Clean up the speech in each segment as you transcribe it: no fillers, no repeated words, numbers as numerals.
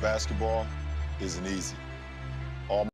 basketball isn't easy. All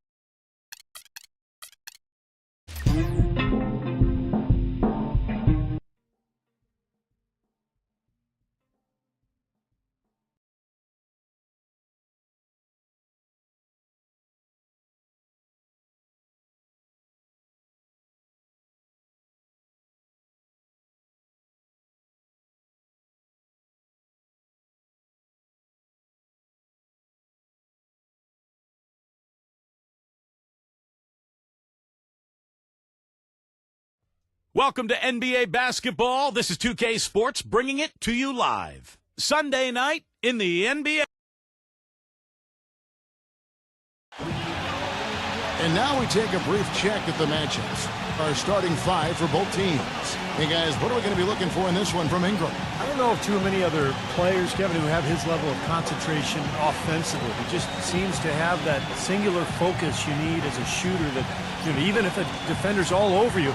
Welcome to NBA basketball. This is 2K Sports bringing it to you live. Sunday night in the NBA. And now we take a brief check at the matchups. Our starting five for both teams. Hey guys, what are we going to be looking for in this one from Ingram? I don't know of too many other players, Kevin, who have his level of concentration offensively. He just seems to have that singular focus you need as a shooter that, you know, even if a defender's all over you,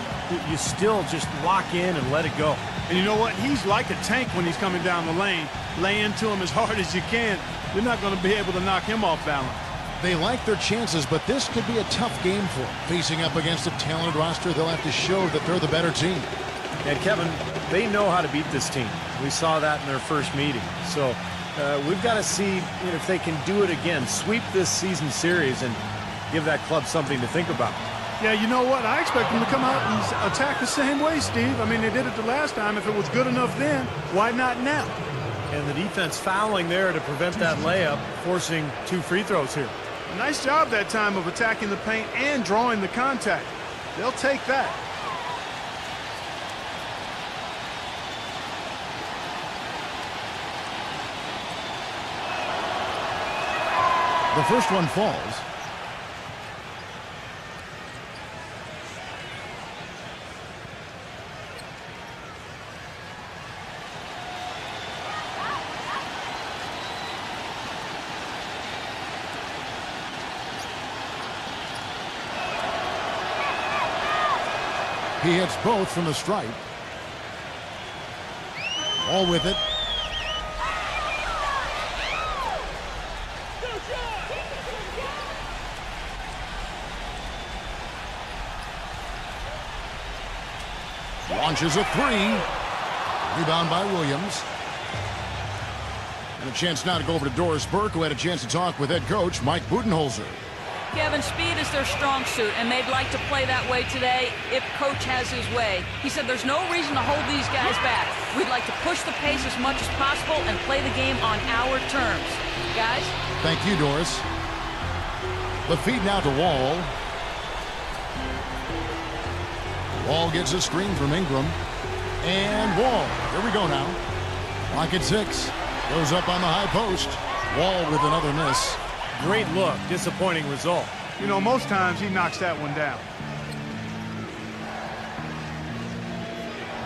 you still just lock in and let it go. And you know what? He's like a tank when he's coming down the lane. Lay into him as hard as you can. You're not going to be able to knock him off balance. They like their chances, but this could be a tough game for them. Facing up against a talented roster, they'll have to show that they're the better team. And, Kevin, they know how to beat this team. We saw that in their first meeting. So we've got to see if they can do it again, sweep this season series, and give that club something to think about. Yeah, you know what? I expect them to come out and attack the same way, Steve. I mean, they did it the last time. If it was good enough then, why not now? And the defense fouling there to prevent that layup, forcing 2 free throws here. Nice job that time of attacking the paint and drawing the contact. They'll take that. The first one falls. He hits both from the stripe. All with it. Launches a 3. Rebound by Williams. And a chance now to go over to Doris Burke, who had a chance to talk with head coach Mike Budenholzer. Kevin, speed is their strong suit, and they'd like to play that way today if Coach has his way. He said there's no reason to hold these guys back. We'd like to push the pace as much as possible and play the game on our terms. Guys? Thank you, Doris. The feed now to Wall. Wall gets a screen from Ingram. And Wall. Here we go now. Lock at 6. Goes up on the high post. Wall with another miss. Great look. Disappointing result. You know, most times he knocks that one down.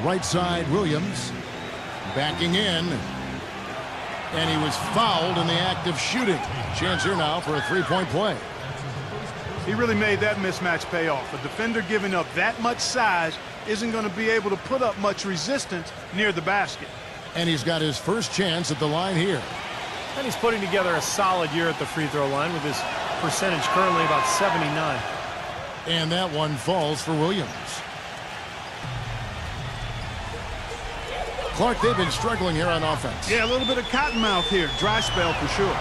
Right side, Williams. Backing in. And he was fouled in the act of shooting. Chance here now for a 3-point play. He really made that mismatch pay off. A defender giving up that much size isn't going to be able to put up much resistance near the basket. And he's got his first chance at the line here. And he's putting together a solid year at the free throw line with his percentage currently about 79. And that one falls for Williams. Clark, they've been struggling here on offense. Yeah, a little bit of cottonmouth here. Dry spell for sure.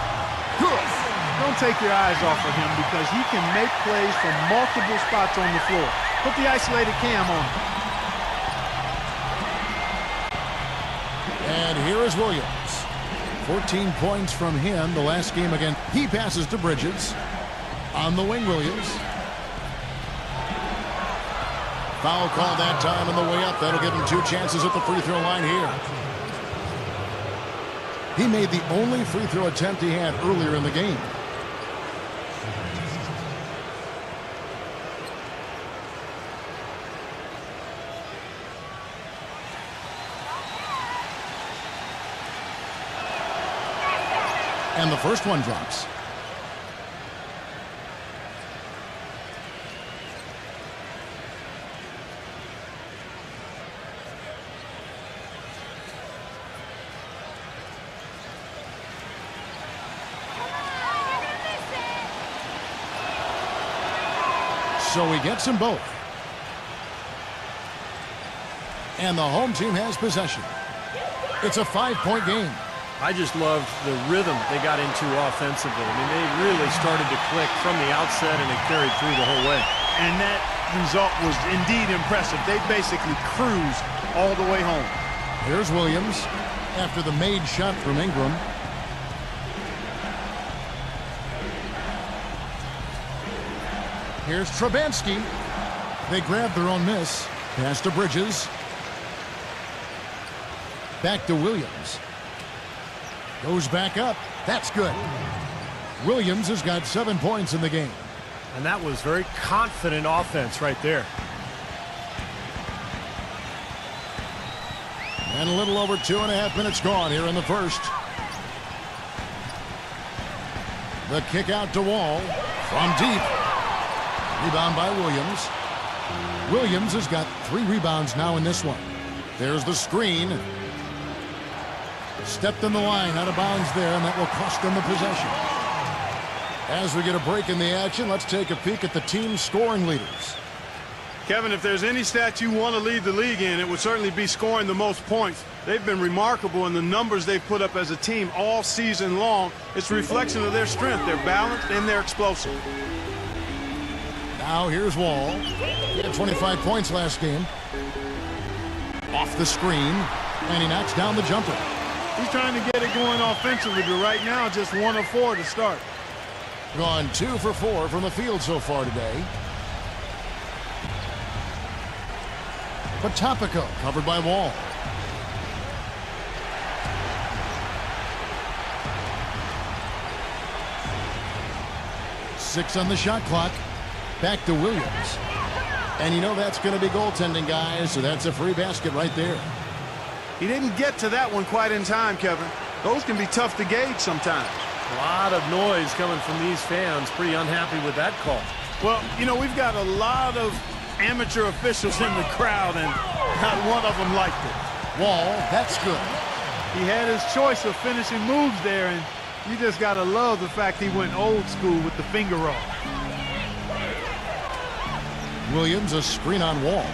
Don't take your eyes off of him because he can make plays from multiple spots on the floor. Put the isolated cam on him. And here is Williams. 14 points from him the last game again. He passes to Bridges. On the wing, Williams. Foul call that time on the way up. That'll give him 2 chances at the free throw line here. He made the only free throw attempt he had earlier in the game. And the first one drops. So he gets them both. And the home team has possession. It's a 5-point game. I just loved the rhythm they got into offensively. I mean, they really started to click from the outset, and it carried through the whole way. And that result was indeed impressive. They basically cruised all the way home. Here's Williams after the made shot from Ingram. Here's Trubansky. They grab their own miss. Pass to Bridges. Back to Williams. Goes back up. That's good. Williams has got 7 points in the game. And that was very confident offense right there. And a little over 2.5 minutes gone here in the first. The kick out to Wall from deep. Rebound by Williams. Williams has got 3 rebounds now in this one. There's the screen. Stepped in the line, out of bounds there, and that will cost them the possession. As we get a break in the action, let's take a peek at the team's scoring leaders. Kevin, if there's any stat you want to lead the league in, it would certainly be scoring the most points. They've been remarkable in the numbers they've put up as a team all season long. It's a reflection of their strength. They're balanced and they're explosive. Now here's Wall. He had 25 points last game. Off the screen, and he knocks down the jumper. He's trying to get it going offensively, but right now just 1 of 4 to start. Gone 2 for 4 from the field so far today. Potapico covered by Wall. Six on the shot clock. Back to Williams. And you know that's going to be goaltending, guys, so that's a free basket right there. He didn't get to that one quite in time, Kevin. Those can be tough to gauge sometimes. A lot of noise coming from these fans. Pretty unhappy with that call. Well, you know, we've got a lot of amateur officials in the crowd, and not one of them liked it. Wall, that's good. He had his choice of finishing moves there, and you just got to love the fact he went old school with the finger roll. Williams, a screen on Wall.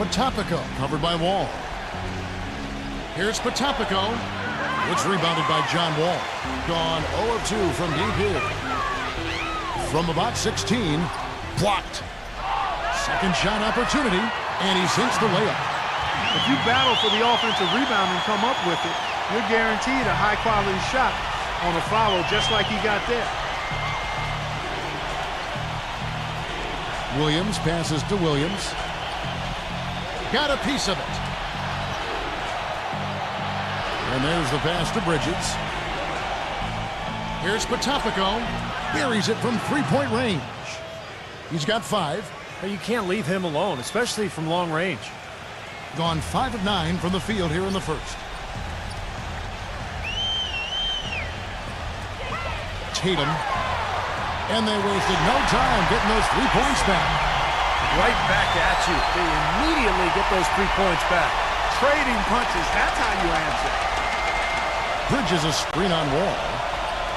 Potapico covered by Wall. Here's Potapico. It's rebounded by John Wall. Gone 0 of 2 from deep here. From about 16, blocked. Second shot opportunity, and he sinks the layup. If you battle for the offensive rebound and come up with it, you're guaranteed a high-quality shot on a follow just like he got there. Williams passes to Williams. Got a piece of it. And there's the pass to Bridges. Here's Potapico. Buries it from 3-point range. He's got 5. But you can't leave him alone, especially from long range. Gone 5 of 9 from the field here in the first. Tatum. And they wasted no time getting those 3 points back. Right back at you. They immediately get those 3 points back. Trading punches, that's how you answer. Bridges a screen on Wall.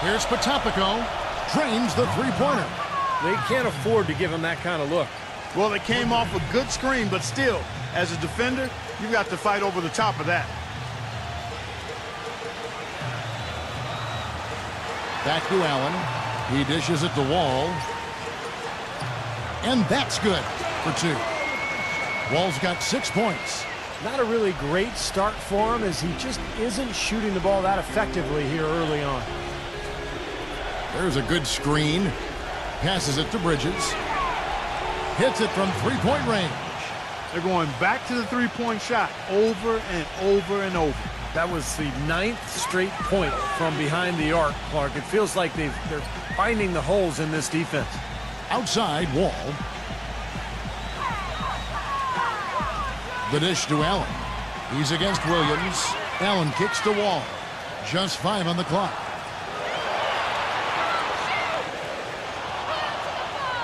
Here's Potapico. Drains the 3-pointer. They can't afford to give him that kind of look. Well, it came off a good screen, but still, as a defender, you've got to fight over the top of that. Back to Allen. He dishes it to Wall. And that's good for 2. Wall's got 6 points. Not a really great start for him, as he just isn't shooting the ball that effectively here early on. There's a good screen. Passes it to Bridges. Hits it from 3-point range. They're going back to the 3-point shot over and over and over. That was the 9th straight point from behind the arc, Clark. It feels like they're finding the holes in this defense. Outside, Wall. The dish to Allen. He's against Williams. Allen kicks to Wall. Just 5 on the clock.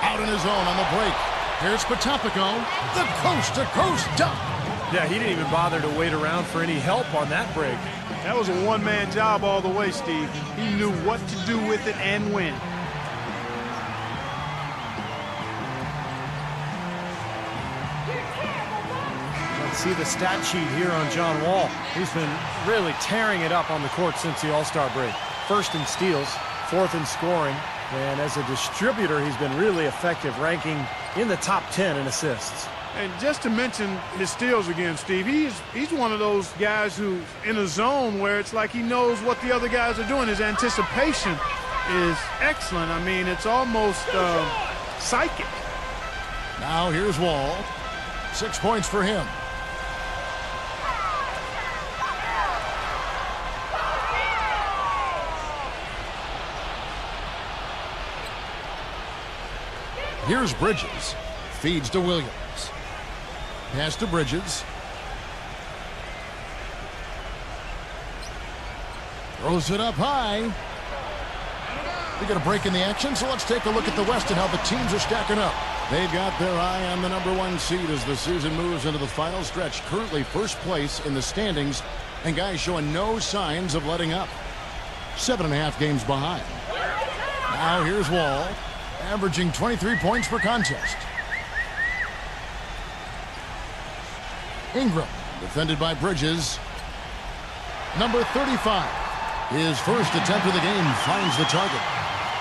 Out in his own on the break. Here's Potapico. The coast-to-coast dunk. Yeah, he didn't even bother to wait around for any help on that break. That was a one-man job all the way, Steve. He knew what to do with it and when. see the stat sheet here on John Wall. He's been really tearing it up on the court since the All-Star break. First in steals, fourth in scoring, and as a distributor, he's been really effective, ranking in the top 10 in assists. And just to mention his steals again, Steve, he's one of those guys who's in a zone where it's like he knows what the other guys are doing. His anticipation is excellent. I mean, it's almost psychic. Now here's Wall. 6 points for him. Here's Bridges. Feeds to Williams. Pass to Bridges. Throws it up high. We got a break in the action, so let's take a look at the West and how the teams are stacking up. They've got their eye on the #1 seed as the season moves into the final stretch. Currently first place in the standings, and guys showing no signs of letting up. 7.5 games behind. Now here's Wall, averaging 23 points per contest. Ingram, defended by Bridges. Number 35. His first attempt of the game finds the target.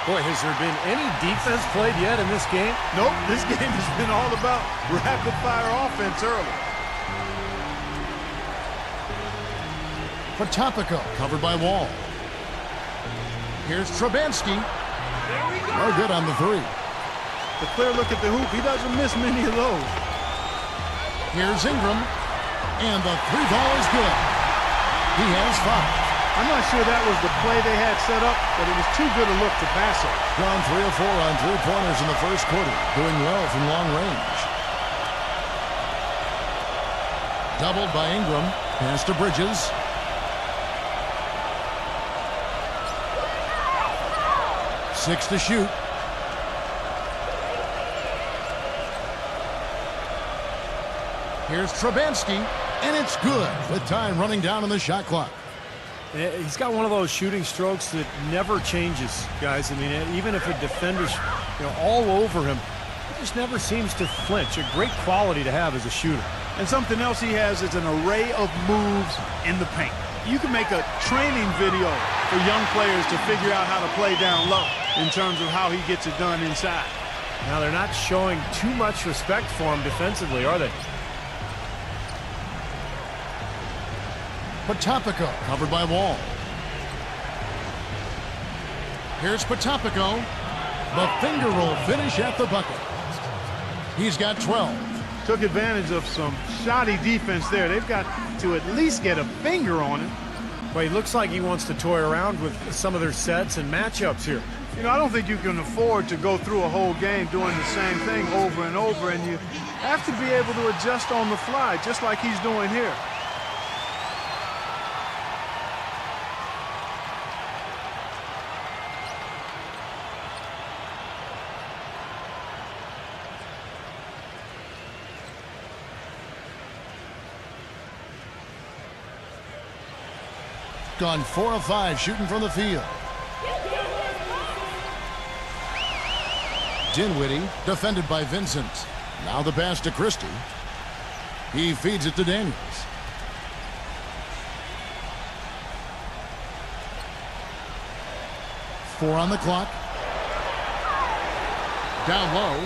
Boy, has there been any defense played yet in this game? Nope, this game has been all about rapid-fire offense early. Potapico, covered by Wall. Here's Trubansky. No good on the three. The clear look at the hoop, he doesn't miss many of those. Here's Ingram, and the three ball is good. He has 5. I'm not sure that was the play they had set up, but it was too good a look to pass it. Gone 3 of 4 on three-pointers in the first quarter. Doing well from long range. Doubled by Ingram. Pass to Bridges. Six to shoot. Here's Trubansky, and it's good with time running down on the shot clock. He's got one of those shooting strokes that never changes, guys. I mean, even if a defender's all over him, he just never seems to flinch. A great quality to have as a shooter. And something else he has is an array of moves in the paint. You can make a training video for young players to figure out how to play down low in terms of how he gets it done inside. Now, they're not showing too much respect for him defensively, are they? Potapico, covered by Wall. Here's Potapico. The finger roll finish at the bucket. He's got 12. Took advantage of some shoddy defense there. They've got to at least get a finger on it. Well, he looks like he wants to toy around with some of their sets and matchups here. I don't think you can afford to go through a whole game doing the same thing over and over, and you have to be able to adjust on the fly, just like he's doing here. Gone 4 of 5 shooting from the field. Dinwiddie, defended by Vincent. Now the pass to Christie. He feeds it to Daniels. Four on the clock. Down low.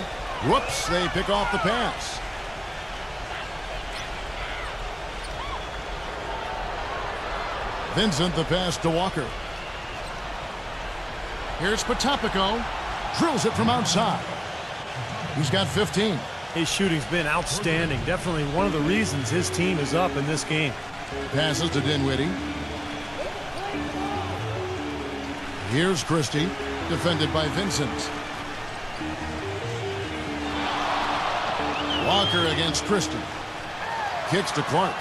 Whoops, they pick off the pass. Vincent, the pass to Walker. Here's Potapico. Drills it from outside. He's got 15. His shooting's been outstanding. Definitely one of the reasons his team is up in this game. Passes to Dinwiddie. Here's Christie, defended by Vincent. Walker against Christie. Kicks to Clark.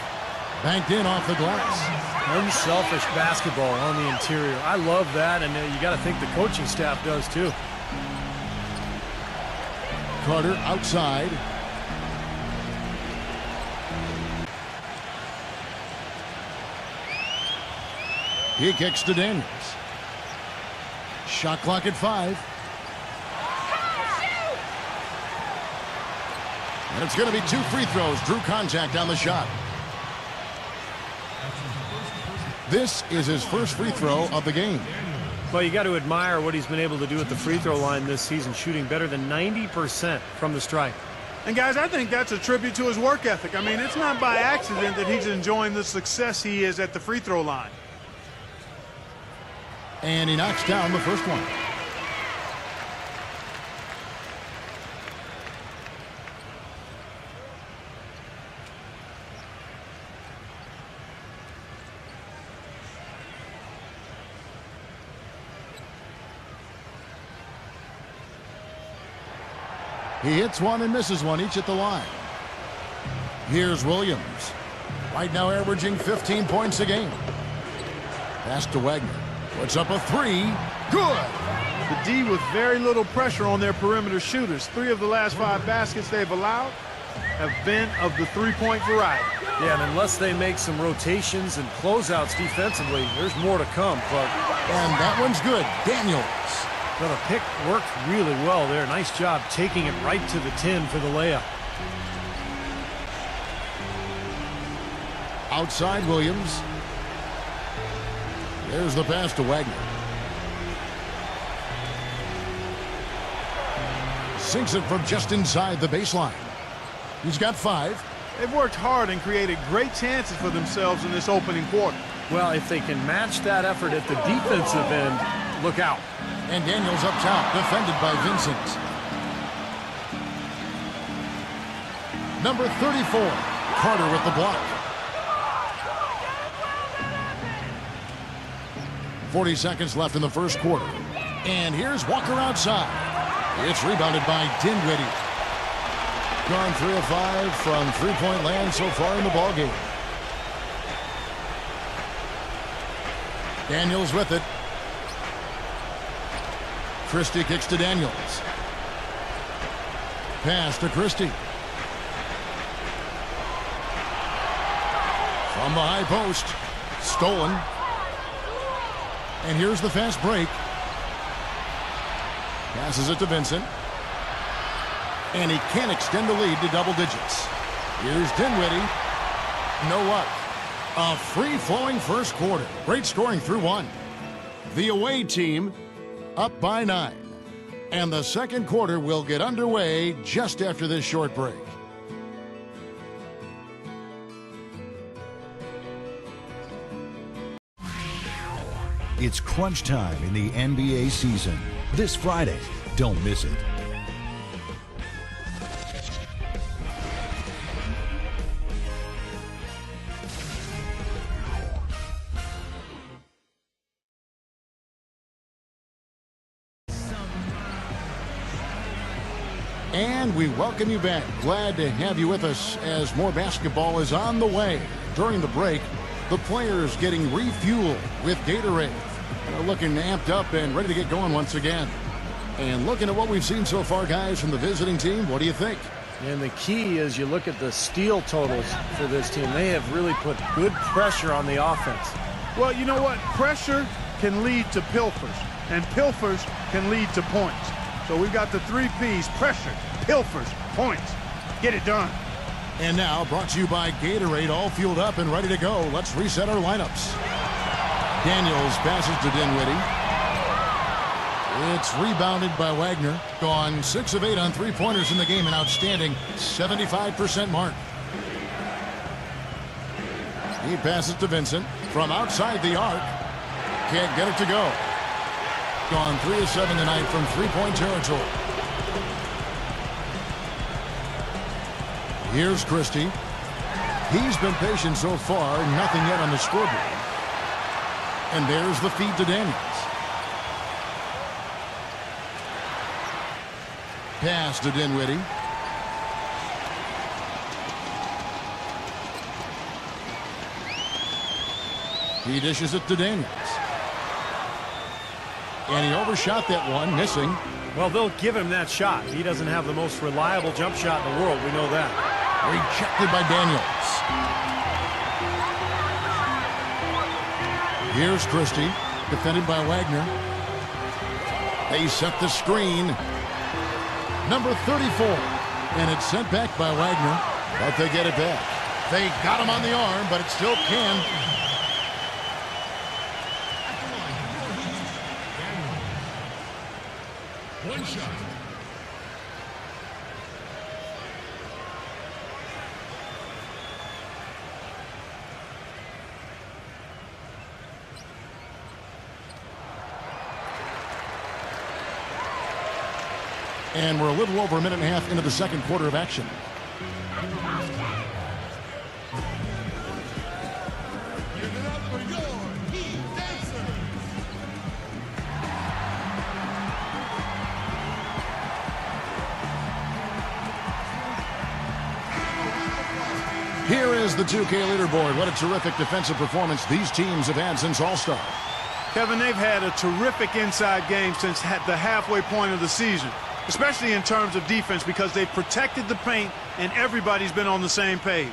Banked in off the glass. Unselfish basketball on the interior. I love that, and you got to think the coaching staff does too. Carter outside. He kicks to Daniels. Shot clock at 5. And it's going to be 2 free throws. Drew contact on the shot. This is his first free throw of the game. Well, you got to admire what he's been able to do at the free throw line this season, shooting better than 90% from the stripe. And, guys, I think that's a tribute to his work ethic. I mean, it's not by accident that he's enjoying the success he is at the free throw line. And he knocks down the first one. He hits one and misses one, each at the line. Here's Williams. Right now averaging 15 points a game. Pass to Wagner. Puts up a 3. Good. The D with very little pressure on their perimeter shooters. 3 of the last 5 baskets they've allowed have been of the 3-point variety. Yeah, and unless they make some rotations and closeouts defensively, there's more to come, Clark. And that one's good. Daniels. Well, the pick worked really well there. Nice job taking it right to the 10 for the layup. Outside Williams. There's the pass to Wagner. Sinks it from just inside the baseline. He's got 5. They've worked hard and created great chances for themselves in this opening quarter. Well, if they can match that effort at the defensive end, look out. And Daniels up top, defended by Vincent. Number 34, Carter with the block. 40 seconds left in the first quarter. And here's Walker outside. It's rebounded by Dinwiddie. Gone 3 of 5 from three-point land so far in the ballgame. Daniels with it. Christie kicks to Daniels. Pass to Christie. From the high post. Stolen. And here's the fast break. Passes it to Vincent. And he can't extend the lead to double digits. Here's Dinwiddie. No luck. A free-flowing first quarter. Great scoring through 1. The away team up by 9. And the second quarter will get underway just after this short break. It's crunch time in the NBA season. This Friday, don't miss it. And we welcome you back. Glad to have you with us as more basketball is on the way. During the break, the players getting refueled with Gatorade. They're looking amped up and ready to get going once again. And looking at what we've seen so far, guys, from the visiting team, what do you think? And the key is you look at the steal totals for this team. They have really put good pressure on the offense. Well, you know what? Pressure can lead to pilfers, and pilfers can lead to points. So we've got the 3 Ps: pressure, pilfers, points. Get it done. And now, brought to you by Gatorade, all fueled up and ready to go. Let's reset our lineups. Daniels passes to Dinwiddie. It's rebounded by Wagner. Gone 6 of 8 on three-pointers in the game, an outstanding 75% mark. He passes to Vincent from outside the arc. Can't get it to go. Gone 3 of 7 tonight from three-point territory. Here's Christie. He's been patient so far, nothing yet on the scoreboard. And there's the feed to Daniels. Pass to Dinwiddie. He dishes it to Daniels. And he overshot that one, missing. Well, they'll give him that shot. He doesn't have the most reliable jump shot in the world. We know that. Rejected by Daniels. Here's Christie, defended by Wagner. They set the screen. number 34. And it's sent back by Wagner, but they get it back. They got him on the arm, but it still can. One shot. And we're a little over a minute and a half into the second quarter of action. Here is the 2K leaderboard. What a terrific defensive performance these teams have had since All-Star. Kevin, they've had a terrific inside game since the halfway point of the season, especially in terms of defense, because they've protected the paint and everybody's been on the same page.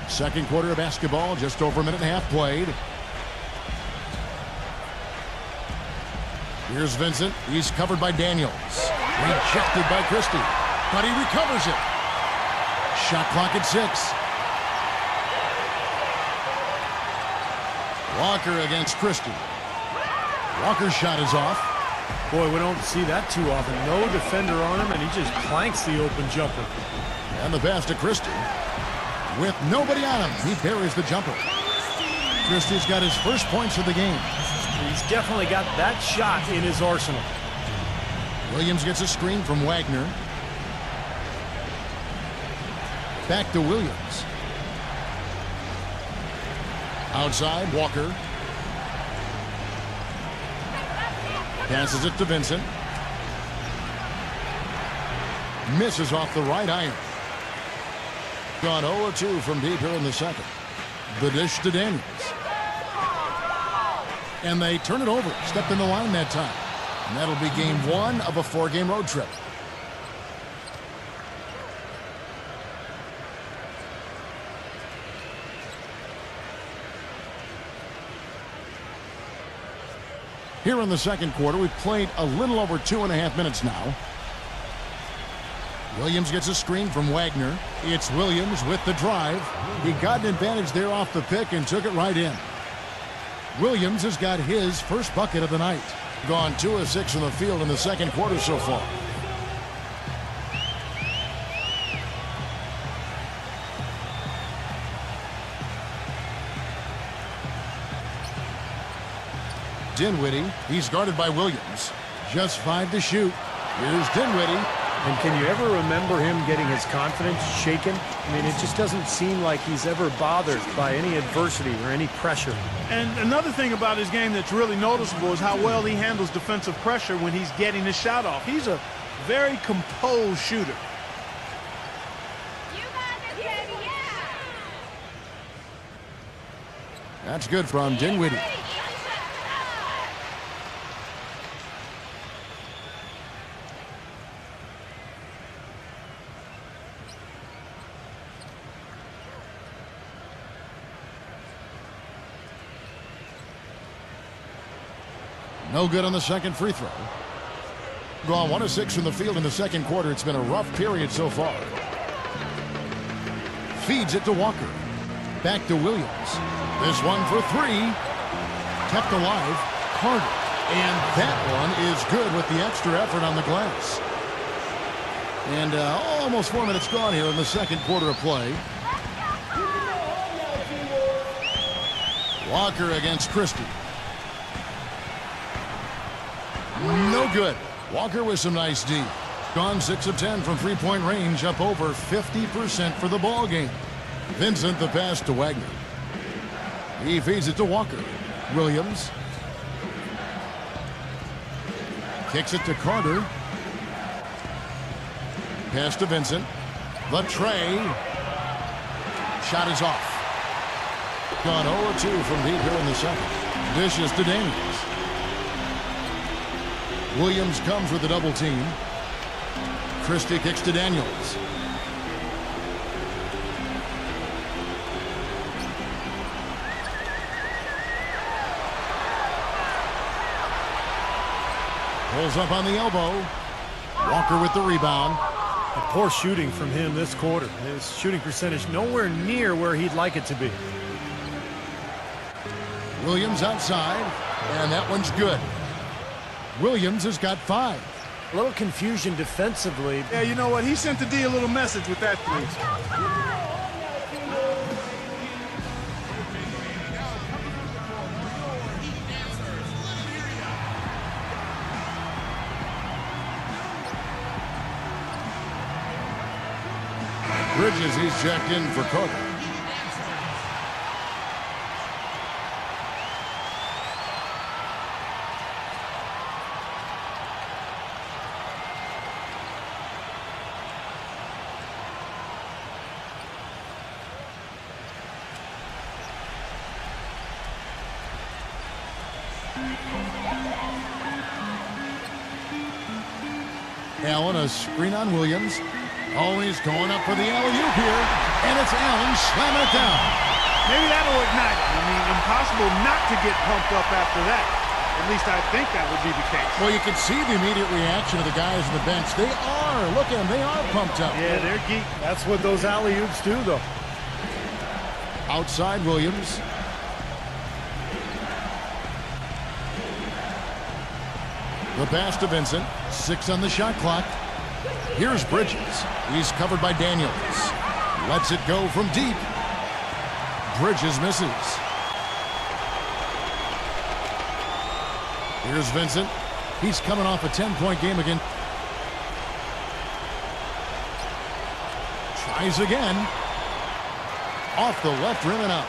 Second quarter of basketball, just over a minute and a half played. Here's Vincent. He's covered by Daniels. Rejected by Christie, but he recovers it. Shot clock at 6. Walker against Christie. Walker's shot is off. Boy, we don't see that too often. No defender on him, and he just clanks the open jumper. And the pass to Christie. With nobody on him, he buries the jumper. Christie's got his first points of the game. He's definitely got that shot in his arsenal. Williams gets a screen from Wagner. Back to Williams. Outside, Walker. Passes it to Vincent. Misses off the right iron. Gone 0-2 from deep here in the second. The dish to Daniels. And they turn it over. Stepped in the line that time. And that'll be game 1 of a 4-game road trip. Here in the second quarter, we've played a little over 2.5 minutes now. Williams gets a screen from Wagner. It's Williams with the drive. He got an advantage there off the pick and took it right in. Williams has got his first bucket of the night. Gone 2 of 6 in the field in the second quarter so far. Dinwiddie, he's guarded by Williams. Just 5 to shoot. Here's Dinwiddie. And can you ever remember him getting his confidence shaken? I mean, it just doesn't seem like he's ever bothered by any adversity or any pressure. And another thing about his game that's really noticeable is how well he handles defensive pressure when he's getting his shot off. He's a very composed shooter. That's good from Dinwiddie. No good on the second free throw. Gone 1 of 6 from the field in the second quarter. It's been a rough period so far. Feeds it to Walker. Back to Williams. This one for 3. Kept alive. Carter. And that one is good with the extra effort on the glass. And almost 4 minutes gone here in the second quarter of play. Walker against Christie. No good. Walker with some nice D. Gone 6 of 10 from three-point range, up over 50% for the ball game. Vincent the pass to Wagner. He feeds it to Walker. Williams. Kicks it to Carter. Pass to Vincent. The tray. Shot is off. Gone 0-2 from deep here in the second. Dishes to Daniels. Williams comes with the double team. Christie kicks to Daniels. Pulls up on the elbow. Walker with the rebound. And poor shooting from him this quarter. His shooting percentage nowhere near where he'd like it to be. Williams outside, and that one's good. Williams has got 5. A little confusion defensively. Yeah, you know what? He sent the D a little message with that three. Bridges, he's checked in for Cook. Allen, a screen on Williams. Always going up for the alley-oop here. And it's Allen slamming it down. Maybe that'll ignite it. I mean, impossible not to get pumped up after that. At least I think that would be the case. Well, you can see the immediate reaction of the guys on the bench. They are. Look at them. They are pumped up. Yeah, they're geek. That's what those alley-oops do, though. Outside Williams. The pass to Vincent. 6 on the shot clock. Here's Bridges. He's covered by Daniels. Lets it go from deep. Bridges misses. Here's Vincent. He's coming off a 10-point game again. Tries again. Off the left rim and out.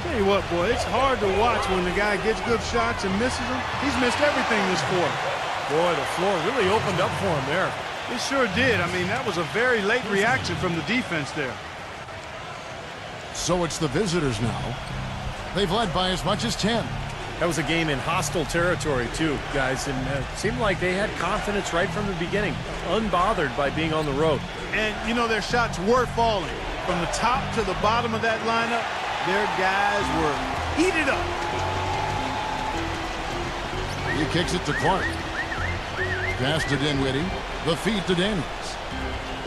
Tell you what, boy, it's hard to watch when the guy gets good shots and misses them. He's missed everything this quarter. Boy, the floor really opened up for him there. It sure did. I mean, that was a very late reaction from the defense there. So it's the visitors now. They've led by as much as 10. That was a game in hostile territory, too, guys. And it seemed like they had confidence right from the beginning, unbothered by being on the road. And, you know, their shots were falling. From the top to the bottom of that lineup, their guys were heated up. He kicks it to Clark. Pass to Dinwiddie. The feed to Daniels.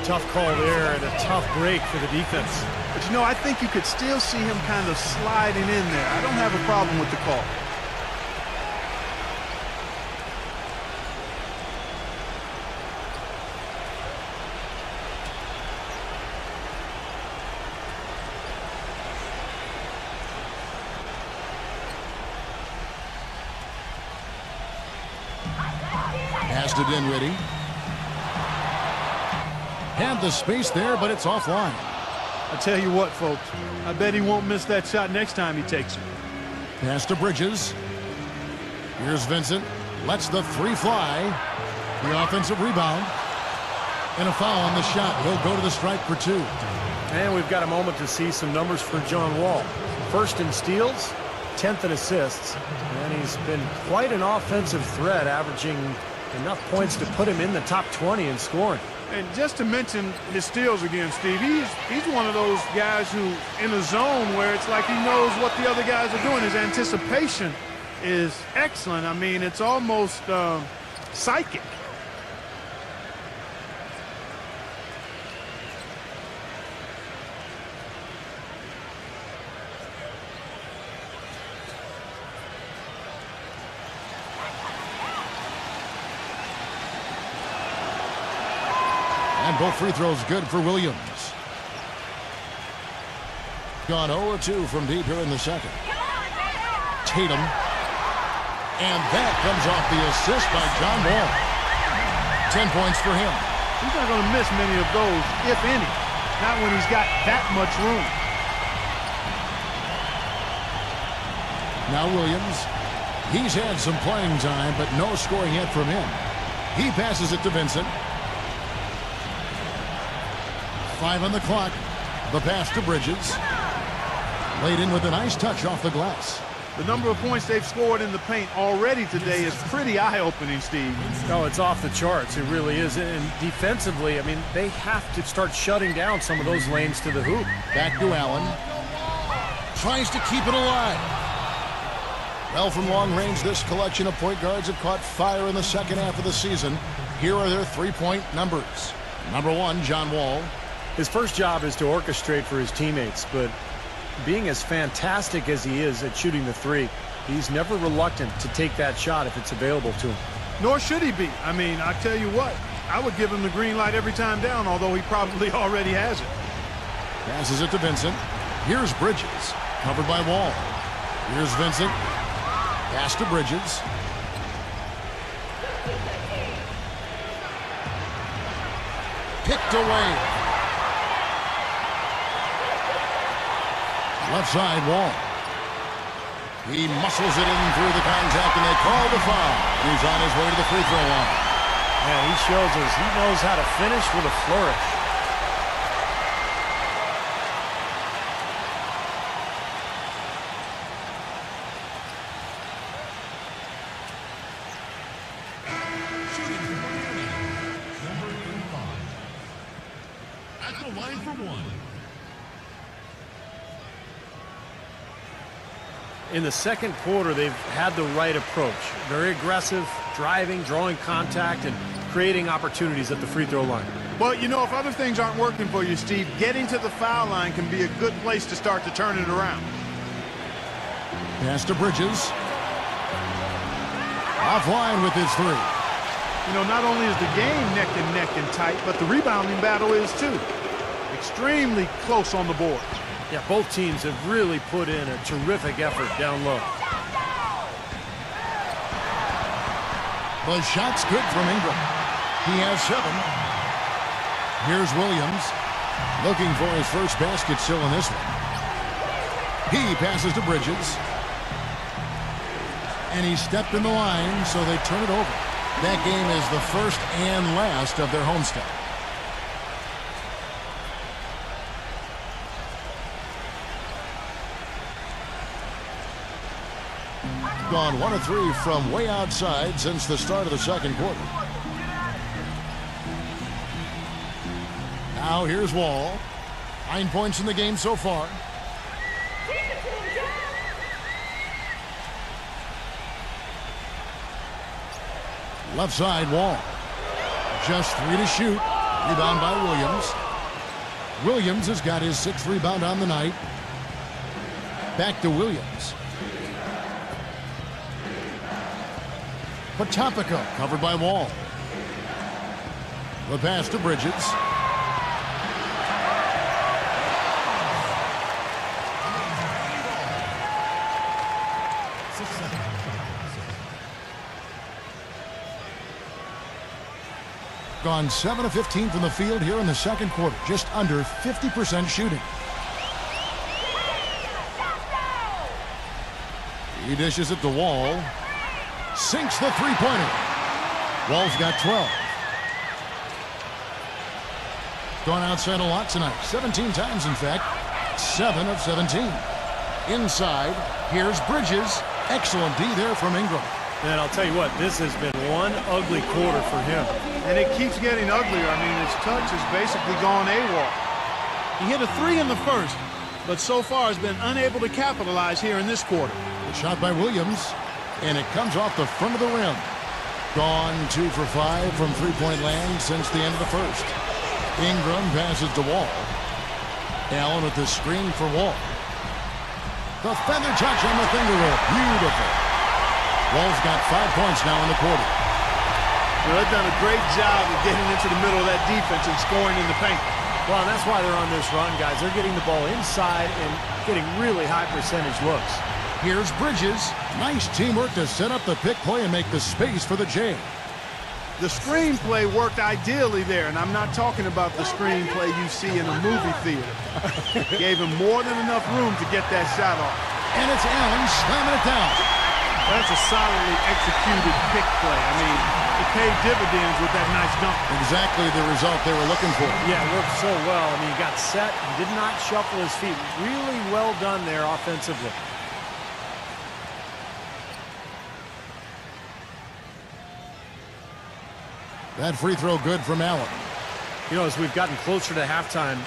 Tough call there and a tough break for the defense. But, you know, I think you could still see him kind of sliding in there. I don't have a problem with the call. Pass to Dinwiddie. Had the space there, but it's offline. I tell you what, folks, I bet he won't miss that shot next time he takes it. Pass to Bridges. Here's Vincent. Lets the 3 fly. The offensive rebound. And a foul on the shot. He'll go to the strike for 2. And we've got a moment to see some numbers for John Wall. First in steals, 10th in assists. And he's been quite an offensive threat, averaging enough points to put him in the top 20 in scoring. And just to mention his steals again, Steve, he's one of those guys who, in a zone where it's like he knows what the other guys are doing. His anticipation is excellent. I mean, it's almost psychic. And both free throws good for Williams. Gone 0-2 from deep here in the second. Tatum. And that comes off the assist by John Wall. 10 points for him. He's not going to miss many of those, if any. Not when he's got that much room. Now Williams. He's had some playing time, but no scoring yet from him. He passes it to Vincent. 5 on the clock. The pass to Bridges. Laid in with a nice touch off the glass. The number of points they've scored in the paint already today is pretty eye-opening, Steve. No, it's off the charts. It really is. And defensively, I mean, they have to start shutting down some of those lanes to the hoop. Back to Allen. Tries to keep it alive. Well, from long range, this collection of point guards have caught fire in the second half of the season. Here are their three-point numbers. Number 1, John Wall. His first job is to orchestrate for his teammates, but being as fantastic as he is at shooting the three, he's never reluctant to take that shot if it's available to him. Nor should he be. I mean, I tell you what, I would give him the green light every time down, although he probably already has it. Passes it to Vincent. Here's Bridges, covered by Wall. Here's Vincent. Pass to Bridges. Picked away. Left side, Wall. He muscles it in through the contact, and they call the foul. He's on his way to the free throw line. Yeah, he shows us he knows how to finish with a flourish. In the second quarter, they've had the right approach. Very aggressive, driving, drawing contact, and creating opportunities at the free throw line. Well, you know, if other things aren't working for you, Steve, getting to the foul line can be a good place to start to turn it around. Pass to Bridges. Offline with his three. You know, not only is the game neck and tight, but the rebounding battle is too. Extremely close on the board. Yeah, both teams have really put in a terrific effort down low. The shot's good from Ingram. He has 7. Here's Williams, looking for his first basket still in this one. He passes to Bridges. And he stepped in the line, so they turn it over. That game is the first and last of their homestand. Gone 1 of 3 from way outside since the start of the second quarter. Now here's Wall. 9 points in the game so far. Left side, Wall. Just 3 to shoot. Rebound by Williams. Williams has got his 6th rebound on the night. Back to Williams. Potopico covered by Wall. The pass to Bridges. Gone 7 of 15 from the field here in the second quarter. Just under 50% shooting. He dishes it to Wall. Sinks the three-pointer. Wall's got 12. Gone outside a lot tonight. 17 times, in fact. 7 of 17. Inside, here's Bridges. Excellent D there from Ingram. And I'll tell you what, this has been one ugly quarter for him. And it keeps getting uglier. I mean, his touch has basically gone AWOL. He hit a 3 in the first, but so far has been unable to capitalize here in this quarter. The shot by Williams. And it comes off the front of the rim. Gone 2 for 5 from three-point land since the end of the first. Ingram passes to Wall. Allen with the screen for Wall. The feather touch on the finger roll. Beautiful. Wall's got 5 points now in the quarter. Well, they've done a great job of getting into the middle of that defense and scoring in the paint. Well, and that's why they're on this run, guys. They're getting the ball inside and getting really high percentage looks. Here's Bridges. Nice teamwork to set up the pick play and make the space for the J. The screenplay worked ideally there, and I'm not talking about the screenplay you see in a movie theater. Gave him more than enough room to get that shot off. And it's Allen slamming it down. That's a solidly executed pick play. I mean, it paid dividends with that nice dunk. Exactly the result they were looking for. Yeah, it worked so well. I mean, he got set and did not shuffle his feet. Really well done there offensively. That free throw good from Allen. You know, as we've gotten closer to halftime,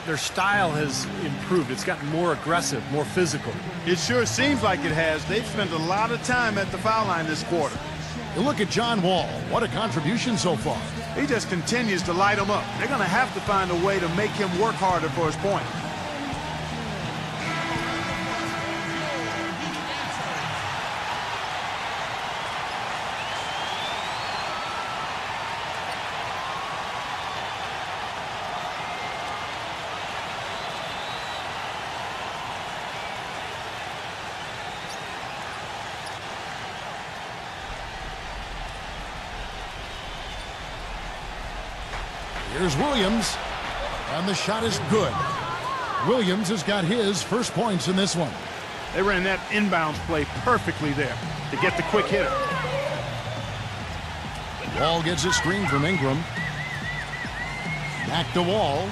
their style has improved. It's gotten more aggressive, more physical. It sure seems like it has. They've spent a lot of time at the foul line this quarter. You look at John Wall. What a contribution so far. He just continues to light them up. They're going to have to find a way to make him work harder for his point. Here's Williams, and the shot is good. Williams has got his first points in this one. They ran that inbounds play perfectly there to get the quick hitter. Wall gets a screen from Ingram. Back to Wall.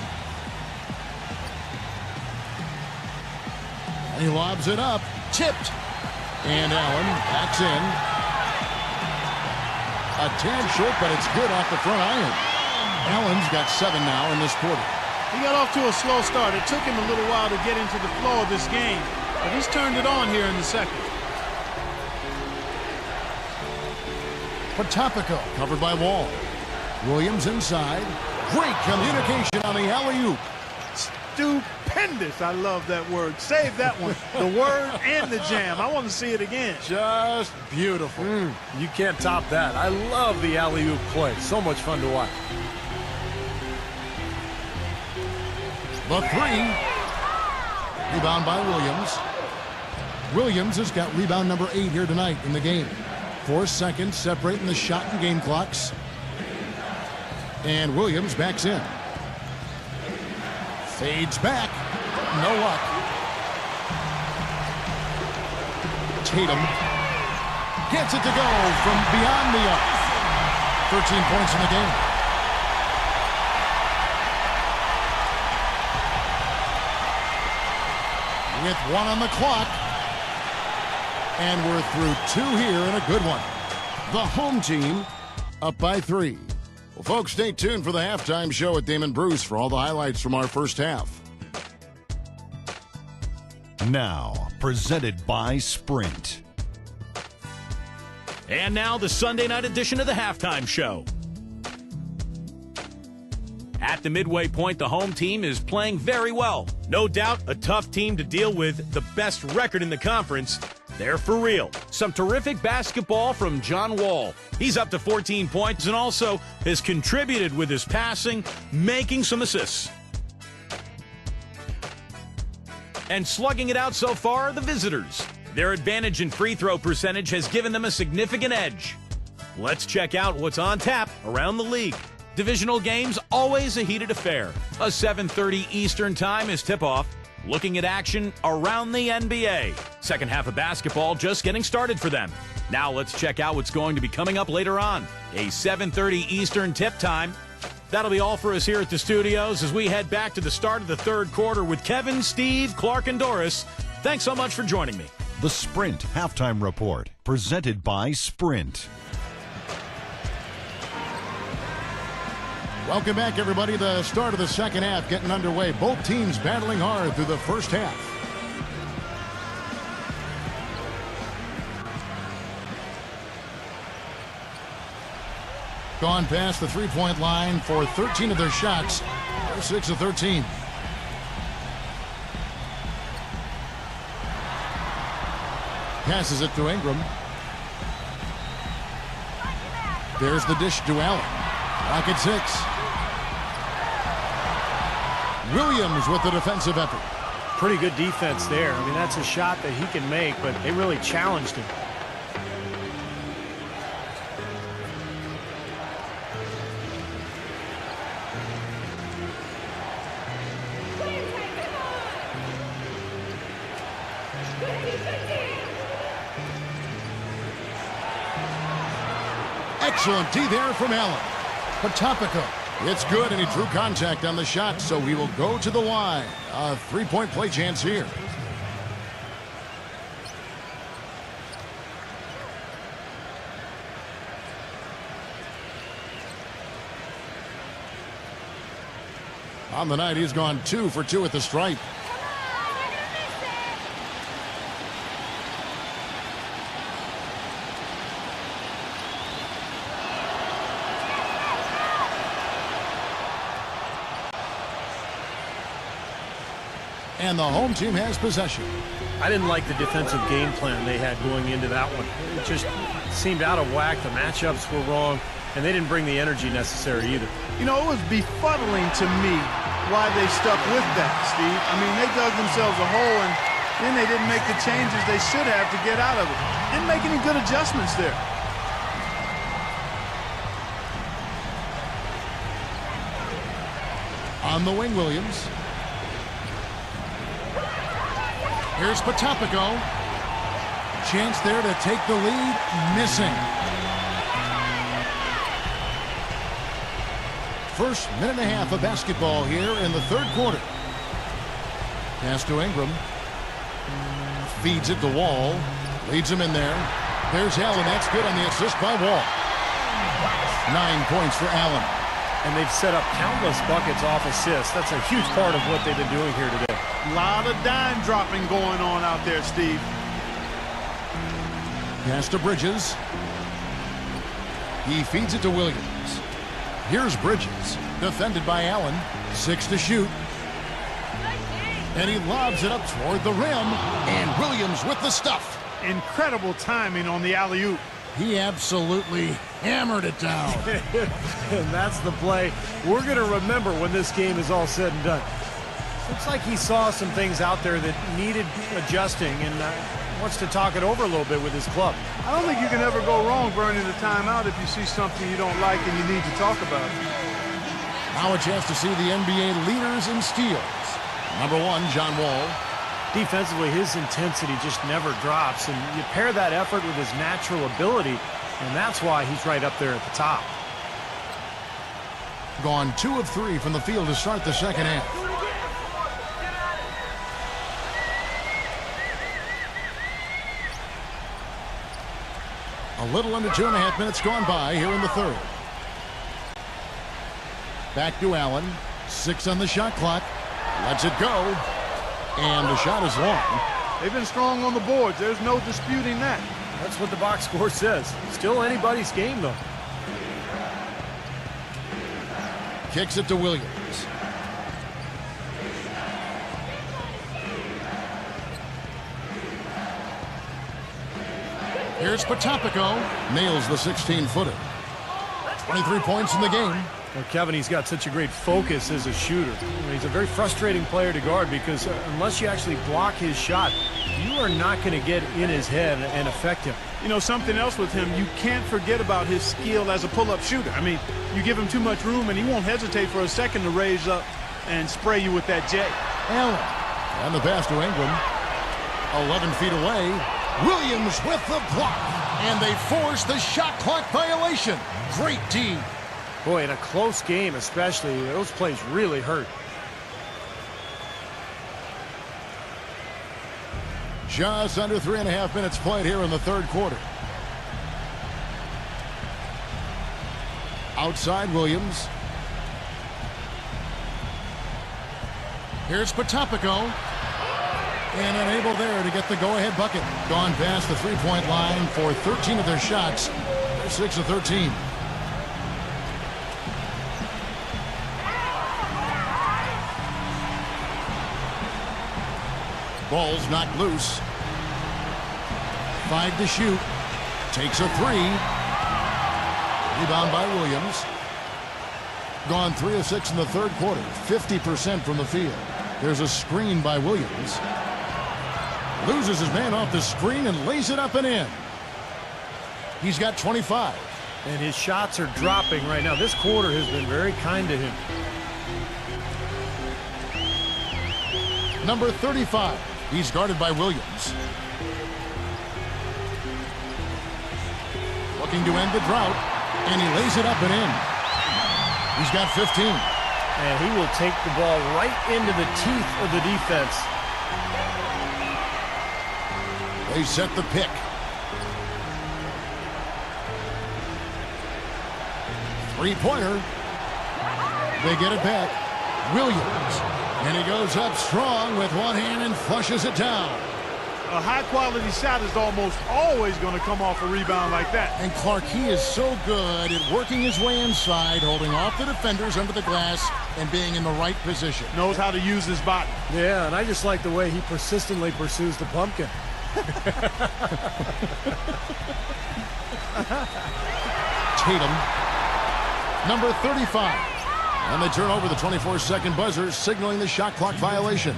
He lobs it up. Tipped. And Allen backs in. A tad short, but it's good off the front iron. Allen's got 7 now in this quarter. He got off to a slow start. It took him a little while to get into the flow of this game, but he's turned it on here in the second. Potapico covered by Wall. Williams inside. Great communication on the alley-oop. Stupendous. I love that word. Save that one. The word and the jam. I want to see it again. Just beautiful. You can't top that. I love the alley-oop play. So much fun to watch. The three. Rebound by Williams. Williams has got rebound number 8 here tonight in the game. 4 seconds separating the shot and game clocks. And Williams backs in. Fades back. No luck. Tatum gets it to go from beyond the arc. 13 points in the game. With 1 on the clock. And we're through 2 here and a good one. The home team up by 3. Well, folks, stay tuned for the halftime show with Damon Bruce for all the highlights from our first half. Now, presented by Sprint. And now the Sunday night edition of the halftime show. At the midway point, the home team is playing very well. No doubt a tough team to deal with, the best record in the conference. They're for real. Some terrific basketball from John Wall. He's up to 14 points and also has contributed with his passing, making some assists. And slugging it out so far are the visitors. Their advantage in free throw percentage has given them a significant edge. Let's check out what's on tap around the league. Divisional games, always a heated affair. A 7:30 Eastern time is tip-off. Looking at action around the NBA. Second half of basketball just getting started for them. Now let's check out what's going to be coming up later on. A 7:30 Eastern tip time. That'll be all for us here at the studios as we head back to the start of the third quarter with Kevin, Steve, Clark, and Doris. Thanks so much for joining me. The Sprint Halftime Report, presented by Sprint. Welcome back, everybody. The start of the second half getting underway. Both teams battling hard through the first half. Gone past the three-point line for 13 of their shots. They're 6 of 13. Passes it to Ingram. There's the dish to Allen. Back at 6. Williams with the defensive effort. Pretty good defense there. I mean, that's a shot that he can make, but they really challenged him. Excellent D there from Allen. Potapico. It's good, and he drew contact on the shot, so he will go to the line. A three-point play chance here. On the night, he's gone 2 for 2 at the stripe. And the home team has possession. I didn't like the defensive game plan they had going into that one. It just seemed out of whack. The matchups were wrong, and they didn't bring the energy necessary either. You know, it was befuddling to me why they stuck with that, Steve. I mean, they dug themselves a hole, and then they didn't make the changes they should have to get out of it. Didn't make any good adjustments there. On the wing, Williams. Here's Potapico. Chance there to take the lead. Missing. First minute and a half of basketball here in the third quarter. Pass to Ingram. Feeds it to Wall. Leads him in there. There's Allen. That's good on the assist by Wall. 9 points for Allen. And they've set up countless buckets off assists. That's a huge part of what they've been doing here today. A lot of dime dropping going on out there, Steve. Pass to Bridges. He feeds it to Williams. Here's Bridges. Defended by Allen. 6 to shoot. And he lobs it up toward the rim. And Williams with the stuff. Incredible timing on the alley-oop. He absolutely hammered it down. And that's the play we're going to remember when this game is all said and done. Looks like he saw some things out there that needed adjusting and wants to talk it over a little bit with his club. I don't think you can ever go wrong burning a timeout if you see something you don't like and you need to talk about it. Now a chance to see the NBA leaders in steals. Number 1, John Wall. Defensively, his intensity just never drops, and you pair that effort with his natural ability, and that's why he's right up there at the top. Gone 2 of 3 from the field to start the second half. A little under 2.5 minutes gone by here in the third. Back to Allen. 6 on the shot clock. Lets it go. And the shot is long. They've been strong on the boards. There's no disputing that. That's what the box score says. Still anybody's game, though. Kicks it to Williams. Here's Potapico. Nails the 16-footer. 23 points in the game. Well, Kevin, he's got such a great focus as a shooter. He's a very frustrating player to guard because unless you actually block his shot, you are not going to get in his head and affect him. You know, something else with him, you can't forget about his skill as a pull-up shooter. I mean, you give him too much room and he won't hesitate for a second to raise up and spray you with that J. Allen. And the pass to Ingram. 11 feet away. Williams with the block. And they force the shot clock violation. Great D. Boy, in a close game especially, those plays really hurt. Just under 3.5 minutes played here in the third quarter. Outside Williams. Here's Potapico. And unable there to get the go-ahead bucket. Gone past the three-point line for 13 of their shots. They're 6 of 13. Ball's knocked loose. 5 to shoot. Takes a 3. Rebound by Williams. Gone 3 of 6 in the third quarter. 50% from the field. There's a screen by Williams. Loses his man off the screen and lays it up and in. He's got 25. And his shots are dropping right now. This quarter has been very kind to him. Number 35. He's guarded by Williams. Looking to end the drought. And he lays it up and in. He's got 15. And he will take the ball right into the teeth of the defense. They set the pick. Three-pointer. They get it back. Williams. And he goes up strong with one hand and flushes it down. A high-quality shot is almost always going to come off a rebound like that. And Clark, he is so good at working his way inside, holding off the defenders under the glass, and being in the right position. Knows how to use his body. Yeah, and I just like the way he persistently pursues the pumpkin. Tatum, number 35. And they turn over the 24-second buzzer, signaling the shot clock violation.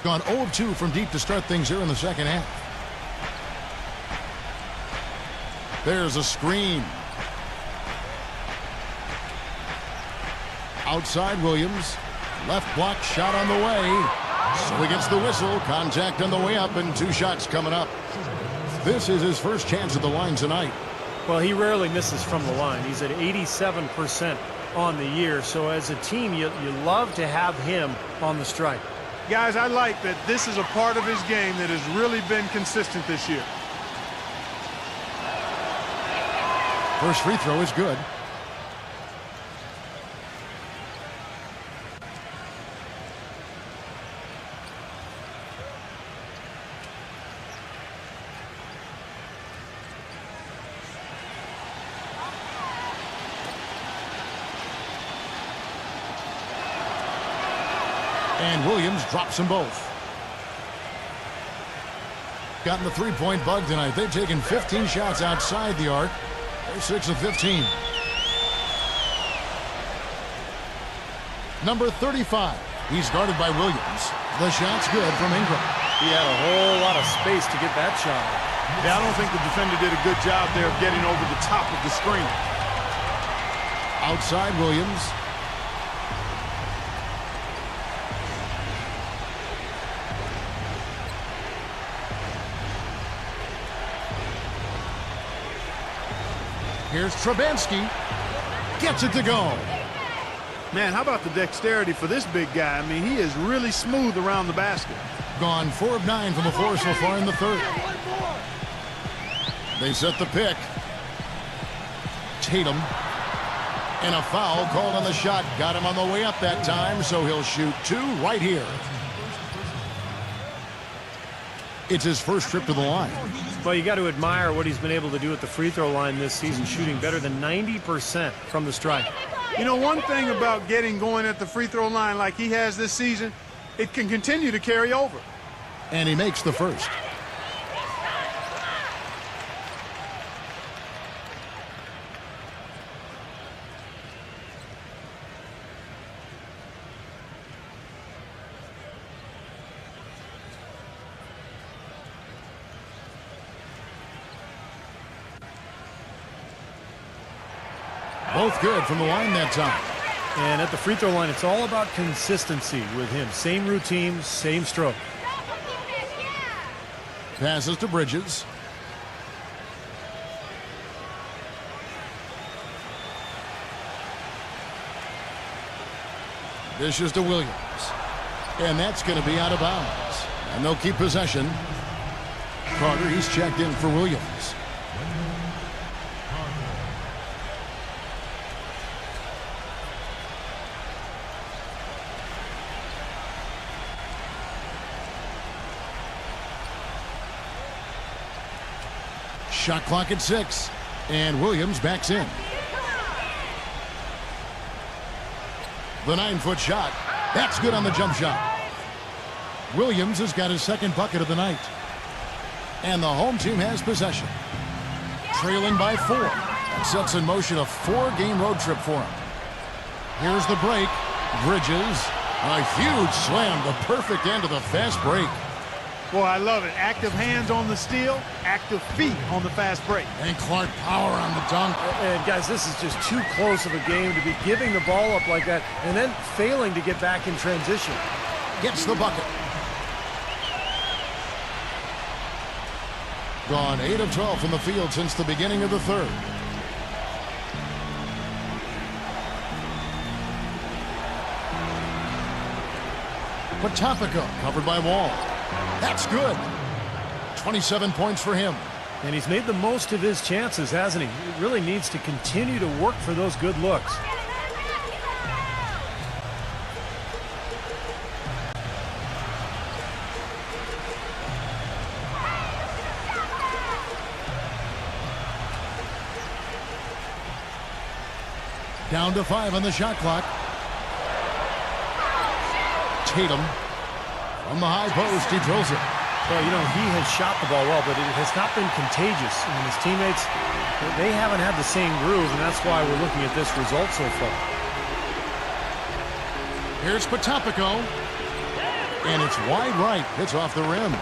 Gone 0 of 2 from deep to start things here in the second half. There's a screen. Outside Williams. Left block shot on the way. So he gets the whistle. Contact on the way up and 2 shots coming up. This is his first chance at the line tonight. Well, he rarely misses from the line. He's at 87% on the year. So as a team, you love to have him on the strike. Guys, I like that this is a part of his game that has really been consistent this year. First free throw is good. And Williams drops them both. Gotten the three-point bug tonight. They've taken 15 shots outside the arc. They're 6 of 15. Number 35. He's guarded by Williams. The shot's good from Ingram. He had a whole lot of space to get that shot. Yeah, I don't think the defender did a good job there of getting over the top of the screen. Outside Williams. Here's Trubansky. Gets it to go. Man, how about the dexterity for this big guy? I mean, he is really smooth around the basket. Gone 4 of 9 from the floor so far in the third. They set the pick. Tatum. And a foul called on the shot. Got him on the way up that time, so he'll shoot 2 right here. It's his first trip to the line. Well, you got to admire what he's been able to do at the free throw line this season, shooting better than 90% from the strike. You know, one thing about getting going at the free throw line like he has this season, it can continue to carry over. And he makes the first. Both good from the line that time. And at the free throw line, it's all about consistency with him. Same routine, same stroke. Passes to Bridges. Dishes to Williams. And that's going to be out of bounds. And they'll keep possession. Carter, he's checked in for Williams. Shot clock at 6. And Williams backs in. The 9-foot shot. That's good on the jump shot. Williams has got his second bucket of the night. And the home team has possession. Trailing by 4. That sets in motion a 4-game road trip for him. Here's the break. Bridges. A huge slam. The perfect end of the fast break. Boy, I love it. Active hands on the steal, active feet on the fast break. And Clark power on the dunk. And guys, this is just too close of a game to be giving the ball up like that and then failing to get back in transition. Gets the bucket. Gone 8 of 12 from the field since the beginning of the third. Potapico covered by Wall. That's good. 27 points for him. And he's made the most of his chances, hasn't he? He really needs to continue to work for those good looks. Down to 5 on the shot clock. Tatum from the high post, he drills it. Well, you know, he has shot the ball well, but it has not been contagious. I mean, his teammates, they haven't had the same groove, and that's why we're looking at this result so far. Here's Potapico. And it's wide right. Hits off the rim.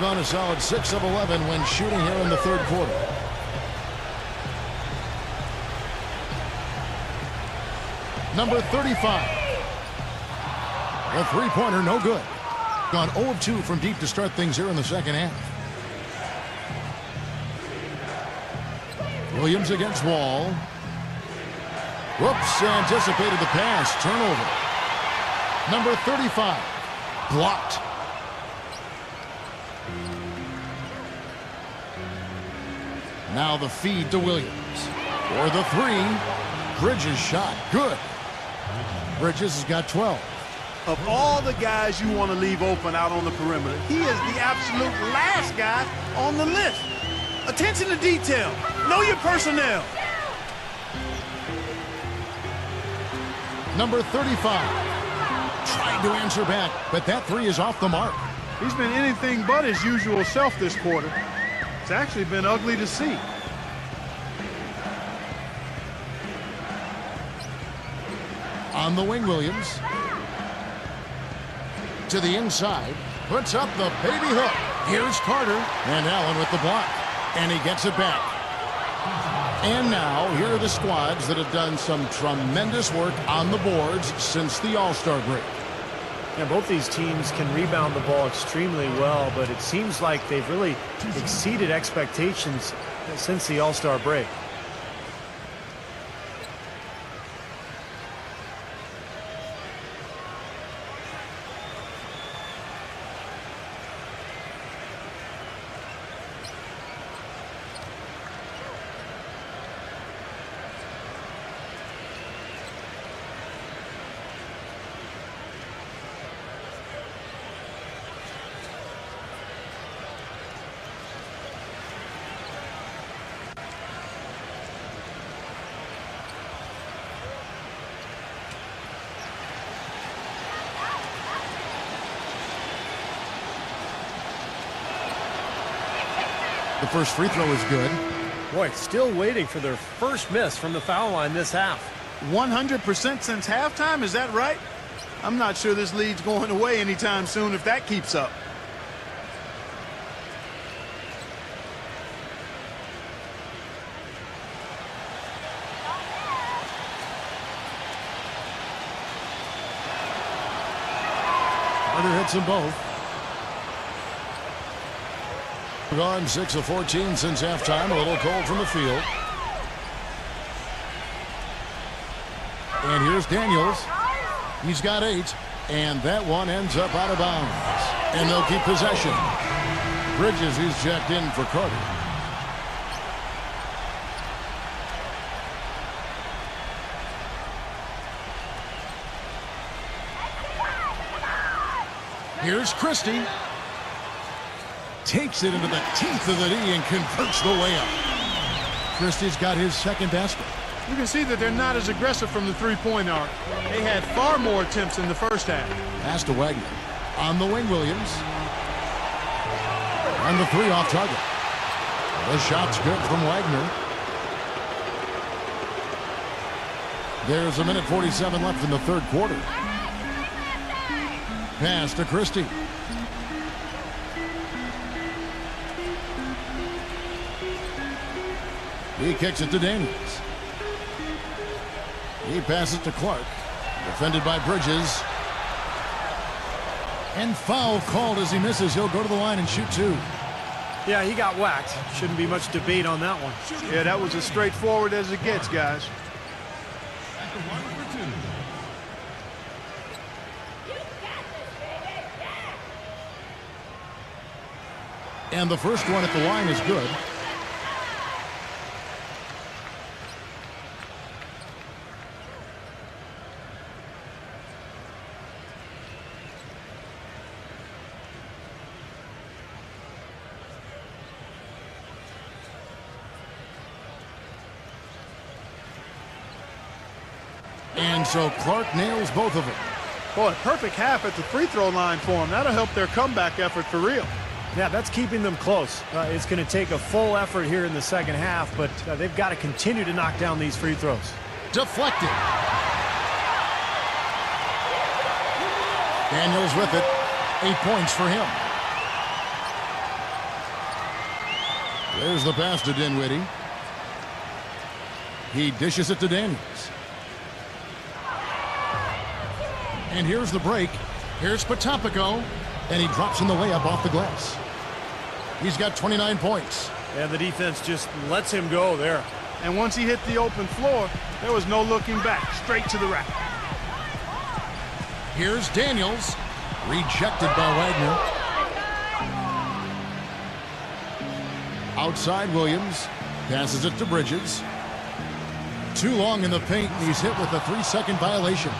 On a solid 6 of 11 when shooting here in the third quarter. Number 35. A three-pointer, no good. Gone 0 of 2 from deep to start things here in the second half. Williams against Wall. Whoops, anticipated the pass. Turnover. Number 35. Blocked. Now the feed to Williams. For the three. Bridges shot. Good. Bridges has got 12. Of all the guys you want to leave open out on the perimeter, he is the absolute last guy on the list. Attention to detail. Know your personnel. Number 35. Tried to answer back, but that three is off the mark. He's been anything but his usual self this quarter. It's actually been ugly to see. On the wing, Williams. To the inside. Puts up the baby hook. Here's Carter. And Allen with the block. And he gets it back. And now, here are the squads that have done some tremendous work on the boards since the All-Star break. Yeah, both these teams can rebound the ball extremely well, but it seems like they've really exceeded expectations since the All-Star break. The first free throw is good. Boy, still waiting for their first miss from the foul line this half. 100% since halftime, is that right? I'm not sure this lead's going away anytime soon if that keeps up. Carter hits them both. Gone 6 of 14 since halftime. A little cold from the field. And here's Daniels. He's got 8. And that one ends up out of bounds. And they'll keep possession. Bridges, he's checked in for Carter. Here's Christie. Takes it into the teeth of the knee and converts the layup. Christie's got his second basket. You can see that they're not as aggressive from the three-point arc. They had far more attempts in the first half. Pass to Wagner. On the wing, Williams. And the three off target. The shot's good from Wagner. There's a minute 47 left in the third quarter. Pass to Christie. He kicks it to Daniels. He passes to Clark. Defended by Bridges. And foul called as he misses. He'll go to the line and shoot 2. Yeah, he got whacked. Shouldn't be much debate on that one. Yeah, that was as straightforward as it gets, guys. And the first one at the line is good. And so Clark nails both of them. Boy, perfect half at the free throw line for them. That'll help their comeback effort for real. Yeah, that's keeping them close. It's going to take a full effort here in the second half, but they've got to continue to knock down these free throws. Deflected. Daniels with it. 8 points for him. There's the pass to Dinwiddie. He dishes it to Daniels. And here's the break. Here's Potapico. And he drops in the layup off the glass. He's got 29 points. And the defense just lets him go there. And once he hit the open floor, there was no looking back. Straight to the rack. Here's Daniels. Rejected by Wagner. Outside Williams. Passes it to Bridges. Too long in the paint. He's hit with a 3-second violation.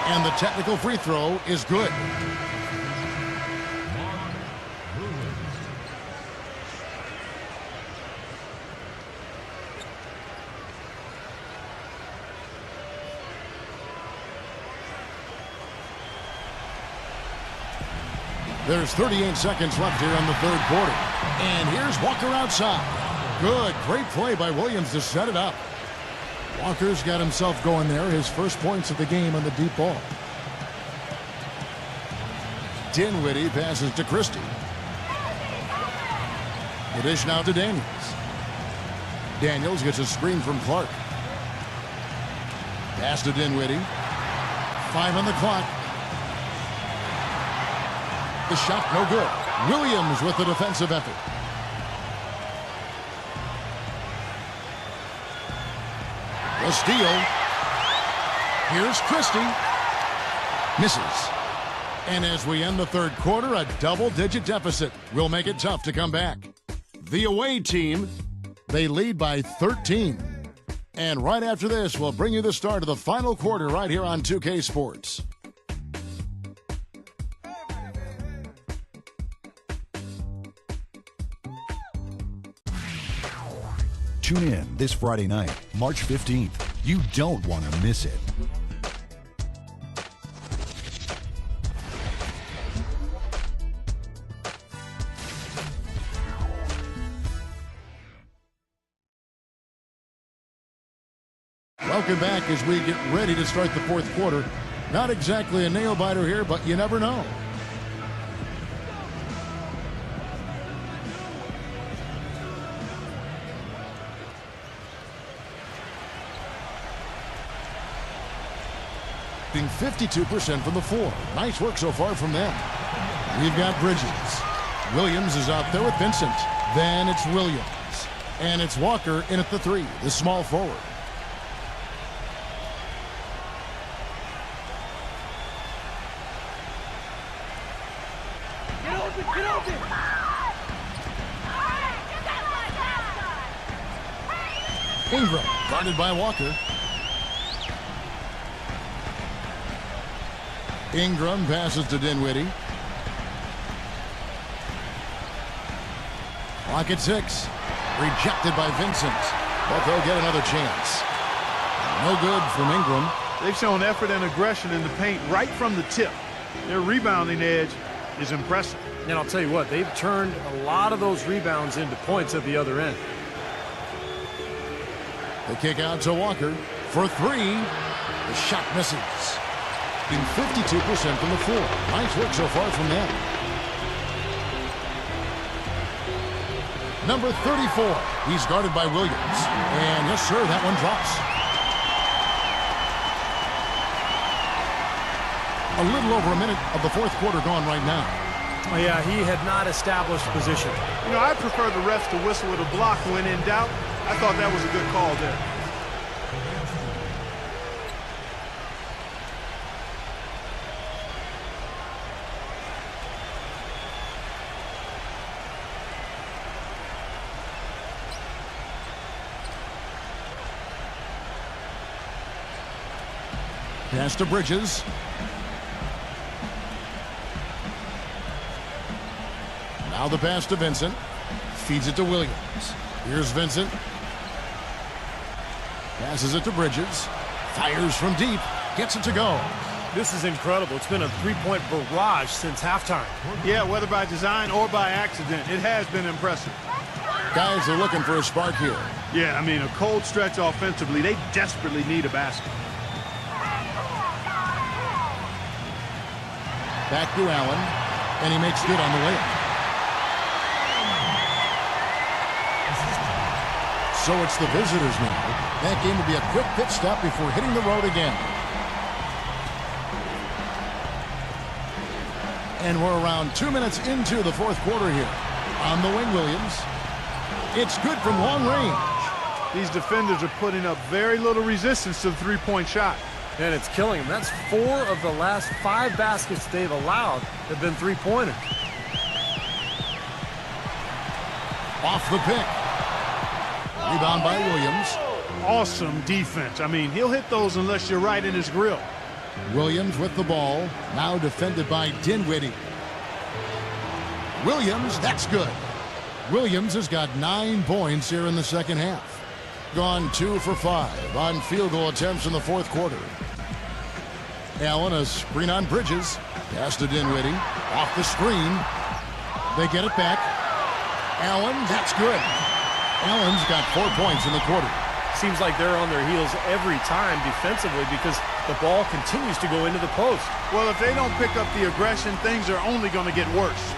And the technical free throw is good. There's 38 seconds left here in the third quarter. And here's Walker outside. Good, great play by Williams to set it up. Walker's got himself going there. His first points of the game on the deep ball. Dinwiddie passes to Christie. The dish now to Daniels. Daniels gets a screen from Clark. Pass to Dinwiddie. 5 on the clock. The shot no good. Williams with the defensive effort. The steal. Here's Christie. Misses. And as we end the third quarter, a double-digit deficit will make it tough to come back. The away team, they lead by 13. And right after this, we'll bring you the start of the final quarter right here on 2K Sports. Tune in this Friday night, March 15th. You don't want to miss it. Welcome back as we get ready to start the fourth quarter. Not exactly a nail-biter here, but you never know. Being 52% from the floor. Nice work so far from them. We've got Bridges. Williams is out there with Vincent. Then it's Williams. And it's Walker in at the 3, the small forward. Get open, get open! Ingram, guarded by Walker. Ingram passes to Dinwiddie. Clock at 6. Rejected by Vincent. But they'll get another chance. No good from Ingram. They've shown effort and aggression in the paint right from the tip. Their rebounding edge is impressive. And I'll tell you what, they've turned a lot of those rebounds into points at the other end. The kick out to Walker for 3. The shot misses. In 52% from the floor. Nice work so far from them. Number 34. He's guarded by Williams. And yes, sir, that one drops. A little over a minute of the fourth quarter gone right now. Oh, yeah, he had not established position. You know, I prefer the refs to whistle with a block when in doubt. I thought that was a good call there. Pass to Bridges. Now the pass to Vincent. Feeds it to Williams. Here's Vincent. Passes it to Bridges. Fires from deep. Gets it to go. This is incredible. It's been a three-point barrage since halftime. Yeah, whether by design or by accident, it has been impressive. Guys are looking for a spark here. Yeah, I mean, a cold stretch offensively. They desperately need a basket. Back to Allen, and he makes good on the layup. So it's the visitors now. That game will be a quick pit stop before hitting the road again. And we're around 2 minutes into the fourth quarter here. On the wing, Williams. It's good from long range. These defenders are putting up very little resistance to the three-point shot. And it's killing them. That's 4 of the last 5 baskets they've allowed have been three-pointers. Off the pick. Rebound by Williams. Awesome defense. I mean, he'll hit those unless you're right in his grill. Williams with the ball. Now defended by Dinwiddie. Williams, that's good. Williams has got 9 points here in the second half. Gone 2 for 5 on field goal attempts in the fourth quarter. Allen, a screen on Bridges. Pass to Dinwiddie. Off the screen. They get it back. Allen, that's good. Allen's got 4 points in the quarter. Seems like they're on their heels every time defensively because the ball continues to go into the post. Well, if they don't pick up the aggression, things are only going to get worse.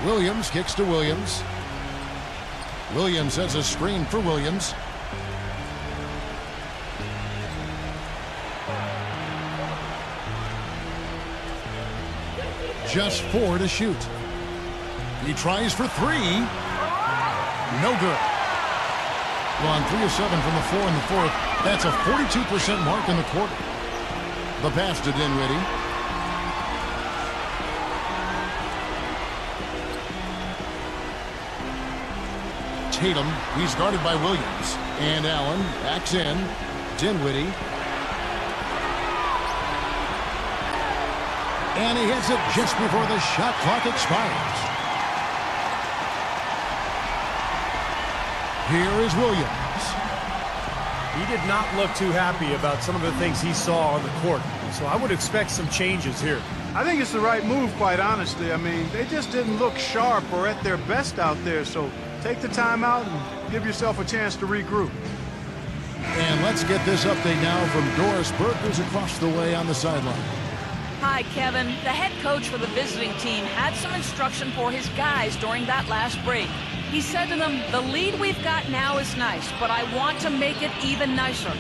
Williams kicks to Williams. Williams has a screen for Williams. Just 4 to shoot. He tries for 3. No good. Gone 3 of 7 from the floor in the fourth. That's a 42% mark in the quarter. The pass to Dinwiddie. Tatum, he's guarded by Williams. And Allen backs in. Dinwiddie. And he hits it just before the shot clock expires. Here is Williams. He did not look too happy about some of the things he saw on the court. So I would expect some changes here. I think it's the right move, quite honestly. I mean, they just didn't look sharp or at their best out there. So take the time out and give yourself a chance to regroup. And let's get this update now from Doris Burke, who's across the way on the sideline. Hi, Kevin. The head coach for the visiting team had some instruction for his guys during that last break. He said to them, the lead we've got now is nice, but I want to make it even nicer.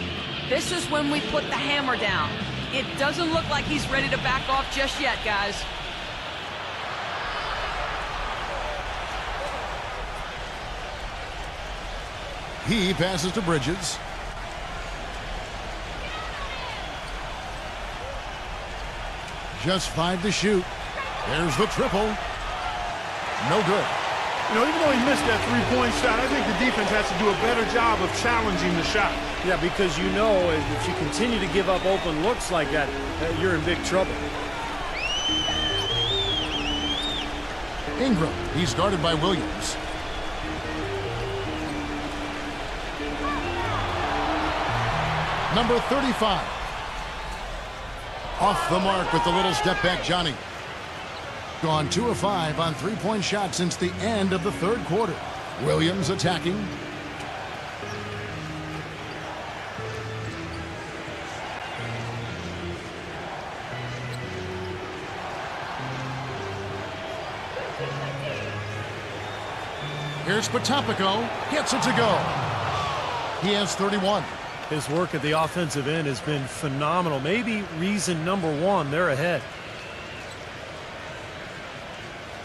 This is when we put the hammer down. It doesn't look like he's ready to back off just yet, guys. He passes to Bridges. Just 5 to shoot. There's the triple. No good. You know, even though he missed that three-point shot, I think the defense has to do a better job of challenging the shot. Yeah, because you know if you continue to give up open looks like that, you're in big trouble. Ingram, he's guarded by Williams. Number 35. Off the mark with the little step back, Johnny. Gone 2 of 5 on three-point shots since the end of the third quarter. Williams attacking. Here's Potapico. Gets it to go. He has 31. His work at the offensive end has been phenomenal. Maybe reason number 1, they're ahead.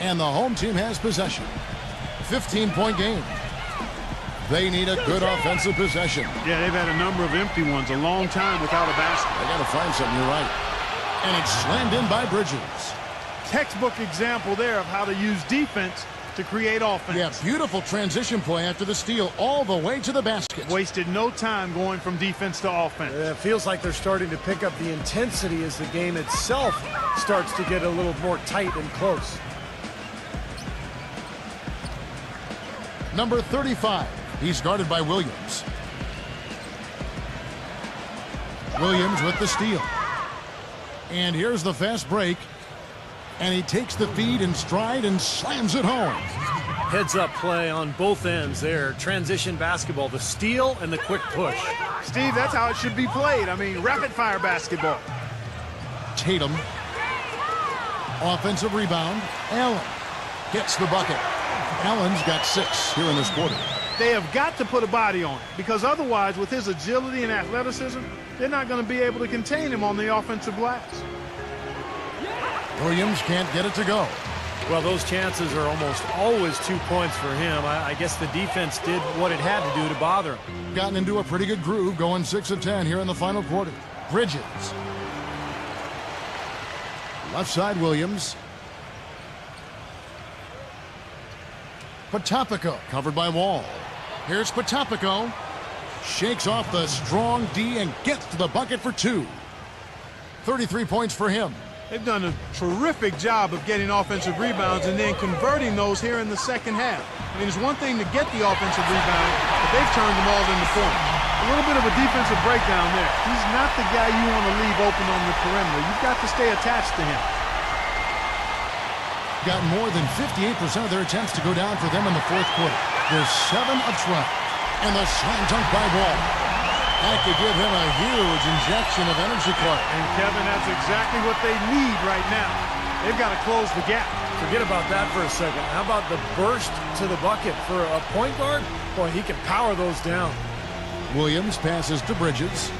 And the home team has possession. 15-point game. They need a good offensive possession. Yeah, they've had a number of empty ones, a long time without a basket. They got to find something, you're right. And it's slammed in by Bridges. Textbook example there of how to use defense to create offense. Yeah, beautiful transition play after the steal all the way to the basket. Wasted no time going from defense to offense. It feels like they're starting to pick up the intensity as the game itself starts to get a little more tight and close. Number 35. He's guarded by Williams. Williams with the steal. And here's the fast break. And he takes the feed in stride and slams it home. Heads-up play on both ends there. Transition basketball, the steal and the quick push. Steve, that's how it should be played. I mean, rapid-fire basketball. Tatum. Offensive rebound. Allen gets the bucket. Allen's got 6 here in this quarter. They have got to put a body on it, because otherwise, with his agility and athleticism, they're not going to be able to contain him on the offensive glass. Williams can't get it to go. Well, those chances are almost always 2 points for him. I guess the defense did what it had to do to bother him. Gotten into a pretty good groove, going 6 of 10 here in the final quarter. Bridges. Left side, Williams. Potapico covered by Wall. Here's Potapico. Shakes off the strong D and gets to the bucket for 2. 33 points for him. They've done a terrific job of getting offensive rebounds and then converting those here in the second half. I mean, it's one thing to get the offensive rebound, but they've turned them all into points. A little bit of a defensive breakdown there. He's not the guy you want to leave open on the perimeter. You've got to stay attached to him. Got more than 58% of their attempts to go down for them in the fourth quarter. They're 7 of 12. And the slam dunk by Wall. That could give him a huge injection of energy, Clark. And Kevin, that's exactly what they need right now. They've got to close the gap. Forget about that for a second. How about the burst to the bucket for a point guard? Boy, he can power those down. Williams passes to Bridges.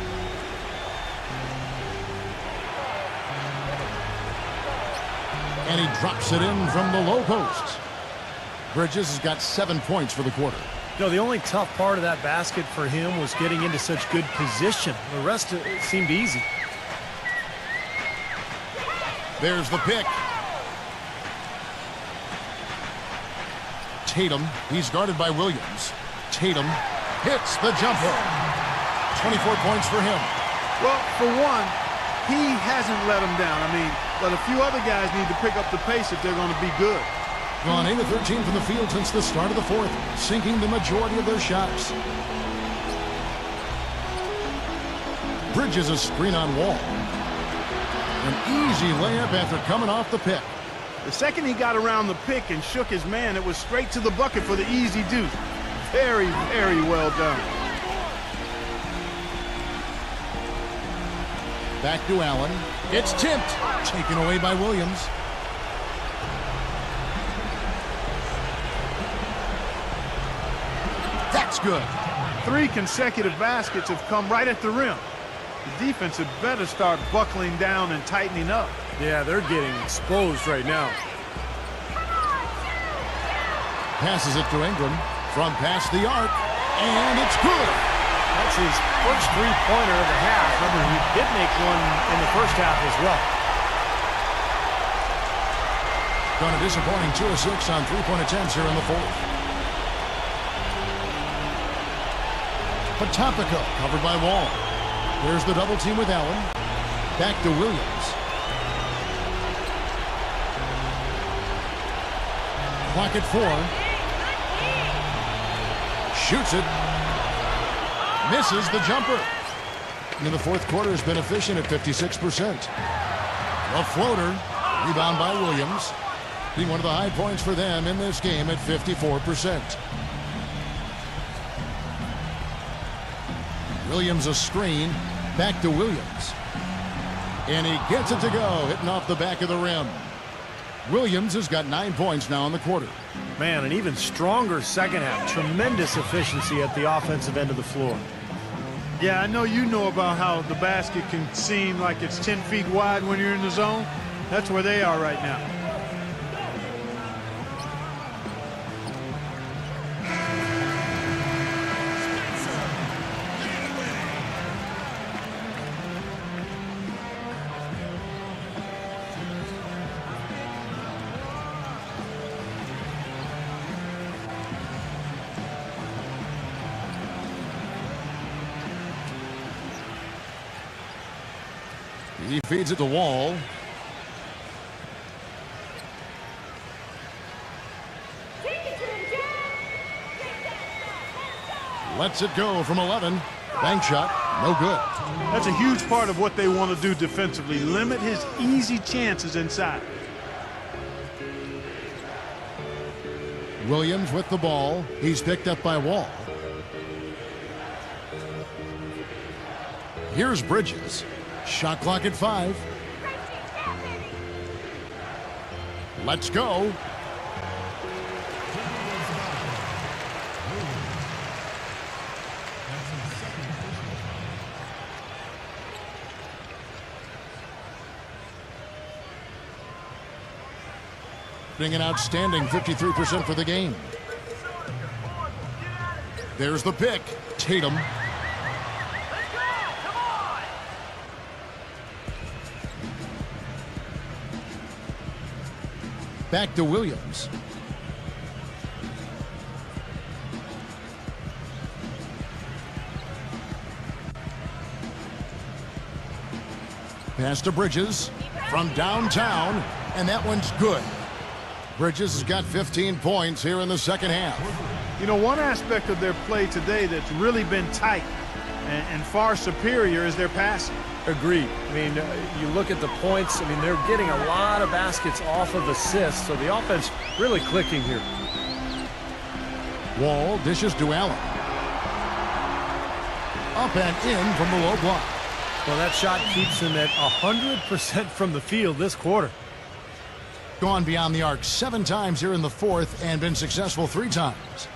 And he drops it in from the low post. Bridges has got 7 points for the quarter. You know, the only tough part of that basket for him was getting into such good position. The rest of it seemed easy. There's the pick. Tatum, he's guarded by Williams. Tatum hits the jumper. 24 points for him. Well, for one, he hasn't let them down. I mean, but a few other guys need to pick up the pace if they're going to be good. Gone 8 of 13 from the field since the start of the fourth, sinking the majority of their shots. Bridges a screen on Wall. An easy layup after coming off the pick. The second he got around the pick and shook his man, it was straight to the bucket for the easy deuce. Very, very well done. Back to Allen. It's tipped. Taken away by Williams. That's good. 3 consecutive baskets have come right at the rim. The defense had better start buckling down and tightening up. Yeah, they're getting exposed right now. Passes it to Ingram from past the arc, and it's good. That's his first three-pointer of the half. Remember, he did make one in the first half as well. Done a disappointing 2 of 6 on three-point attempts here in the fourth. Potapico covered by Wall. There's the double team with Allen. Back to Williams. Clock at 4. Shoots it. Misses the jumper. And the fourth quarter has been efficient at 56%. A floater. Rebound by Williams. Being one of the high points for them in this game at 54%. Williams a screen. Back to Williams. And he gets it to go, hitting off the back of the rim. Williams has got 9 points now in the quarter. Man, an even stronger second half. Tremendous efficiency at the offensive end of the floor. Yeah, I know you know about how the basket can seem like it's 10 feet wide when you're in the zone. That's where they are right now. He feeds it to Wall. Lets it go from 11. Bank shot, no good. That's a huge part of what they want to do defensively. Limit his easy chances inside. Williams with the ball. He's picked up by Wall. Here's Bridges. Shot clock at 5. Let's go. An outstanding 53% for the game. There's the pick. Tatum. Back to Williams. Pass to Bridges from downtown, and that one's good. Bridges has got 15 points here in the second half. You know, one aspect of their play today that's really been tight and far superior is their passing. Agreed. I mean, you look at the points, I mean, they're getting a lot of baskets off of assists, so the offense really clicking here. Wall dishes to Allen. Up and in from the low block. Well, that shot keeps him at 100% from the field this quarter. Gone beyond the arc 7 times here in the fourth and been successful 3 times.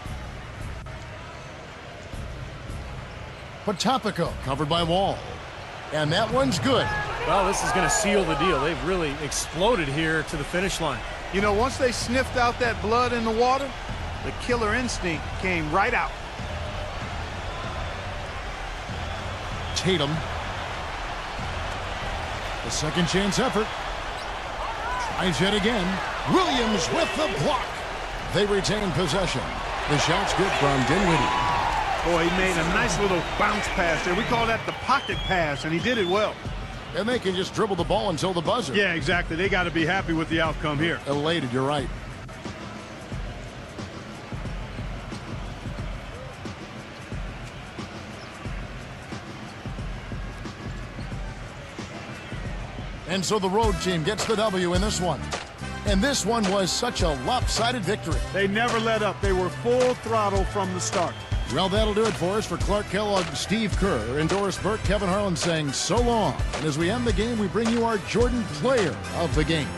Potapico covered by Wall. And that one's good. Well, this is going to seal the deal. They've really exploded here to the finish line. You know, once they sniffed out that blood in the water, the killer instinct came right out. Tatum. The second chance effort. Tries yet again. Williams with the block. They retain possession. The shot's good from Dinwiddie. Boy, he made a nice little bounce pass there. We call that the pocket pass, and he did it well. And they can just dribble the ball until the buzzer. Yeah, exactly. They got to be happy with the outcome here. Elated, you're right. And so the road team gets the W in this one. And this one was such a lopsided victory. They never let up. They were full throttle from the start. Well, that'll do it for us. For Clark Kellogg, Steve Kerr, and Doris Burke, Kevin Harlan saying so long. And as we end the game, we bring you our Jordan Player of the Game.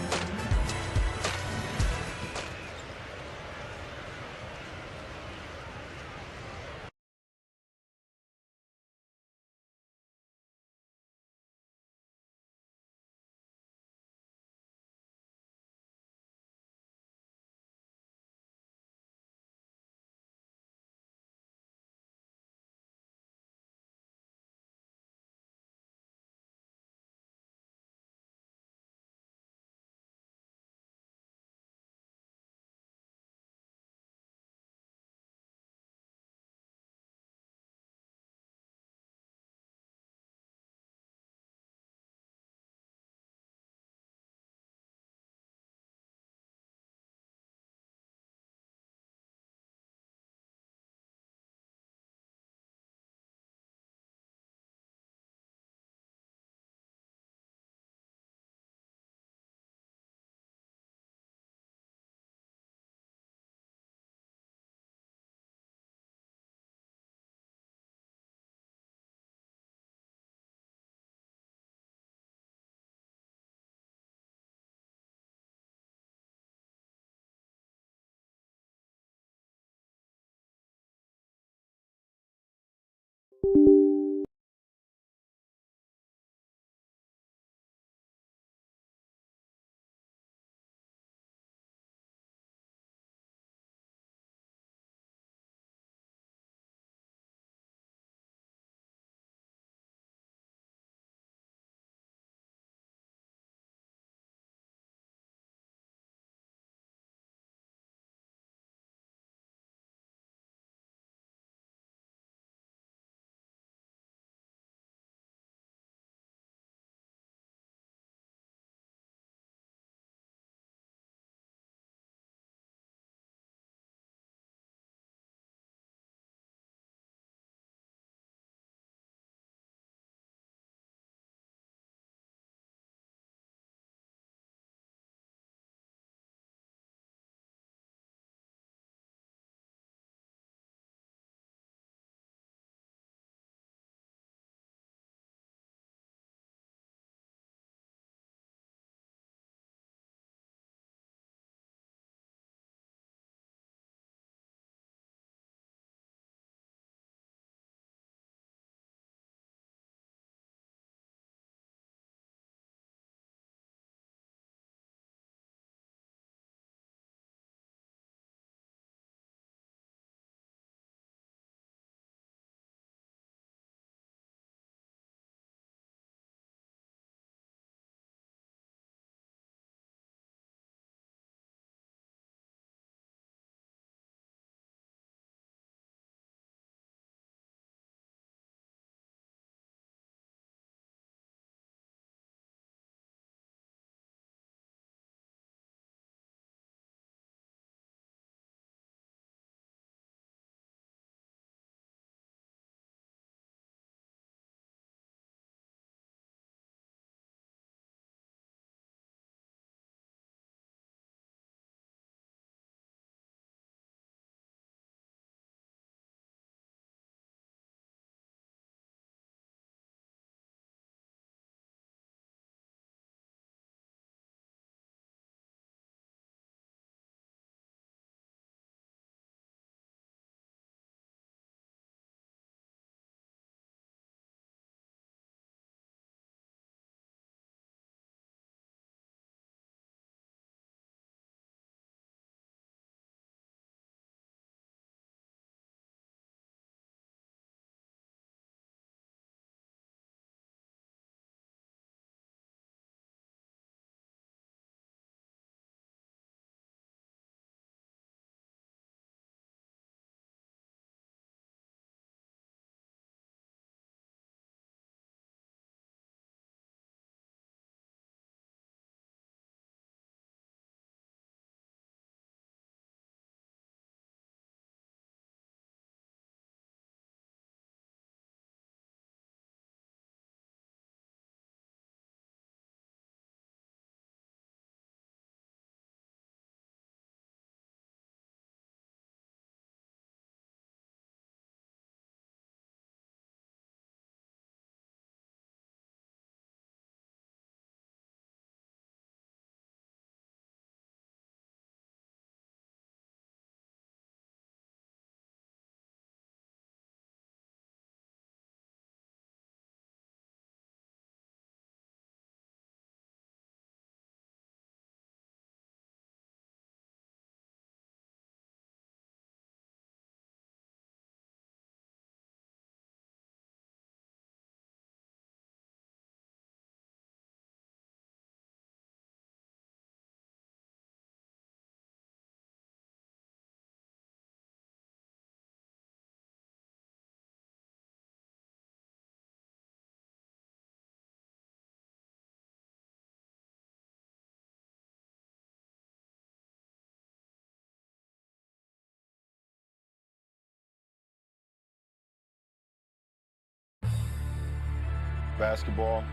basketball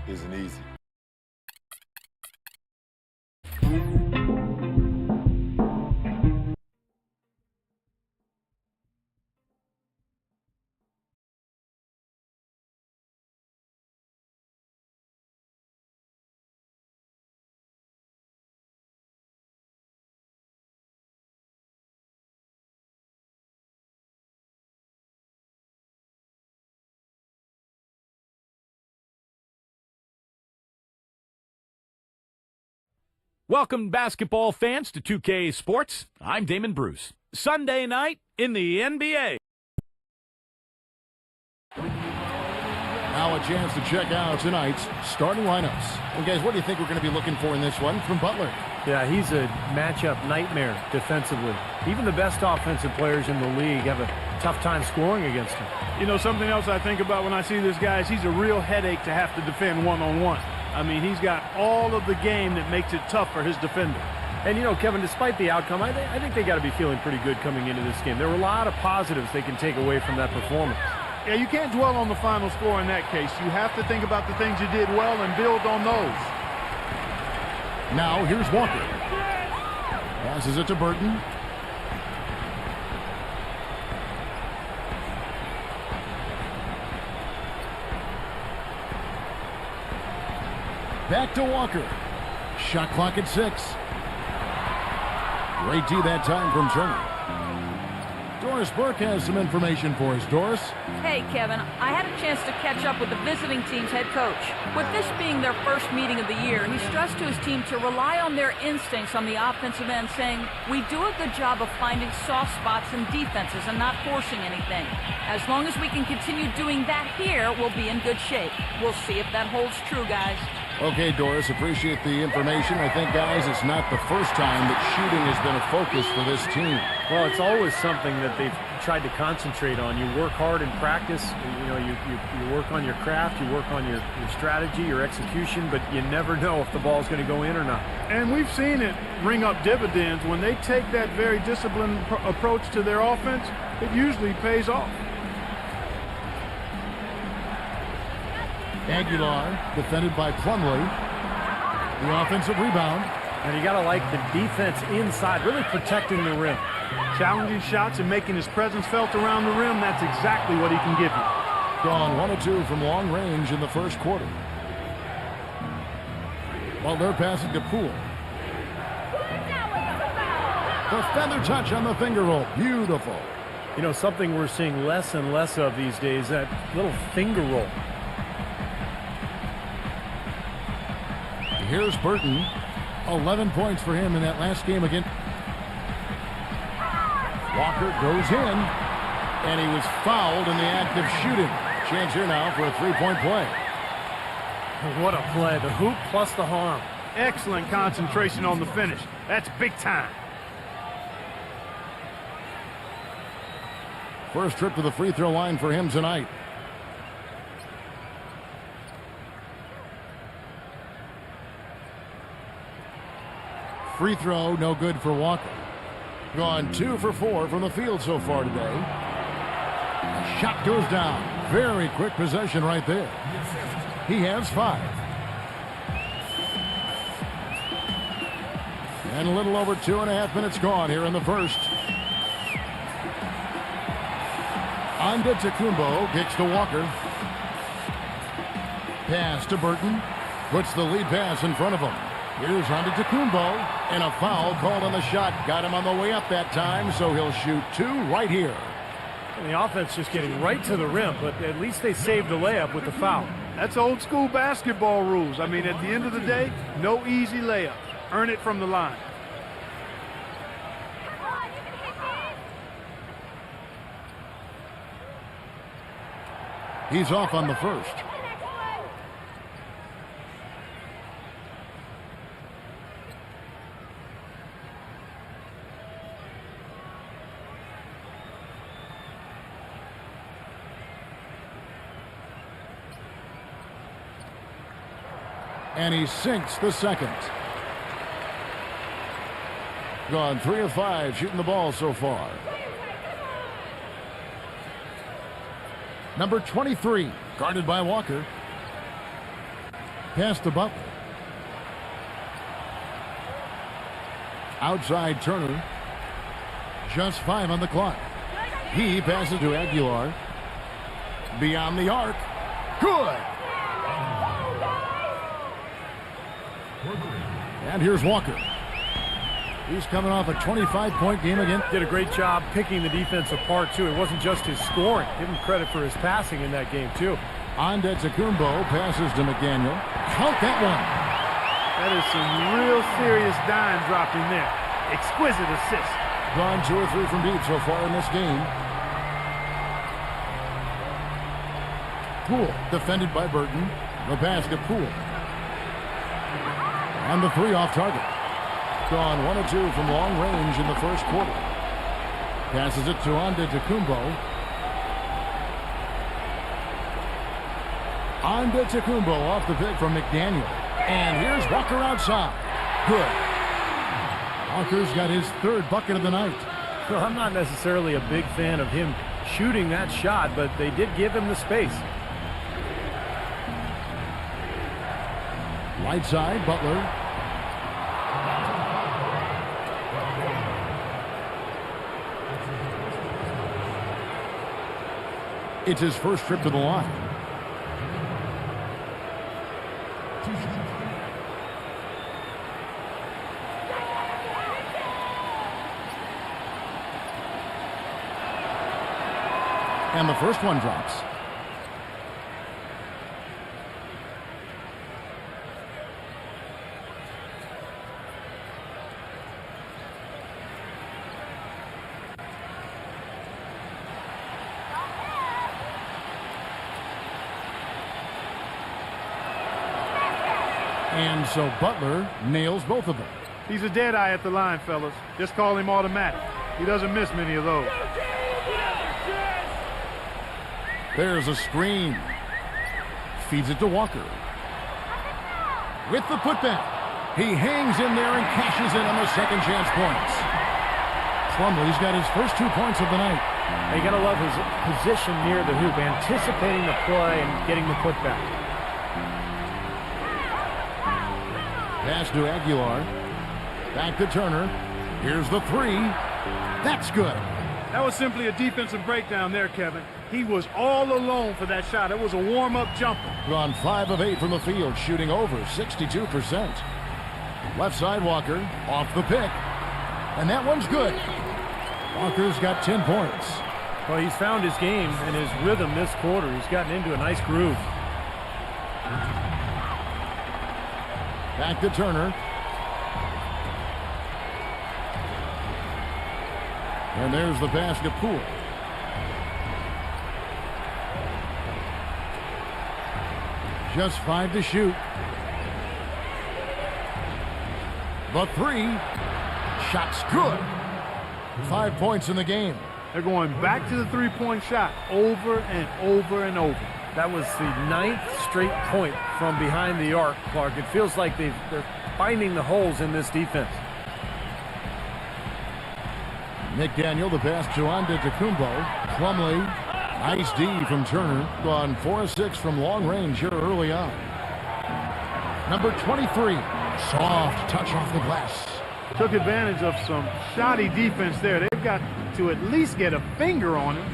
isn't easy. Welcome, basketball fans, to 2K Sports. I'm Damon Bruce. Sunday night in the NBA. Now a chance to check out tonight's starting lineups. And guys, what do you think we're going to be looking for in this one from Butler? Yeah, he's a matchup nightmare defensively. Even the best offensive players in the league have a tough time scoring against him. You know, something else I think about when I see this guy is he's a real headache to have to defend one-on-one. I mean, he's got all of the game that makes it tough for his defender. And, you know, Kevin, despite the outcome, I think they got to be feeling pretty good coming into this game. There were a lot of positives they can take away from that performance. Yeah, you can't dwell on the final score in that case. You have to think about the things you did well and build on those. Now, here's Walker. Passes it to Burton. Back to Walker. Shot clock at 6. Great D that time from Turner. Doris Burke has some information for us. Doris? Hey, Kevin, I had a chance to catch up with the visiting team's head coach. With this being their first meeting of the year, he stressed to his team to rely on their instincts on the offensive end, saying, "We do a good job of finding soft spots in defenses and not forcing anything. As long as we can continue doing that here, we'll be in good shape. We'll see if that holds true, guys." Okay, Doris, appreciate the information. I think, guys, it's not the first time that shooting has been a focus for this team. Well, it's always something that they've tried to concentrate on. You work hard in practice. You know, you work on your craft, you work on your strategy, your execution, but you never know if the ball's going to go in or not. And we've seen it ring up dividends. When they take that very disciplined approach to their offense, it usually pays off. Aguilar, defended by Plumlee. The offensive rebound. And you got to like the defense inside, really protecting the rim. Challenging shots and making his presence felt around the rim, that's exactly what he can give you. Gone 1 of 2 from long range in the first quarter. Butler passing to Poole. The feather touch on the finger roll. Beautiful. You know, something we're seeing less and less of these days, that little finger roll. Here's Burton. 11 points for him in that last game again. Walker goes in, and he was fouled in the act of shooting. Chance here now for a three-point play. What a play. The hoop plus the harm. Excellent concentration on the finish. That's big time. First trip to the free throw line for him tonight. Free throw, no good for Walker. Gone 2 for 4 from the field so far today. Shot goes down. Very quick possession right there. He has 5. And a little over 2.5 minutes gone here in the first. Antetokounmpo kicks to Walker. Pass to Burton. Puts the lead pass in front of him. Here's Antetokounmpo, and a foul called on the shot. Got him on the way up that time, so he'll shoot 2 right here. And the offense just getting right to the rim, but at least they saved the layup with the foul. That's old school basketball rules. I mean, at the end of the day, no easy layups. Earn it from the line. He's off on the first. And he sinks the second. Gone 3 of 5 shooting the ball so far. Number 23, guarded by Walker. Pass to Butler. Outside Turner. Just 5 on the clock. He passes to Aguilar. Beyond the arc. Good. And here's Walker. He's coming off a 25-point game again. Did a great job picking the defense apart, too. It wasn't just his scoring. Give him credit for his passing in that game, too. Antetokounmpo passes to McDaniel. Count that one. That is some real serious dime dropping there. Exquisite assist. Gone 2 or 3 from deep so far in this game. Poole defended by Burton. The pass to Poole. And the 3 off target. Gone 1 or 2 from long range in the first quarter. Passes it to Antetokounmpo. Antetokounmpo off the pick from McDaniel. And here's Walker outside. Good. Walker's got his 3rd bucket of the night. Well, I'm not necessarily a big fan of him shooting that shot, but they did give him the space. Right side, Butler. It's his first trip to the line. And the first one drops. And so Butler nails both of them. He's a dead eye at the line, fellas. Just call him automatic. He doesn't miss many of those. There's a screen. Feeds it to Walker. With the putback. He hangs in there and cashes in on the second chance points. Plumlee's got his first 2 points of the night. You got to love his position near the hoop, anticipating the play and getting the putback. Pass to Aguilar. Back to Turner. Here's the 3. That's good. That was simply a defensive breakdown there, Kevin. He was all alone for that shot. It was a warm-up jumper. Gone 5 of 8 from the field, shooting over 62%. Left side Walker, off the pick. And that one's good. Walker's got 10 points. Well, he's found his game and his rhythm this quarter. He's gotten into a nice groove. Back to Turner. And there's the pass to Poole. Just 5 to shoot. The 3. Shot's good. 5 points in the game. They're going back to the three-point shot over and over and over. That was the 9th straight point from behind the arc, Clark. It feels like they're finding the holes in this defense. McDaniel, the pass to Antetokounmpo. Plumlee, nice D from Turner. Gone 4 of 6 from long range here early on. Number 23, soft touch off the glass. Took advantage of some shoddy defense there. They've got to at least get a finger on him.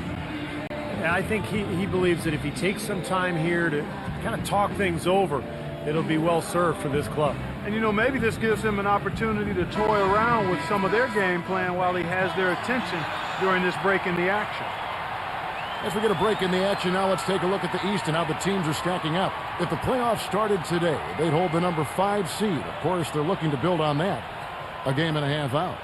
And I think he believes that if he takes some time here to kind of talk things over, it'll be well served for this club. And, you know, maybe this gives him an opportunity to toy around with some of their game plan while he has their attention during this break in the action. As we get a break in the action now, let's take a look at the East and how the teams are stacking up. If the playoffs started today, they'd hold the number 5 seed. Of course, they're looking to build on that. A game and a half out.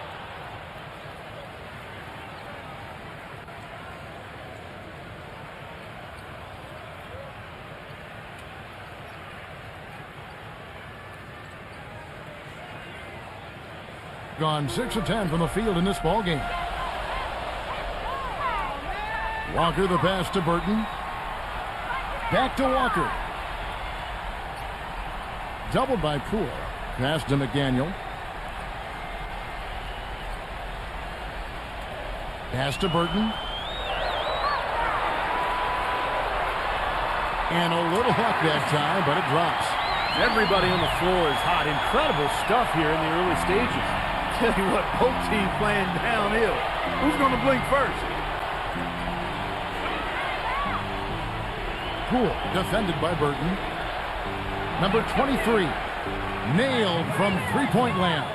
Gone 6 of 10 from the field in this ball game. Walker the pass to Burton. Back to Walker. Doubled by Poole. Pass to McDaniel. Pass to Burton. And a little luck that time, but it drops. Everybody on the floor is hot. Incredible stuff here in the early stages. Tell you what, both teams playing downhill. Who's going to blink first? Poole, defended by Burton. Number 23, nailed from three-point land.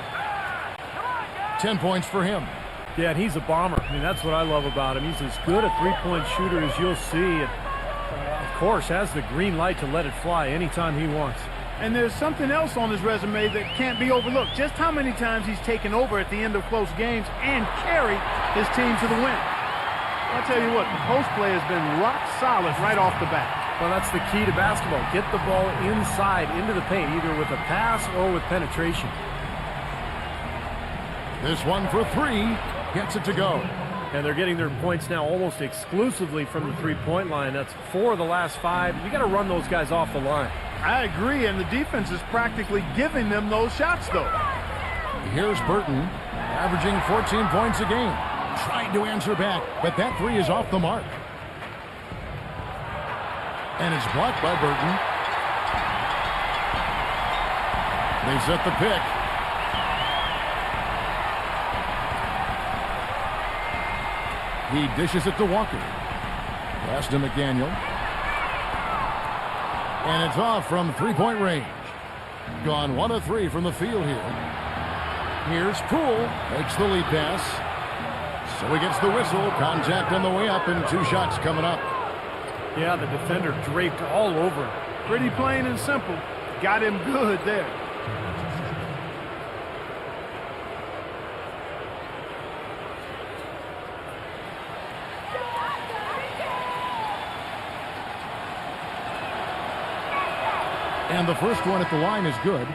10 points for him. Yeah, and he's a bomber. I mean, that's what I love about him. He's as good a three-point shooter as you'll see. And, of course, has the green light to let it fly anytime he wants. And there's something else on his resume that can't be overlooked. Just how many times he's taken over at the end of close games and carried his team to the win. I'll tell you what, the post play has been rock solid right off the bat. Well, that's the key to basketball. Get the ball inside, into the paint, either with a pass or with penetration. This one for three. Gets it to go. And they're getting their points now almost exclusively from the three-point line. That's 4 of the last 5. You got to run those guys off the line. I agree, and the defense is practically giving them those shots, though. Here's Burton, averaging 14 points a game. Trying to answer back, but that three is off the mark. And it's blocked by Burton. They set the pick. He dishes it to Walker. Pass to McDaniel. And it's off from three-point range. Gone 1 of 3 from the field here. Here's Poole. Makes the lead pass. So he gets the whistle. Contact on the way up and 2 shots coming up. Yeah, the defender draped all over him. Pretty plain and simple. Got him good there. And the first one at the line is good.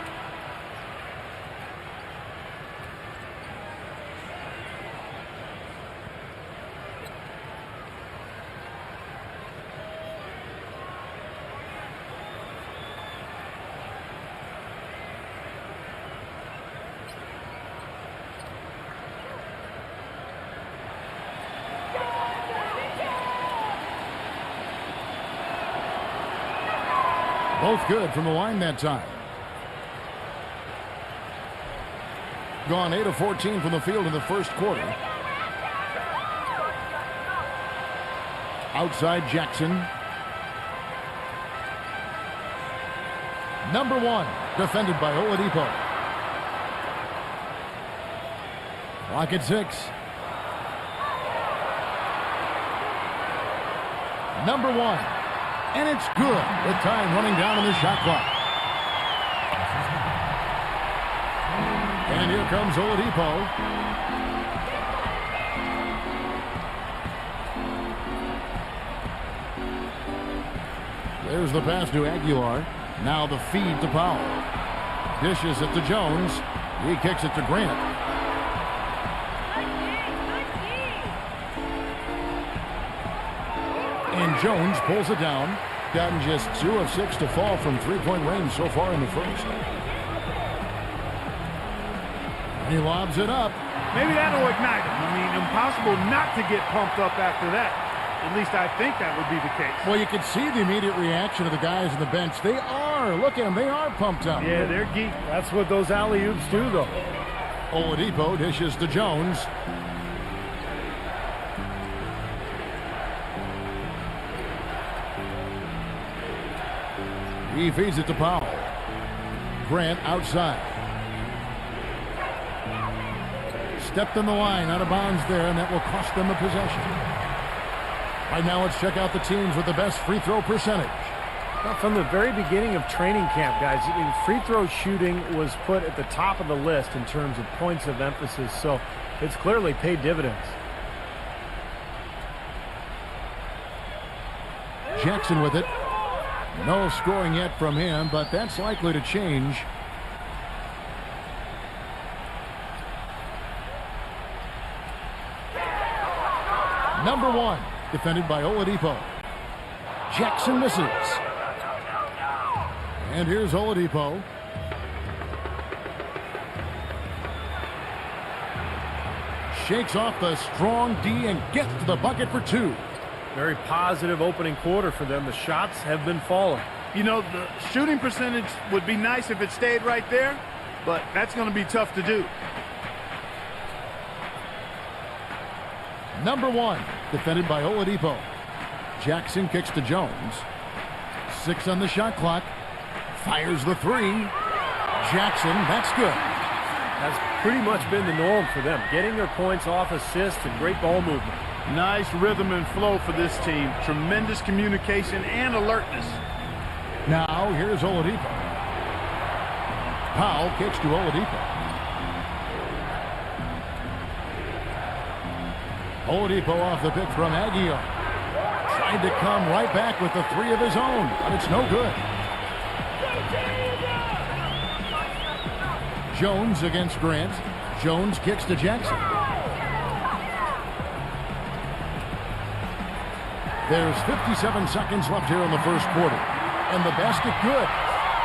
Both good from the line that time. Gone 8 of 14 from the field in the first quarter. Outside Jackson. Number 1, defended by Oladipo. Clock at 6. Number 1. And it's good with time running down on the shot clock. And here comes Oladipo. There's the pass to Aguilar. Now the feed to Powell. Dishes it to Jones. He kicks it to Grant. And Jones pulls it down. Gotten just 2 of 6 to fall from three-point range so far in the first. He lobs it up. Maybe that'll ignite him. I mean, impossible not to get pumped up after that. At least I think that would be the case. Well, you can see the immediate reaction of the guys on the bench. They are. Look at them. They are pumped up. Yeah, they're geeked. That's what those alley-oops do, though. Oladipo dishes to Jones. He feeds it to Powell. Grant outside. Stepped on the line, out of bounds there, and that will cost them a possession. Right now, let's check out the teams with the best free throw percentage. Well, from the very beginning of training camp, guys, free throw shooting was put at the top of the list in terms of points of emphasis, so it's clearly paid dividends. Jackson with it. No scoring yet from him, but that's likely to change. Number 1, defended by Oladipo. Jackson misses. And here's Oladipo. Shakes off the strong D and gets to the bucket for 2. Very positive opening quarter for them. The shots have been falling. You know, the shooting percentage would be nice if it stayed right there, but that's going to be tough to do. Number 1, defended by Oladipo. Jackson kicks to Jones. 6 on the shot clock. Fires the 3. Jackson, that's good. That's pretty much been the norm for them, getting their points off assists and great ball movement. Nice rhythm and flow for this team. Tremendous communication and alertness. Now, here's Oladipo. Powell kicks to Oladipo. Oladipo off the pick from Aguilar. Tried to come right back with the 3 of his own, but it's no good. Jones against Grant. Jones kicks to Jackson. There's 57 seconds left here in the first quarter. And the basket good.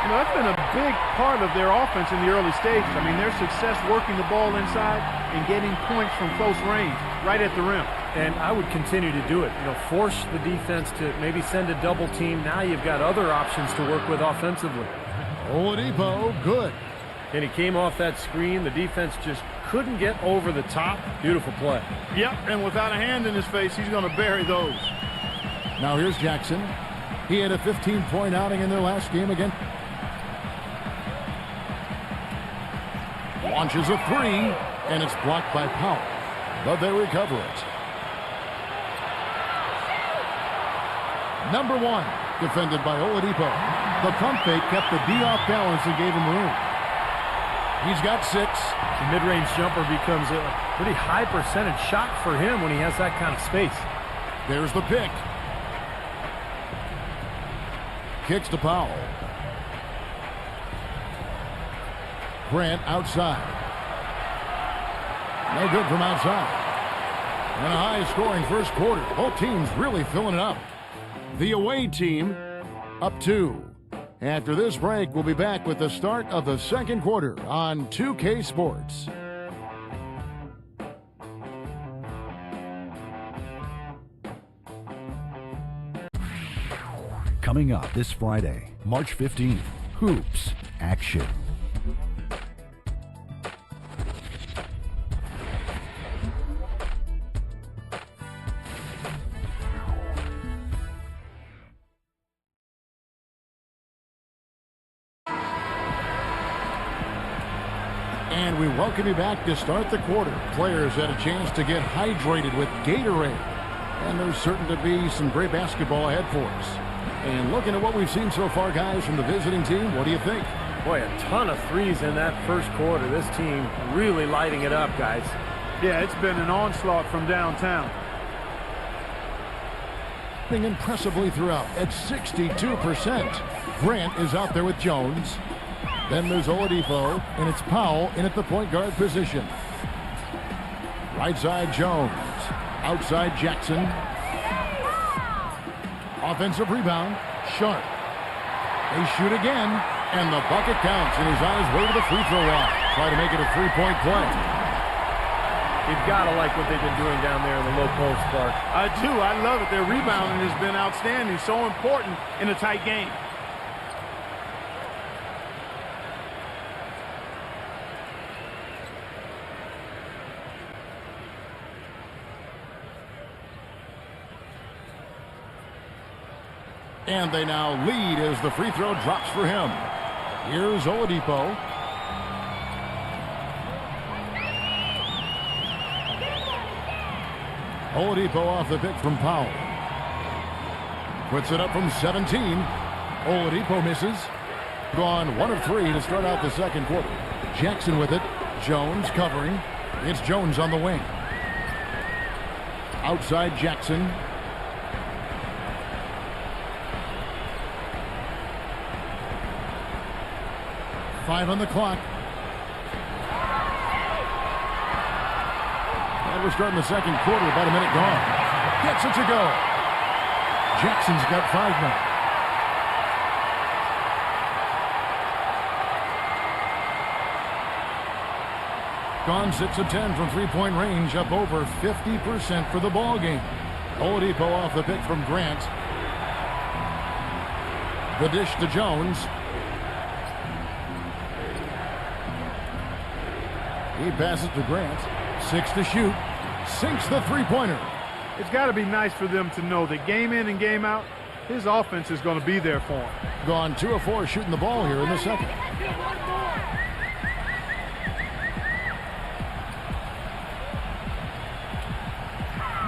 You know, that's been a big part of their offense in the early stages. I mean, their success working the ball inside and getting points from close range, right at the rim. And I would continue to do it. You know, force the defense to maybe send a double team. Now you've got other options to work with offensively. Oladipo, good. And he came off that screen. The defense just couldn't get over the top. Beautiful play. Yep, and without a hand in his face, he's going to bury those. Now here's Jackson. He had a 15-point outing in their last game again. Launches a 3, and it's blocked by Powell. But they recover it. Number 1, defended by Oladipo. The pump fake kept the D off balance and gave him room. He's got 6. The mid-range jumper becomes a pretty high percentage shot for him when he has that kind of space. There's the pick. Kicks to Powell. Grant outside. No good from outside. And a high-scoring first quarter. Both teams really filling it up. The away team up 2. After this break, we'll be back with the start of the second quarter on 2K Sports. Coming up this Friday, March 15th, Hoops Action. And we welcome you back to start the quarter. Players had a chance to get hydrated with Gatorade. And there's certain to be some great basketball ahead for us. And looking at what we've seen so far, guys, from the visiting team, what do you think? Boy, a ton of threes in that first quarter. This team really lighting it up, guys. Yeah, it's been an onslaught from downtown. Impressively throughout at 62%. Grant is out there with Jones. Then there's Oladipo, and it's Powell in at the point guard position. Right side Jones. Outside Jackson. Offensive rebound. Sharp. They shoot again, and the bucket counts, and he's on his way to the free throw line. Try to make it a three-point play. You've got to like what they've been doing down there in the low post, Clark. I do. I love it. Their rebounding has been outstanding. So important in a tight game. And they now lead as the free throw drops for him. Here's Oladipo. Oladipo off the pick from Powell. Puts it up from 17. Oladipo misses. Gone 1 of 3 to start out the second quarter. Jackson with it. Jones covering. It's Jones on the wing. Outside Jackson. Five on the clock. And we're starting the second quarter, about a minute gone. Gets it to go. Jackson's got 5 now. Gone 6 of 10 from three-point range, up over 50% for the ball game. Oladipo off the pick from Grant. The dish to Jones. He passes to Grant. 6 to shoot. Sinks the three-pointer. It's got to be nice for them to know that game in and game out, his offense is going to be there for him. Gone 2 of 4 shooting the ball here in the second.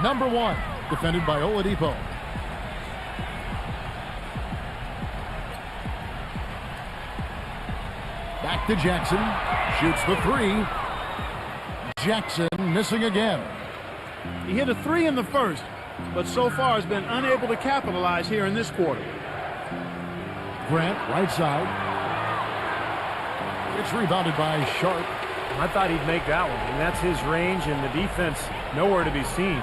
Number 1, defended by Oladipo. Back to Jackson. Shoots the 3. Jackson missing again. He hit a 3 in the first, but so far has been unable to capitalize here in this quarter. Grant, right side. It's rebounded by Sharp. I thought he'd make that one, and that's his range, and the defense nowhere to be seen.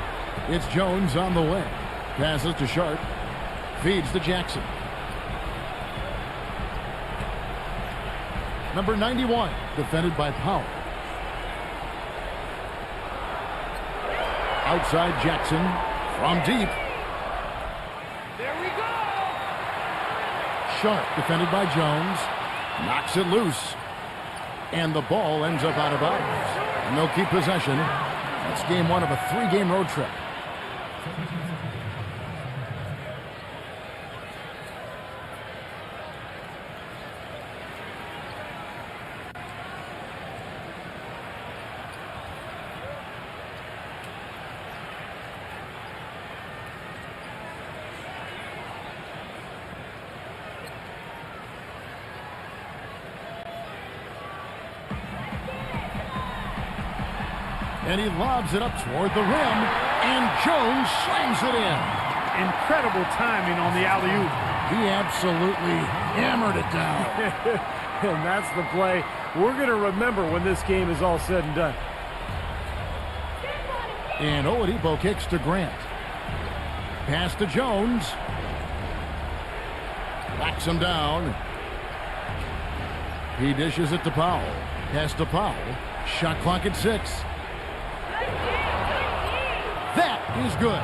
It's Jones on the wing. Passes to Sharp. Feeds to Jackson. Number 91, defended by Powell. Outside Jackson from deep. There we go! Sharp defended by Jones. Knocks it loose. And the ball ends up out of bounds. And they'll keep possession. That's game 1 of a 3-game road trip. And he lobs it up toward the rim, and Jones slams it in. Incredible timing on the alley-oop. He absolutely hammered it down. And that's the play we're going to remember when this game is all said and done. And Oladipo kicks to Grant. Pass to Jones. Backs him down. He dishes it to Powell. Pass to Powell. Shot clock at 6. That is good.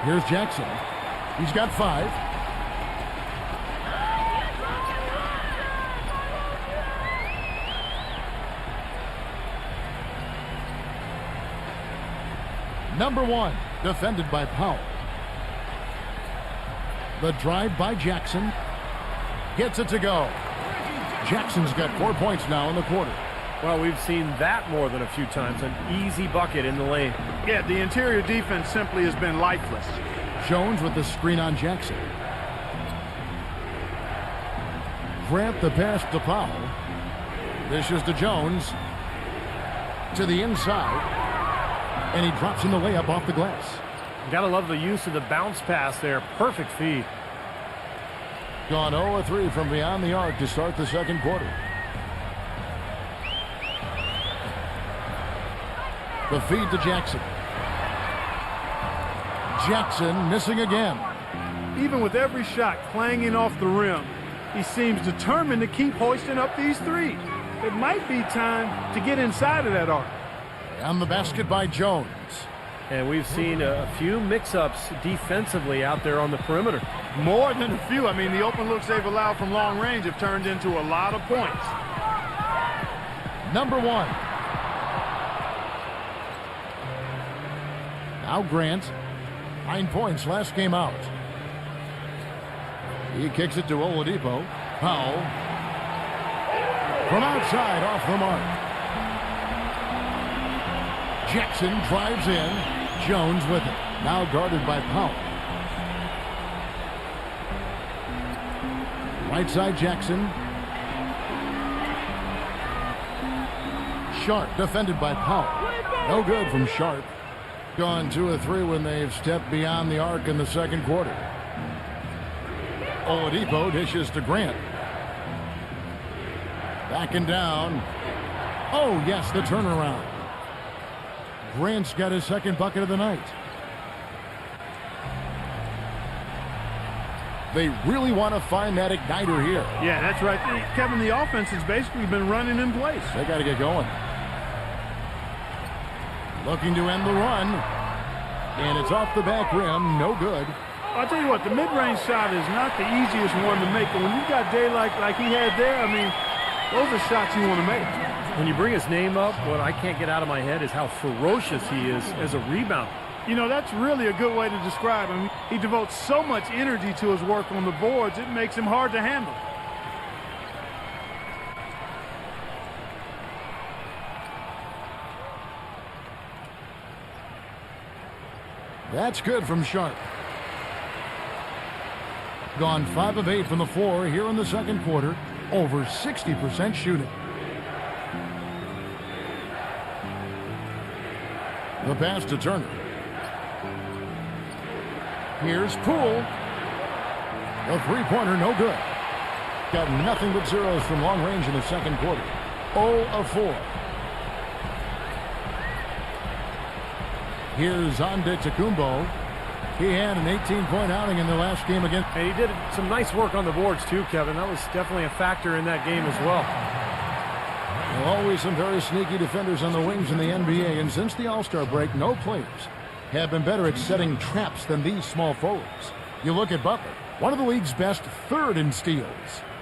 Here's Jackson. He's got 5. Number 1, defended by Powell. The drive by Jackson. Gets it to go. Jackson's got 4 points now in the quarter. Well, we've seen that more than a few times. An easy bucket in the lane. Yeah, the interior defense simply has been lifeless. Jones with the screen on Jackson. Grant the pass to Powell. Dishes to Jones. To the inside. And he drops in the layup off the glass. Gotta love the use of the bounce pass there. Perfect feed. Gone 0 of 3 from beyond the arc to start the second quarter. The feed to Jackson. Jackson missing again. Even with every shot clanging off the rim, he seems determined to keep hoisting up these threes. It might be time to get inside of that arc. On the basket by Jones. And we've seen a few mix-ups defensively out there on the perimeter. More than a few. I mean, the open looks they've allowed from long range have turned into a lot of points. Number 1. Now Grant. 9 points last game out. He kicks it to Oladipo. Powell. From outside off the mark. Jackson drives in. Jones with it. Now guarded by Powell. Right side Jackson. Sharp defended by Powell. No good from Sharp. Gone 2 of 3 when they've stepped beyond the arc in the second quarter. Oladipo dishes to Grant. Backing down. Oh, yes, the turnaround. Grant's got his second bucket of the night. They really want to find that igniter here. Yeah, that's right. Kevin, the offense has basically been running in place. They got to get going. Looking to end the run. And it's off the back rim. No good. I'll tell you what, the mid-range shot is not the easiest one to make, but when you've got day like he had there, I mean, those are shots you want to make. When you bring his name up, what I can't get out of my head is how ferocious he is as a rebounder. You know, that's really a good way to describe him. He devotes so much energy to his work on the boards, it makes him hard to handle. That's good from Sharp. Gone 5 of 8 from the floor here in the second quarter. Over 60% shooting. The pass to Turner. Here's Poole. A three-pointer, no good. Got nothing but zeros from long range in the second quarter. 0 of 4. Here's Antetokounmpo. He had an 18-point outing in the last game again. And he did some nice work on the boards too, Kevin. That was definitely a factor in that game as well. Always some very sneaky defenders on the wings in the NBA, and since the All-Star break, no players have been better at setting traps than these small forwards. You look at Butler, one of the league's best, third in steals.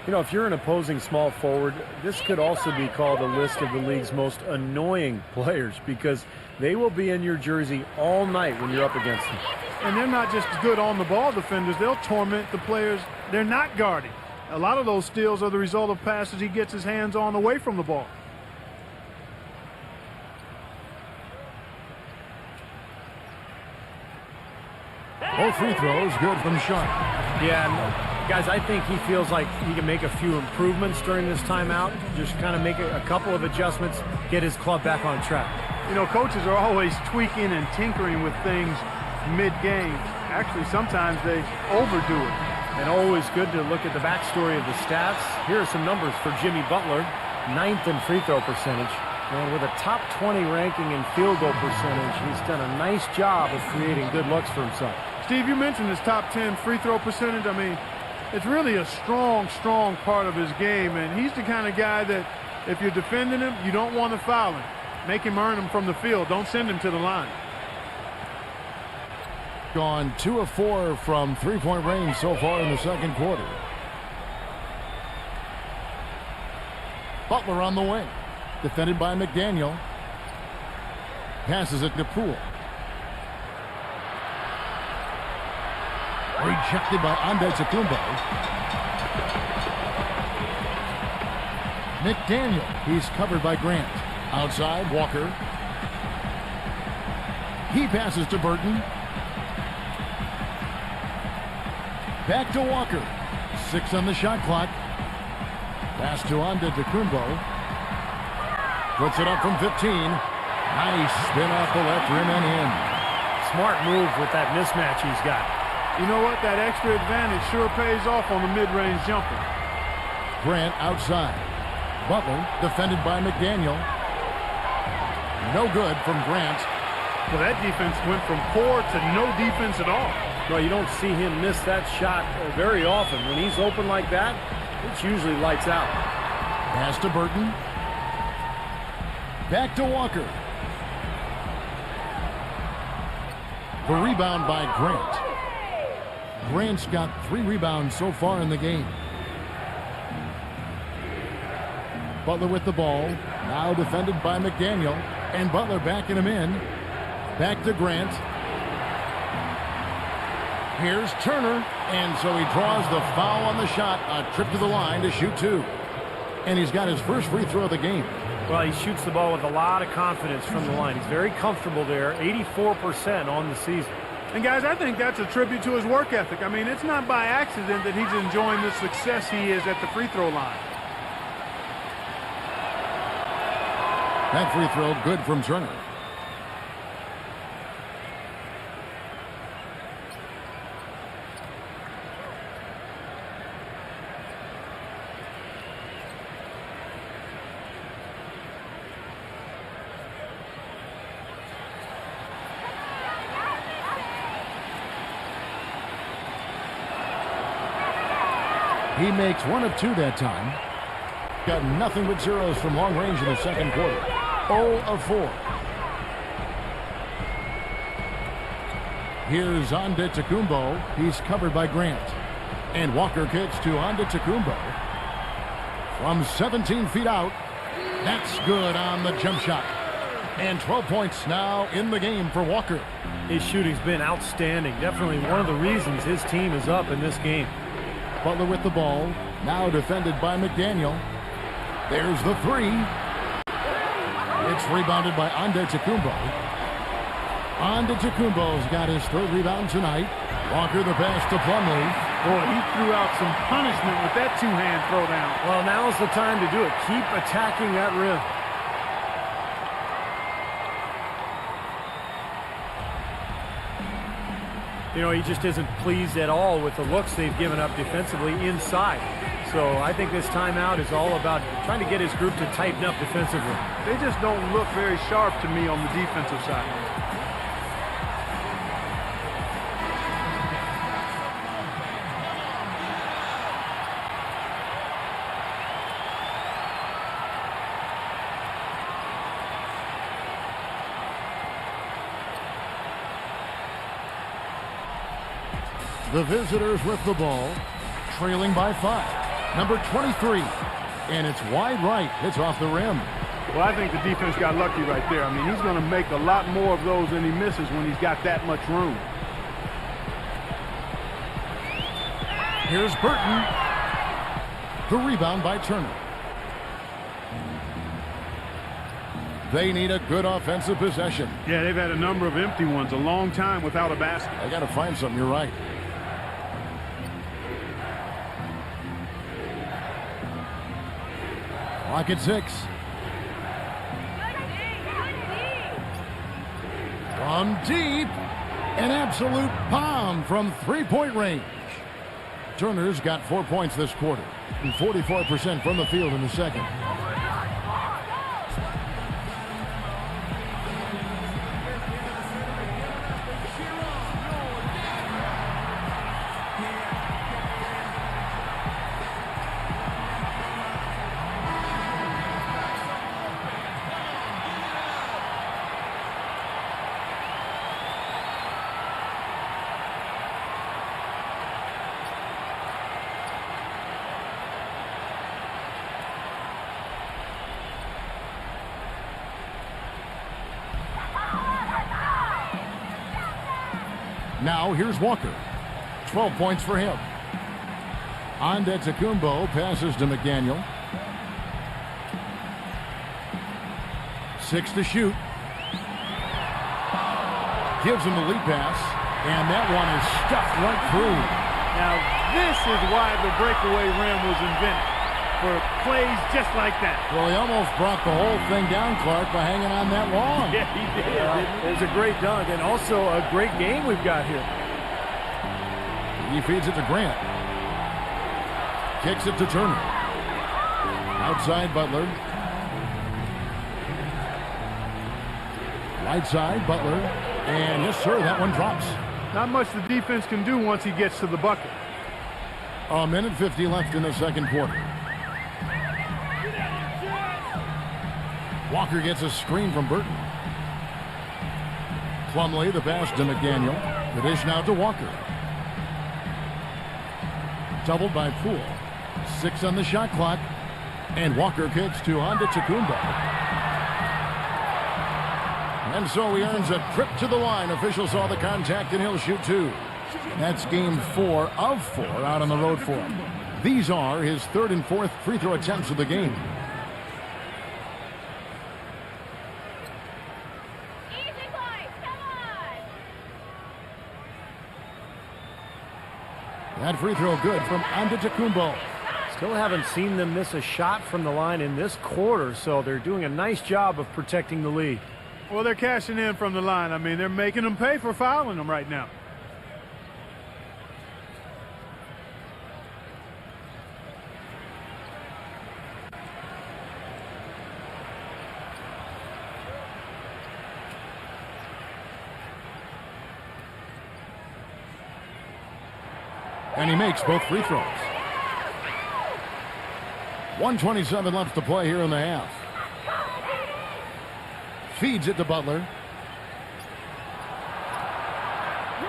You know, if you're an opposing small forward, this could also be called a list of the league's most annoying players because they will be in your jersey all night when you're up against them. And they're not just good on-the-ball defenders. They'll torment the players they're not guarding. A lot of those steals are the result of passes he gets his hands on away from the ball. Both free throws good from Sharp. Yeah, guys, I think he feels like he can make a few improvements during this timeout. Just kind of make a couple of adjustments, get his club back on track. You know, coaches are always tweaking and tinkering with things mid-game. Actually, sometimes they overdo it. And always good to look at the backstory of the stats. Here are some numbers for Jimmy Butler. 9th in free throw percentage. And with a top 20 ranking in field goal percentage, he's done a nice job of creating good looks for himself. Steve, you mentioned his top 10 free throw percentage. I mean, it's really a strong part of his game. And he's the kind of guy that if you're defending him, you don't want to foul him. Make him earn him from the field. Don't send him to the line. Gone 2 of 4 from three-point range so far in the second quarter. Butler on the wing. Defended by McDaniel. Passes it to Poole. Rejected by Antetokounmpo. McDaniel. He's covered by Grant. Outside, Walker. He passes to Burton. Back to Walker. 6 on the shot clock. Pass to Antetokounmpo. Puts it up from 15. Nice spin off the left rim and in. Smart move with that mismatch he's got. You know what? That extra advantage sure pays off on the mid-range jumper. Grant outside. Butler defended by McDaniel. No good from Grant. Well, that defense went from poor to no defense at all. Well, you don't see him miss that shot very often. When he's open like that, it's usually lights out. Pass to Burton. Back to Walker. The rebound by Grant. Grant's got 3 rebounds so far in the game. Butler with the ball. Now defended by McDaniel. And Butler backing him in. Back to Grant. Here's Turner. And so he draws the foul on the shot. A trip to the line to shoot 2. And he's got his first free throw of the game. Well, he shoots the ball with a lot of confidence from the line. He's very comfortable there. 84% on the season. And, guys, I think that's a tribute to his work ethic. I mean, it's not by accident that he's enjoying the success he is at the free throw line. That free throw good from Turner. He makes 1 of 2 that time. Got nothing but zeros from long range in the second quarter. 0 of 4. Here's Antetokounmpo. He's covered by Grant. And Walker kicks to Antetokounmpo. From 17 feet out. That's good on the jump shot. And 12 points now in the game for Walker. His shooting's been outstanding. Definitely one of the reasons his team is up in this game. Butler with the ball. Now defended by McDaniel. There's the three. It's rebounded by Antetokounmpo. Antetokounmpo's got his third rebound tonight. Walker the pass to Plumlee. Boy, he threw out some punishment with that two-hand throwdown. Well, now's the time to do it. Keep attacking that rim. You know, he just isn't pleased at all with the looks they've given up defensively inside. So I think this timeout is all about trying to get his group to tighten up defensively. They just don't look very sharp to me on the defensive side. The visitors with the ball, trailing by 5. Number 23, and it's wide right. It's off the rim. Well, I think the defense got lucky right there. I mean, he's going to make a lot more of those than he misses when he's got that much room. Here's Burton. The rebound by Turner. They need a good offensive possession. Yeah, they've had a number of empty ones, a long time without a basket. They got to find something, you're right. Clock at 6. From deep, an absolute bomb from three-point range. Turner's got 4 points this quarter and 44% from the field in the second. Now here's Walker. 12 points for him. Antetokounmpo passes to McDaniel. 6 to shoot. Gives him the lead pass. And that one is stuffed right through. Now, this is why the breakaway rim was invented. For plays just like that. Well, he almost brought the whole thing down, Clark, by hanging on that long. Yeah, he did. It was a great dunk and also a great game we've got here. He feeds it to Grant. Kicks it to Turner. Outside Butler. Right side Butler. And yes, sir, that one drops. Not much the defense can do once he gets to the bucket. A minute 50 left in the second quarter. Walker gets a screen from Burton. Plumlee the pass to McDaniel. The dish now to Walker. Doubled by Poole. 6 on the shot clock. And Walker kicks to Antetokounmpo. And so he earns a trip to the line. Officials saw the contact and he'll shoot 2. That's game 4 of 4 out on the road for him. These are his 3rd and 4th free throw attempts of the game. That free throw good from Antetokounmpo. Still haven't seen them miss a shot from the line in this quarter, so they're doing a nice job of protecting the lead. Well, they're cashing in from the line. I mean, they're making them pay for fouling them right now. And he makes both free throws. 1:27 left to play here in the half. Feeds it to Butler.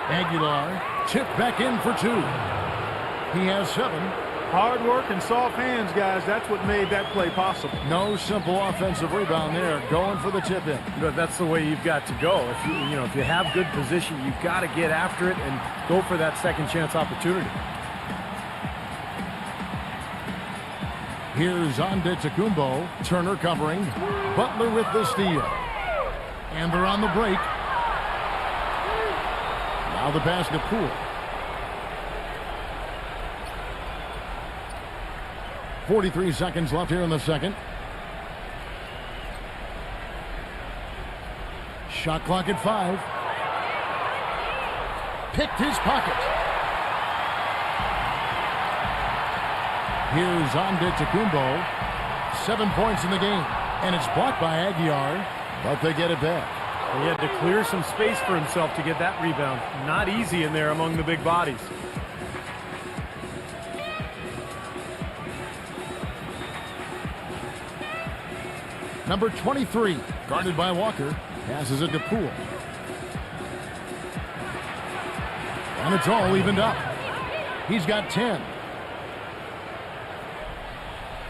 Aguilar tipped back in for 2. He has 7. Hard work and soft hands, guys. That's what made that play possible. No simple offensive rebound there. Going for the tip in. But that's the way you've got to go. If you have good position, you've got to get after it and go for that second chance opportunity. Here's Antetokounmpo. Turner covering. Butler with the steal. And they're on the break. Now the pass to Poole. 43 seconds left here in the second. Shot clock at 5. Picked his pocket. Here's Antetokounmpo. 7 points in the game. And it's blocked by Aguilar, but they get it back. He had to clear some space for himself to get that rebound. Not easy in there among the big bodies. Number 23, guarded by Walker, passes it to Poole. And it's all evened up. He's got 10.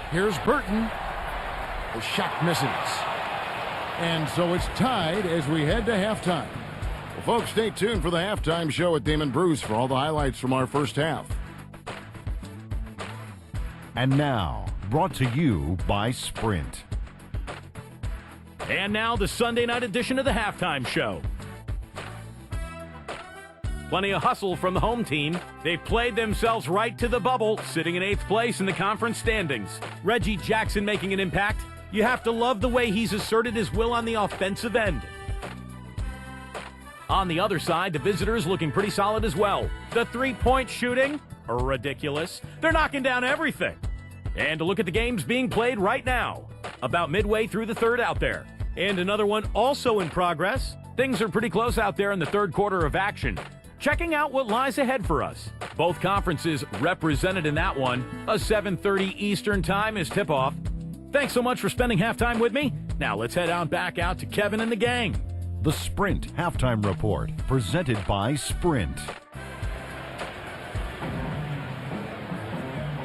Here's Burton. The shot misses. And so it's tied as we head to halftime. Well, folks, stay tuned for the halftime show with Damon Bruce for all the highlights from our first half. And now, brought to you by Sprint. And now the Sunday night edition of the halftime show. Plenty of hustle from the home team. They played themselves right to the bubble, sitting in 8th place in the conference standings. Reggie Jackson making an impact. You have to love the way he's asserted his will on the offensive end. On the other side, the visitors looking pretty solid as well. The three-point shooting, ridiculous. They're knocking down everything. And to look at the games being played right now. About midway through the third out there. And another one also in progress. Things are pretty close out there in the third quarter of action. Checking out what lies ahead for us. Both conferences represented in that one. A 7:30 Eastern time is tip-off. Thanks so much for spending halftime with me. Now let's head back out to Kevin and the gang. The Sprint Halftime Report, presented by Sprint.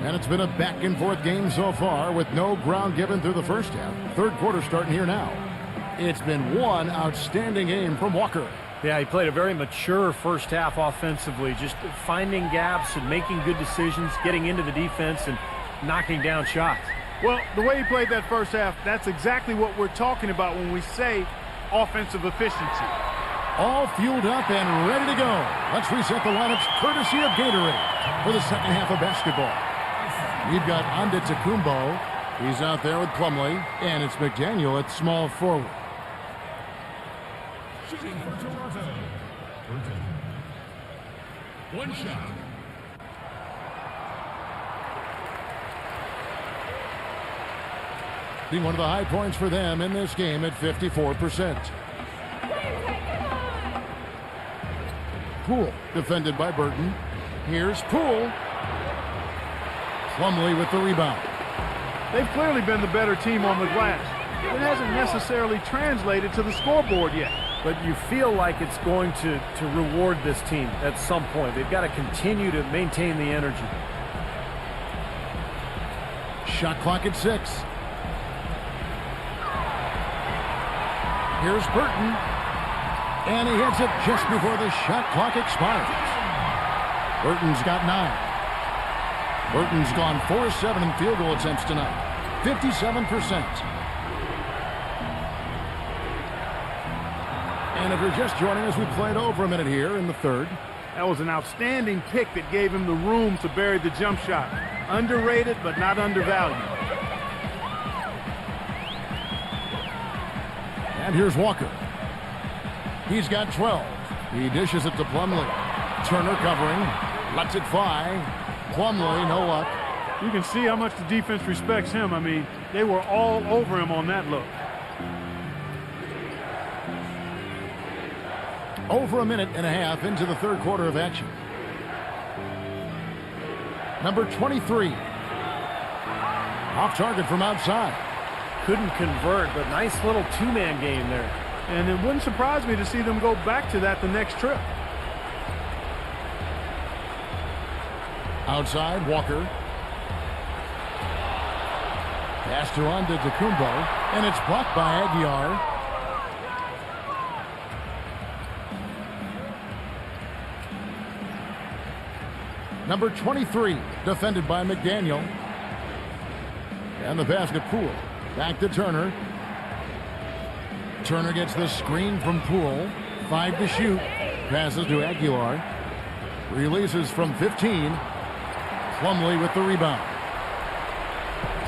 And it's been a back-and-forth game so far with no ground given through the first half. Third quarter starting here now. It's been one outstanding game from Walker. Yeah, he played a very mature first half offensively, just finding gaps and making good decisions, getting into the defense and knocking down shots. Well, the way he played that first half, that's exactly what we're talking about when we say offensive efficiency. All fueled up and ready to go. Let's reset the lineups courtesy of Gatorade for the second half of basketball. We've got Antetokounmpo. He's out there with Plumlee, and it's McDaniel at small forward. Shooting for Toronto. One shot. One of the high points for them in this game at 54%. Poole defended by Burton. Here's Poole. Plumlee with the rebound. They've clearly been the better team on the glass. It hasn't necessarily translated to the scoreboard yet. But you feel like it's going to reward this team at some point. They've got to continue to maintain the energy. Shot clock at 6. Here's Burton. And he hits it just before the shot clock expires. Burton's got 9. Burton's gone 4-7 in field goal attempts tonight. 57%. And if you're just joining us, we played over a minute here in the third. That was an outstanding pick that gave him the room to bury the jump shot. Underrated, but not undervalued. And here's Walker. He's got 12. He dishes it to Plumlee. Turner covering. Lets it fly. Plumlee, no luck. You can see how much the defense respects him. I mean, they were all over him on that look. Over a minute and a half into the third quarter of action. Number 23. Off target from outside. Couldn't convert, but nice little two-man game there. And it wouldn't surprise me to see them go back to that the next trip. Outside, Walker. Pass to Antetokounmpo, and it's blocked by Aguiar. Number 23, defended by McDaniel. And the pass to Poole. Back to Turner. Turner gets the screen from Poole. 5 to shoot. Passes to Aguilar. Releases from 15. Plumlee with the rebound.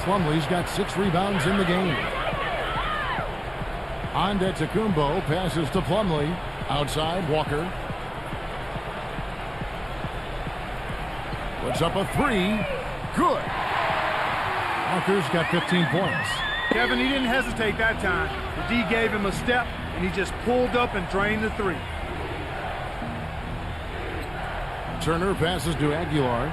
Plumlee's got 6 rebounds in the game. Antetokounmpo passes to Plumlee. Outside, Walker. Puts up a 3. Good. Walker's got 15 points. Kevin, he didn't hesitate that time. The D gave him a step, and he just pulled up and drained the 3. Turner passes to Aguilar.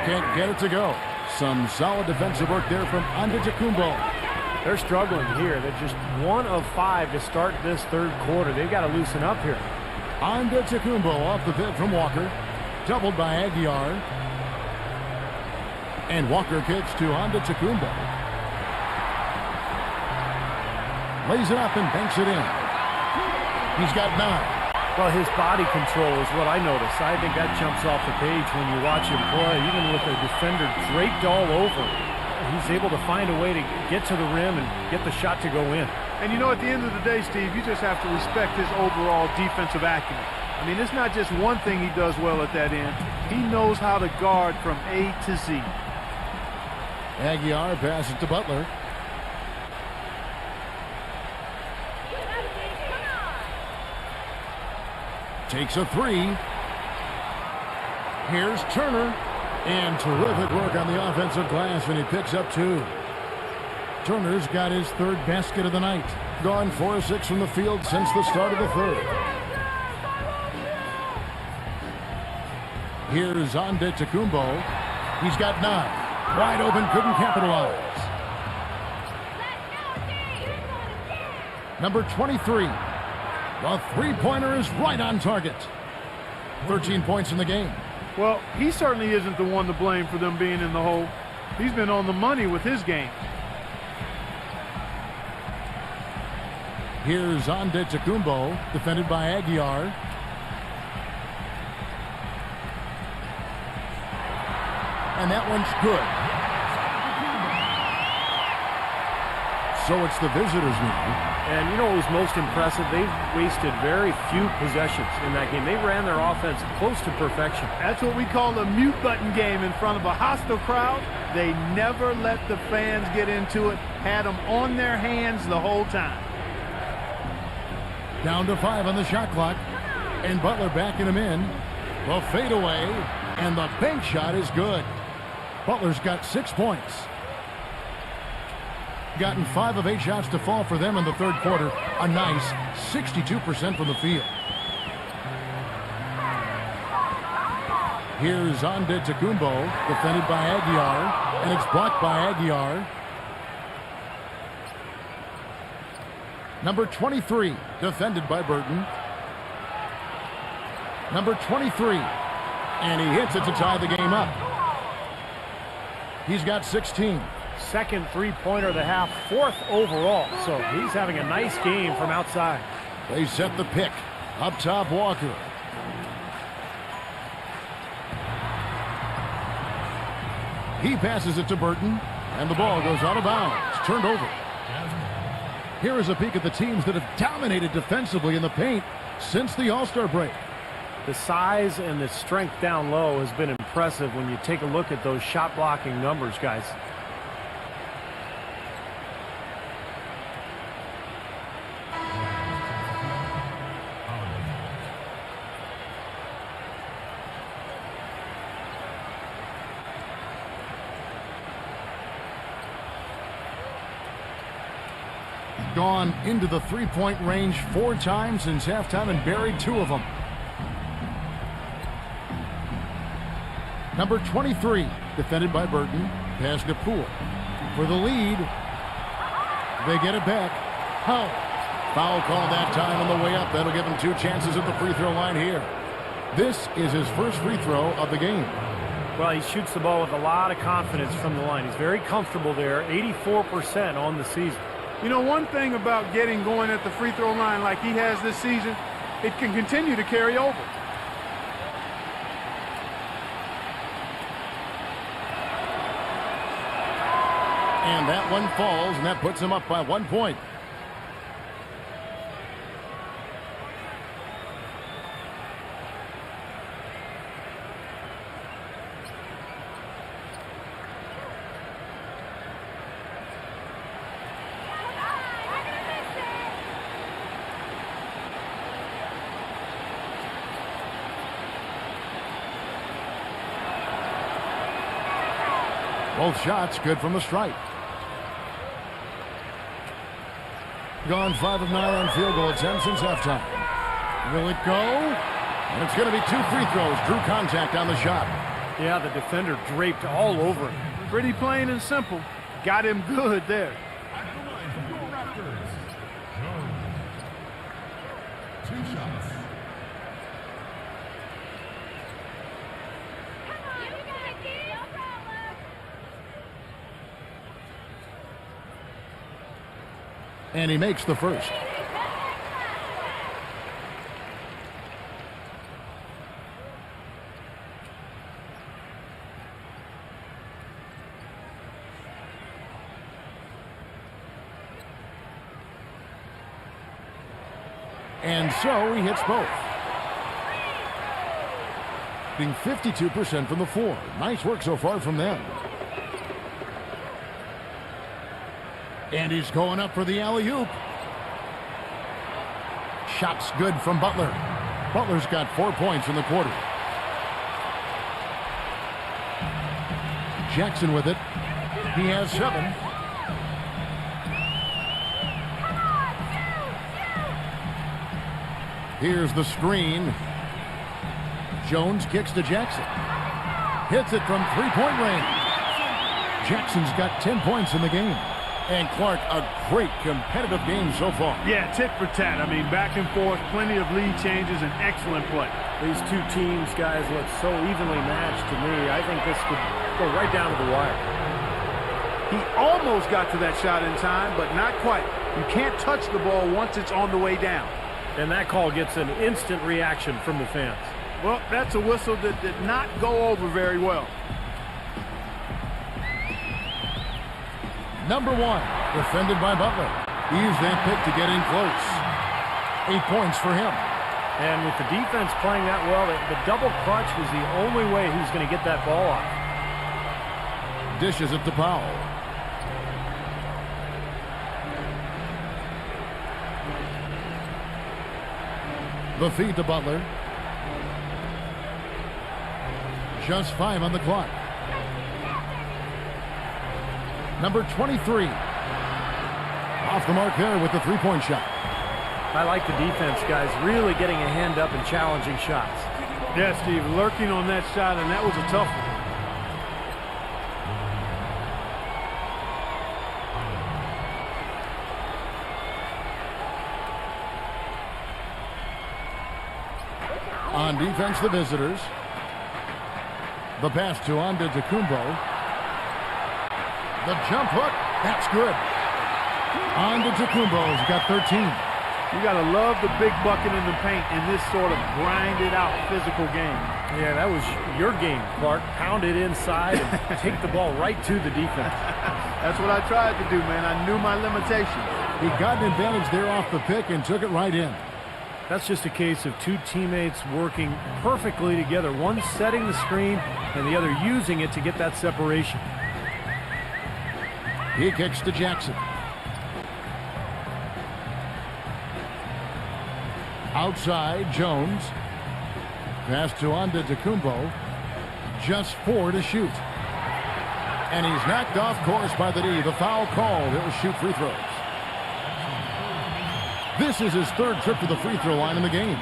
Can't get it to go. Some solid defensive work there from Antetokounmpo. They're struggling here. They're just 1 of 5 to start this third quarter. They've got to loosen up here. Antetokounmpo off the pick from Walker. Doubled by Aguiar. And Walker kicks to Antetokounmpo. Lays it up and banks it in. He's got 9. Well, his body control is what I notice. I think that jumps off the page when you watch him play. Even with a defender draped all over, he's able to find a way to get to the rim and get the shot to go in. And you know, at the end of the day, Steve, you just have to respect his overall defensive acumen. I mean, it's not just one thing he does well at that end. He knows how to guard from A to Z. Aguiar passes to Butler. Takes a 3. Here's Turner. And terrific work on the offensive glass, and he picks up 2. Turner's got his 3rd basket of the night. Gone 4 of 6 from the field since the start of the 3rd. Here's Antetokounmpo. He's got 9. Wide open, couldn't capitalize. Number 23. The three-pointer is right on target. 13 points in the game. Well, he certainly isn't the one to blame for them being in the hole. He's been on the money with his game. Here's Antetokounmpo, defended by Aguiar. And that one's good. So it's the visitors now. And you know what was most impressive? They've wasted very few possessions in that game. They ran their offense close to perfection. That's what we call a mute button game in front of a hostile crowd. They never let the fans get into it. Had them on their hands the whole time. Down to 5 on the shot clock. And Butler backing him in. The fadeaway. And the bank shot is good. Butler's got 6 points. Gotten 5 of 8 shots to fall for them in the third quarter. A nice 62% from the field. Here's Antetokounmpo, defended by Aguiar, and it's blocked by Aguiar. Number 23, defended by Burton. Number 23, and he hits it to tie the game up. He's got 16. Second three-pointer of the half, 4th overall. So he's having a nice game from outside. They set the pick. Up top, Walker. He passes it to Burton, and the ball goes out of bounds. Turned over. Here is a peek at the teams that have dominated defensively in the paint since the All-Star break. The size and the strength down low has been impressive when you take a look at those shot-blocking numbers, guys. Gone into the three-point range 4 times since halftime and buried 2 of them. Number 23, defended by Burton. Pass to Poole. For the lead. They get it back. Foul call that time on the way up. That'll give them 2 chances at the free throw line here. This is his first free throw of the game. Well, he shoots the ball with a lot of confidence from the line. He's very comfortable there, 84% on the season. You know, one thing about getting going at the free throw line like he has this season, it can continue to carry over. And that one falls, and that puts him up by 1 point. Both shots good from the stripe. Gone 5 of 9 on field goal attempts since halftime. Will it go? And it's going to be 2 free throws. Drew contact on the shot. Yeah, the defender draped all over him. Pretty plain and simple. Got him good there. At the line from your Raptors, Jones. 2 shots. And he makes the first. And so he hits both. Being 52% from the floor. Nice work so far from them. And he's going up for the alley-oop. Shot's good from Butler. Butler's got 4 points in the quarter. Jackson with it. He has 7. Here's the screen. Jones kicks to Jackson. Hits it from 3-point range. Jackson's got 10 points in the game. And Clark, a great competitive game so far. Yeah, tit for tat. I mean, back and forth, plenty of lead changes, and excellent play. These two teams, guys, look so evenly matched to me. I think this could go right down to the wire. He almost got to that shot in time, but not quite. You can't touch the ball once it's on the way down. And that call gets an instant reaction from the fans. Well, that's a whistle that did not go over very well. Number 1, defended by Butler. He used that pick to get in close. 8 points for him. And with the defense playing that well, the double clutch was the only way he was going to get that ball off. Dishes it to Powell. The feed to Butler. Just 5 on the clock. Number 23. Off the mark there with the 3-point shot. I like the defense, guys, really getting a hand up and challenging shots. Yeah, Steve, lurking on that shot, and that was a tough one. On defense, the visitors. The pass to Antetokounmpo. The jump hook, that's good. Antetokounmpo's got 13. You got to love the big bucket in the paint in this sort of grinded-out physical game. Yeah, that was your game, Clark. Pound it inside and take the ball right to the defense. That's what I tried to do, man. I knew my limitations. He got an advantage there off the pick and took it right in. That's just a case of two teammates working perfectly together. One setting the screen and the other using it to get that separation. He kicks to Jackson. Outside, Jones. Pass to Antetokounmpo. Just 4 to shoot. And he's knocked off course by the D. The foul called. He'll shoot free throws. This is his 3rd trip to the free throw line in the game.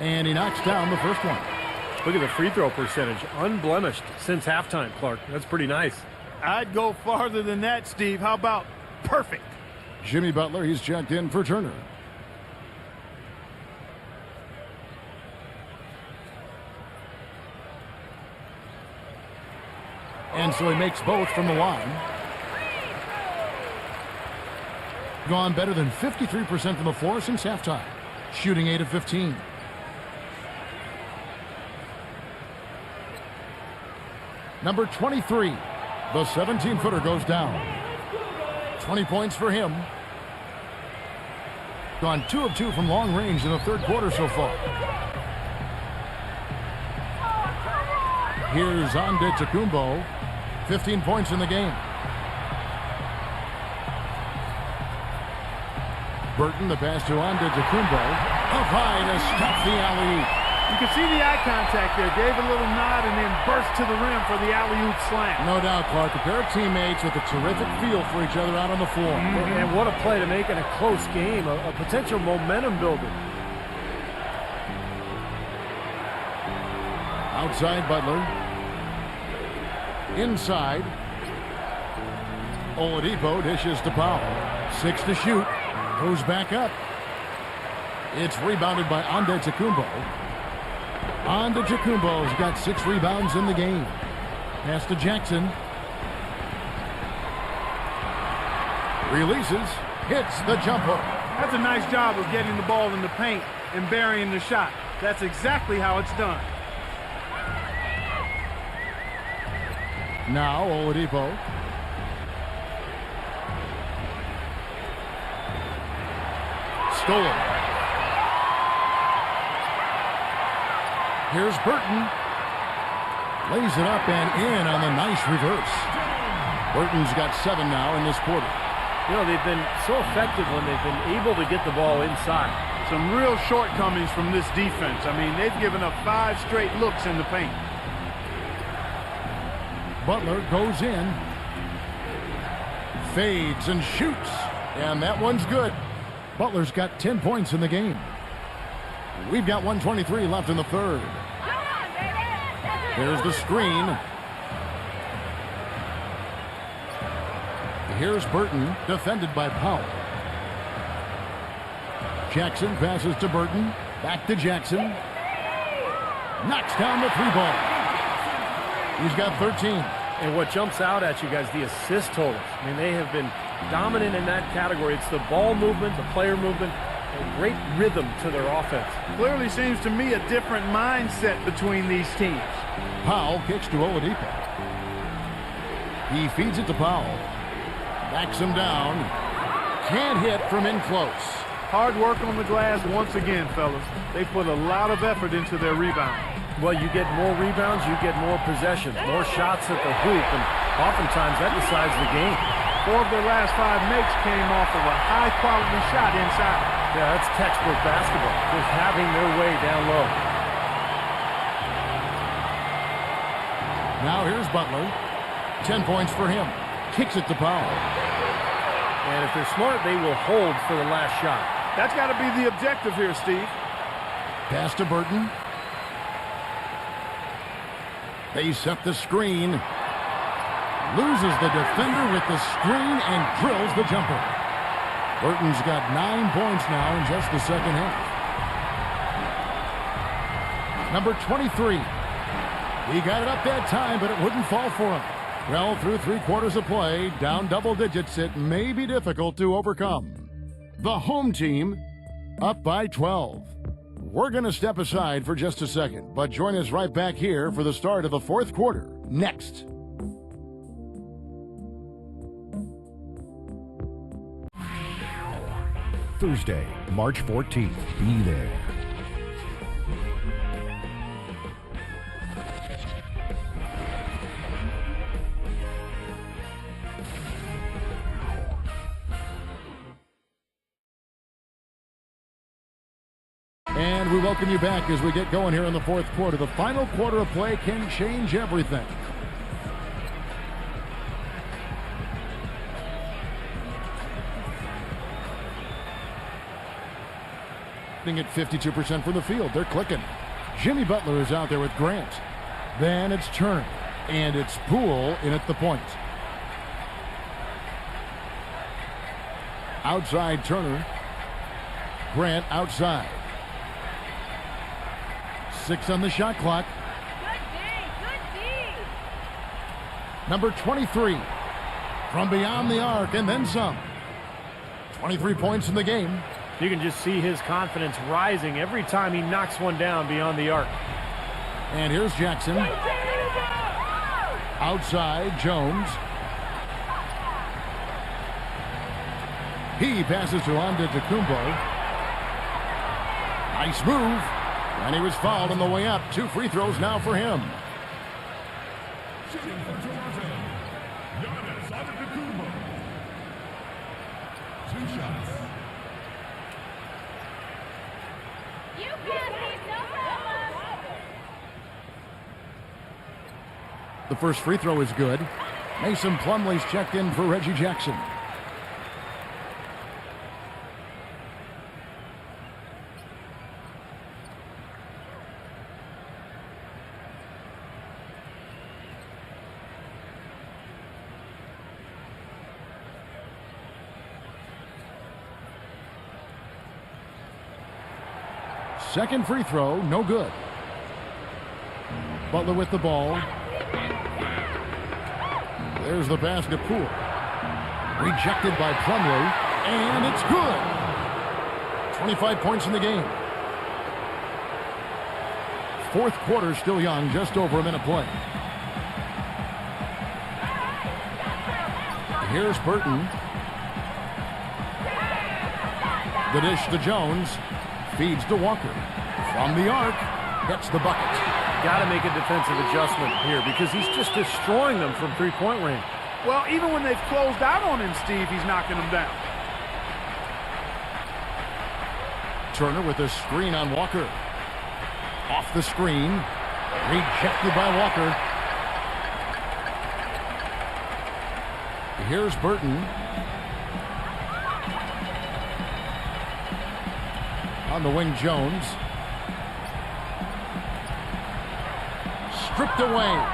And he knocks down the first one. Look at the free throw percentage. Unblemished since halftime, Clark. That's pretty nice. I'd go farther than that, Steve. How about perfect? Jimmy Butler, he's checked in for Turner. And so he makes both from the line. Gone better than 53% from the floor since halftime. Shooting 8 of 15. Number 23, the 17-footer goes down. 20 points for him. Gone 2 of 2 from long range in the third quarter so far. Here's Antetokounmpo. 15 points in the game. Burton, the pass to Antetokounmpo. Up high to stop the alley-oop. You can see the eye contact there. Gave a little nod and then burst to the rim for the alley-oop slam. No doubt, Clark. A pair of teammates with a terrific feel for each other out on the floor. And what a play to make in a close game. A potential momentum builder. Outside Butler. Inside. Oladipo dishes to Powell. 6 to shoot. Goes back up. It's rebounded by Antetokounmpo. Antetokounmpo's got 6 rebounds in the game. Pass to Jackson. Releases. Hits the jumper. That's a nice job of getting the ball in the paint and burying the shot. That's exactly how it's done. Now Oladipo. Stolen. Here's Burton. Lays it up and in on the nice reverse. Burton's got 7 now in this quarter. You know, they've been so effective when they've been able to get the ball inside. Some real shortcomings from this defense. I mean, they've given up 5 straight looks in the paint. Butler goes in. Fades and shoots. And that one's good. Butler's got 10 points in the game. We've got 1:23 left in the third. There's the screen. Here's Burton, defended by Powell. Jackson passes to Burton. Back to Jackson. Knocks down the 3-ball. He's got 13. And what jumps out at you guys, the assist totals. I mean, they have been dominant in that category. It's the ball movement, the player movement, a great rhythm to their offense. Clearly seems to me a different mindset between these teams. Powell kicks to Oladipo. He feeds it to Powell. Backs him down. Can't hit from in close. Hard work on the glass once again, fellas. They put a lot of effort into their rebound. Well, you get more rebounds, you get more possessions, more shots at the hoop, and oftentimes that decides the game. 4 of their last 5 makes came off of a high-quality shot inside. Yeah, that's textbook basketball, just having their way down low. Now here's Butler. 10 points for him. Kicks it to Powell. And if they're smart, they will hold for the last shot. That's got to be the objective here, Steve. Pass to Burton. They set the screen. Loses the defender with the screen and drills the jumper. Burton's got 9 points now in just the second half. Number 23. He got it up that time, but it wouldn't fall for him. Well, through 3 quarters of play, down double digits, it may be difficult to overcome. The home team up by 12. We're going to step aside for just a second, but join us right back here for the start of the 4th quarter next. Thursday, March 14th. Be there. And we welcome you back as we get going here in the 4th quarter. The final quarter of play can change everything. At 52% from the field. They're clicking. Jimmy Butler is out there with Grant. Then it's Turner. And it's Poole in at the point. Outside Turner. Grant outside. 6 on the shot clock. Number 23. From beyond the arc and then some. 23 points in the game. You can just see his confidence rising every time he knocks one down beyond the arc. And here's Jackson. Outside, Jones. He passes to Antetokounmpo. Nice move. And he was fouled on the way up. 2 free throws now for him. Shooting from Toronto, Giannis Antetokounmpo. 2 shots. The first free throw is good. Mason Plumlee's checked in for Reggie Jackson. Second free throw, no good. Butler with the ball. There's the pass to Poole. Rejected by Plumlee, and it's good. 25 points in the game. Fourth quarter still young, just over a minute play. Here's Burton. The dish to Jones. Feeds to Walker. From the arc, gets the bucket. Got to make a defensive adjustment here because he's just destroying them from three-point range. Well, even when they've closed out on him, Steve, he's knocking them down. Turner with a screen on Walker. Off the screen. Rejected by Walker. Here's Burton. On the wing, Jones. Stripped away.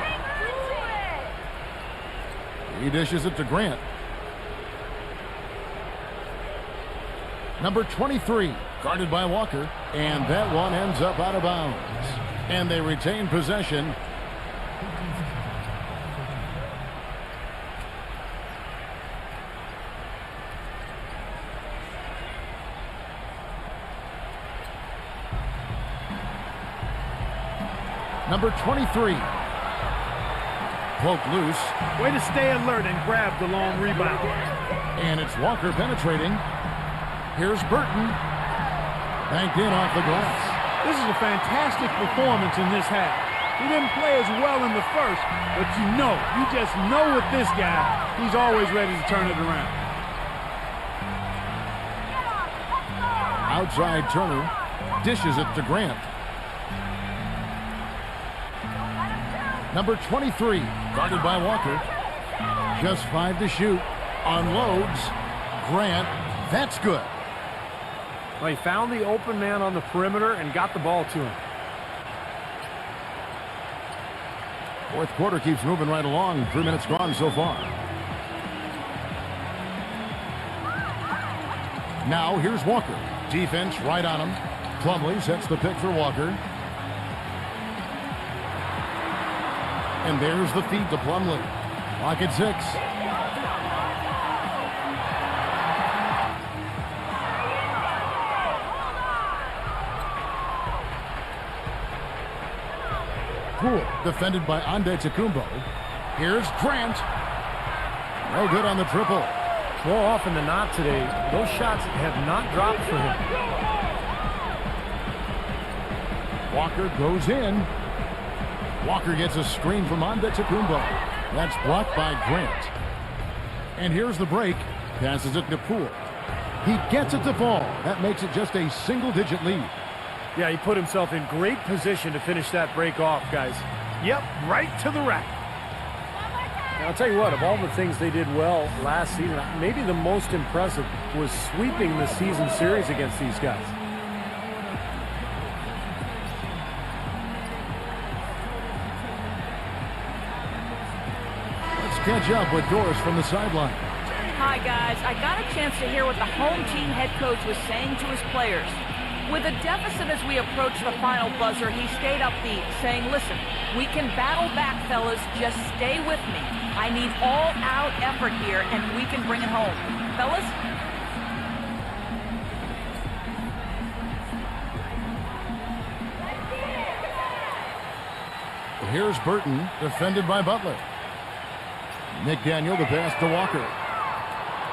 He dishes it to Grant. Number 23, guarded by Walker. And that one ends up out of bounds. And they retain possession. Number 23. Broke loose. Way to stay alert and grab the long rebound. And it's Walker penetrating. Here's Burton. Banked in off the glass. This is a fantastic performance in this half. He didn't play as well in the first, but you just know with this guy, he's always ready to turn it around. Outside Turner. Dishes it to Grant. Number 23, guarded by Walker. Just 5 to shoot. Unloads. Grant. That's good. Well, he found the open man on the perimeter and got the ball to him. Fourth quarter keeps moving right along. 3 minutes gone so far. Now here's Walker. Defense right on him. Plumlee sets the pick for Walker. And there's the feed to Plumlee. Clock at 6. Poole, defended by Antetokounmpo. Here's Grant. No good on the triple. More often than not today, those shots have not dropped for him. Walker goes in. Walker gets a screen from Antetokounmpo. That's blocked by Grant. And here's the break. Passes it to Poole. He gets it to fall. That makes it just a single-digit lead. Yeah, he put himself in great position to finish that break off, guys. Yep, right to the rack. Now, I'll tell you what, of all the things they did well last season, maybe the most impressive was sweeping the season series against these guys. catch up with Doris from the sideline. Hi, guys. I got a chance to hear what the home team head coach was saying to his players. With a deficit as we approach the final buzzer, he stayed upbeat, saying, listen, we can battle back, fellas. Just stay with me. I need all-out effort here, and we can bring it home. Fellas? Here's Burton, defended by Butler. McDaniel, the pass to Walker.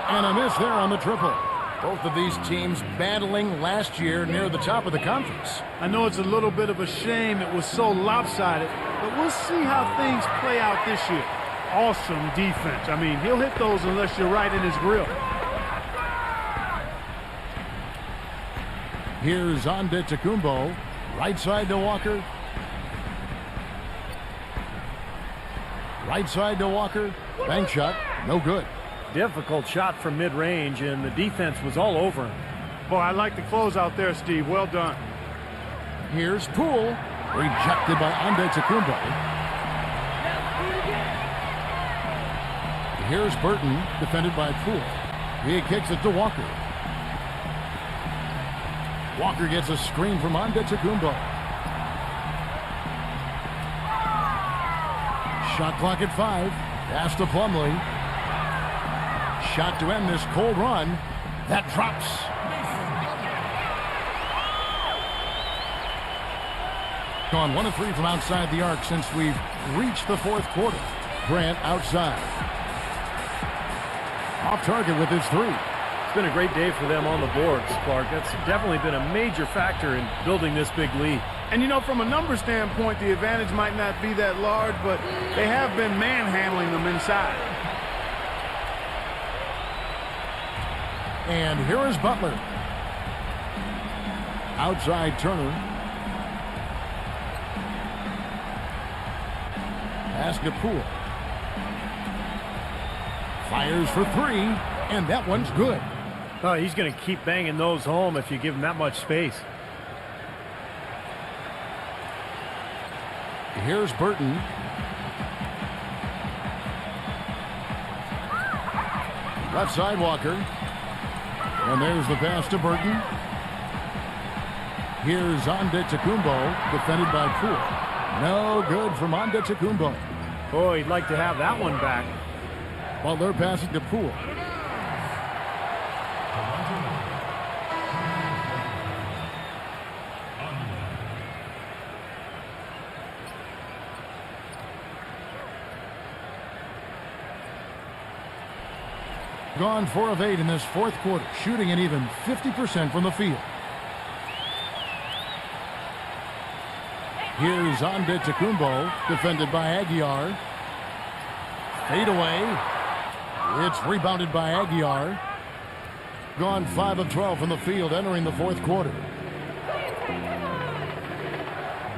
And a miss there on the triple. Both of these teams battling last year near the top of the conference. I know it's a little bit of a shame it was so lopsided, but we'll see how things play out this year. Awesome defense. I mean, he'll hit those unless you're right in his grill. Here's Antetokounmpo, right side to Walker. Right side to Walker. Bank shot, no good. Difficult shot from mid-range, and the defense was all over him. Boy, I like the close out there, Steve. Well done. Here's Poole, rejected by Antetokounmpo. Here's Burton, defended by Poole. He kicks it to Walker. Walker gets a screen from Antetokounmpo. Shot clock at 5. Pass to Plumlee. Shot to end this cold run. That drops. Gone 1 of 3 from outside the arc since we've reached the fourth quarter. Grant outside. Off target with his 3. It's been a great day for them on the boards, Clark. That's definitely been a major factor in building this big lead. And, you know, from a number standpoint, the advantage might not be that large, but they have been manhandling them inside. And here is Butler. Outside Turner. Pass to Poole. Fires for 3, and that one's good. Oh, he's going to keep banging those home if you give him that much space. Here's Burton. Left side Walker. And there's the pass to Burton. Here's Antetokounmpo, defended by Poole. No good from Antetokounmpo. Oh, he'd like to have that one back. Butler passing to Poole. Gone 4 of 8 in this fourth quarter, shooting an even 50% from the field. Here's Antetokounmpo, defended by Aguiar. Fade away. It's rebounded by Aguiar. Gone 5 of 12 from the field, entering the fourth quarter.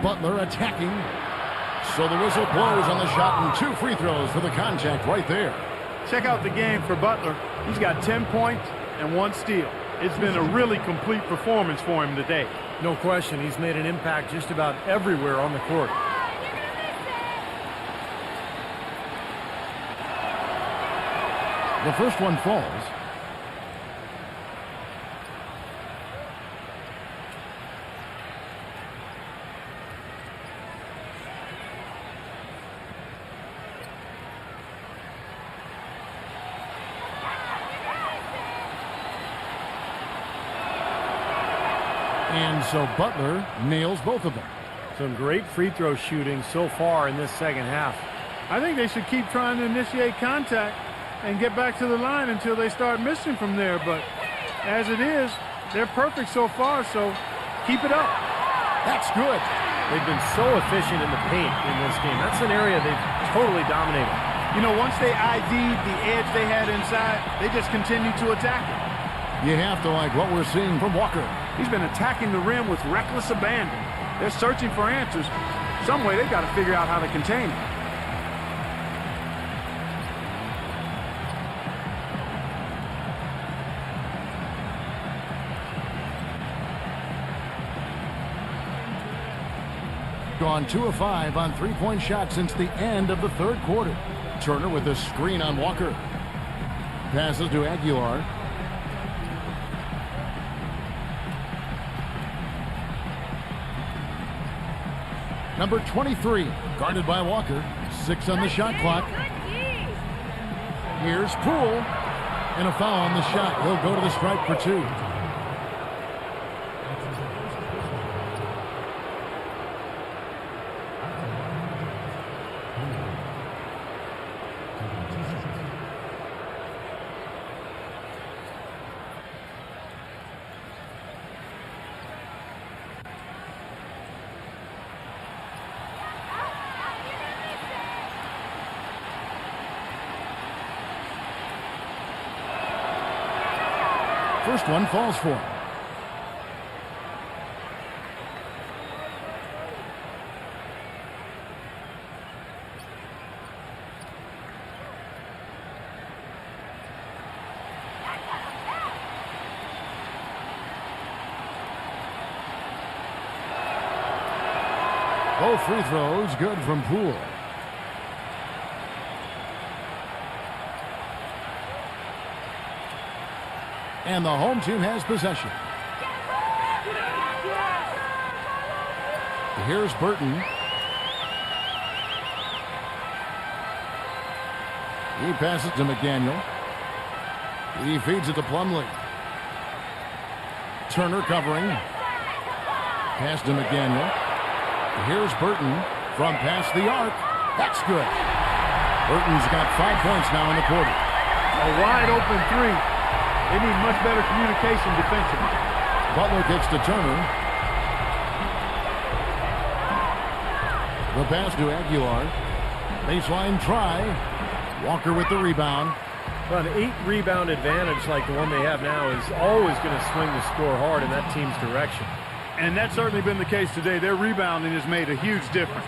Butler attacking. So the whistle blows on the shot, and 2 free throws for the contact right there. Check out the game for Butler. He's got 10 points and 1 steal. It's been a really complete performance for him today. No question, he's made an impact just about everywhere on the court. The first one falls. And so Butler nails both of them. Some great free throw shooting so far in this second half. I think they should keep trying to initiate contact and get back to the line until they start missing from there. But as it is, they're perfect so far, so keep it up. That's good. They've been so efficient in the paint in this game. That's an area they've totally dominated. You know, once they ID'd the edge they had inside, they just continued to attack it. You have to like what we're seeing from Walker. He's been attacking the rim with reckless abandon. They're searching for answers. Some way they've got to figure out how to contain him. Gone 2 of 5 on three-point shots since the end of the third quarter. Turner with a screen on Walker. Passes to Aguilar. Number 23, guarded by Walker. 6 on the shot clock. Here's Poole. And a foul on the shot. He'll go to the stripe for 2. First one falls for him. Both free throws good from Poole. And the home team has possession. Here's Burton. He passes to McDaniel. He feeds it to Plumlee. Turner covering. Pass to McDaniel. Here's Burton from past the arc. That's good. Burton's got 5 points now in the quarter. A wide open 3. They need much better communication defensively. Butler gets to Turner. The pass to Aguilar. Baseline try. Walker with the rebound. But an 8-rebound advantage like the one they have now is always going to swing the score hard in that team's direction. And that's certainly been the case today. Their rebounding has made a huge difference.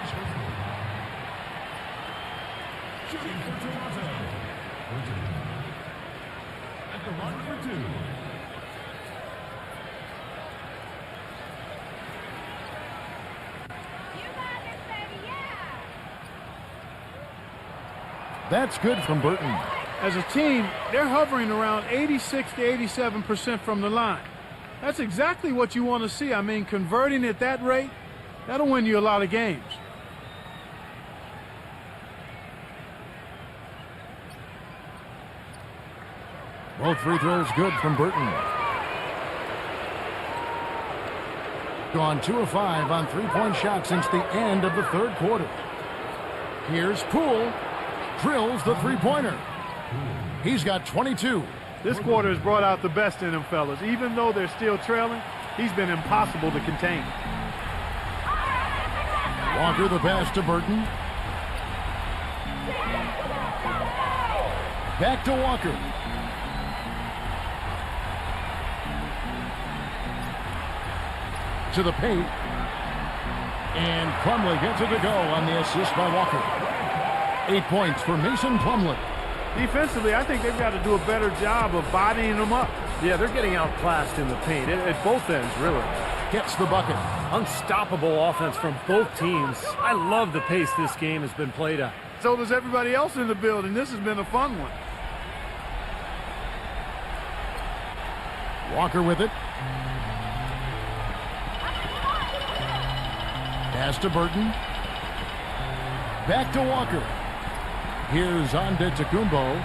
At the line for 2. That's good from Burton. As a team, they're hovering around 86 to 87% from the line. That's exactly what you want to see. I mean, converting at that rate, that'll win you a lot of games. Both free throws good from Burton. Gone 2 of 5 on 3-point shots since the end of the third quarter. Here's Poole. Drills the three-pointer. He's got 22. This quarter has brought out the best in him, fellas. Even though they're still trailing, he's been impossible to contain. Walker the pass to Burton. Back to Walker. To the paint. And Plumlee gets it to go on the assist by Walker. 8 points for Mason Plumlee. Defensively, I think they've got to do a better job of bodying them up. Yeah, they're getting outclassed in the paint at both ends, really. Gets the bucket. Unstoppable offense from both teams. I love the pace this game has been played at. So does everybody else in the building. This has been a fun one. Walker with it. Pass to Burton. Back to Walker. Here's Antetokounmpo.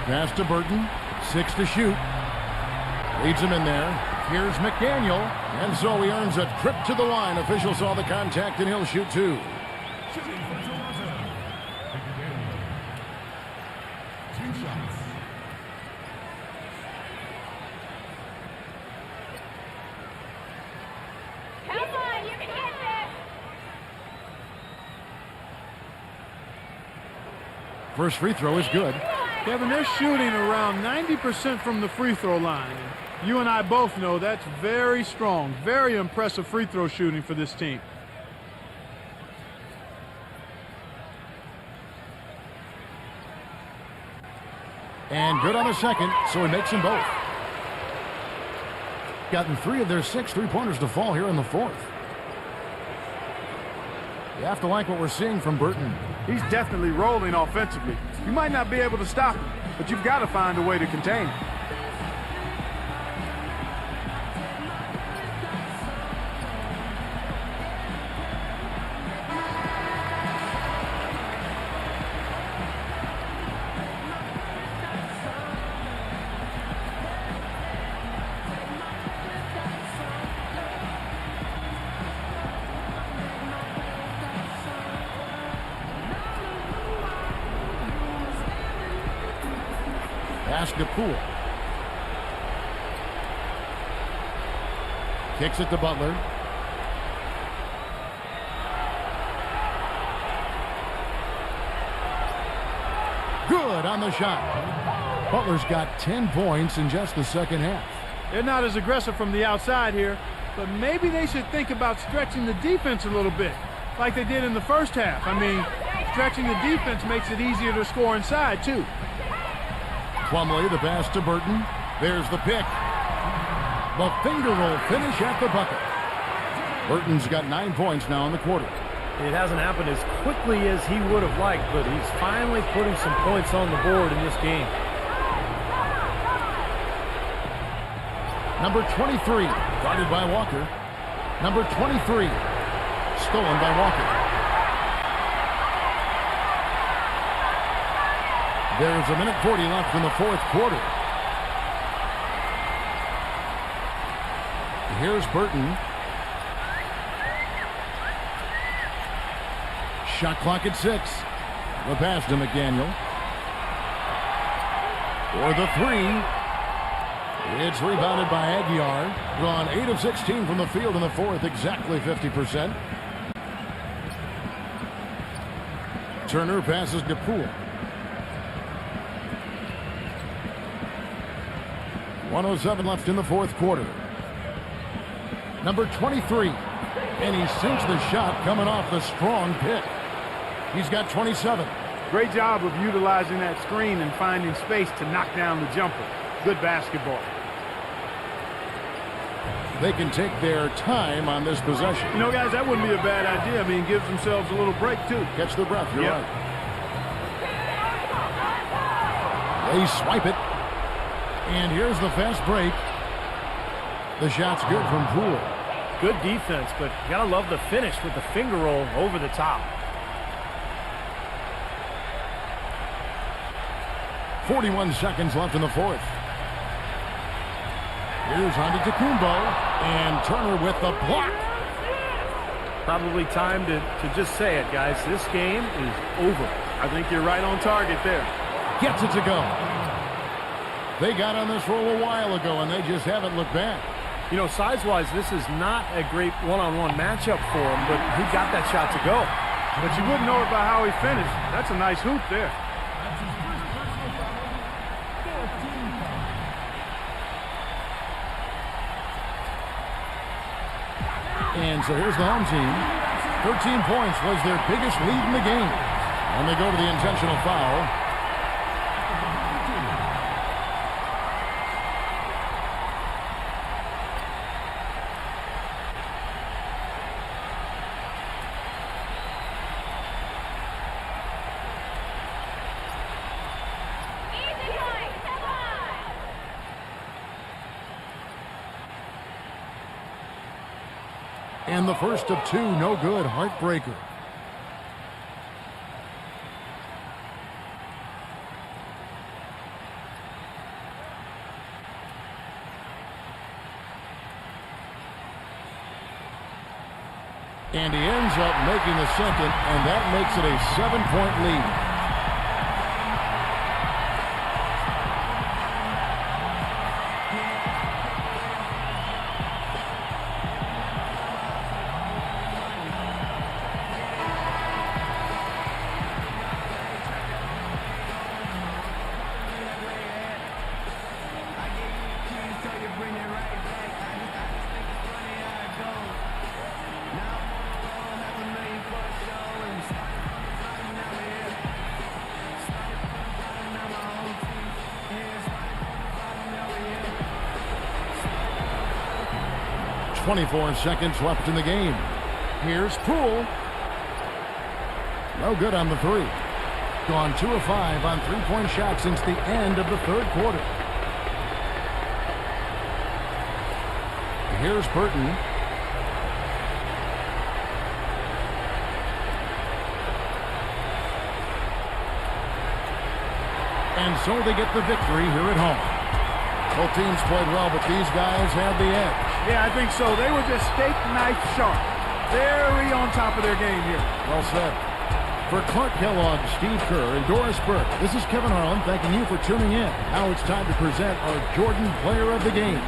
Pass to Burton. 6 to shoot. Leads him in there. Here's McDaniel. And so he earns a trip to the line. Officials saw the contact and he'll shoot 2. Shooting for Toronto. McDaniel. 2 shots. Come on, you can get this! First free throw is good. Kevin, they're shooting around 90% from the free throw line. You and I both know that's very strong, very impressive free throw shooting for this team. And good on the second, so he makes them both. Gotten 3 of their 6 3-pointers to fall here in the fourth. You have to like what we're seeing from Burton. He's definitely rolling offensively. You might not be able to stop him, but you've got to find a way to contain him. Pass to Poole. Kicks it to Butler. Good on the shot. Butler's got 10 points in just the second half. They're not as aggressive from the outside here, but maybe they should think about stretching the defense a little bit, like they did in the first half. I mean, stretching the defense makes it easier to score inside, too. Plumlee, the pass to Burton. There's the pick. The finger roll finish at the bucket. Burton's got 9 points now in the quarter. It hasn't happened as quickly as he would have liked, but he's finally putting some points on the board in this game. Number 23, guarded by Walker. Number 23, stolen by Walker. There's a minute 40 left in the fourth quarter. Here's Burton. Shot clock at 6. The pass to McDaniel. For the 3. It's rebounded by Aguiar. Gone 8 of 16 from the field in the fourth, exactly 50%. Turner passes to Poole. 1:07 left in the fourth quarter. Number 23. And he sinks the shot coming off the strong pick. He's got 27. Great job of utilizing that screen and finding space to knock down the jumper. Good basketball. They can take their time on this possession. You know, guys, that wouldn't be a bad idea. I mean, gives themselves a little break, too. Catch the breath. You're right. They swipe it. And here's the fast break. The shot's good from Poole. Good defense, but you gotta love the finish with the finger roll over the top. 41 seconds left in the fourth. Here's Antetokounmpo, and Turner with the block. Probably time to just say it, guys. This game is over. I think you're right on target there. Gets it to go. They got on this roll a while ago, and they just haven't looked back. You know, size-wise, this is not a great one-on-one matchup for him, but he got that shot to go. But you wouldn't know it by how he finished. That's a nice hoop there. And so here's the home team. 13 points was their biggest lead in the game. And they go to the intentional foul. And the first of two, no good, heartbreaker. And he ends up making the second, and that makes it a 7-point lead. .24 seconds left in the game. Here's Poole. No good on the three. Gone 2 of 5 on three-point shots since the end of the third quarter. Here's Burton. And so they get the victory here at home. Both teams played well, but these guys had the edge. Yeah, I think so. They were just steak knife sharp. Very on top of their game here. Well said. For Clark Kellogg, Steve Kerr, and Doris Burke, this is Kevin Harlan thanking you for tuning in. Now it's time to present our Jordan Player of the Game.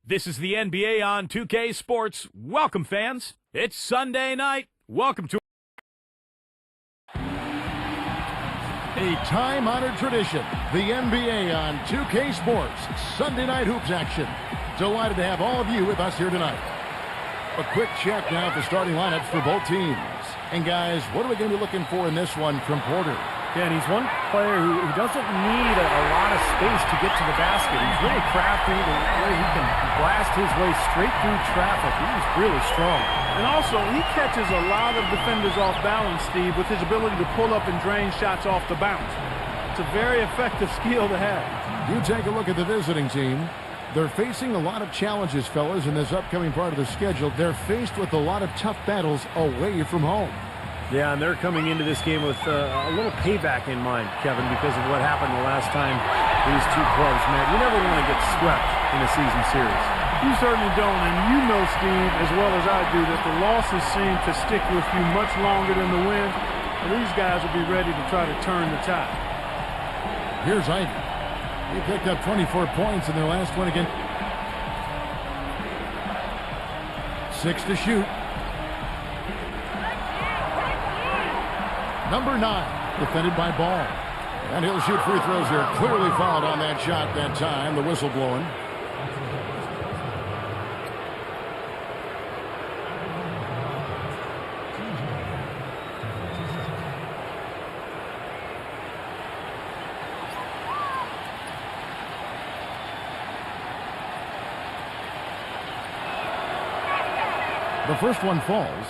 This is the NBA on 2K Sports. Welcome, fans. It's Sunday night. Welcome to A time-honored tradition, the NBA on 2K Sports Sunday Night Hoops action. Delighted to have all of you with us here tonight. A quick check now at the starting lineups for both teams. And guys, what are we going to be looking for in this one from Porter? Yeah, and he's one player who doesn't need a lot of space to get to the basket. He's really crafty. The way he can blast his way straight through traffic. He's really strong. And also, he catches a lot of defenders off balance, Steve, with his ability to pull up and drain shots off the bounce. It's a very effective skill to have. You take a look at the visiting team. They're facing a lot of challenges, fellas, in this upcoming part of the schedule. They're faced with a lot of tough battles away from home. Yeah, and they're coming into this game with a little payback in mind, Kevin, because of what happened the last time these two clubs met. You never want to get swept in a season series. You certainly don't, and you know, Steve, as well as I do, that the losses seem to stick with you much longer than the wins. And these guys will be ready to try to turn the tide. Here's Ivy. He picked up 24 points in their last one again. 6 to shoot. Number 9, defended by Ball. And he'll shoot free throws here. Clearly fouled on that shot that time. The whistle blowing. The first one falls.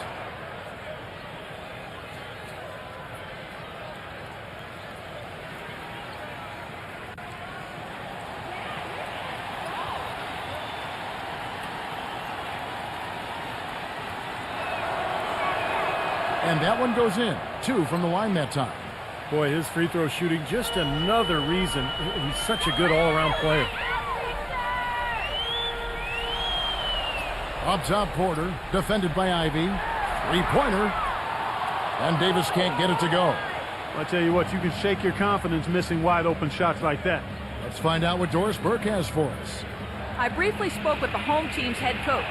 And that one goes in. 2 from the line that time. Boy, his free throw shooting, just another reason he's such a good all-around player. Up top, Porter, defended by Ivy. Three-pointer. And Davis can't get it to go. I tell you what, you can shake your confidence missing wide-open shots like that. Let's find out what Doris Burke has for us. I briefly spoke with the home team's head coach.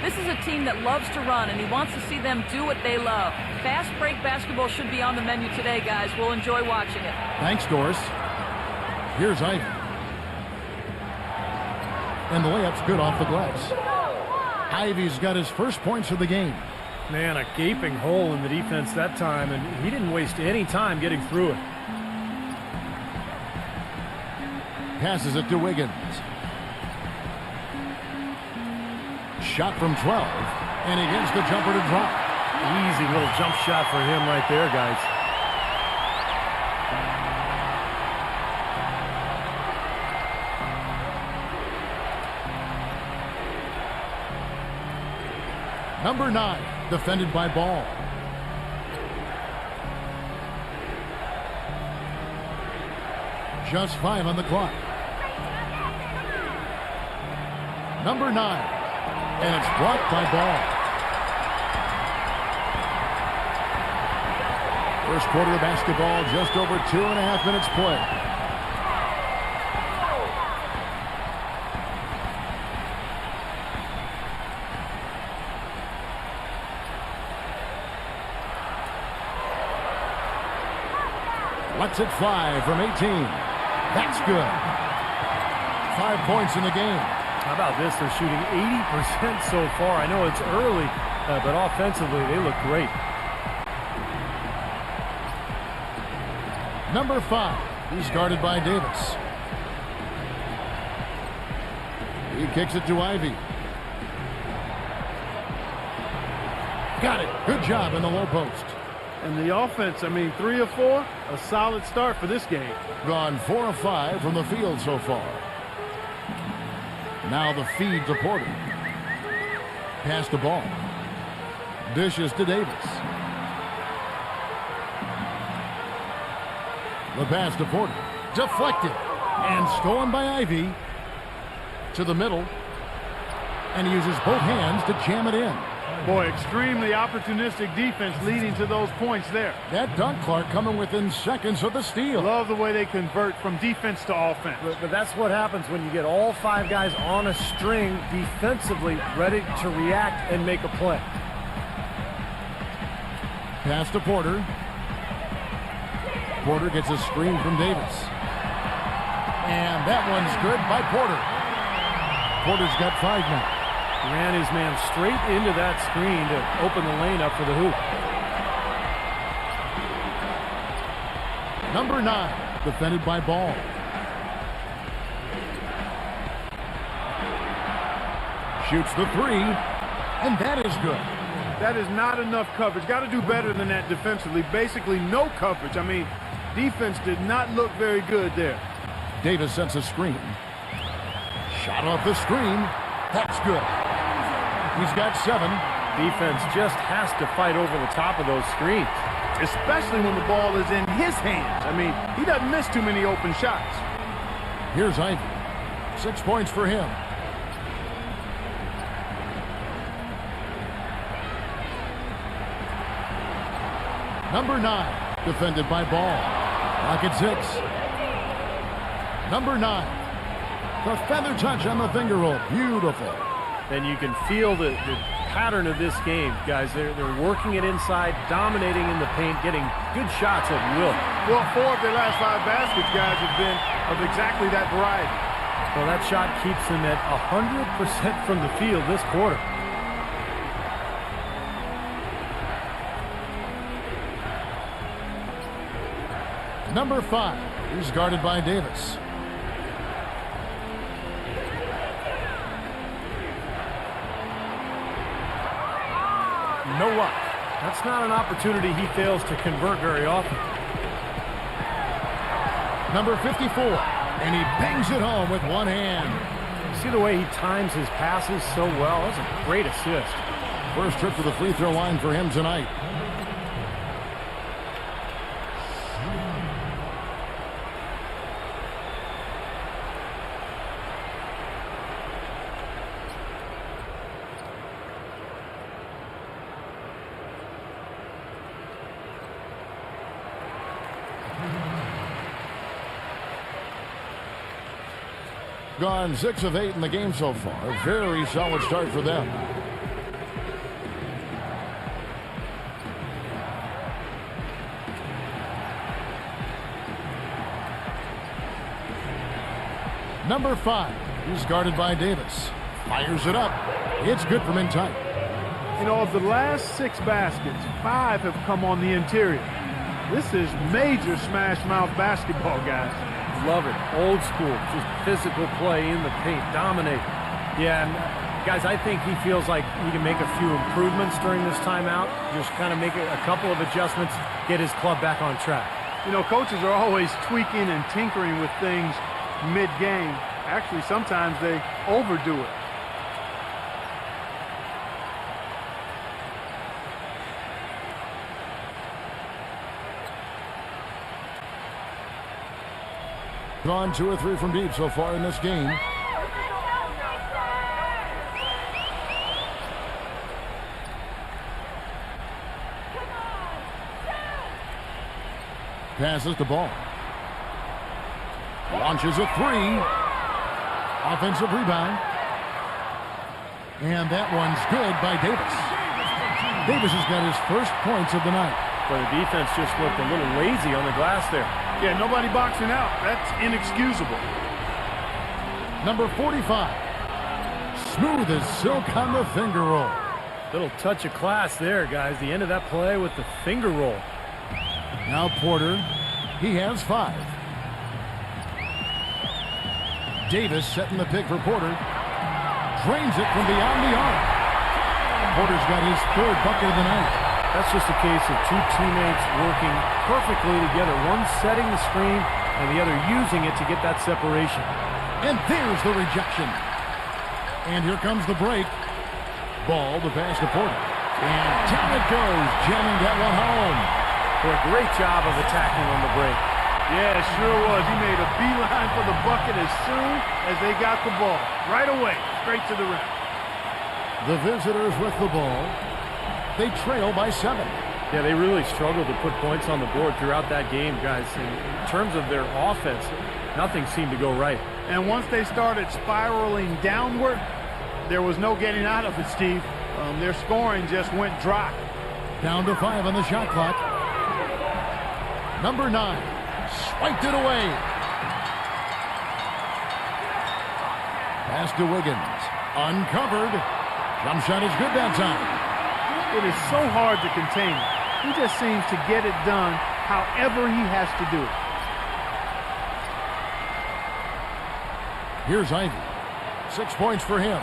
This is a team that loves to run, and he wants to see them do what they love. Fast break basketball should be on the menu today, guys. We'll enjoy watching it. Thanks, Doris. Here's Ivy. And the layup's good off the glass. Ivy's got his first points of the game. Man, a gaping hole in the defense that time, and he didn't waste any time getting through it. Passes it to Wiggins. Shot from 12, and he gets the jumper to drop. Easy little jump shot for him right there, guys. Number 9, defended by Ball. Just 5 on the clock. Number 9. And it's blocked by Ball. First quarter of basketball, just over 2.5 minutes play. Lets it fly from 18. That's good. 5 points in the game. How about this? They're shooting 80% so far. I know it's early, but offensively, they look great. Number 5. He's guarded by Davis. He kicks it to Ivy. Got it. Good job in the low post. And the offense, 3 of 4, a solid start for this game. Gone 4 of 5 from the field so far. Now the feed to Porter. Pass the ball. Dishes to Davis. The pass to Porter. Deflected. And stolen by Ivy. To the middle. And he uses both hands to jam it in. Boy, extremely opportunistic defense leading to those points there. That dunk, Clark, coming within seconds of the steal. Love the way they convert from defense to offense. But that's what happens when you get all 5 guys on a string defensively ready to react and make a play. Pass to Porter. Porter gets a screen from Davis. And that one's good by Porter. Porter's got 5 now. Ran his man straight into that screen to open the lane up for the hoop. Number 9, defended by Ball. Shoots the 3, and that is good. That is not enough coverage. Got to do better than that defensively. Basically no coverage. I mean, defense did not look very good there. Davis sets a screen. Shot off the screen. That's good. He's got 7. Defense just has to fight over the top of those screens. Especially when the ball is in his hands. I mean, he doesn't miss too many open shots. Here's Ivy. 6 points for him. Number 9, defended by Ball. Rocket 6. Number 9. The feather touch on the finger roll. Beautiful. And you can feel the pattern of this game, guys. They're working it inside, dominating in the paint, getting good shots at will. Well, 4 of their last 5 baskets, guys, have been of exactly that variety. Well, that shot keeps them at 100% from the field this quarter. Number 5 is guarded by Davis. No luck. That's not an opportunity he fails to convert very often. Number 54, and he bangs it home with one hand. See the way he times his passes so well? That's a great assist. First trip to the free throw line for him tonight. Gone 6 of 8 in the game so far. Very solid start for them. Number 5 is guarded by Davis. Fires it up. It's good from in tight. You know, of the last 6 baskets, 5 have come on the interior. This is major smash mouth basketball, guys. Love it. Old school. Just physical play in the paint. Dominate. Yeah, and guys, I think he feels like he can make a few improvements during this timeout. Just kind of make a couple of adjustments, get his club back on track. You know, coaches are always tweaking and tinkering with things mid-game. Actually, sometimes they overdo it. Gone 2 or 3 from deep so far in this game. Passes the ball. Launches a 3. Offensive rebound. And that one's good by Davis. Davis has got his first points of the night. But the defense just looked a little lazy on the glass there. Yeah, nobody boxing out. That's inexcusable. Number 45. Smooth as silk on the finger roll. Little touch of class there, guys. The end of that play with the finger roll. Now Porter. He has 5. Davis setting the pick for Porter. Drains it from beyond the arc. Porter's got his 3rd bucket of the night. That's just a case of 2 teammates working perfectly together. One setting the screen and the other using it to get that separation. And there's the rejection. And here comes the break. Ball to pass to Porter. And down it goes, jamming that one home. Boy, great job of attacking on the break. Yeah, it sure was. He made a beeline for the bucket as soon as they got the ball. Right away, straight to the rim. The visitors with the ball. They trail by 7. Yeah, they really struggled to put points on the board throughout that game, guys. In terms of their offense, nothing seemed to go right. And once they started spiraling downward, there was no getting out of it, Steve. Their scoring just went dry. Down to 5 on the shot clock. Number 9 swiped it away. Pass to Wiggins. Uncovered. Jump shot is good that time. It is so hard to contain him. He just seems to get it done however he has to do it. Here's Ivy. 6 points for him.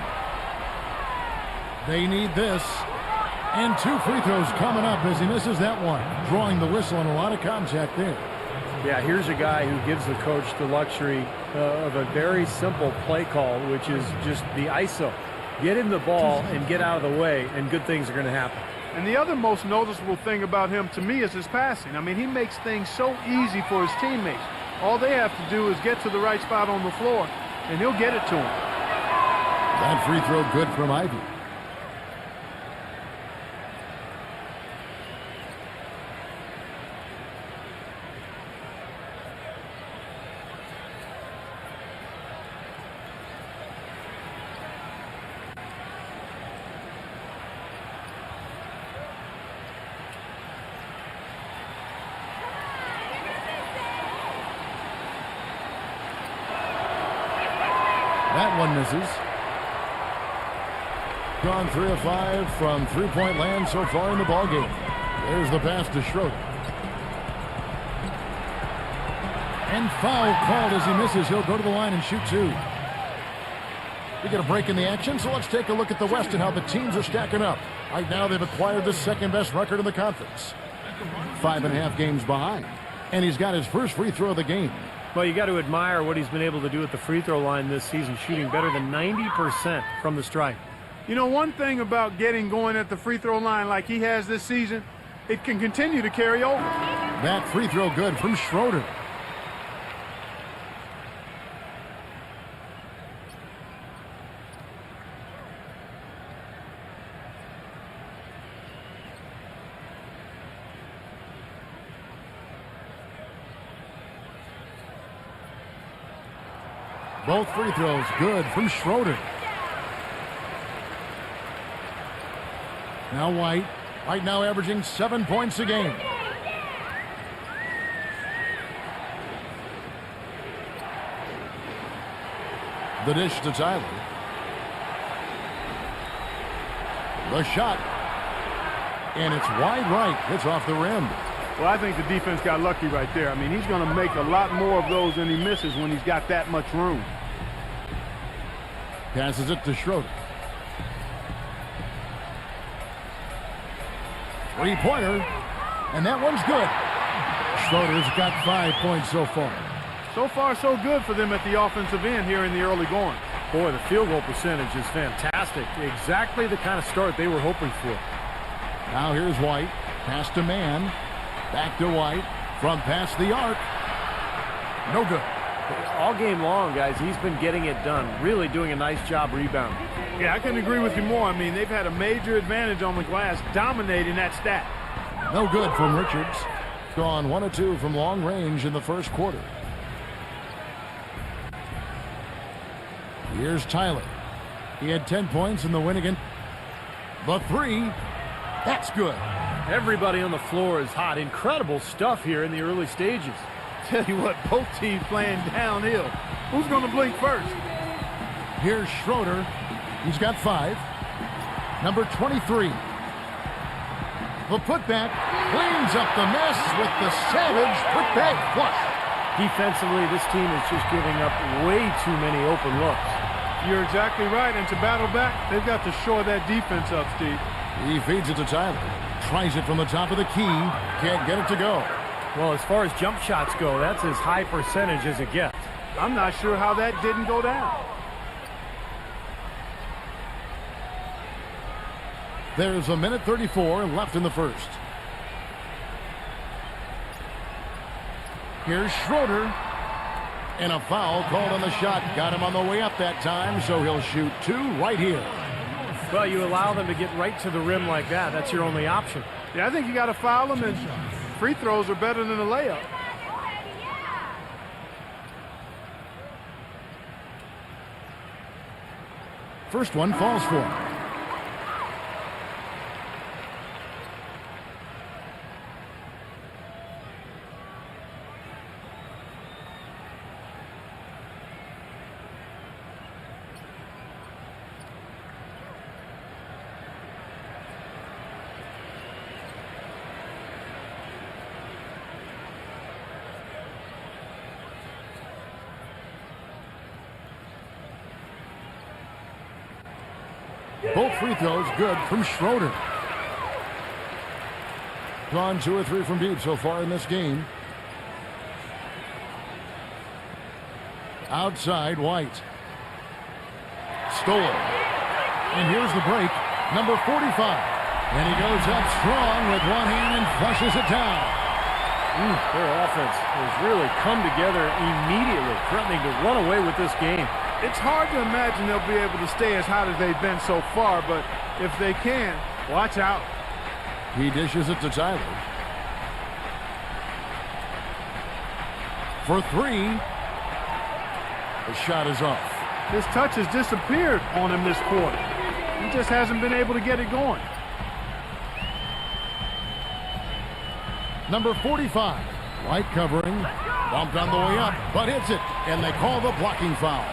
They need this. And 2 free throws coming up as he misses that one. Drawing the whistle and a lot of contact there. Yeah, here's a guy who gives the coach the luxury of a very simple play call, which is just the ISO. Get him the ball and get out of the way, and good things are going to happen. And the other most noticeable thing about him to me is his passing. I mean, he makes things so easy for his teammates. All they have to do is get to the right spot on the floor, and he'll get it to him. That free throw good from Ivy. That one misses. Gone 3 of 5 from three-point land so far in the ballgame. There's the pass to Schroeder. And foul called as he misses. He'll go to the line and shoot 2. We get a break in the action, so let's take a look at the West and how the teams are stacking up. Right now, they've acquired the second-best record in the conference. 5.5 games behind. And he's got his first free throw of the game. Well, you got to admire what he's been able to do at the free throw line this season, shooting better than 90% from the stripe. You know, one thing about getting going at the free throw line like he has this season, it can continue to carry over. That free throw good from Schroeder. Both free throws good from Schroeder. Now White. White now averaging 7 points a game. The dish to Tyler. The shot. And it's wide right. It's off the rim. Well, I think the defense got lucky right there. I mean, he's going to make a lot more of those than he misses when he's got that much room. Passes it to Schroeder. Three-pointer. And that one's good. Schroeder's got 5 points so far. So far, so good for them at the offensive end here in the early going. Boy, the field goal percentage is fantastic. Exactly the kind of start they were hoping for. Now here's White. Pass to Mann. Back to White. From past the arc. No good. All game long, guys, he's been getting it done. Really doing a nice job rebounding. Yeah, I couldn't agree with you more. I mean, they've had a major advantage on the glass, dominating that stat. No good from Richards. Gone 1 of 2 from long range in the first quarter. Here's Tyler. He had 10 points in the win again. The three. That's good. Everybody on the floor is hot. Incredible stuff here in the early stages. Tell you what, both teams playing downhill. Who's going to blink first? Here's Schroeder. He's got 5. Number 23. The putback cleans up the mess with the savage putback flush. Defensively, this team is just giving up way too many open looks. You're exactly right, and to battle back, they've got to shore that defense up, Steve. He feeds it to Tyler. Tries it from the top of the key. Can't get it to go. Well, as far as jump shots go, that's as high percentage as it gets. I'm not sure how that didn't go down. There's a minute 34 left in the first. Here's Schroeder. And a foul called on the shot. Got him on the way up that time, so he'll shoot 2 right here. Well, you allow them to get right to the rim like that. That's your only option. Yeah, I think you got to foul them, and free throws are better than a layup. First one falls for him. Both free throws good from Schroeder. Gone 2 or 3 from deep so far in this game. Outside, White. Stolen. And here's the break. Number 45. And he goes up strong with one hand and flushes it down. Their offense has really come together immediately, threatening to run away with this game. It's hard to imagine they'll be able to stay as hot as they've been so far, but if they can, watch out. He dishes it to Tyler. For 3. The shot is off. His touch has disappeared on him this quarter. He just hasn't been able to get it going. Number 45. White covering. Bumped on the way up, but hits it. And they call the blocking foul.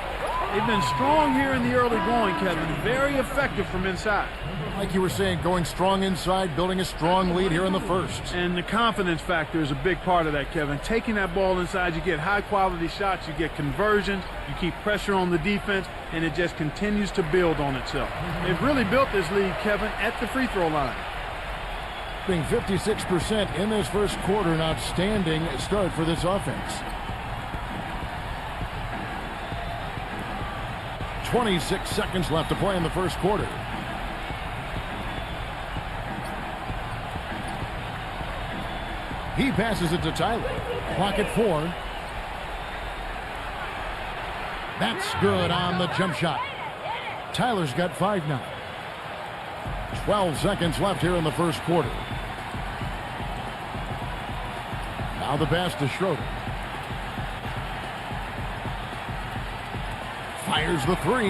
They've been strong here in the early going, Kevin. Very effective from inside. Like you were saying, going strong inside, building a strong lead here in the first. And the confidence factor is a big part of that, Kevin. Taking that ball inside, you get high-quality shots, you get conversions, you keep pressure on the defense, and it just continues to build on itself. They've really built this lead, Kevin, at the free throw line. Being 56% in this first quarter, an outstanding start for this offense. 26 seconds left to play in the first quarter. He passes it to Tyler. Clock at 4. That's good on the jump shot. Tyler's got 5 now. 12 seconds left here in the first quarter. Now the pass to Schroeder. Fires the 3.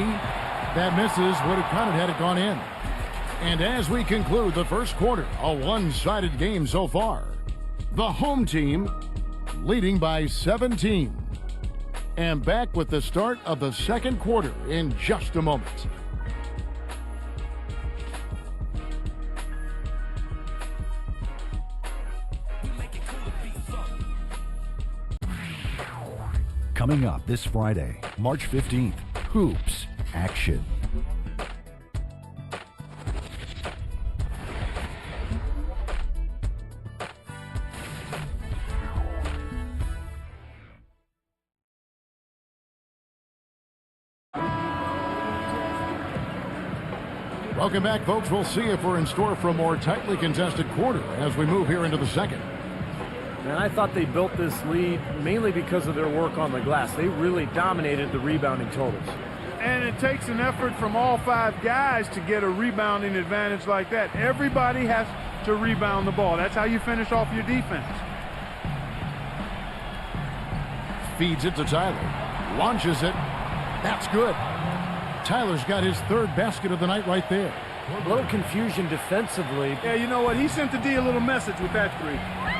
That misses. Would have counted had it gone in. And as we conclude the first quarter, a one-sided game so far. The home team leading by 17. And back with the start of the second quarter in just a moment. Coming up this Friday, March 15th, Hoops Action. Welcome back, folks. We'll see if we're in store for a more tightly contested quarter as we move here into the second. And I thought they built this lead mainly because of their work on the glass. They really dominated the rebounding totals. And it takes an effort from all 5 guys to get a rebounding advantage like that. Everybody has to rebound the ball. That's how you finish off your defense. Feeds it to Tyler. Launches it. That's good. Tyler's got his 3rd basket of the night right there. A little confusion defensively. Yeah, you know what? He sent the D a little message with that 3.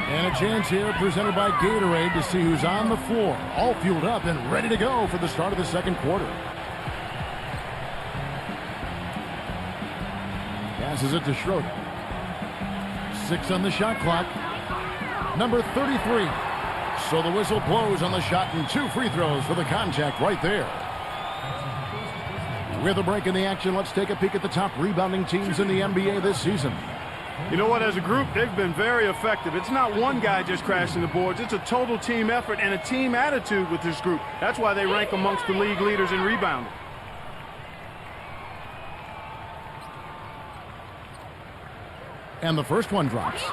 And a chance here presented by Gatorade to see who's on the floor. All fueled up and ready to go for the start of the second quarter. Passes it to Schroeder. 6 on the shot clock. Number 33. So the whistle blows on the shot and 2 free throws for the contact right there. With a break in the action, let's take a peek at the top rebounding teams in the NBA this season. You know what? As a group, they've been very effective. It's not one guy just crashing the boards. It's a total team effort and a team attitude with this group. That's why they rank amongst the league leaders in rebounding. And the first one drops.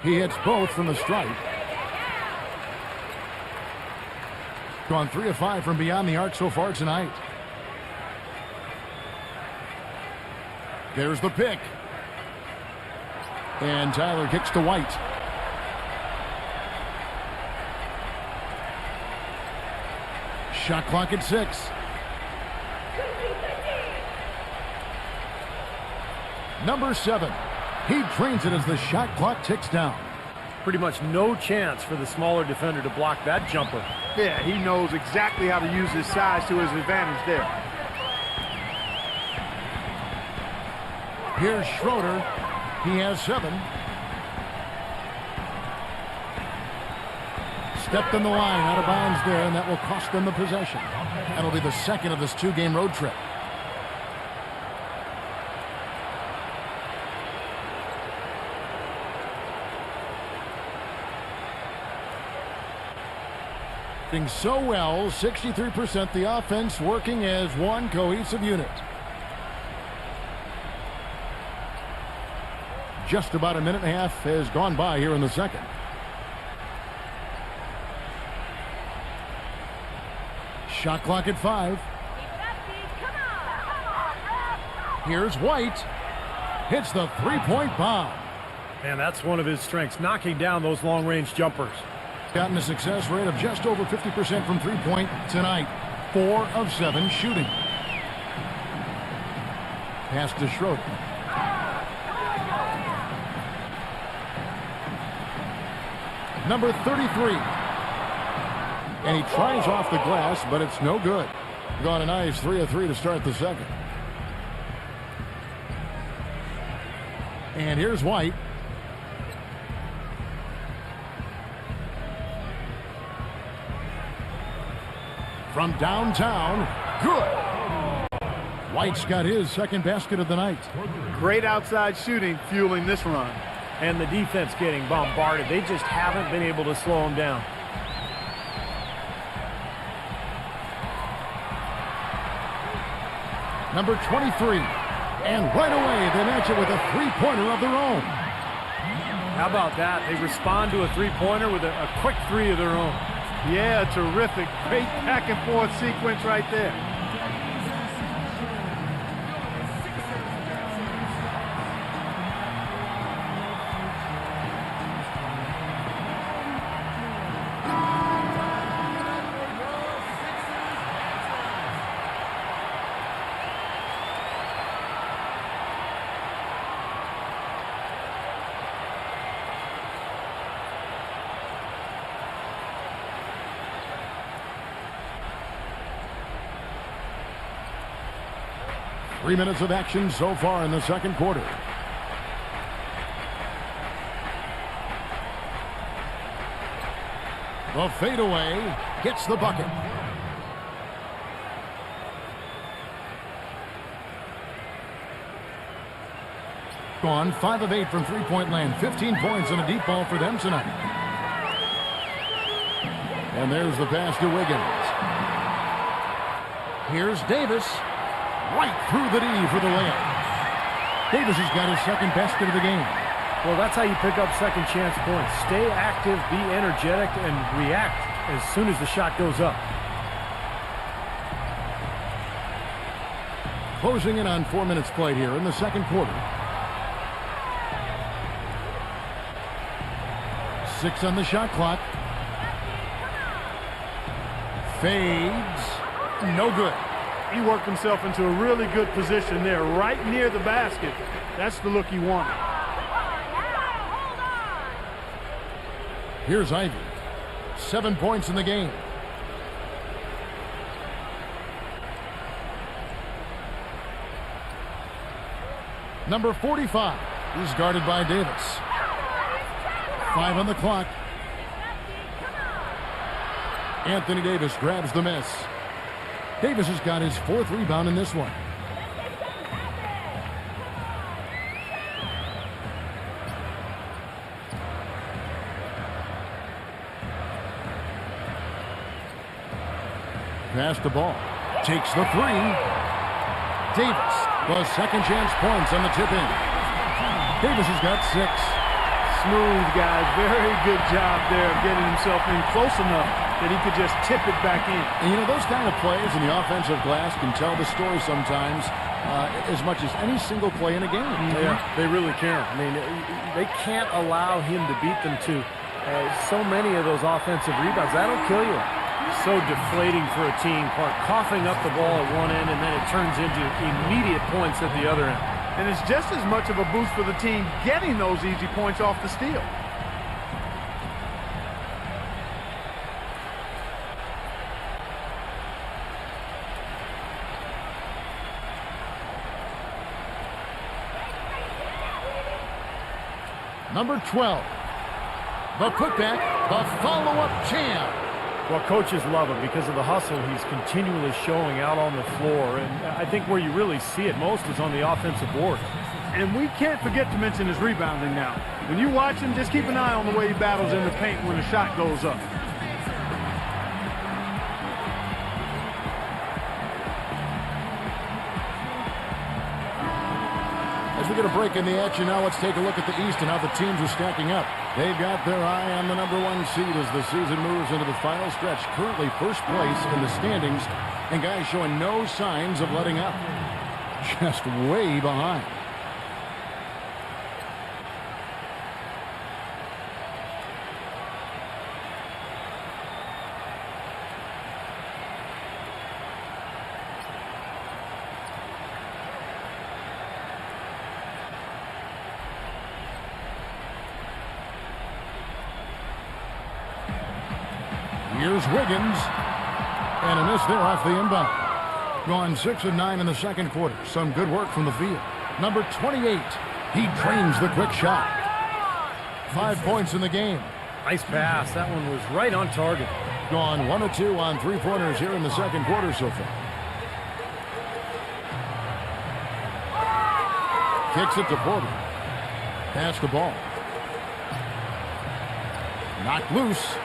He hits both from the stripe. Gone 3 of 5 from beyond the arc so far tonight. There's the pick. And Tyler kicks to White. Shot clock at 6. Number 7. He drains it as the shot clock ticks down. Pretty much no chance for the smaller defender to block that jumper. Yeah, he knows exactly how to use his size to his advantage there. Here's Schroeder. He has 7. Stepped in the line, out of bounds there, and that will cost them the possession. That'll be the second of this 2-game road trip. Doing so well, 63%, the offense working as one cohesive unit. Just about a minute and a half has gone by here in the second. Shot clock at 5. Here's White. Hits the 3-point bomb. And that's one of his strengths, knocking down those long-range jumpers. Gotten a success rate of just over 50% from 3-point tonight. 4 of 7 shooting. Pass to Schroeder. Number 33. And he tries off the glass, but it's no good. Gone a nice 3 of 3 to start the second. And here's White. From downtown, good. White's got his second basket of the night. Great outside shooting fueling this run. And the defense getting bombarded. They just haven't been able to slow him down. Number 23. And right away, they match it with a 3-pointer of their own. How about that? They respond to a 3-pointer with a quick 3 of their own. Yeah, terrific. Great back and forth sequence right there. Three minutes of action so far in the second quarter. The fadeaway gets the bucket. Gone 5 of 8 from 3-point land. 15 points and a deep ball for them tonight. And there's the pass to Wiggins. Here's Davis. Right through the D for the layup. Davis has got his second basket of the game. Well, that's how you pick up second chance points. Stay active, be energetic, and react as soon as the shot goes up. Closing in on 4 minutes played here in the second quarter. 6 on the shot clock. Fades. No good. He worked himself into a really good position there, right near the basket. That's the look he wanted. Here's Ivy. 7 points in the game. Number 45. He's guarded by Davis. 5 on the clock. Anthony Davis grabs the miss. Davis has got his 4th rebound in this one. Pass the ball. Takes the 3. Davis, the second chance points on the tip in. Davis has got 6. Smooth, guys. Very good job there of getting himself in close enough that he could just tip it back in. And you know, those kind of plays in the offensive glass can tell the story sometimes as much as any single play in a game. Yeah, they really can. I mean, they can't allow him to beat them to so many of those offensive rebounds. That'll kill you. So deflating for a team, coughing up the ball at one end, and then it turns into immediate points at the other end. And it's just as much of a boost for the team getting those easy points off the steal. Number 12, the putback, the follow-up champ. Well, coaches love him because of the hustle he's continually showing out on the floor. And I think where you really see it most is on the offensive board. And we can't forget to mention his rebounding now. When you watch him, just keep an eye on the way he battles in the paint when the shot goes up. As we get a break in the action now, let's take a look at the East and how the teams are stacking up. They've got their eye on the number 1 seed as the season moves into the final stretch. Currently first place in the standings, and guys showing no signs of letting up. Just way behind. Here's Wiggins. And a miss there off the inbound. Gone 6 of 9 in the second quarter. Some good work from the field. Number 28. He drains the quick shot. 5 points in the game. Nice pass. That one was right on target. Gone 1 of 2 on 3-pointers here in the second quarter so far. Kicks it to Porter. Pass the ball. Knocked loose.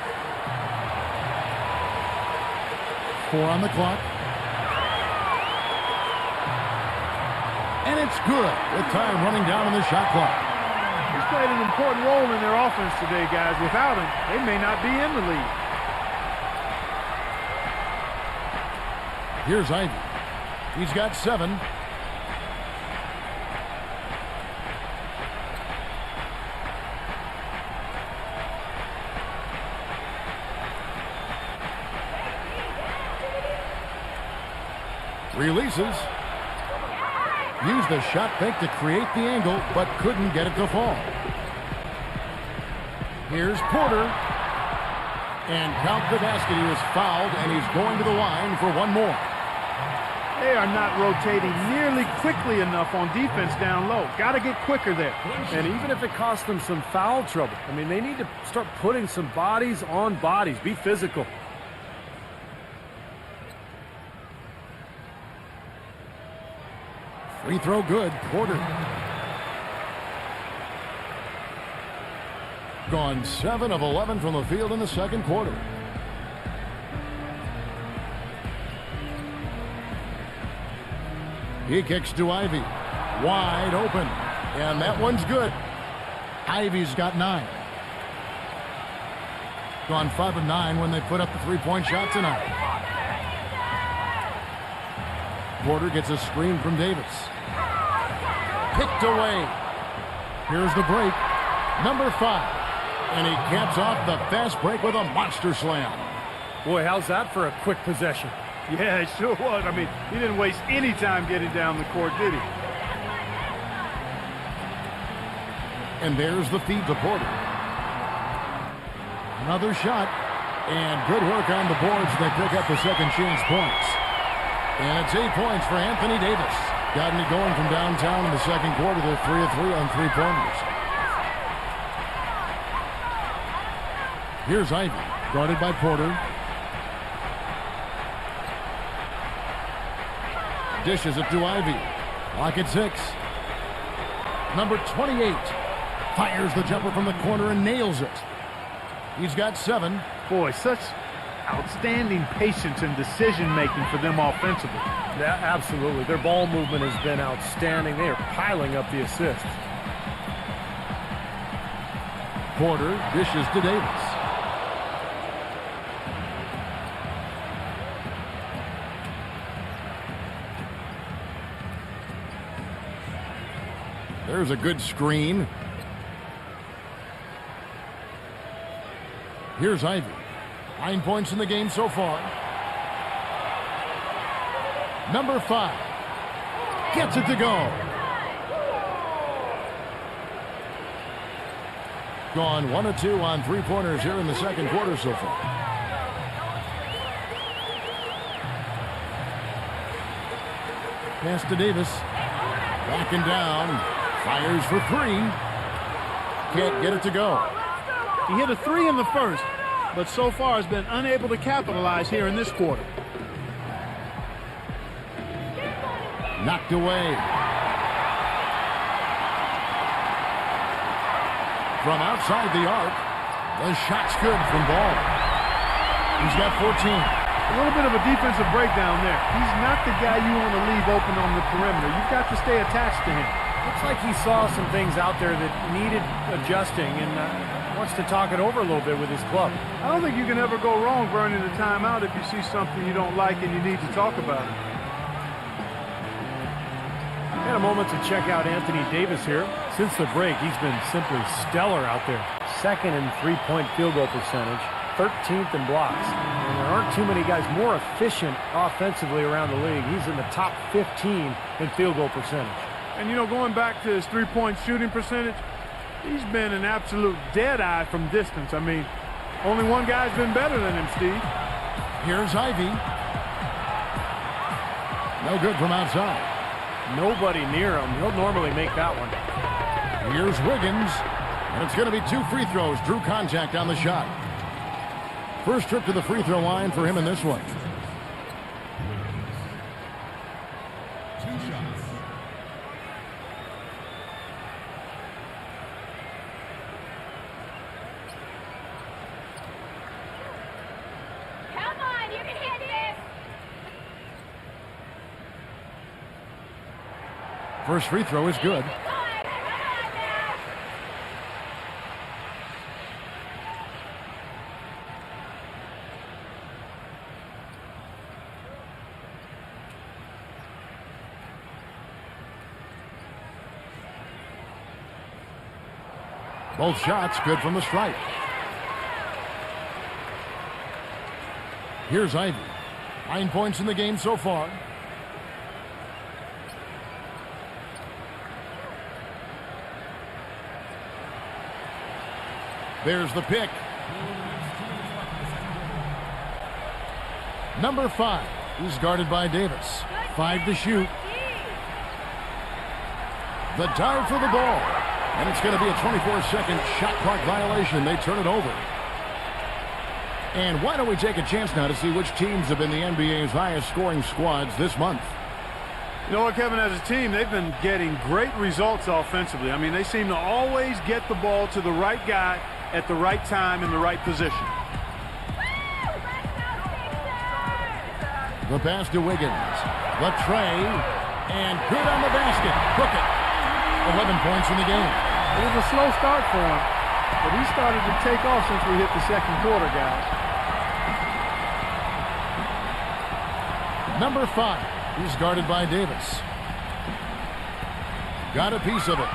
4 on the clock. And it's good with time running down on the shot clock. He's played an important role in their offense today, guys. Without him, they may not be in the lead. Here's Ivy. He's got 7. Releases. Used the shot fake to create the angle, but couldn't get it to fall. Here's Porter. And count the basket. He was fouled, and he's going to the line for one more. They are not rotating nearly quickly enough on defense down low. Got to get quicker there. And even if it costs them some foul trouble, I mean, they need to start putting some bodies on bodies. Be physical. Free throw good. Porter. Gone 7 of 11 from the field in the second quarter. He kicks to Ivy. Wide open. And that one's good. Ivy's got 9. Gone 5 of 9 when they put up the 3-point shot tonight. Porter gets a screen from Davis. Picked away. Here's the break. Number 5. And he caps off the fast break with a monster slam. Boy, how's that for a quick possession? Yeah, it sure was. I mean, he didn't waste any time getting down the court, did he? And there's the feed to Porter. Another shot. And good work on the boards. They pick up the second chance points. And it's 8 points for Anthony Davis. Gotten it going from downtown in the second quarter. They're 3 of 3 on 3-pointers. Here's Ivy, guarded by Porter. Dishes it to Ivy. Lock at 6. Number 28 fires the jumper from the corner and nails it. He's got 7. Boy, such outstanding patience and decision-making for them offensively. Yeah, absolutely. Their ball movement has been outstanding. They are piling up the assists. Porter dishes to Davis. There's a good screen. Here's Ivy. 9 points in the game so far. Number 5 gets it to go. Gone 1 of 2 on 3-pointers here in the second quarter so far. Pass to Davis. Backing down. Fires for 3. Can't get it to go. He hit a 3 in the first, but so far has been unable to capitalize here in this quarter. Knocked away. From outside the arc, the shot's good from Ball. He's got 14. A little bit of a defensive breakdown there. He's not the guy you want to leave open on the perimeter. You've got to stay attached to him. Looks like he saw some things out there that needed adjusting and wants to talk it over a little bit with his club. I don't think you can ever go wrong burning a timeout if you see something you don't like and you need to talk about it. Had a moment to check out Anthony Davis here. Since the break, he's been simply stellar out there. Second in three-point field goal percentage, 13th in blocks. And there aren't too many guys more efficient offensively around the league. He's in the top 15 in field goal percentage. And, you know, going back to his three-point shooting percentage, he's been an absolute dead-eye from distance. I mean, only one guy's been better than him, Steve. Here's Ivy. No good from outside. Nobody near him. He'll normally make that one. Here's Wiggins. And it's going to be 2 free throws. Drew contact on the shot. First trip to the free throw line for him in this one. Come on, you can hit this. First free throw is good. Both shots good from the stripe. Here's Ivy. 9 points in the game so far. There's the pick. Number 5 is guarded by Davis. 5 to shoot. The dive for the ball. And it's going to be a 24-second shot clock violation. They turn it over. And why don't we take a chance now to see which teams have been the NBA's highest scoring squads this month. You know what, Kevin, as a team, they've been getting great results offensively. I mean, they seem to always get the ball to the right guy at the right time in the right position. The pass to Wiggins. The tray. And good on the basket. Cook it. 11 points in the game. It was a slow start for him, but he started to take off since we hit the second quarter, guys. Number 5 is guarded by Davis. Got a piece of it.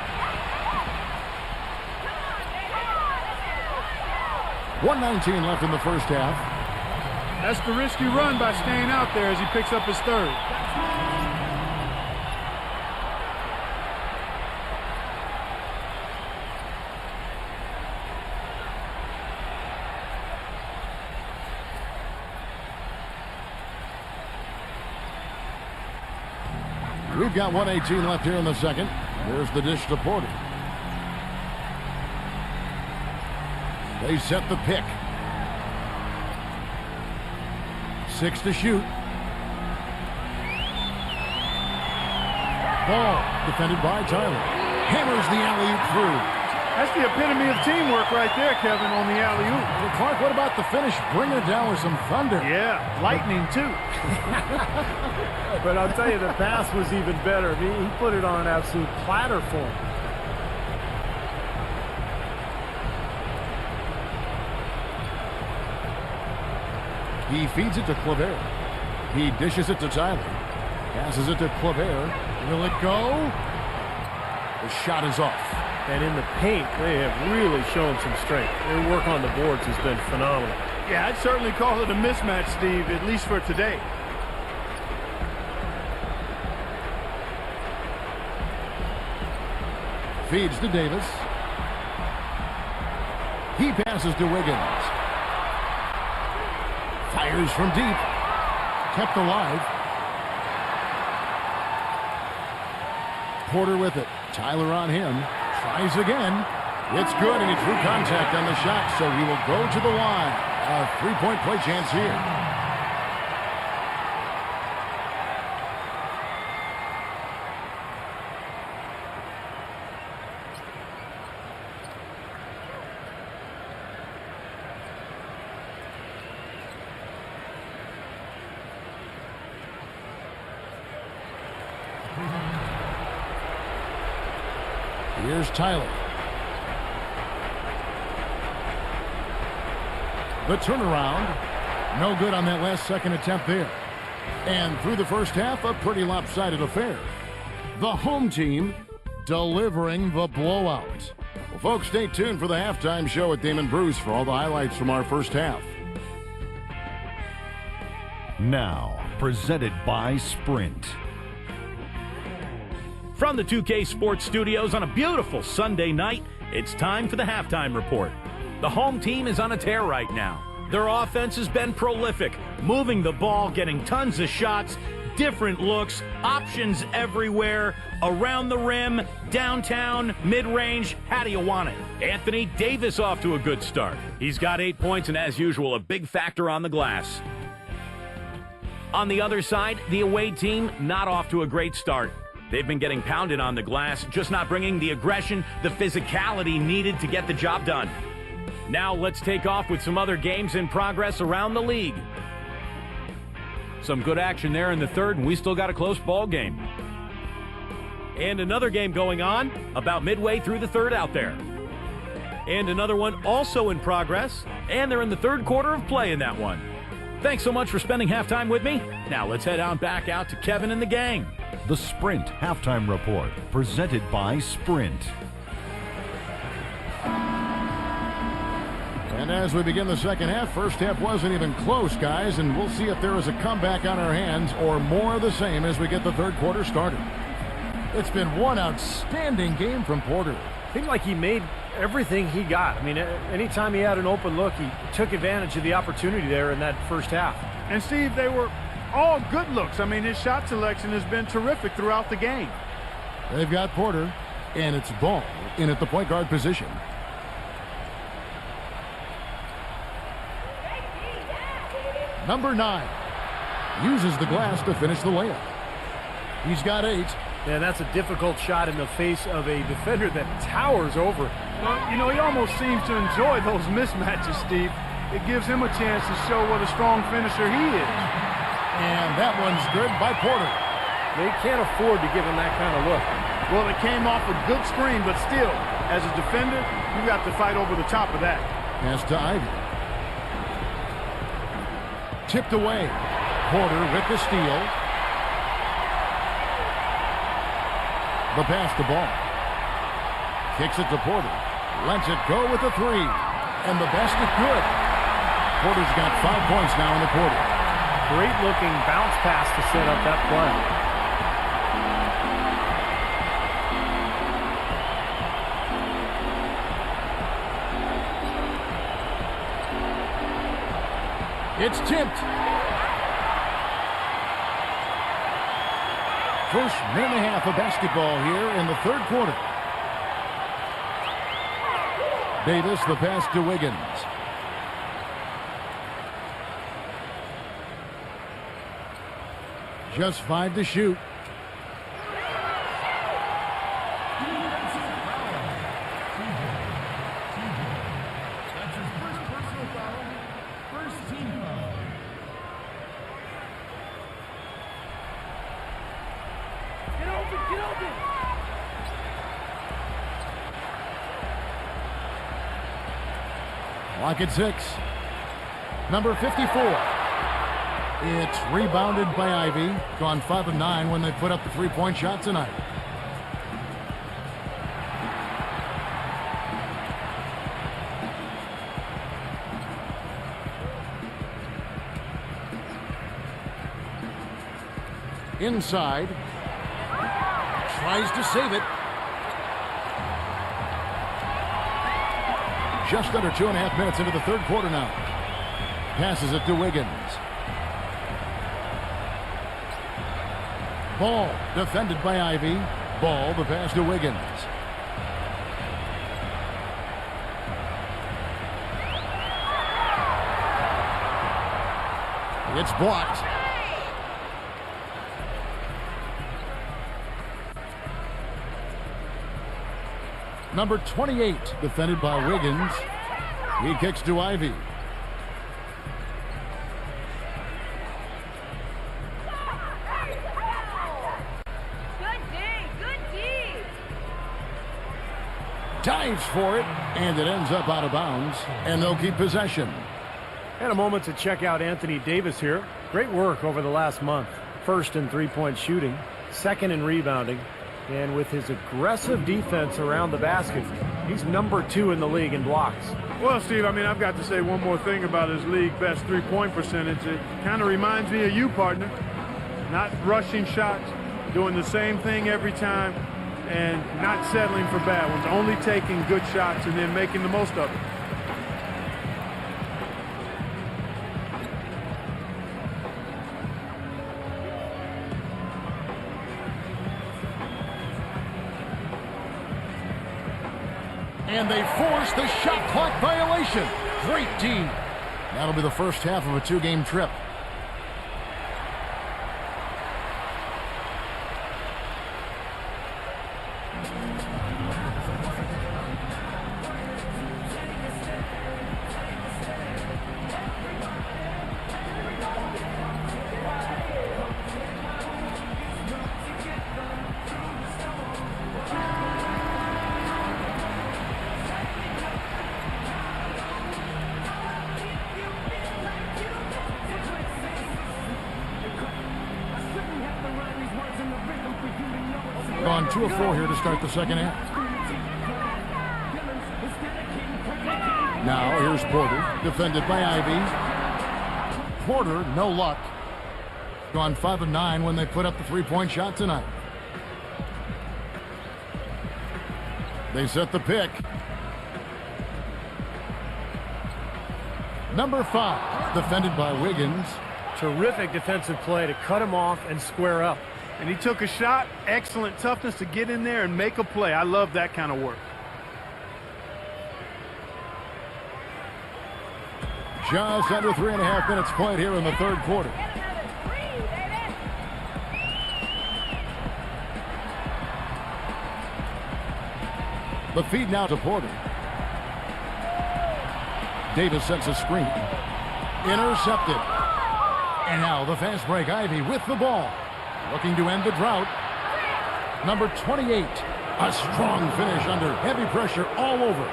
1:19 left in the first half. That's the risky run by staying out there as he picks up his third. We've got 1:18 left here in the second. There's the dish to Porter. They set the pick. 6 to shoot. Ball defended by Tyler. Hammers the alley-oop through. That's the epitome of teamwork right there, Kevin, on the alley-oop. Well, Clark, what about the finish? Bring her down with some thunder. Yeah, lightning, too. But I'll tell you, the pass was even better. He put it on an absolute platter for him. He feeds it to Claver. He dishes it to Tyler. Passes it to Claver. Will it go? The shot is off. And in the paint, they have really shown some strength. Their work on the boards has been phenomenal. Yeah, I'd certainly call it a mismatch, Steve, at least for today. Feeds to Davis. He passes to Wiggins. Fires from deep. Kept alive. Porter with it. Tyler on him. Tries again. It's good, and he drew contact on the shot, so he will go to the line. A three-point play chance here. Here's Tyler. The turnaround. No good on that last second attempt there. And through the first half, a pretty lopsided affair. The home team delivering the blowout. Well, folks, stay tuned for the halftime show at Damon Bruce for all the highlights from our first half. Now, presented by Sprint. From the 2K Sports Studios on a beautiful Sunday night, it's time for the halftime report. The home team is on a tear right now. Their offense has been prolific, moving the ball, getting tons of shots, different looks, options everywhere, around the rim, downtown, mid-range. How do you want it? Anthony Davis off to a good start. He's got 8 points and, as usual, a big factor on the glass. On the other side, the away team not off to a great start. They've been getting pounded on the glass, just not bringing the aggression, the physicality needed to get the job done. Now let's take off with some other games in progress around the league. Some good action there in the third, and we still got a close ball game. And another game going on about midway through the third out there. And another one also in progress, and they're in the third quarter of play in that one. Thanks so much for spending halftime with me. Now let's head on back out to Kevin and the gang. The Sprint Halftime Report, presented by Sprint. And as we begin the second half, first half wasn't even close, guys, and we'll see if there is a comeback on our hands or more of the same as we get the third quarter started. It's been one outstanding game from Porter. Seemed like he made everything he got. I mean, anytime he had an open look, he took advantage of the opportunity there in that first half. And, Steve, they were all good looks. I mean, his shot selection has been terrific throughout the game. They've got Porter, and it's Ball in at the point guard position. Number 9 uses the glass to finish the layup. He's got 8. Yeah, that's a difficult shot in the face of a defender that towers over it. Well, you know, he almost seems to enjoy those mismatches, Steve. It gives him a chance to show what a strong finisher he is. And that one's good by Porter. They can't afford to give him that kind of look. Well, it came off a good screen, but still, as a defender, you got to fight over the top of that. Pass to Ivy. Tipped away. Porter with the steal. The pass to Ball. Kicks it to Porter. Lets it go with the 3. And the basket good. Porter's got 5 points now in the quarter. Great looking bounce pass to set up that play. It's tipped. First minute and a half of basketball here in the third quarter. Davis, the pass to Wiggins. Just 5 to shoot. Clock at 6. Number 54 It's rebounded by Ivy. Gone 5 of 9 when they put up the three-point shot tonight. Inside. Tries to save it. Just under 2.5 minutes into the third quarter now. Passes it to Wiggins. Ball defended by Ivy. Ball, the pass to Wiggins. It's blocked. Number 28, defended by Wiggins. He kicks to Ivy. Dives for it, and it ends up out of bounds, and they'll keep possession. And a moment to check out Anthony Davis here. Great work over the last month. First in three-point shooting, second in rebounding, and with his aggressive defense around the basket, he's number 2 in the league in blocks. Well, Steve, I mean, I've got to say one more thing about his league best three-point percentage. It kind of reminds me of you, partner. Not rushing shots, doing the same thing every time, and not settling for bad ones, only taking good shots and then making the most of it. And they force the shot clock violation. Great D. That'll be the first half of a 2-game trip. Gone 2 of 4 here to start the second half. Now here's Porter, defended by Ivy. Porter, no luck. Gone 5 of 9 when they put up the three-point shot tonight. They set the pick. Number 5, defended by Wiggins. Terrific defensive play to cut him off and square up. And he took a shot. Excellent toughness to get in there and make a play. I love that kind of work. Just under 3.5 minutes played here in the third quarter. The feed now to Porter. Davis sets a screen. Intercepted. And now the fast break. Ivy with the ball. Looking to end the drought. Number 28. A strong finish under heavy pressure all over.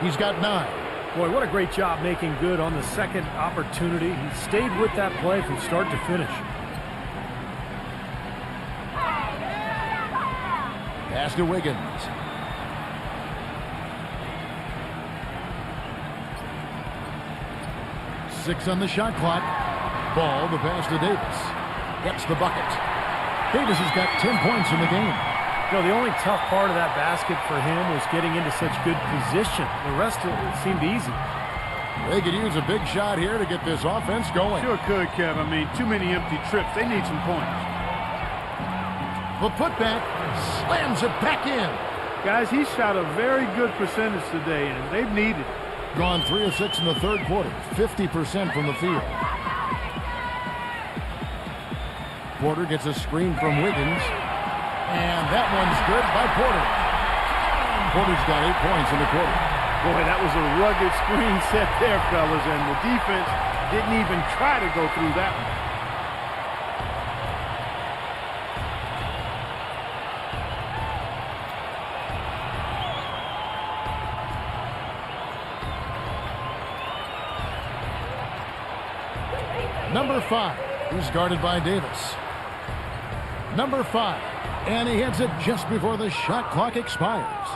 He's got 9. Boy, what a great job making good on the second opportunity. He stayed with that play from start to finish. Pass to Wiggins. Six on the shot clock. Ball, the pass to Davis. Gets the bucket. Davis has got 10 points in the game. You know, the only tough part of that basket for him was getting into such good position. The rest of it seemed easy. They could use a big shot here to get this offense going. Sure could, Kev. I mean, too many empty trips. They need some points. The putback slams it back in. Guys, he shot a very good percentage today, and they've needed it. Gone 3 of 6 in the third quarter. 50% from the field. Porter gets a screen from Wiggins. And that one's good by Porter. Porter's got 8 points in the quarter. Boy, that was a rugged screen set there, fellas, and the defense didn't even try to go through that one. Number 5. He's guarded by Davis. Number 5. And he hits it just before the shot clock expires.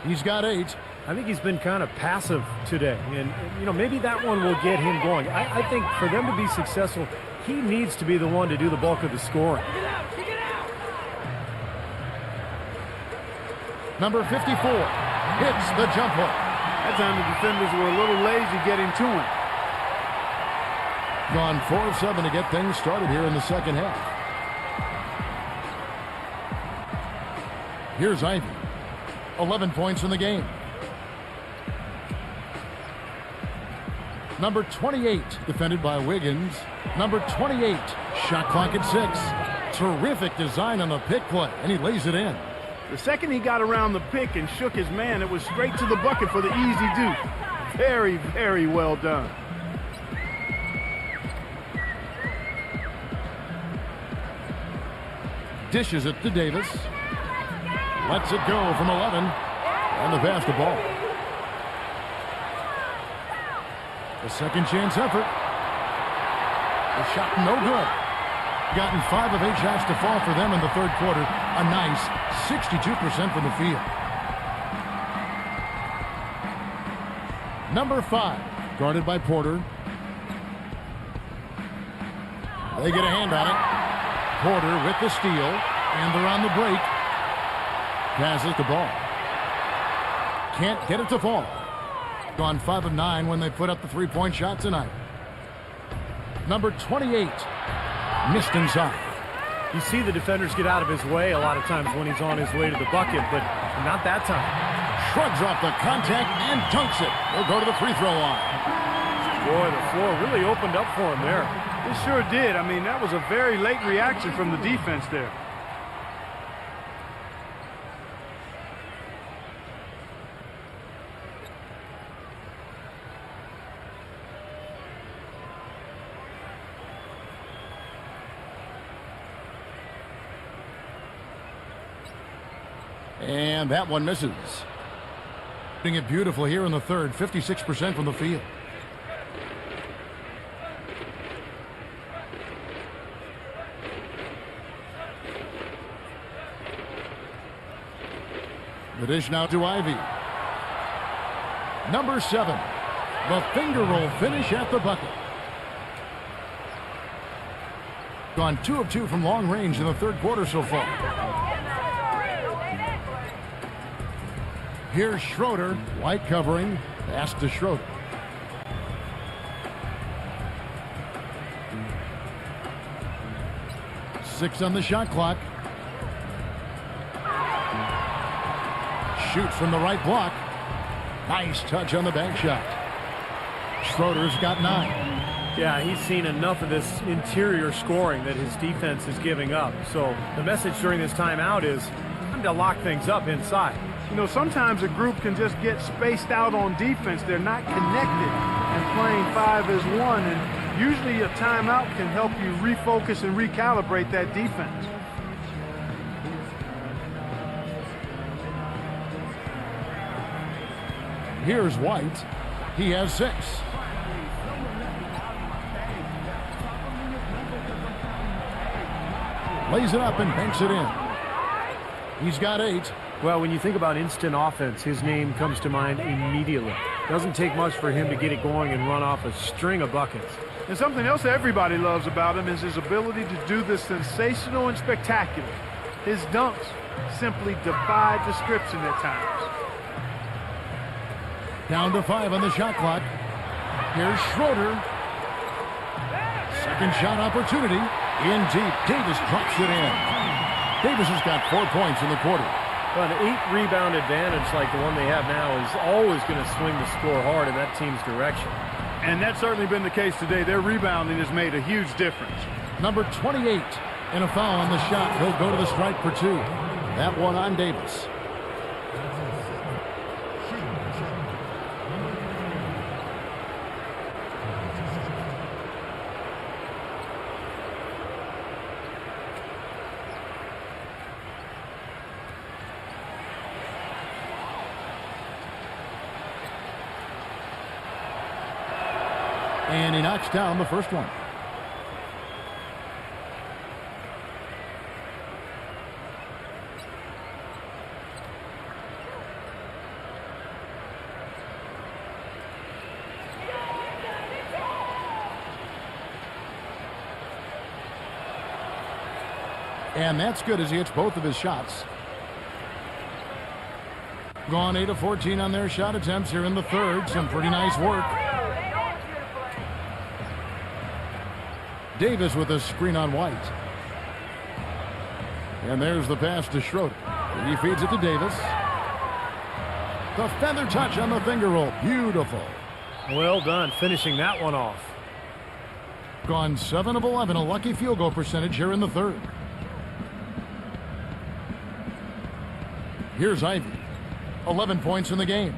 He's got 8. I think he's been kind of passive today. And, you know, maybe that one will get him going. I think for them to be successful, he needs to be the one to do the bulk of the scoring. Number 54 hits the jump hook. That time the defenders were a little lazy getting to him. Gone 4 of 7 to get things started here in the second half. Here's Ivy. 11 points in the game. Number 28, defended by Wiggins. Number 28, shot clock at 6. Terrific design on the pick play, and he lays it in. The second he got around the pick and shook his man, it was straight to the bucket for the easy deuce. Very, very well done. Dishes it to Davis. Lets it go from 11. And the pass to Ball. A second chance effort. The shot no good. Gotten 5 of 8 shots to fall for them in the third quarter. A nice 62% from the field. Number 5, guarded by Porter. They get a hand on it. Porter with the steal, and they're on the break. Passes the ball. Can't get it to fall. Gone 5 of 9 when they put up the three-point shot tonight. Number 28, missed inside. You see the defenders get out of his way a lot of times when he's on his way to the bucket, but not that time. Shrugs off the contact and dunks it. He'll go to the free throw line. Boy, the floor really opened up for him there. It sure did. I mean, that was a very late reaction from the defense there. And that one misses. Doing it beautiful here in the third, 56% from the field. The dish now to Ivy. Number 7, the finger roll finish at the bucket. Gone 2 of 2 from long range in the third quarter so far. Here's Schroeder, white covering, pass to Schroeder. Six on the shot clock. Shoots from the right block. Nice touch on the bank shot. Schroeder's got 9. Yeah, he's seen enough of this interior scoring that his defense is giving up. So the message during this timeout is time to lock things up inside. You know, sometimes a group can just get spaced out on defense. They're not connected and playing 5 as 1. And usually a timeout can help you refocus and recalibrate that defense. Here's White. He has 6. Lays it up and banks it in. He's got 8. Well, when you think about instant offense, his name comes to mind immediately. Doesn't take much for him to get it going and run off a string of buckets. And something else everybody loves about him is his ability to do the sensational and spectacular. His dunks simply defy description at times. Down to 5 on the shot clock. Here's Schroeder. Second shot opportunity. In deep. Davis drops it in. Davis has got 4 points in the quarter. Well, an 8-rebound advantage like the one they have now is always going to swing the score hard in that team's direction. And that's certainly been the case today. Their rebounding has made a huge difference. Number 28 and a foul on the shot. He'll go to the stripe for 2. That one on Davis. And he knocks down the first one. And that's good as he hits both of his shots. Gone 8 of 14 on their shot attempts here in the third. Some pretty nice work. Davis with a screen on White. And there's the pass to Schroeder. He feeds it to Davis. The feather touch on the finger roll. Beautiful. Well done finishing that one off. Gone 7 of 11. A lucky field goal percentage here in the third. Here's Ivy. 11 points in the game.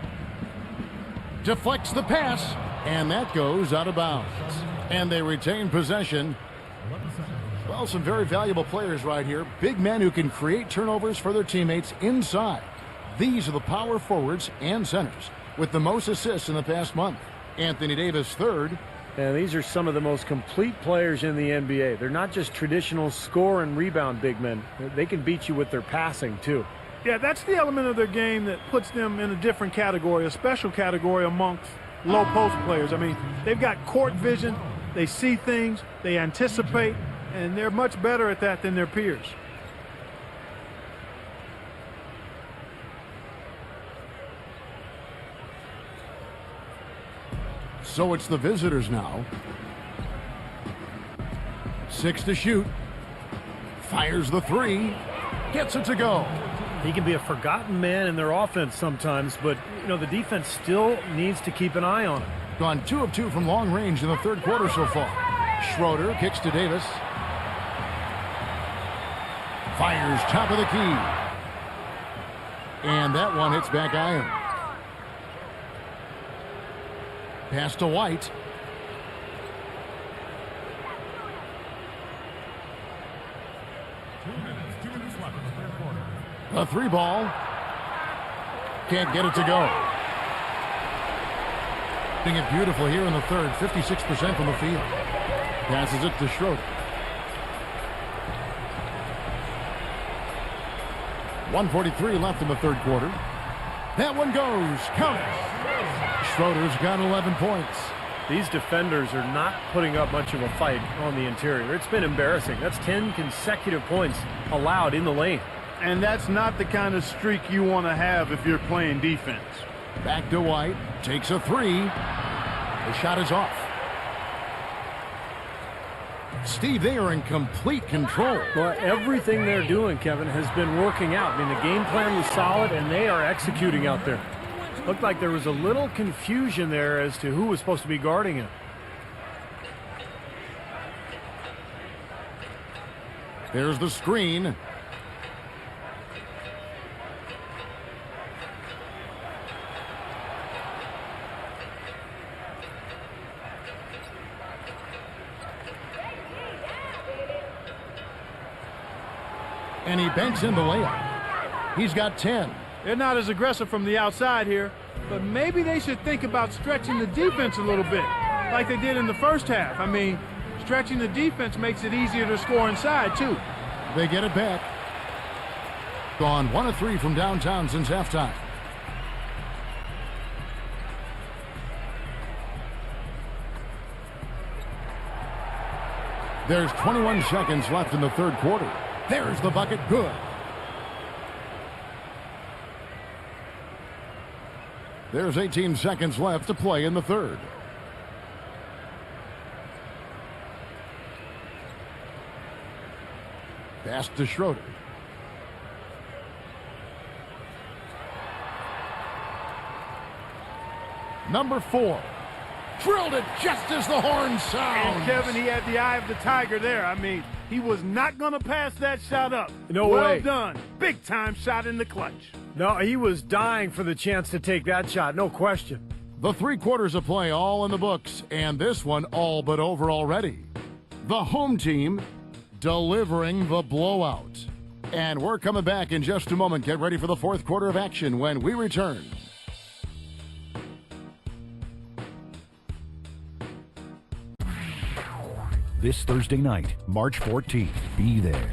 Deflects the pass. And that goes out of bounds. And they retain possession. Well, some very valuable players right here. Big men who can create turnovers for their teammates inside. These are the power forwards and centers with the most assists in the past month. Anthony Davis third. And these are some of the most complete players in the NBA. They're not just traditional score and rebound big men. They can beat you with their passing too. Yeah, that's the element of their game that puts them in a different category, a special category amongst low post players. I mean, they've got court vision, they see things, they anticipate, and they're much better at that than their peers. So it's the visitors now. 6 to shoot. Fires the 3. Gets it to go. He can be a forgotten man in their offense sometimes, but you know the defense still needs to keep an eye on him. Gone 2 of 2 from long range in the third quarter so far. Schroeder kicks to Davis. Fires top of the key. And that one hits back iron. Pass to White. Two minutes left in the third quarter. A 3 ball. Can't get it to go. Hitting it beautiful here in the third. 56% from the field. Passes it to Schroeder. 1:43 left in the third quarter. That one goes. Count it. Schroeder's got 11 points. These defenders are not putting up much of a fight on the interior. It's been embarrassing. That's 10 consecutive points allowed in the lane. And that's not the kind of streak you want to have if you're playing defense. Back to White. Takes a 3. The shot is off. Steve, they are in complete control. Well, everything they're doing, Kevin, has been working out. I mean, the game plan was solid, and they are executing out there. Looked like there was a little confusion there as to who was supposed to be guarding him. There's the screen. And he banks in the layup. He's got 10. They're not as aggressive from the outside here, but maybe they should think about stretching the defense a little bit, like they did in the first half. I mean, stretching the defense makes it easier to score inside, too. They get it back. Gone 1 of 3 from downtown since halftime. There's 21 seconds left in the third quarter. There's the bucket. Good. There's 18 seconds left to play in the third. Pass to Schroeder. Number 4. Drilled it just as the horn sounds. And Kevin, he had the eye of the tiger there. I mean, he was not going to pass that shot up. No well way. Done. Big time shot in the clutch. No, he was dying for the chance to take that shot, no question. The 3 quarters of play all in the books, and this one all but over already. The home team delivering the blowout. And we're coming back in just a moment. Get ready for the fourth quarter of action when we return. This Thursday night, March 14th. Be there.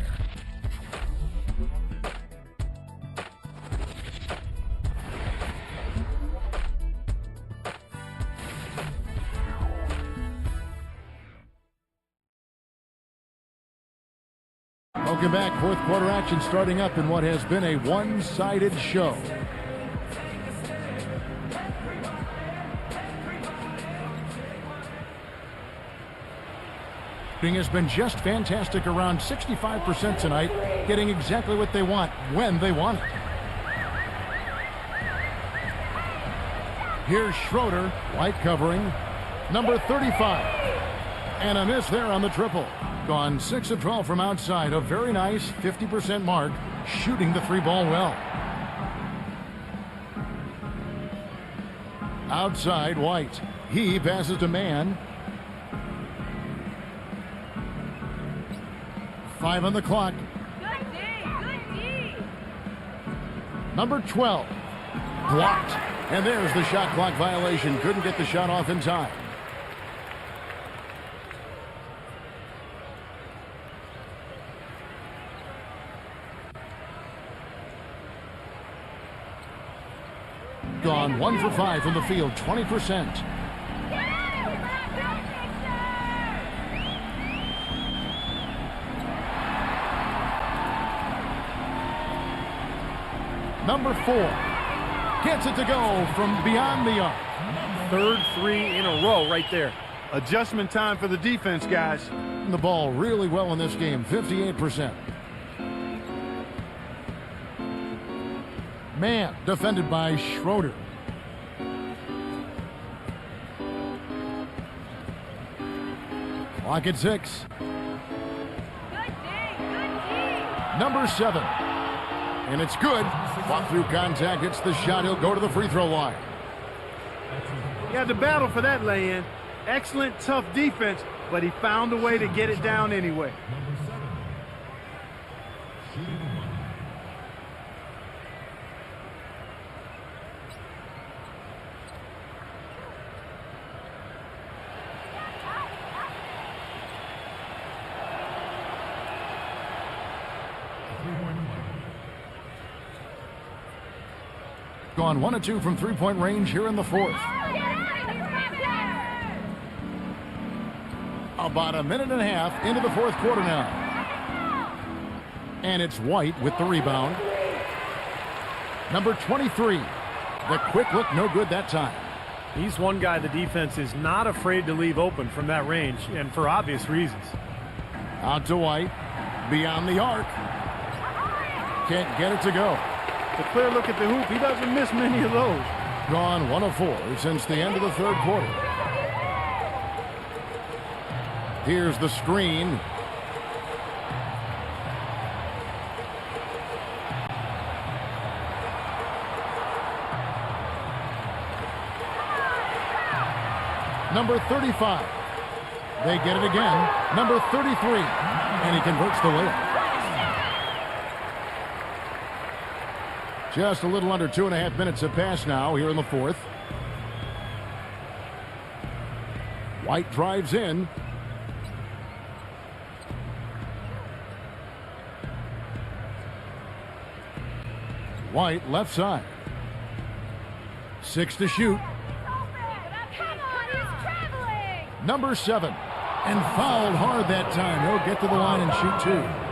Welcome back. Fourth quarter action starting up in what has been a one-sided show. Shooting has been just fantastic, around 65% tonight, getting exactly what they want when they want it. Here's Schroeder, White covering, number 35. And a miss there on the triple. Gone 6 of 12 from outside, a very nice 50% mark, shooting the three ball well. Outside, White. He passes to Mann. 5 on the clock. Good D. Number 12. Blocked. And there's the shot clock violation. Couldn't get the shot off in time. Gone 1 for 5 from the field, 20%. Number 4 gets it to go from beyond the arc. Third three in a row right there. Adjustment time for the defense, guys. The ball really well in this game, 58%. Mann defended by Schroeder. Clock at 6. Good D. Number 7. And it's good. Fought through contact, hits the shot. He'll go to the free throw line. He had to battle for that lay-in. Excellent, tough defense, but he found a way to get it down anyway. Gone 1 of 2 from three-point range here in the fourth. About a minute and a half into the fourth quarter now. And it's White with the rebound. Number 23. The quick look, no good that time. He's one guy the defense is not afraid to leave open from that range, and for obvious reasons. Out to White. Beyond the arc. Can't get it to go. A clear look at the hoop. He doesn't miss many of those. Gone 1 of 4 since the end of the third quarter. Here's the screen. Number 35. They get it again. Number 33. And he converts the layup. Just a little under 2.5 minutes have passed now here in the fourth. White drives in. White left side. 6 to shoot. Number 7. And fouled hard that time. He'll get to the line and shoot 2.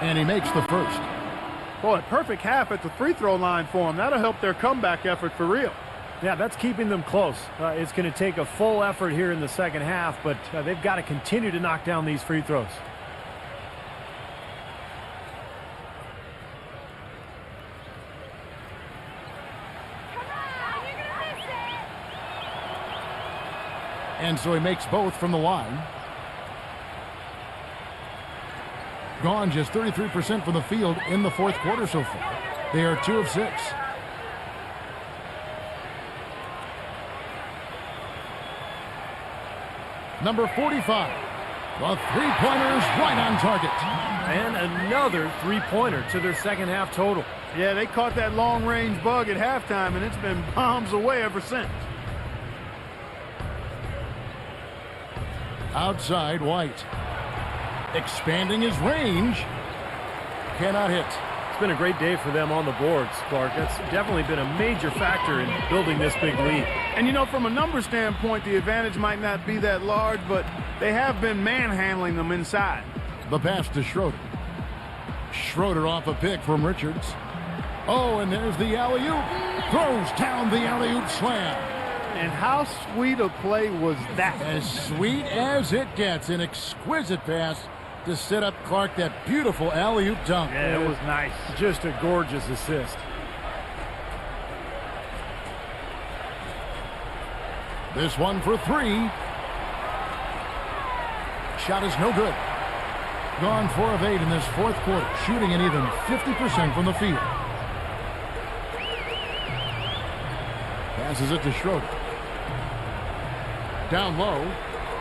And he makes the first. Boy, perfect half at the free throw line for him. That'll help their comeback effort for real. Yeah, that's keeping them close. It's going to take a full effort here in the second half, but they've got to continue to knock down these free throws. And so he makes both from the line. Gone just 33% from the field in the fourth quarter so far. They are 2 of 6. Number 45. The three-pointer is right on target. And another three-pointer to their second half total. Yeah, they caught that long-range bug at halftime, and it's been bombs away ever since. Outside White. Expanding his range. Cannot hit. It's been a great day for them on the boards, Clark. That's definitely been a major factor in building this big lead. And, you know, from a number standpoint, the advantage might not be that large, but they have been manhandling them inside. The pass to Schroeder. Schroeder off a pick from Richards. Oh, and there's the alley-oop. Throws down the alley-oop slam. And how sweet a play was that? As sweet as it gets. An exquisite pass to set up Clark that beautiful alley-oop dunk. Yeah, it was nice. Just a gorgeous assist. This one for three. Shot is no good. Gone 4 of 8 in this fourth quarter, shooting an even 50% from the field. Passes it to Schroeder. Down low.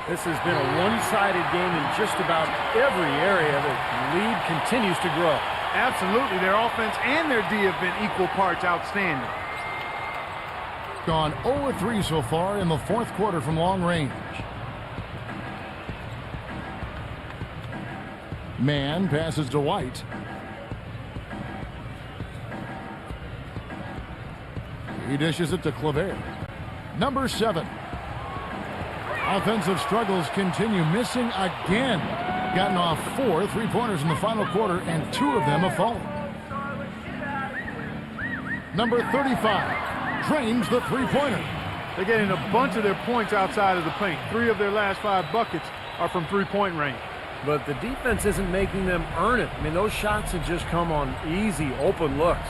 This has been a one-sided game in just about every area. The lead continues to grow. Absolutely. Their offense and their D have been equal parts outstanding. Gone 0 of 3 so far in the fourth quarter from long range. Mann passes to White. He dishes it to Kleber. Number 7. Offensive struggles continue, missing again. Gotten off 4 3-pointers in the final quarter, and 2 of them have fallen. Number 35 drains the three-pointer. They're getting a bunch of their points outside of the paint. 3 of their last 5 buckets are from three-point range. But the defense isn't making them earn it. I mean, those shots have just come on easy, open looks.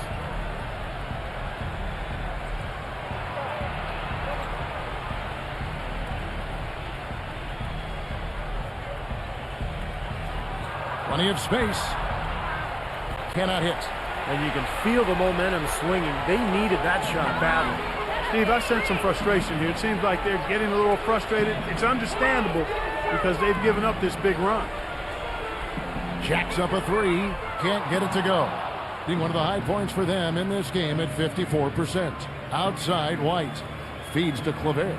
Plenty of space. Cannot hit. And you can feel the momentum swinging. They needed that shot badly. Steve, I sense some frustration here. It seems like they're getting a little frustrated. It's understandable because they've given up this big run. Jacks up a 3. Can't get it to go. Being one of the high points for them in this game at 54%. Outside White. Feeds to Kleber.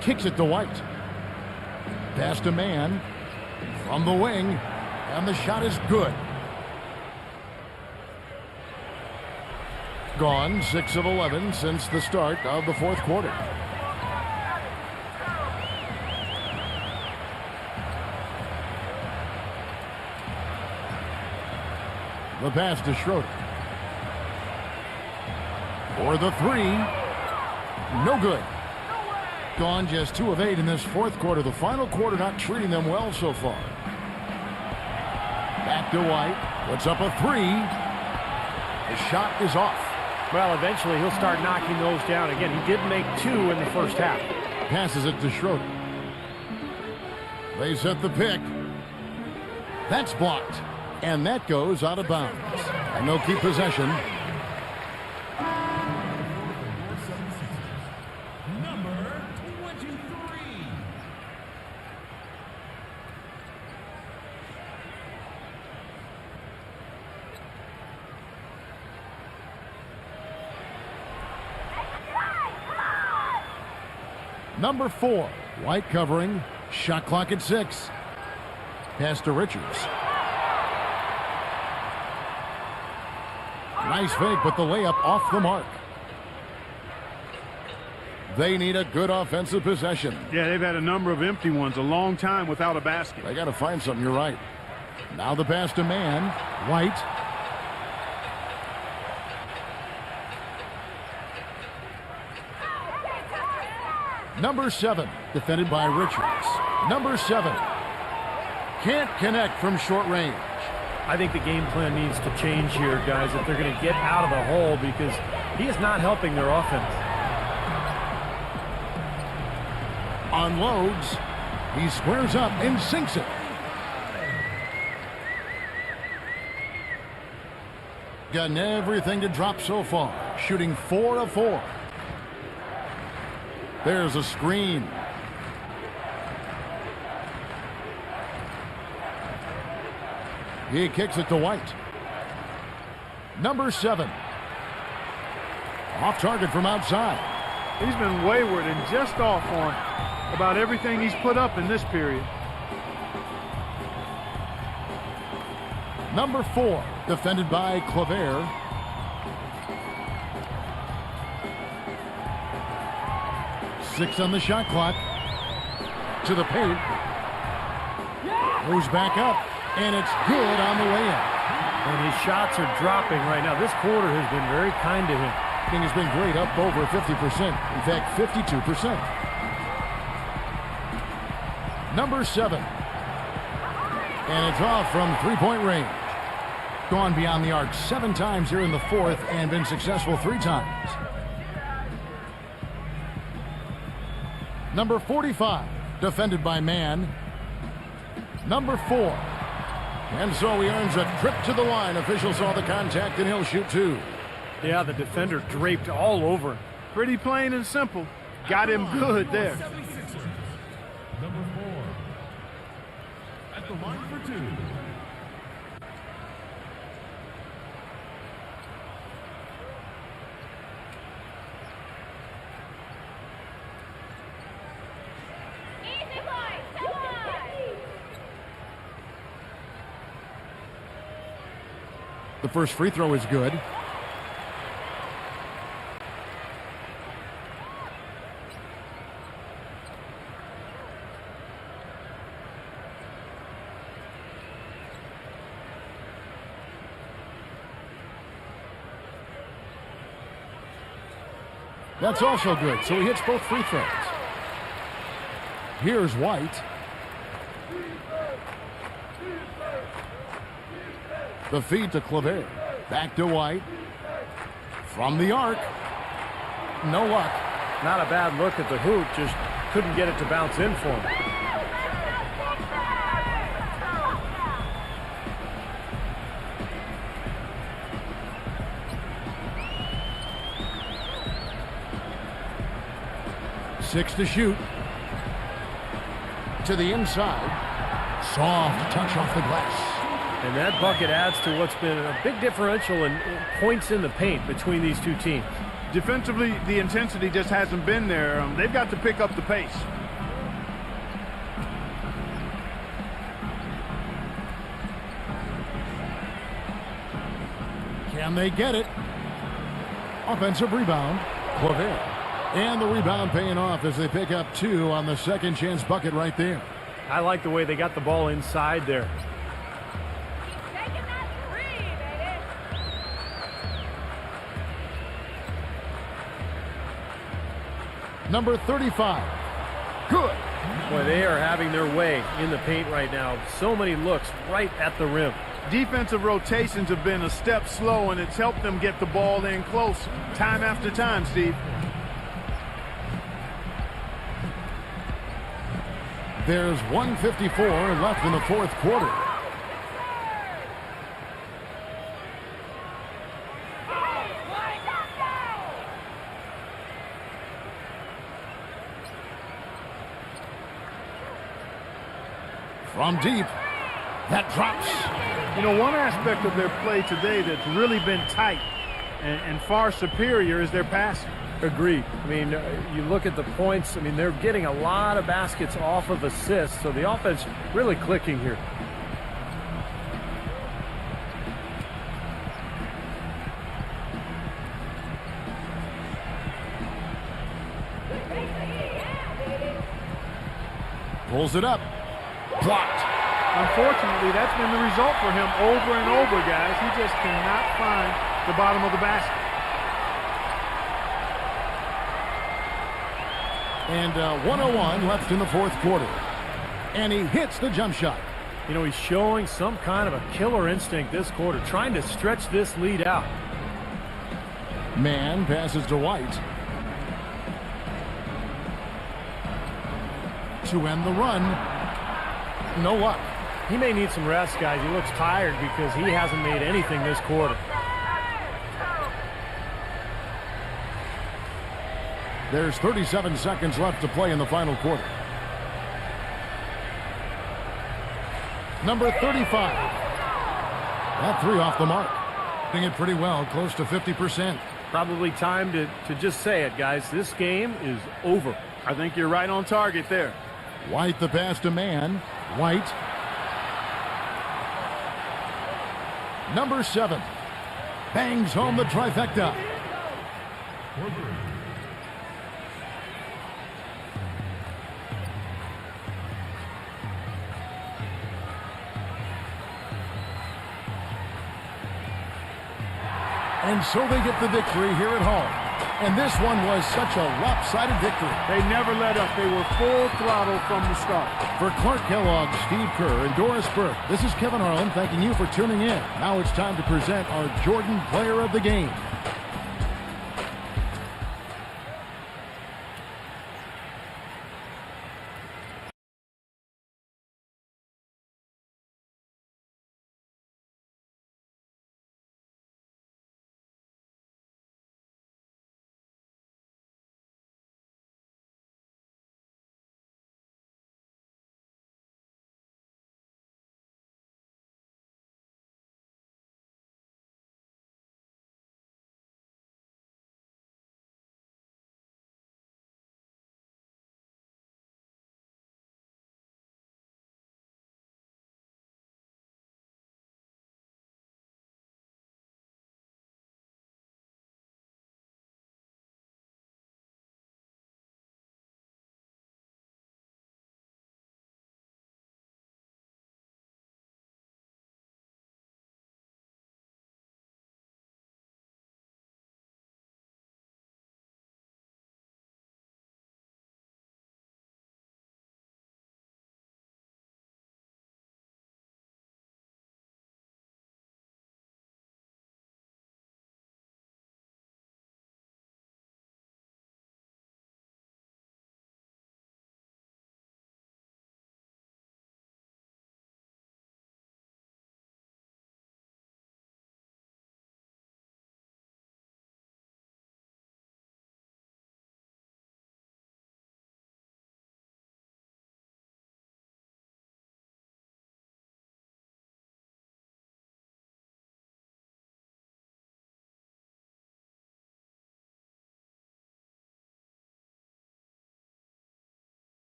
Kicks it to White. Pass to Mann. From the wing. And the shot is good. Gone 6 of 11 since the start of the fourth quarter. The pass to Schroeder. For the 3. No good. Gone just 2 of 8 in this fourth quarter. The final quarter not treating them well so far. Back to White. Puts up a 3. The shot is off. Well, eventually he'll start knocking those down. Again, he did make 2 in the first half. Passes it to Schroeder. They set the pick. That's blocked. And that goes out of bounds. And they'll keep possession. Number 23. Number 4. White covering. Shot clock at 6. Pass to Richards. Nice fake, but the layup off the mark. They need a good offensive possession. Yeah, they've had a number of empty ones, a long time without a basket. They got to find something, you're right. Now the pass to Mann. White. Number 7, defended by Richards. Number 7. Can't connect from short range. I think the game plan needs to change here, guys, if they're going to get out of the hole, because he is not helping their offense. Unloads. He squares up and sinks it. Gotten everything to drop so far. Shooting 4 of 4. There's a screen. He kicks it to White. Number 7. Off target from outside. He's been wayward and just off on about everything he's put up in this period. Number 4, defended by Claver. Six on the shot clock. To the paint. Moves back up, and it's good on the way in. And his shots are dropping right now. This quarter has been very kind to him. King has been great, up over 50%. In fact, 52%. Number 7. And it's off from three-point range. Gone beyond the arc 7 times here in the fourth and been successful 3 times. Number 45, defended by Mann. Number 4. And so he earns a trip to the line. Officials saw the contact, and he'll shoot 2. Yeah, the defender draped all over him. Pretty plain and simple. Got him good there. Number 4. At the line for 2. Easy boys, come on! The first free throw is good. That's also good, so he hits both free throws. Here's White. The feed to Claver. Back to White. From the arc. No luck. Not a bad look at the hoop, just couldn't get it to bounce in for him. Six to shoot. To the inside. Soft touch off the glass. And that bucket adds to what's been a big differential in points in the paint between these two teams. Defensively, the intensity just hasn't been there. They've got to pick up the pace. Can they get it? Offensive rebound. Claver. And the rebound paying off as they pick up 2 on the second chance bucket right there. I like the way they got the ball inside there. Taking that 3, baby! Number 35. Good. Boy, they are having their way in the paint right now. So many looks right at the rim. Defensive rotations have been a step slow, and it's helped them get the ball in close time after time, Steve. There's 1:54 left in the fourth quarter. From deep, that drops. You know, one aspect of their play today that's really been tight and far superior is their passing. Agreed. I mean, you look at the points, I mean, they're getting a lot of baskets off of assists, so the offense really clicking here. Pulls it up. Blocked. Unfortunately, that's been the result for him over and over, guys. He just cannot find the bottom of the basket. And 1:01 left in the fourth quarter. And he hits the jump shot. You know, he's showing some kind of a killer instinct this quarter, trying to stretch this lead out. Mann passes to White. To end the run. No luck. He may need some rest, guys. He looks tired because he hasn't made anything this quarter. There's 37 seconds left to play in the final quarter. Number 35. That 3 off the mark. Hitting it pretty well, close to 50%. Probably time to just say it, guys. This game is over. I think you're right on target there. White the pass to man. White. Number 7. Bangs home the trifecta. And so they get the victory here at home. And this one was such a lopsided victory. They never let up. They were full throttle from the start. For Clark Kellogg, Steve Kerr, and Doris Burke, this is Kevin Harlan thanking you for tuning in. Now it's time to present our Jordan Player of the Game.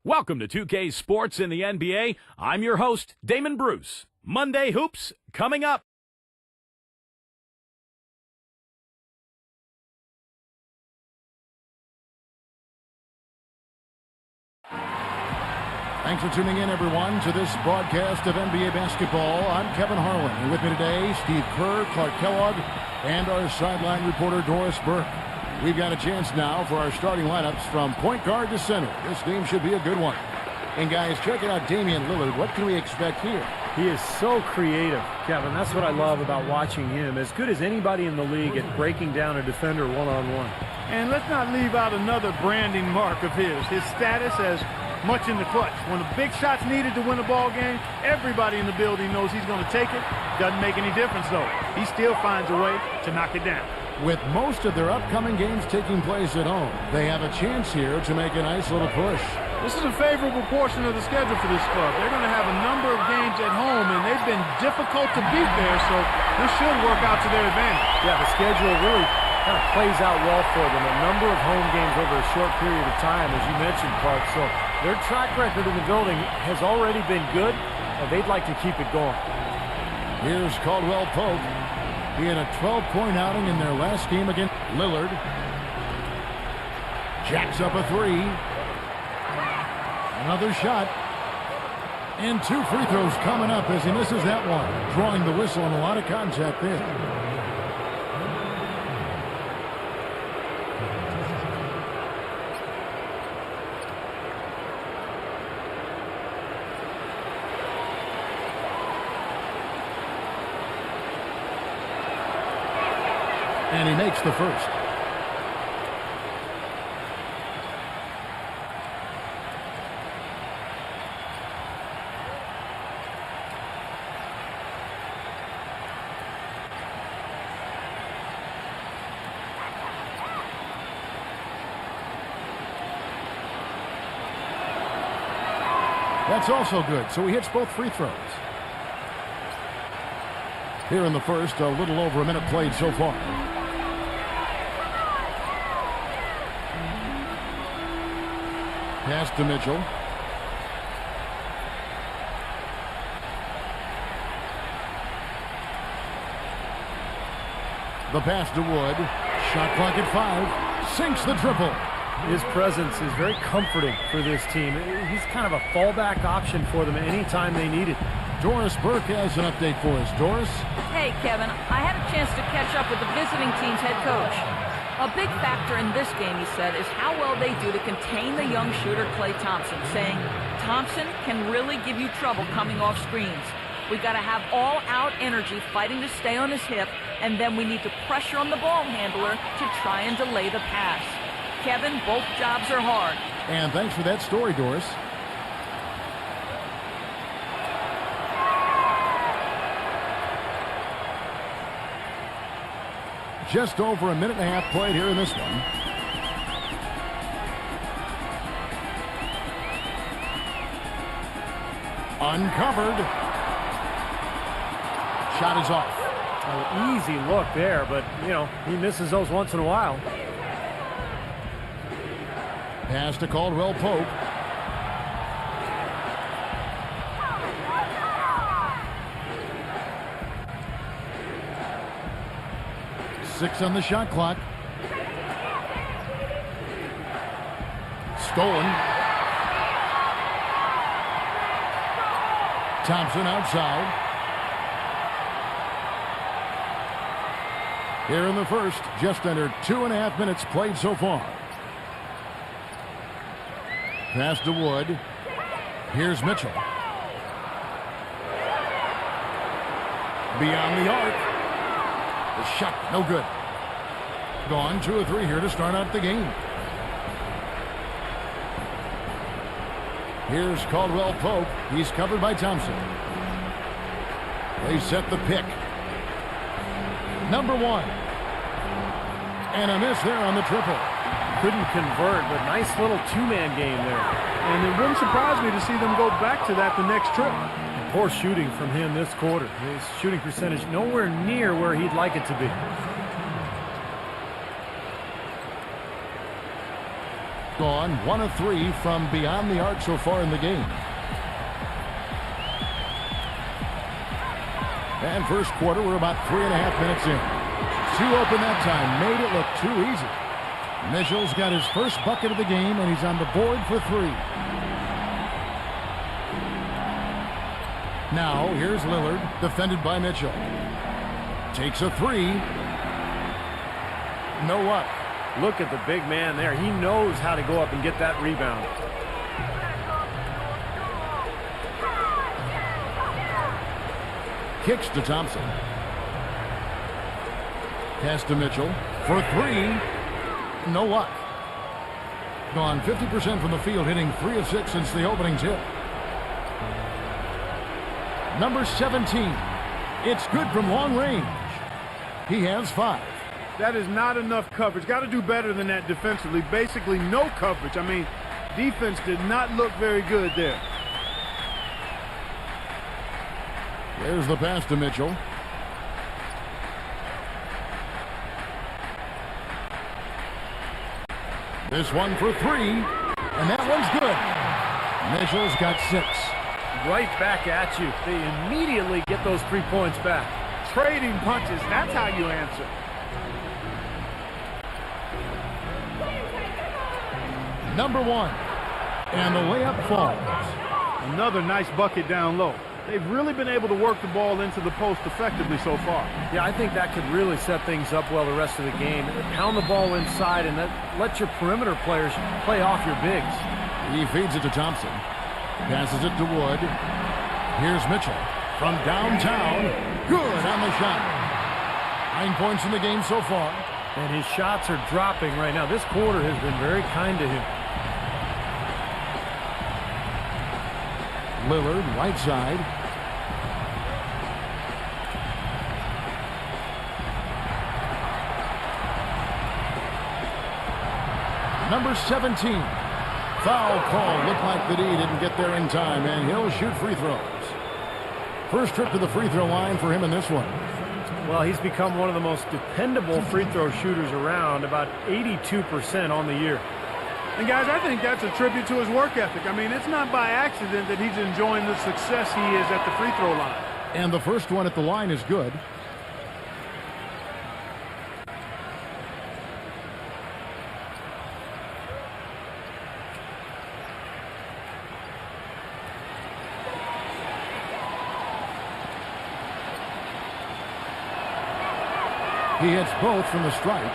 Welcome to 2K Sports in the NBA. I'm your host, Damon Bruce. Monday Hoops coming up. Thanks for tuning in, everyone, to this broadcast of NBA basketball. I'm Kevin Harlan, and with me today, Steve Kerr, Clark Kellogg, and our sideline reporter, Doris Burke. We've got a chance now for our starting lineups from point guard to center. This game should be a good one. And guys, check out Damian Lillard. What can we expect here? He is so creative, Kevin. That's what I love about watching him. As good as anybody in the league at breaking down a defender one-on-one. And let's not leave out another branding mark of his status as much in the clutch. When the big shot's needed to win a ball game, everybody in the building knows he's going to take it. Doesn't make any difference, though. He still finds a way to knock it down. With most of their upcoming games taking place at home, they have a chance here to make a nice little push. This is a favorable portion of the schedule for this club. They're going to have a number of games at home, and they've been difficult to beat there, so this should work out to their advantage. Yeah, the schedule really kind of plays out well for them. A number of home games over a short period of time, as you mentioned, Clark. So their track record in the building has already been good, and they'd like to keep it going. Here's Caldwell Pope. He had a 12-point outing in their last game against Lillard. Jacks up a three. Another shot. And 2 free throws coming up as he misses that one. Drawing the whistle and a lot of contact there. And he makes the first. That's also good, so he hits both free throws. Here in the first, a little over a minute played so far. Pass to Mitchell. The pass to Wood. Shot clock at 5. Sinks the triple. His presence is very comforting for this team. He's kind of a fallback option for them anytime they need it. Doris Burke has an update for us. Doris? Hey, Kevin, I had a chance to catch up with the visiting team's head coach. A big factor in this game, he said, is how well they do to contain the young shooter Klay Thompson, saying, Thompson can really give you trouble coming off screens. We got to have all-out energy fighting to stay on his hip, and then we need to pressure on the ball handler to try and delay the pass. Kevin, both jobs are hard. And thanks for that story, Doris. Just over a minute and a half played here in this one. Uncovered. Shot is off. An easy look there, but, you know, he misses those once in a while. Pass to Caldwell Pope. Six on the shot clock. Stolen. Thompson outside. Here in the first, just under 2.5 minutes played so far. Pass to Wood. Here's Mitchell. Beyond the arc. The shot, no good. Gone 2 of 3 here to start out the game. Here's Caldwell Pope. He's covered by Thompson. They set the pick. Number 1. And a miss there on the triple. Couldn't convert, but nice little two-man game there. And it wouldn't surprise me to see them go back to that the next trip. Poor shooting from him this quarter. His shooting percentage nowhere near where he'd like it to be. gone 1 of 3 from beyond the arc so far in the game. And first quarter, we're about 3.5 minutes in. Too open that time, made it look too easy. Mitchell's got his first bucket of the game, and he's on the board for 3. Now, here's Lillard, defended by Mitchell. Takes a 3. No luck. Look at the big man there. He knows how to go up and get that rebound. Kicks to Thompson. Pass to Mitchell for 3. No luck. Gone 50% from the field, hitting 3 of 6 since the opening tip. Number 17. It's good from long range. He has 5. That is not enough coverage. Got to do better than that defensively. Basically no coverage. I mean, defense did not look very good there. There's the pass to Mitchell. This one for 3, and that one's good. Mitchell's got 6. Right back at you. They immediately get those 3 points back. Trading punches, that's how you answer. Number 1. And the layup falls. Another nice bucket down low. They've really been able to work the ball into the post effectively so far. Yeah, I think that could really set things up well the rest of the game. Pound the ball inside and let your perimeter players play off your bigs. He feeds it to Thompson. Passes it to Wood. Here's Mitchell from downtown. Good on the shot. 9 points in the game so far. And his shots are dropping right now. This quarter has been very kind to him. Lillard, right side. Number 17. Foul call. Looked like the D didn't get there in time, and he'll shoot free throws. First trip to the free throw line for him in this one. Well, he's become one of the most dependable free throw shooters around, about 82% on the year. And guys, I think that's a tribute to his work ethic. I mean, it's not by accident that he's enjoying the success he is at the free throw line. And the first one at the line is good. He hits both from the stripe.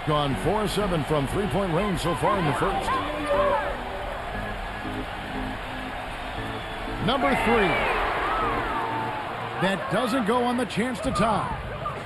Gone 4-7 from three-point range so far in the first. Number 3. That doesn't go on the chance to tie.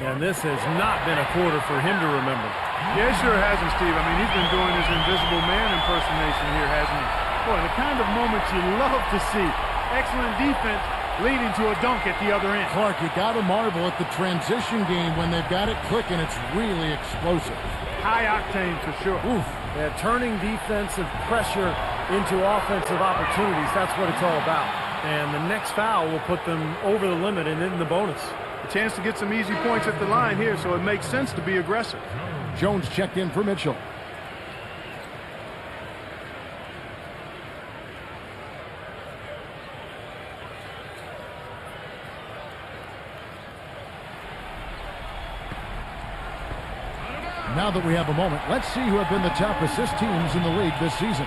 And this has not been a quarter for him to remember. Yeah, it sure hasn't, Steve. I mean, he's been doing his invisible man impersonation here, hasn't he? Boy, the kind of moments you love to see. Excellent defense leading to a dunk at the other end. Clark, you got to marvel at the transition game when they've got it clicking. It's really explosive. High octane for sure. Oof. Yeah, turning defensive pressure into offensive opportunities, that's what it's all about. And the next foul will put them over the limit and in the bonus. A chance to get some easy points at the line here, so it makes sense to be aggressive. Jones checked in for Mitchell. Now that we have a moment, let's see who have been the top assist teams in the league this season.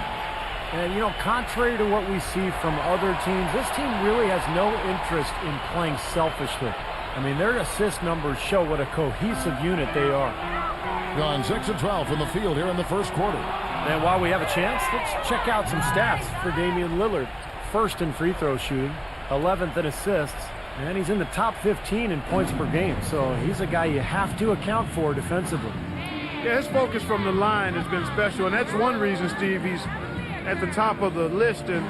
And, you know, contrary to what we see from other teams, this team really has no interest in playing selfishly. I mean, their assist numbers show what a cohesive unit they are. Gone 6 of 12 from the field here in the first quarter. And while we have a chance, let's check out some stats for Damian Lillard. First in free throw shooting, 11th in assists, and he's in the top 15 in points per game. So he's a guy you have to account for defensively. Yeah, his focus from the line has been special, and that's one reason, Steve, he's at the top of the list in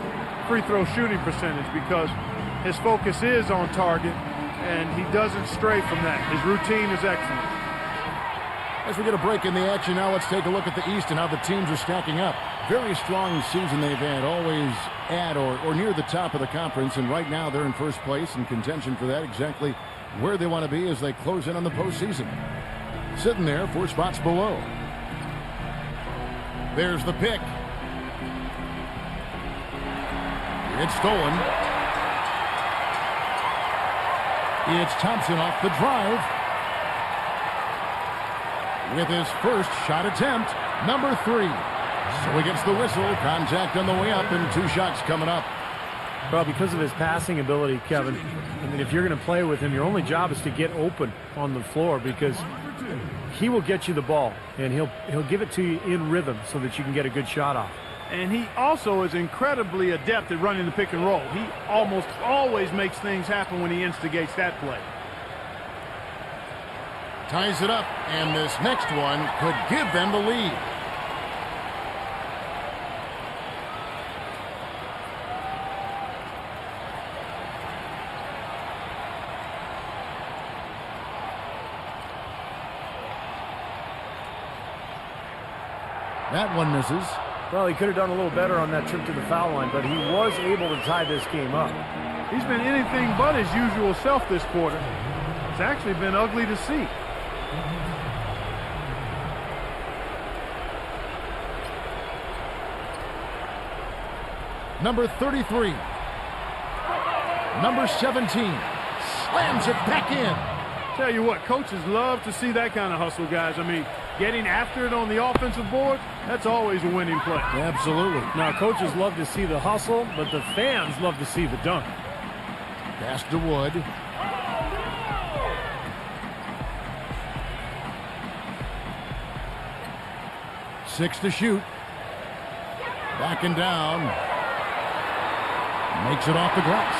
free throw shooting percentage, because his focus is on target, and he doesn't stray from that. His routine is excellent. As we get a break in the action now, let's take a look at the East and how the teams are stacking up. Very strong season they've had, always at or near the top of the conference, and right now they're in first place in contention for that, exactly where they want to be as they close in on the postseason. Sitting there 4 spots below. There's the pick. It's stolen. It's Thompson off the drive. With his first shot attempt, number 3. So he gets the whistle. Contact on the way up and 2 shots coming up. Well, because of his passing ability, Kevin, I mean, if you're going to play with him, your only job is to get open on the floor because he will get you the ball, and he'll give it to you in rhythm so that you can get a good shot off. And he also is incredibly adept at running the pick and roll. He almost always makes things happen when he instigates that play. Ties it up, and this next one could give them the lead. That one misses. Well, he could have done a little better on that trip to the foul line, but he was able to tie this game up. He's been anything but his usual self this quarter. It's actually been ugly to see. Number 33. Number 17. Slams it back in. Tell you what, coaches love to see that kind of hustle, guys. I mean, getting after it on the offensive board, that's always a winning play. Absolutely. Now, coaches love to see the hustle, but the fans love to see the dunk. Pass to Wood. Six to shoot. Backing down. Makes it off the glass.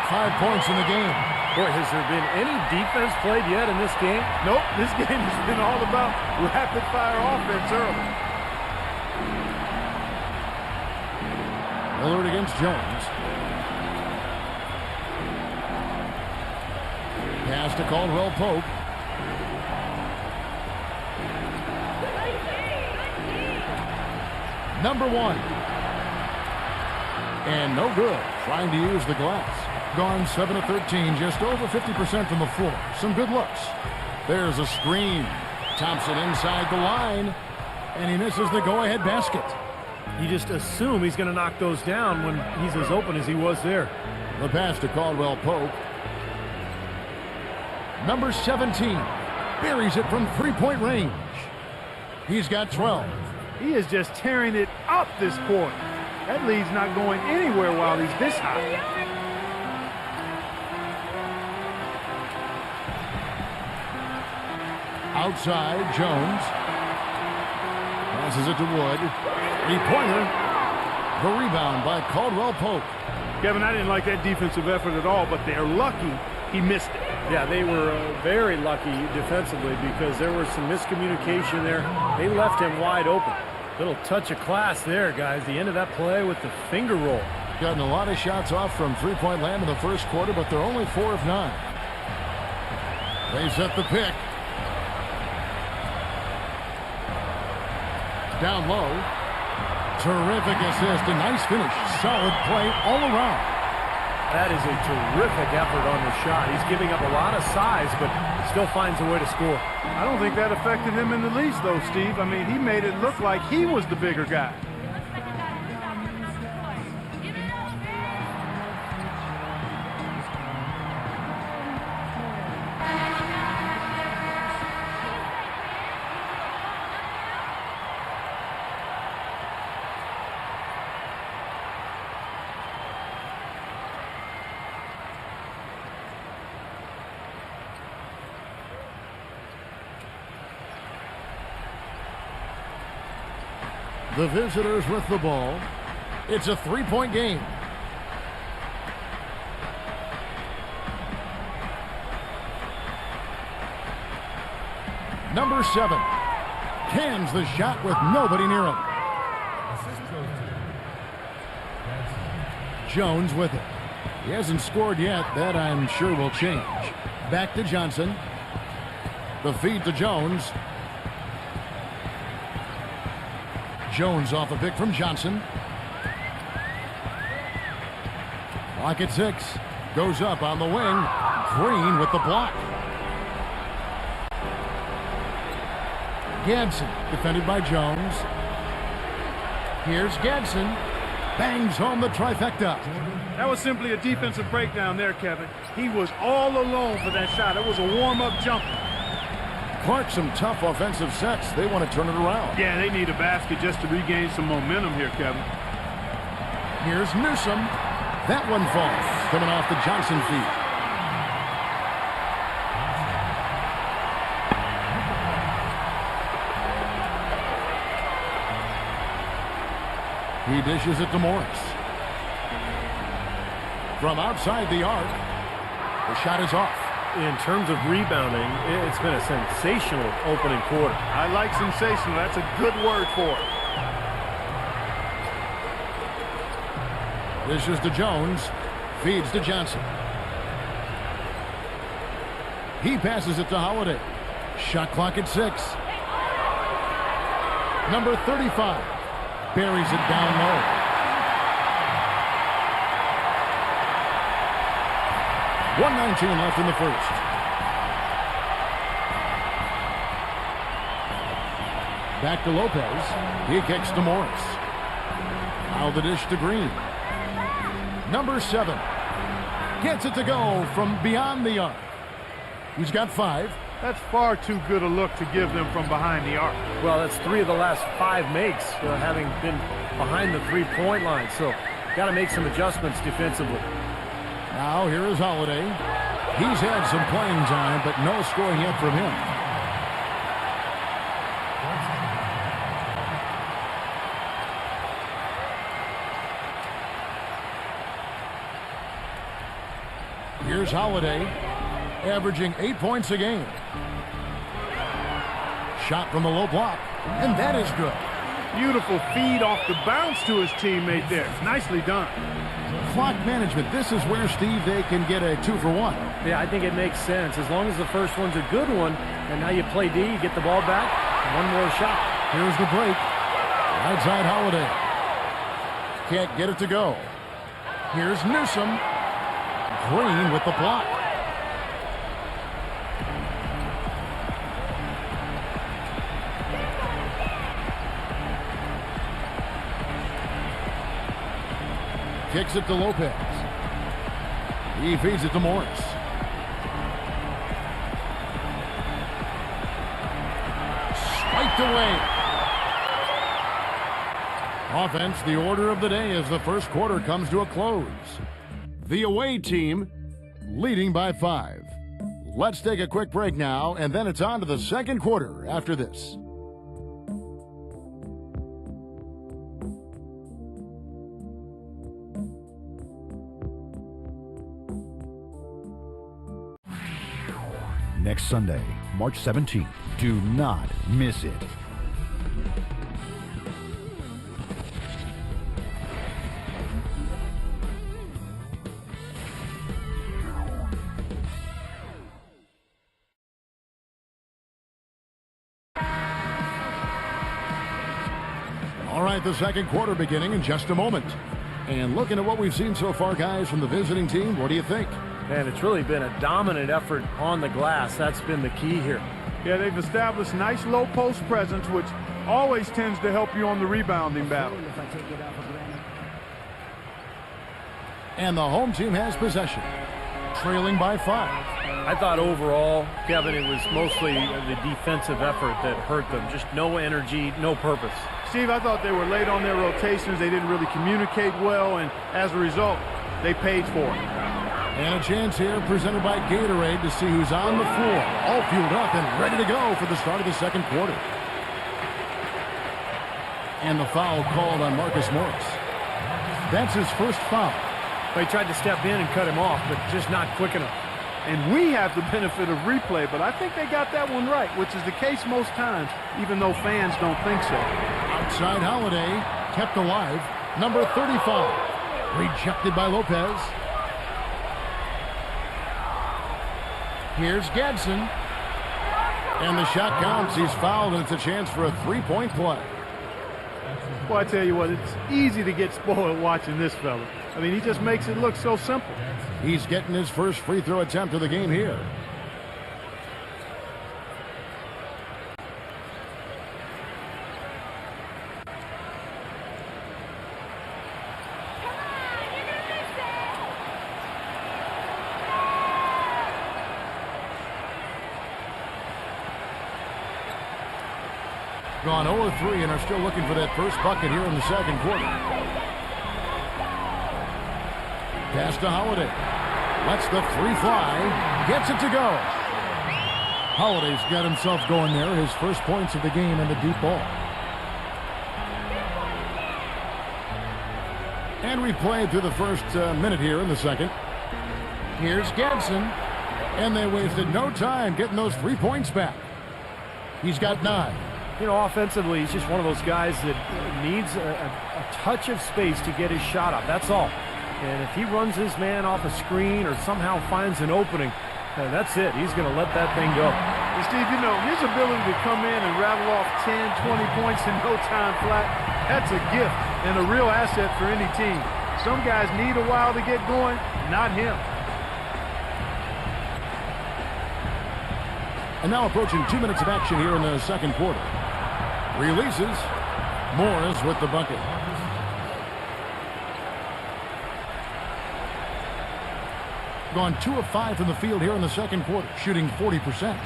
5 points in the game. Boy, has there been any defense played yet in this game? Nope, this game has been all about rapid-fire offense early. Willard against Jones. Pass to Caldwell Pope. Number 1. And no good. Trying to use the glass. Gone 7 of 13, just over 50% from the floor. Some good looks. There's a screen. Thompson inside the line, and he misses the go-ahead basket. You just assume he's going to knock those down when he's as open as he was there. The pass to Caldwell Pope. Number 17 buries it from three-point range. He's got 12. He is just tearing it up this quarter. That lead's not going anywhere while he's this high. Outside, Jones. Passes it to Wood. 3-pointer. The rebound by Caldwell Pope. Kevin, I didn't like that defensive effort at all, but they're lucky he missed it. Yeah, they were very lucky defensively because there was some miscommunication there. They left him wide open. Little touch of class there, guys. The end of that play with the finger roll. Gotten a lot of shots off from three-point land in the first quarter, but they're only 4 of 9. They set the pick. Down low. Terrific assist. A nice finish. Solid play all around. That is a terrific effort on the shot. He's giving up a lot of size, but still finds a way to score. I don't think that affected him in the least, though, Steve. I mean, he made it look like he was the bigger guy. The visitors with the ball. It's a 3-point game. Number 7 cans the shot with nobody near him. Jones with it. He hasn't scored yet. That I'm sure will change. Back to Johnson. The feed to Jones. Jones off a pick from Johnson. Clock at 6. Goes up on the wing. Green with the block. Gibson defended by Jones. Here's Gadsden. Bangs home the trifecta. That was simply a defensive breakdown there, Kevin. He was all alone for that shot. It was a warm-up jumper. Clark, some tough offensive sets. They want to turn it around. Yeah, they need a basket just to regain some momentum here, Kevin. Here's Newsom. That one falls. Coming off the Johnson feed. He dishes it to Morris. From outside the arc, the shot is off. In terms of rebounding, it's been a sensational opening quarter. I like sensational. That's a good word for it. Dishes to Jones. Feeds to Johnson. He passes it to Holiday. Shot clock at 6. Number 35. Buries it down low. .119 left in the first. Back to Lopez. He kicks to Morris. Now the dish to Green. Number 7. Gets it to go from beyond the arc. He's got 5. That's far too good a look to give them from behind the arc. Well, that's 3 of the last 5 makes, having been behind the three-point line. So, got to make some adjustments defensively. Now here is Holiday. He's had some playing time, but no scoring yet from him. Here's Holiday, averaging 8 points a game. Shot from the low block, and that is good. Beautiful feed off the bounce to his teammate there. Nicely done. Clock management. This is where, Steve, they can get a 2-for-1. Yeah, I think it makes sense. As long as the first one's a good one, and now you play D, you get the ball back, one more shot. Here's the break. Right side Holiday. Can't get it to go. Here's Newsom. Green with the block. Kicks it to Lopez. He feeds it to Morris. Swiped away. Offense, the order of the day as the first quarter comes to a close. The away team leading by 5. Let's take a quick break now, and then it's on to the second quarter after this. Next Sunday, March 17th. Do not miss it. All right, the second quarter beginning in just a moment. And looking at what we've seen so far, guys, from the visiting team, what do you think? Man, it's really been a dominant effort on the glass. That's been the key here. Yeah, they've established nice low post presence, which always tends to help you on the rebounding battle. And the home team has possession, trailing by 5. I thought overall, Kevin, it was mostly the defensive effort that hurt them. Just no energy, no purpose. Steve, I thought they were late on their rotations. They didn't really communicate well, and as a result, they paid for it. And a chance here presented by Gatorade to see who's on the floor. All fueled up and ready to go for the start of the second quarter. And the foul called on Marcus Morris. That's his first foul. They tried to step in and cut him off, but just not quick enough. And we have the benefit of replay, but I think they got that one right, which is the case most times, even though fans don't think so. Outside Holiday, kept alive. Number 35, rejected by Lopez. Here's Gadsden. And the shot counts. He's fouled, and it's a chance for a three-point play. Well, I tell you what, it's easy to get spoiled watching this fella. I mean, he just makes it look so simple. He's getting his first free throw attempt of the game here. Gone 0-3 and are still looking for that first bucket here in the second quarter. Pass to Holiday. Lets the three fly. Gets it to go. Holiday's got himself going there. His first points of the game in the deep ball. And we played through the first minute here in the second. Here's Gadsden. And they wasted no time getting those 3 points back. He's got 9. You know, offensively, he's just one of those guys that needs a touch of space to get his shot up. That's all. And if he runs his man off a screen or somehow finds an opening, that's it. He's going to let that thing go. And Steve, you know, his ability to come in and rattle off 10, 20 points in no time flat, that's a gift and a real asset for any team. Some guys need a while to get going, not him. And now approaching 2 minutes of action here in the second quarter. Releases. Morris with the bucket. Gone 2 of 5 from the field here in the second quarter, shooting 40%.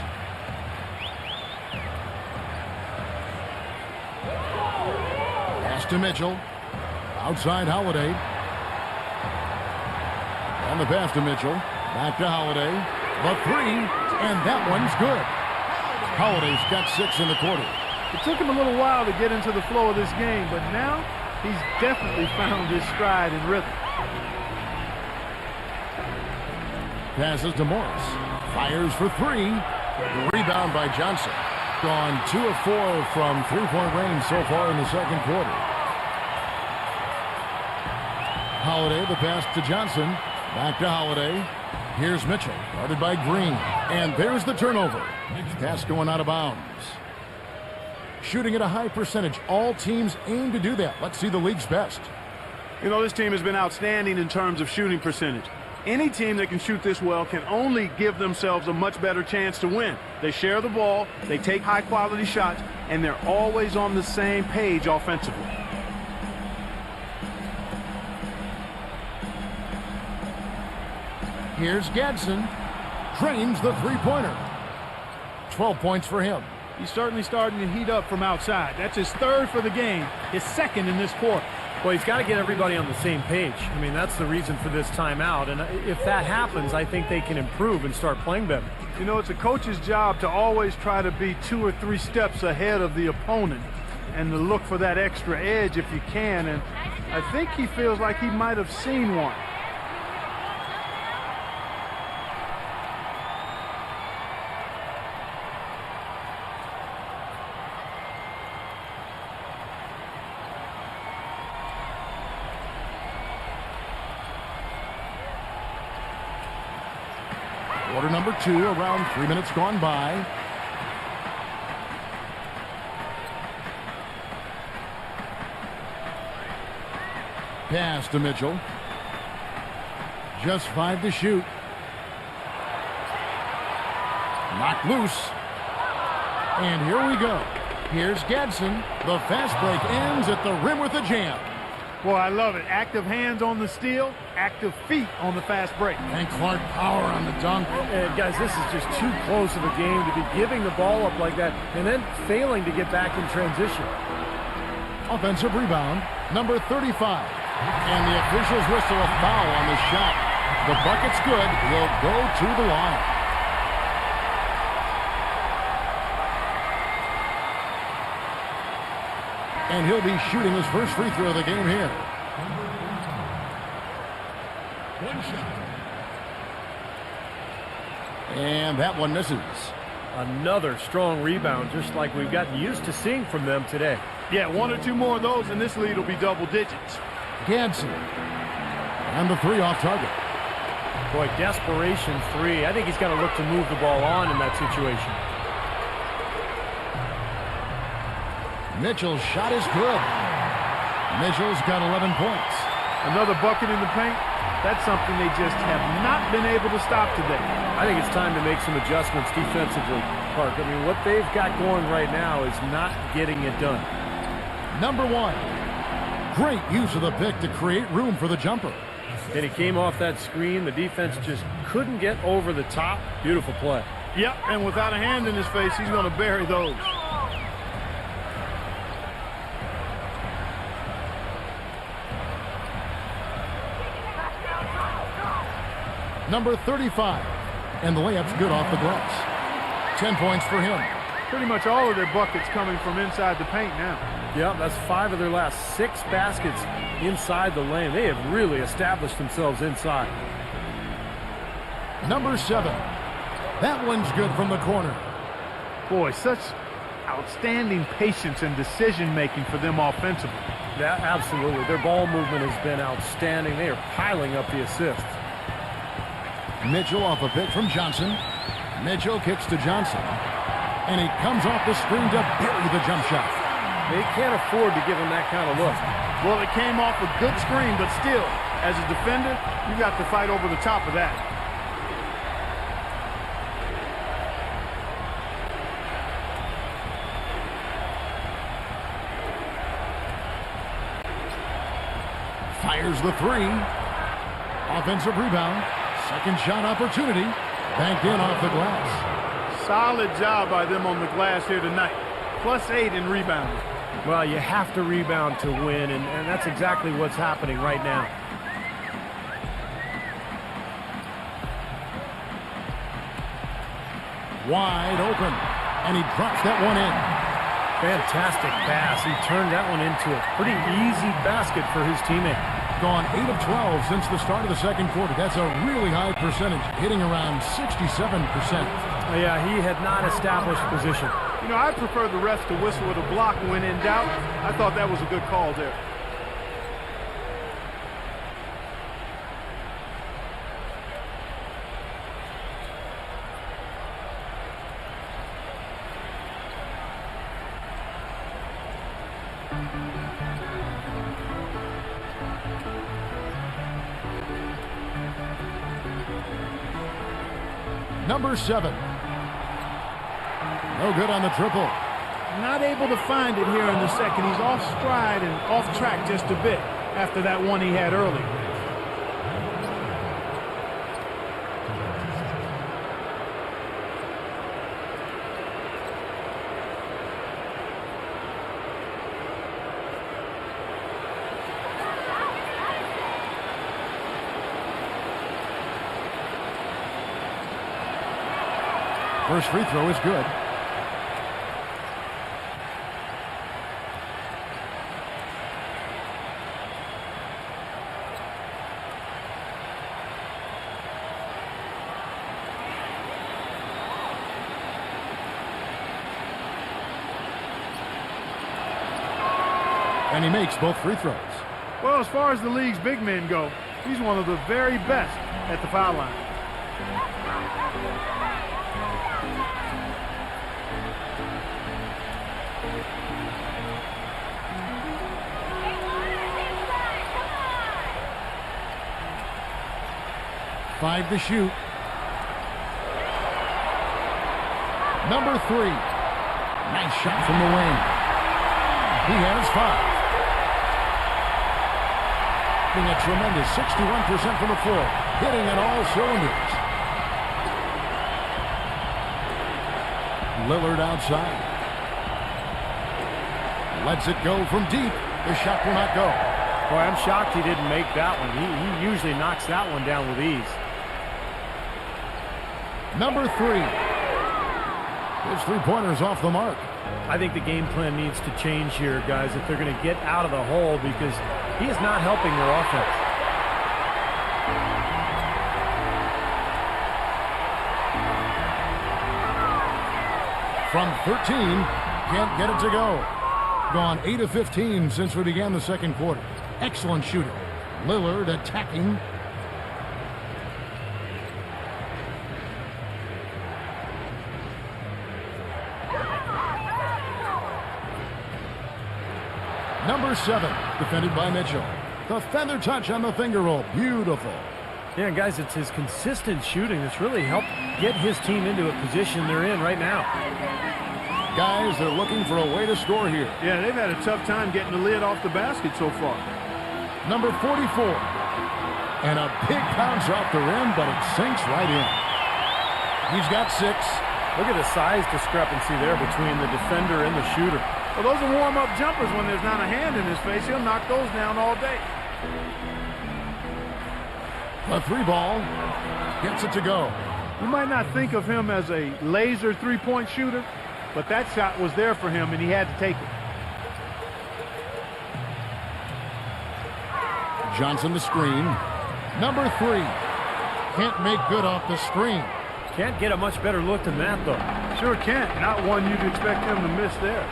Pass to Mitchell. Outside Holiday. And the pass to Mitchell. Back to Holiday. The three, and that one's good. Holiday's got 6 in the quarter. It took him a little while to get into the flow of this game, but now he's definitely found his stride and rhythm. Passes to Morris. Fires for 3. Rebound by Johnson. Gone 2 of 4 from three-point range so far in the second quarter. Holiday, the pass to Johnson. Back to Holiday. Here's Mitchell, guarded by Green. And there's the turnover. Pass going out of bounds. Shooting at a high percentage. All teams aim to do that. Let's see the league's best. You know, this team has been outstanding in terms of shooting percentage. Any team that can shoot this well can only give themselves a much better chance to win. They share the ball, they take high-quality shots, and they're always on the same page offensively. Here's Gadsden. Drains the three-pointer. 12 points for him. He's certainly starting to heat up from outside. That's his 3rd for the game, his 2nd in this quarter. Well, he's got to get everybody on the same page. I mean, that's the reason for this timeout. And if that happens, I think they can improve and start playing better. You know, it's a coach's job to always try to be 2 or 3 steps ahead of the opponent and to look for that extra edge if you can. And I think he feels like he might have seen one. Quarter number 2, around 3 minutes gone by. Pass to Mitchell. Just 5 to shoot. Knocked loose. And here we go. Here's Gadsden. The fast break ends at the rim with a jam. Boy, I love it. Active hands on the steal, active feet on the fast break. And Clark power on the dunk. And guys, this is just too close of a game to be giving the ball up like that and then failing to get back in transition. Offensive rebound, number 35. And the officials whistle a foul on the shot. The bucket's good. He'll go to the line. And he'll be shooting his first free throw of the game here. One shot. And that one misses. Another strong rebound, just like we've gotten used to seeing from them today. Yeah, 1 or 2 more of those, and this lead will be double digits. Gadsden. And the 3 off target. Boy, desperation 3. I think he's got to look to move the ball on in that situation. Mitchell's shot is good. Mitchell's got 11 points. Another bucket in the paint. That's something they just have not been able to stop today. I think it's time to make some adjustments defensively, Park. I mean, what they've got going right now is not getting it done. Number 1. Great use of the pick to create room for the jumper. And he came off that screen. The defense just couldn't get over the top. Beautiful play. Yep, and without a hand in his face, he's going to bury those. number 35. And the layup's good off the glass. 10 points for him. Pretty much all of their buckets coming from inside the paint now. Yep, that's 5 of their last 6 baskets inside the lane. They have really established themselves inside. Number 7. That one's good from the corner. Boy, such outstanding patience and decision-making for them offensively. Yeah, absolutely. Their ball movement has been outstanding. They are piling up the assists. Mitchell off a pick from Johnson. Mitchell kicks to Johnson. And he comes off the screen to bury the jump shot. They can't afford to give him that kind of look. Well, it came off a good screen, but still, as a defender, you got to fight over the top of that. Fires the 3. Offensive rebound. Second shot opportunity. Banked in off the glass. Solid job by them on the glass here tonight. +8 in rebounding. Well, you have to rebound to win, and that's exactly what's happening right now. Wide open. And he drops that one in. Fantastic pass. He turned that one into a pretty easy basket for his teammate. Gone 8 of 12 since the start of the second quarter. That's a really high percentage, hitting around 67%. Yeah, he had not established position. You know, I prefer the refs to whistle with a block when in doubt. I thought that was a good call there. Number 7. No good on the triple. Not able to find it here in the second. He's off stride and off track just a bit after that one he had early. First free throw is good. And he makes both free throws. Well, as far as the league's big men go, he's one of the very best at the foul line. Five to shoot. Number 3. Nice shot from the wing. He has 5. Hitting a tremendous 61% from the floor. Hitting on all cylinders. Lillard outside. Lets it go from deep. The shot will not go. Boy, I'm shocked he didn't make that one. He usually knocks that one down with ease. Number 3. His three-pointers off the mark. I think the game plan needs to change here, guys, if they're going to get out of the hole, because he is not helping their offense. From 13, can't get it to go. Gone 8 of 15 since we began the second quarter. Excellent shooting. Lillard attacking. Number 7, defended by Mitchell. The feather touch on the finger roll. Beautiful. Yeah, guys, it's his consistent shooting that's really helped get his team into a position they're in right now. Guys, they're looking for a way to score here. Yeah, they've had a tough time getting the lid off the basket so far. Number 44. And a big bounce off the rim, but it sinks right in. He's got 6. Look at the size discrepancy there between the defender and the shooter. Well, those are warm-up jumpers. When there's not a hand in his face, he'll knock those down all day. The three ball gets it to go. You might not think of him as a laser three-point shooter, but that shot was there for him, and he had to take it. Johnson the screen. Number 3. Can't make good off the screen. Can't get a much better look than that, though. Sure can't. Not one you'd expect him to miss there.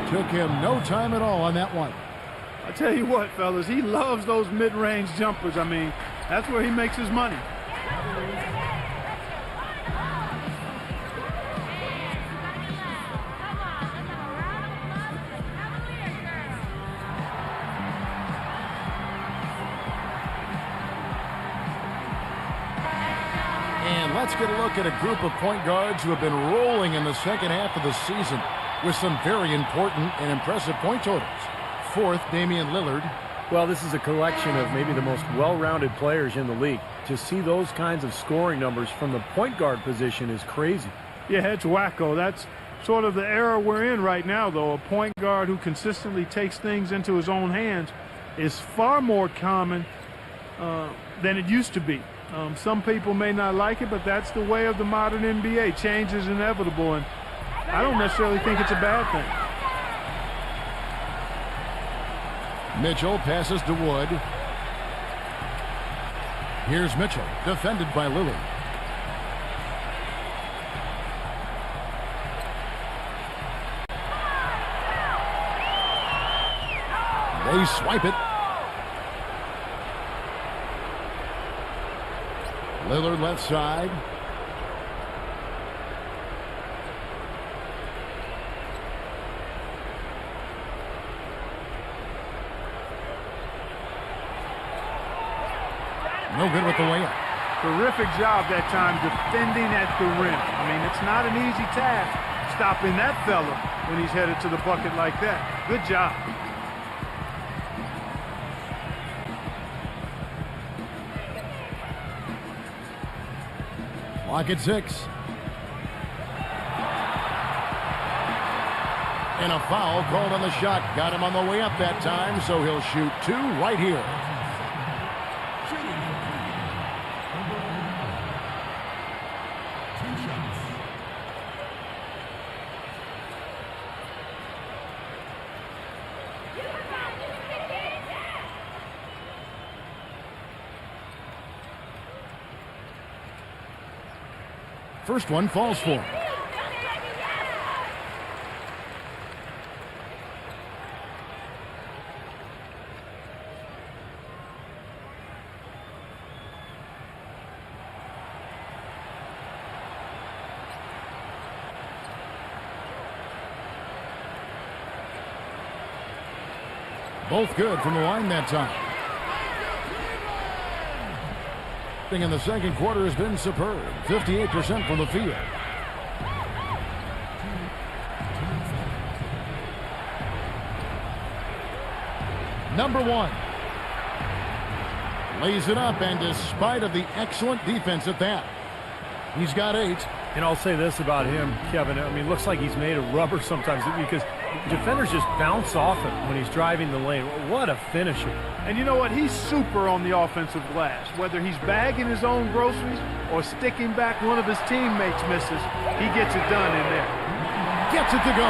Took him no time at all on that one. I tell you what, fellas, he loves those mid-range jumpers. I mean, that's where he makes his money. And let's get a look at a group of point guards who have been rolling in the second half of the season with some very important and impressive point totals. Fourth, Damian Lillard. Well, this is a collection of maybe the most well-rounded players in the league. To see those kinds of scoring numbers from the point guard position is crazy. Yeah, it's wacko. That's sort of the era we're in right now, though. A point guard who consistently takes things into his own hands is far more common than it used to be. Some people may not like it, but that's the way of the modern NBA. Change is inevitable, and I don't necessarily think it's a bad thing. Mitchell passes to Wood. Here's Mitchell, defended by Lillard. They swipe it. Lillard left side. No good with the layup. Terrific job that time defending at the rim. I mean, it's not an easy task stopping that fella when he's headed to the bucket like that. Good job. Clock at 6. And a foul called on the shot. Got him on the way up that time, so he'll shoot 2 right here. First one falls for him. Both good from the line that time. In the second quarter has been superb. 58% from the field. Number 1. Lays it up, and despite of the excellent defense at that, he's got 8. And I'll say this about him, Kevin. I mean, it looks like he's made of rubber sometimes because defenders just bounce off him when he's driving the lane. What a finisher. And you know what? He's super on the offensive glass. Whether he's bagging his own groceries or sticking back one of his teammates misses, he gets it done in there. Gets it to go.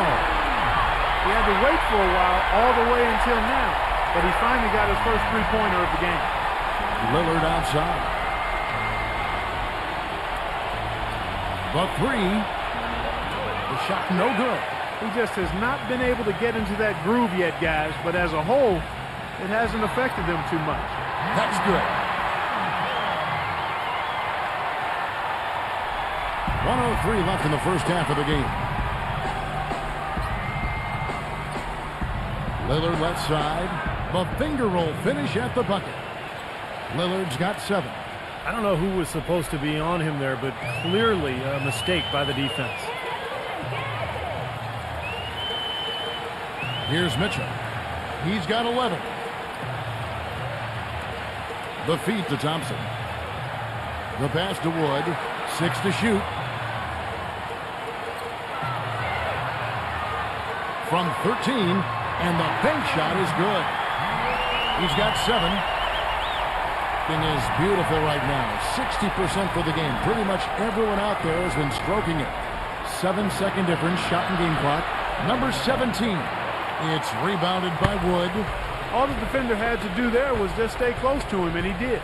He had to wait for a while all the way until now, but he finally got his first three-pointer of the game. Lillard outside. The 3. The shot no good. He just has not been able to get into that groove yet, guys, but as a whole, it hasn't affected them too much. That's good. 1:03 left in the first half of the game. Lillard left side. The finger roll finish at the bucket. Lillard's got 7. I don't know who was supposed to be on him there, but clearly a mistake by the defense. Here's Mitchell. He's got 11. The feed to Thompson. The pass to Wood. 6 to shoot. From 13, and the bank shot is good. He's got 7. Stroking is beautiful right now. 60% for the game. Pretty much everyone out there has been stroking it. 7-second difference, shot and game clock. Number 17. It's rebounded by Wood. All the defender had to do there was just stay close to him, and he did.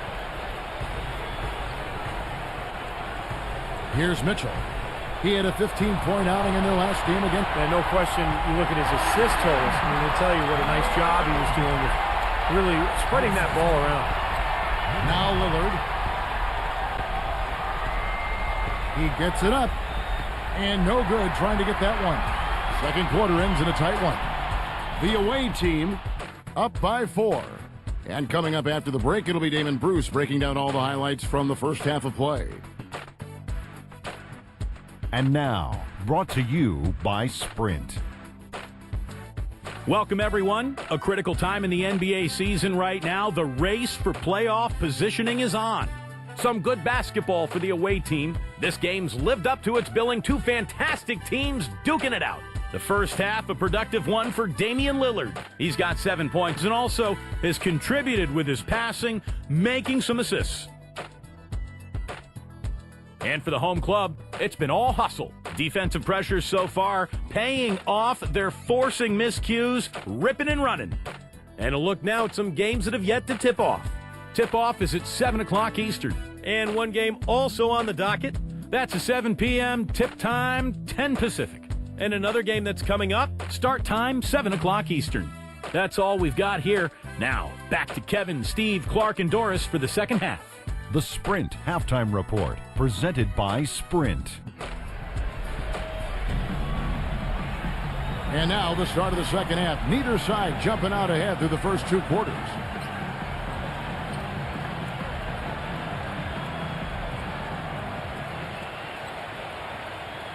Here's Mitchell. He had a 15-point outing in their last game again. And no question, you look at his assist totals, I mean, they tell you what a nice job he was doing with really spreading that ball around. Now Lillard. He gets it up. And no good trying to get that one. Second quarter ends in a tight one. The away team up by 4. And coming up after the break, it'll be Damon Bruce breaking down all the highlights from the first half of play. And now, brought to you by Sprint. Welcome, everyone. A critical time in the NBA season right now. The race for playoff positioning is on. Some good basketball for the away team. This game's lived up to its billing. Two fantastic teams duking it out. The first half, a productive one for Damian Lillard. He's got 7 points and also has contributed with his passing, making some assists. And for the home club, it's been all hustle. Defensive pressure so far paying off. They're forcing miscues, ripping and running. And a look now at some games that have yet to tip off. Tip-off is at 7 o'clock Eastern. And one game also on the docket. That's a 7 p.m. tip time, 10 Pacific. And another game that's coming up, start time, 7 o'clock Eastern. That's all we've got here. Now, back to Kevin, Steve, Clark, and Doris for the second half. The Sprint Halftime Report, presented by Sprint. And now the start of the second half. Neither side jumping out ahead through the first 2 quarters.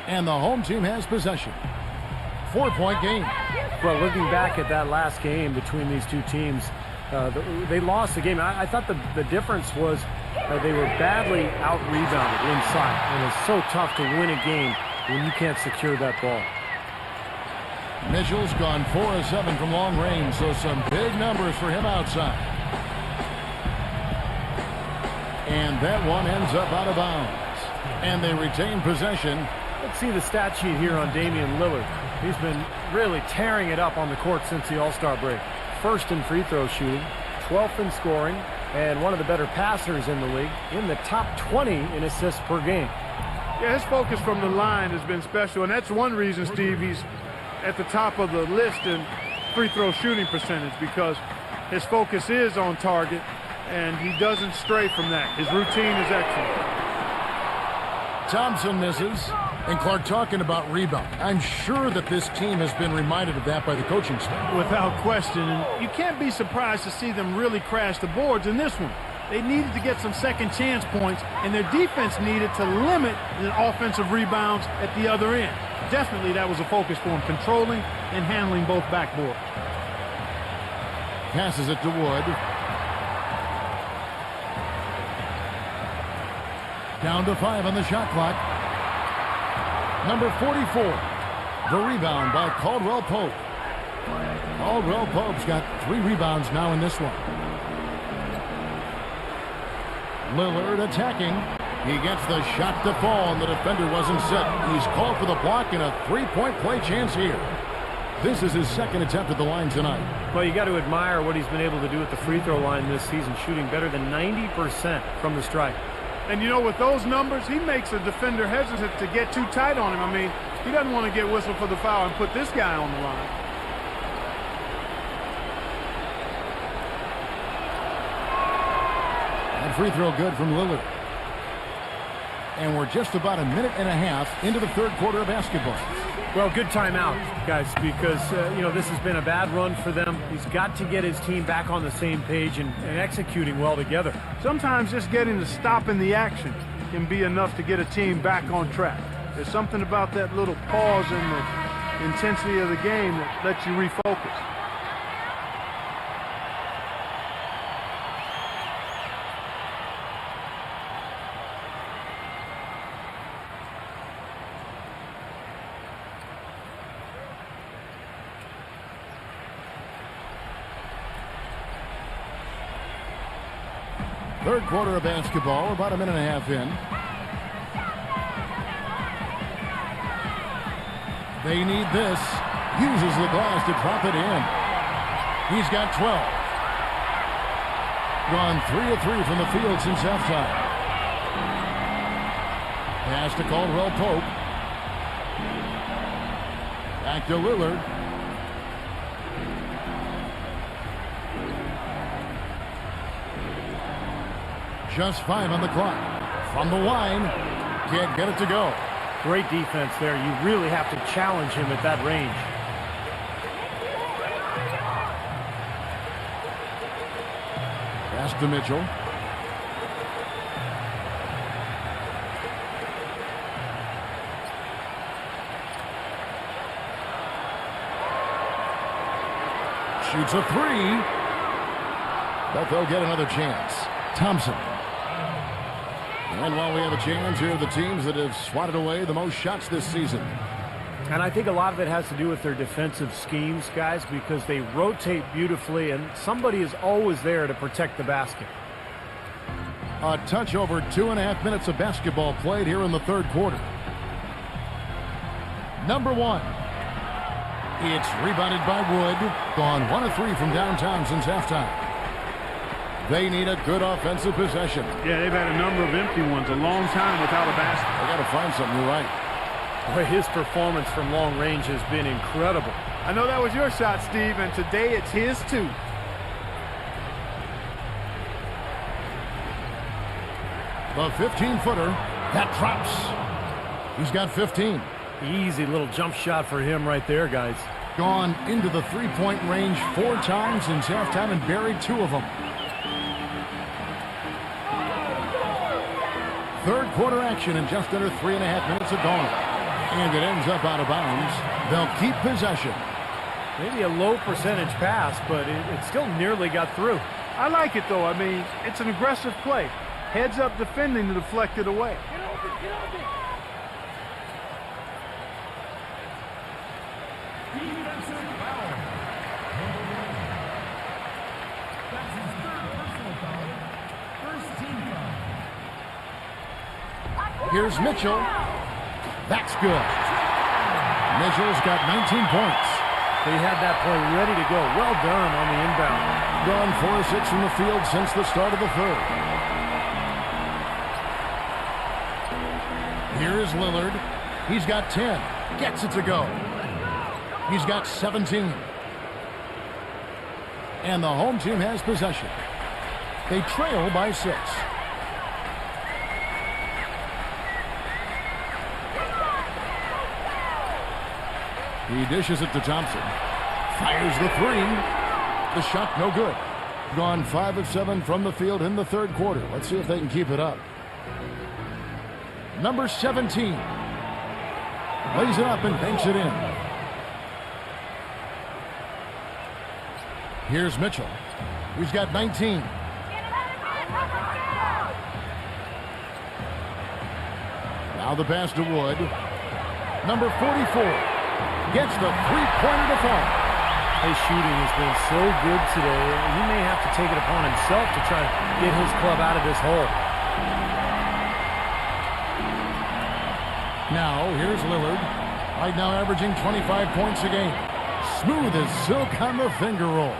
And the home team has possession. 4-point game. Well, looking back at that last game between these two teams, they lost the game. I thought the difference was they were badly out-rebounded inside. And it's so tough to win a game when you can't secure that ball. Mitchell's gone 4 of 7 from long range, so some big numbers for him outside. And that one ends up out of bounds. And they retain possession. Let's see the stat sheet here on Damian Lillard. He's been really tearing it up on the court since the All-Star break. First in free throw shooting, 12th in scoring, and one of the better passers in the league, in the top 20 in assists per game. Yeah, his focus from the line has been special, and that's one reason, Steve, he's at the top of the list in free throw shooting percentage, because his focus is on target, and he doesn't stray from that. His routine is excellent. Thompson misses. And Clark, talking about rebound, I'm sure that this team has been reminded of that by the coaching staff. Without question. And you can't be surprised to see them really crash the boards in this one. They needed to get some second chance points, and their defense needed to limit the offensive rebounds at the other end. Definitely that was a focus for them, controlling and handling both backboard. Passes it to Wood. Down to 5 on the shot clock. Number 44. The rebound by Caldwell Pope. Caldwell Pope's got 3 rebounds now in this one. Lillard attacking. He gets the shot to fall, and the defender wasn't set. He's called for the block and a 3-point play chance here. This is his second attempt at the line tonight. Well, you got to admire what he's been able to do at the free throw line this season, shooting better than 90% from the stripe. And, you know, with those numbers, he makes a defender hesitant to get too tight on him. I mean, he doesn't want to get whistled for the foul and put this guy on the line. And free throw good from Lillard. And we're just about a minute and a half into the third quarter of basketball. Well, good timeout, guys, because, you know, this has been a bad run for them. He's got to get his team back on the same page and executing well together. Sometimes just getting to stop in the action can be enough to get a team back on track. There's something about that little pause in the intensity of the game that lets you refocus. Third quarter of basketball, about a minute and a half in. They need this. Uses the glass to drop it in. He's got 12. Gone 3 of 3 from the field since halftime. Pass to Caldwell Pope. Back to Lillard. Just 5 on the clock. From the line. Can't get it to go. Great defense there. You really have to challenge him at that range. Pass to Mitchell. Shoots a 3. But they'll get another chance. Thompson. And while we have a chance, here are the teams that have swatted away the most shots this season. And I think a lot of it has to do with their defensive schemes, guys, because they rotate beautifully, and somebody is always there to protect the basket. A touch over 2.5 minutes of basketball played here in the third quarter. Number 1. It's rebounded by Wood. Gone 1 of 3 from downtown since halftime. They need a good offensive possession. Yeah, they've had a number of empty ones, a long time without a basket. They got to find something. You're right. Boy, his performance from long range has been incredible. I know that was your shot, Steve, and today it's his too. The 15-footer. That drops. He's got 15. Easy little jump shot for him right there, guys. Gone into the three-point range 4 times since halftime and buried 2 of them. Third quarter action in just under 3.5 minutes of gone. And it ends up out of bounds. They'll keep possession. Maybe a low percentage pass, but it still nearly got through. I like it, though. I mean, it's an aggressive play. Heads up defending to deflect it away. Defensive foul. That's his third personal foul. First team foul. Here's Mitchell. That's good. Mitchell's got 19 points. They had that play ready to go. Well done on the inbound. Gone 4 of 6 from the field since the start of the third. Here is Lillard. He's got 10. Gets it to go. He's got 17. And the home team has possession. They trail by 6. He dishes it to Thompson. Fires the 3. The shot no good. Gone 5 of 7 from the field in the third quarter. Let's see if they can keep it up. Number 17. Lays it up and banks it in. Here's Mitchell. He's got 19. Now the pass to Wood. Number 44. Gets the three-pointer to fall. His shooting has been so good today. He may have to take it upon himself to try to get his club out of this hole. Now, here's Lillard. Right now averaging 25 points a game. Smooth as silk on the finger roll.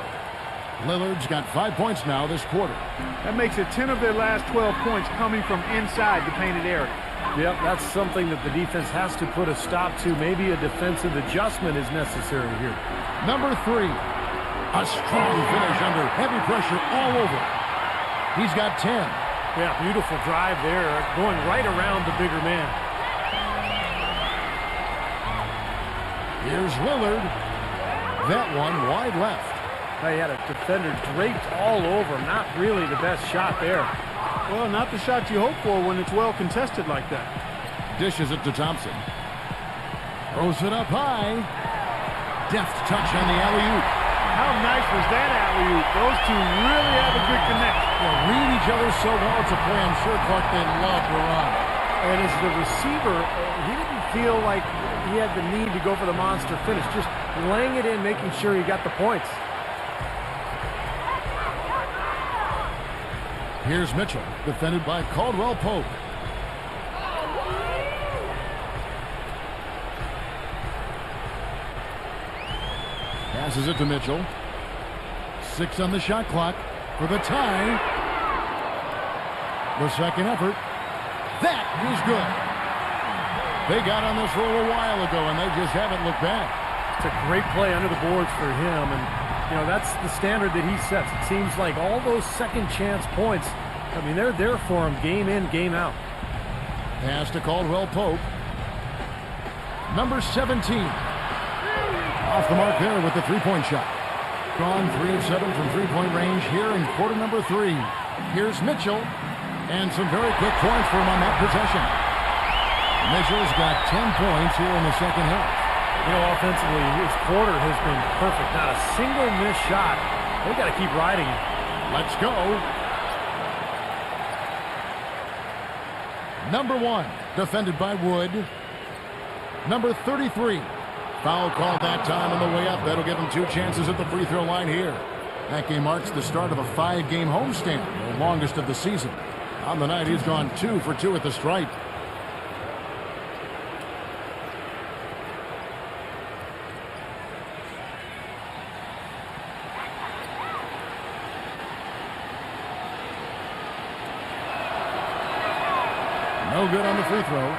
Lillard's got 5 points now this quarter. That makes it 10 of their last 12 points coming from inside the painted area. Yep, that's something that the defense has to put a stop to. Maybe a defensive adjustment is necessary here. Number 3. A strong finish under heavy pressure all over. He's got 10. Yeah, beautiful drive there, going right around the bigger man. Here's Lillard. That one wide left. He had a defender draped all over him. Not really the best shot there. Well, not the shot you hope for when it's well contested like that. Dishes it to Thompson. Throws it up high. Deft touch on the alley-oop. How nice was that alley-oop? Those two really have a good connection. They read each other so well. It's a play I'm sure Clark they love to run. And as the receiver, he didn't feel like he had the need to go for the monster finish. Just laying it in, making sure he got the points. Here's Mitchell, defended by Caldwell Pope. Passes it to Mitchell. 6 on the shot clock for the tie. The second effort. That is good. They got on this roll a while ago, and they just haven't looked back. It's a great play under the boards for him, and that's the standard that he sets. It seems like all those second chance points, I mean, they're there for him game in, game out. Pass to Caldwell Pope. Number 17. Off the mark there with the three-point shot. Gone 3 of 7 from three-point range here in quarter number 3. Here's Mitchell, and some very quick points for him on that possession. Mitchell's got 10 points here in the second half. Offensively, his quarter has been perfect. Not a single missed shot. They got to keep riding it. Let's go. Number 1, defended by Wood. Number 33. Foul called that time on the way up. That'll give him 2 chances at the free throw line here. That game marks the start of a 5-game homestand, the longest of the season. On the night, he's gone 2 for 2 at the stripe. No good on the free throw.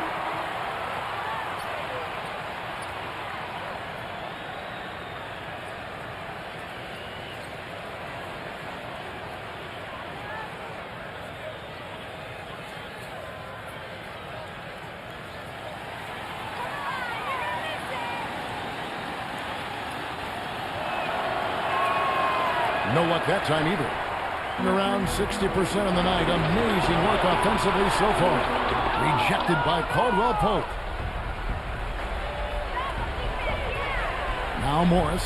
No luck that time either. And around 60% on the night. Amazing work offensively so far. Rejected by Caldwell Pope. Now Morris.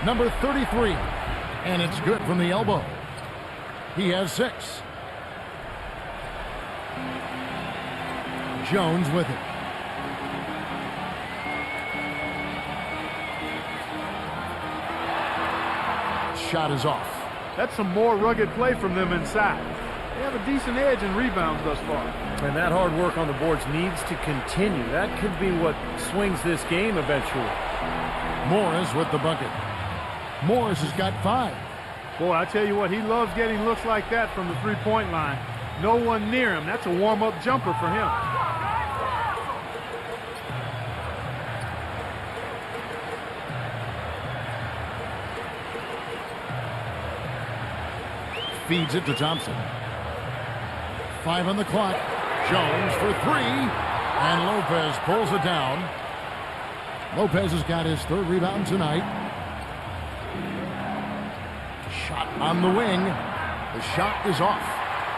Number 33. And it's good from the elbow. He has 6. Jones with it. Shot is off. That's some more rugged play from them inside. They have a decent edge in rebounds thus far. And that hard work on the boards needs to continue. That could be what swings this game eventually. Morris with the bucket. Morris has got 5. Boy, I tell you what, he loves getting looks like that from the three-point line. No one near him. That's a warm-up jumper for him. Feeds it to Thompson. 5 on the clock. Jones for 3. And Lopez pulls it down. Lopez has got his 3rd rebound tonight. Shot on the wing. The shot is off.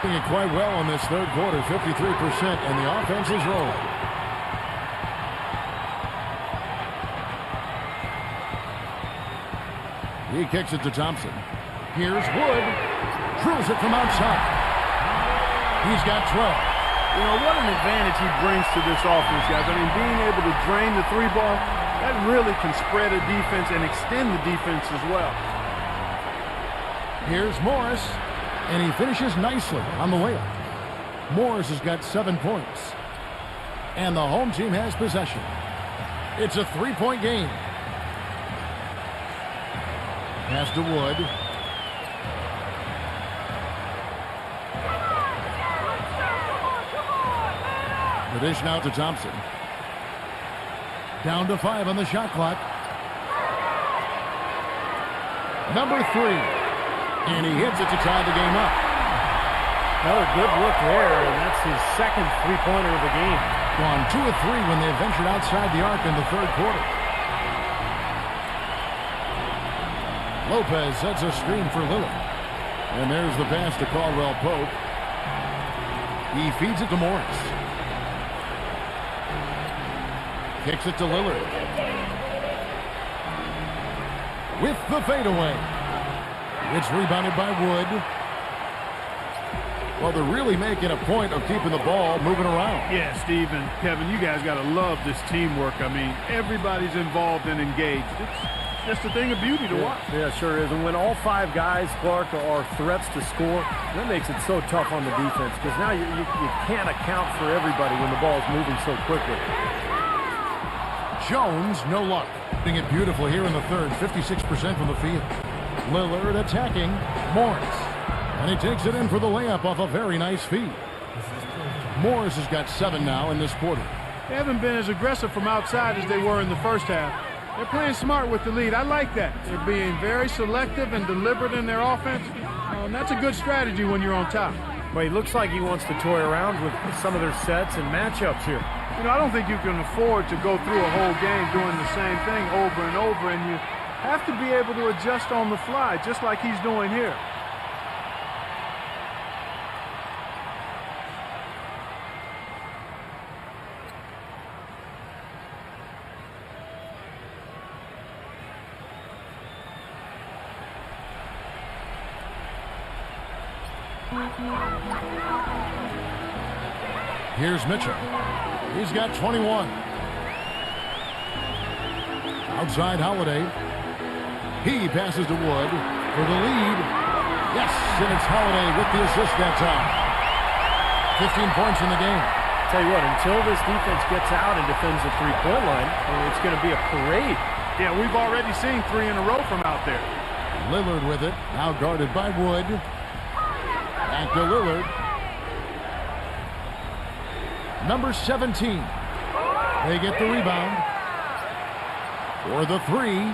Doing it quite well in this 3rd quarter. 53%, and the offense is rolling. He kicks it to Thompson. Here's Wood. Drills it from outside. He's got 12. What an advantage he brings to this offense, guys. I mean, being able to drain the 3 ball, that really can spread a defense and extend the defense as well. Here's Morris, and he finishes nicely on the layup. Morris has got 7 points, and the home team has possession. It's a 3-point game. Pass to Wood. The dish now to Thompson. Down to 5 on the shot clock. Number 3. And he hits it to tie the game up. Another good look there, and that's his 2nd three-pointer of the game. Gone 2 of 3 when they ventured outside the arc in the 3rd quarter. Lopez sets a screen for Lillard. And there's the pass to Caldwell Pope. He feeds it to Morris. Kicks it to Lillard. With the fadeaway. It's rebounded by Wood. Well, they're really making a point of keeping the ball moving around. Yeah, Steve and Kevin, you guys got to love this teamwork. I mean, everybody's involved and engaged. just a thing of beauty to watch. Yeah, sure is. And when all 5 guys, Clark, are threats to score, that makes it so tough on the defense because now you can't account for everybody when the ball is moving so quickly. Jones, no luck. Doing it beautifully here in the third, 56% from the field. Lillard attacking Morris. And he takes it in for the layup off a very nice feed. Morris has got 7 now in this quarter. They haven't been as aggressive from outside as they were in the first half. They're playing smart with the lead. I like that. They're being very selective and deliberate in their offense. And that's a good strategy when you're on top. Well, he looks like he wants to toy around with some of their sets and matchups here. You know, I don't think you can afford to go through a whole game doing the same thing over and over, and you have to be able to adjust on the fly, just like he's doing here. Here's Mitchell. He's got 21. Outside Holiday. He passes to Wood for the lead. Yes, and it's Holiday with the assist that time. 15 points in the game. Tell you what, until this defense gets out and defends the three-point line, it's going to be a parade. Yeah, we've already seen 3 in a row from out there. Lillard with it. Now guarded by Wood. Back to Lillard. Number 17. They get the rebound. For the 3.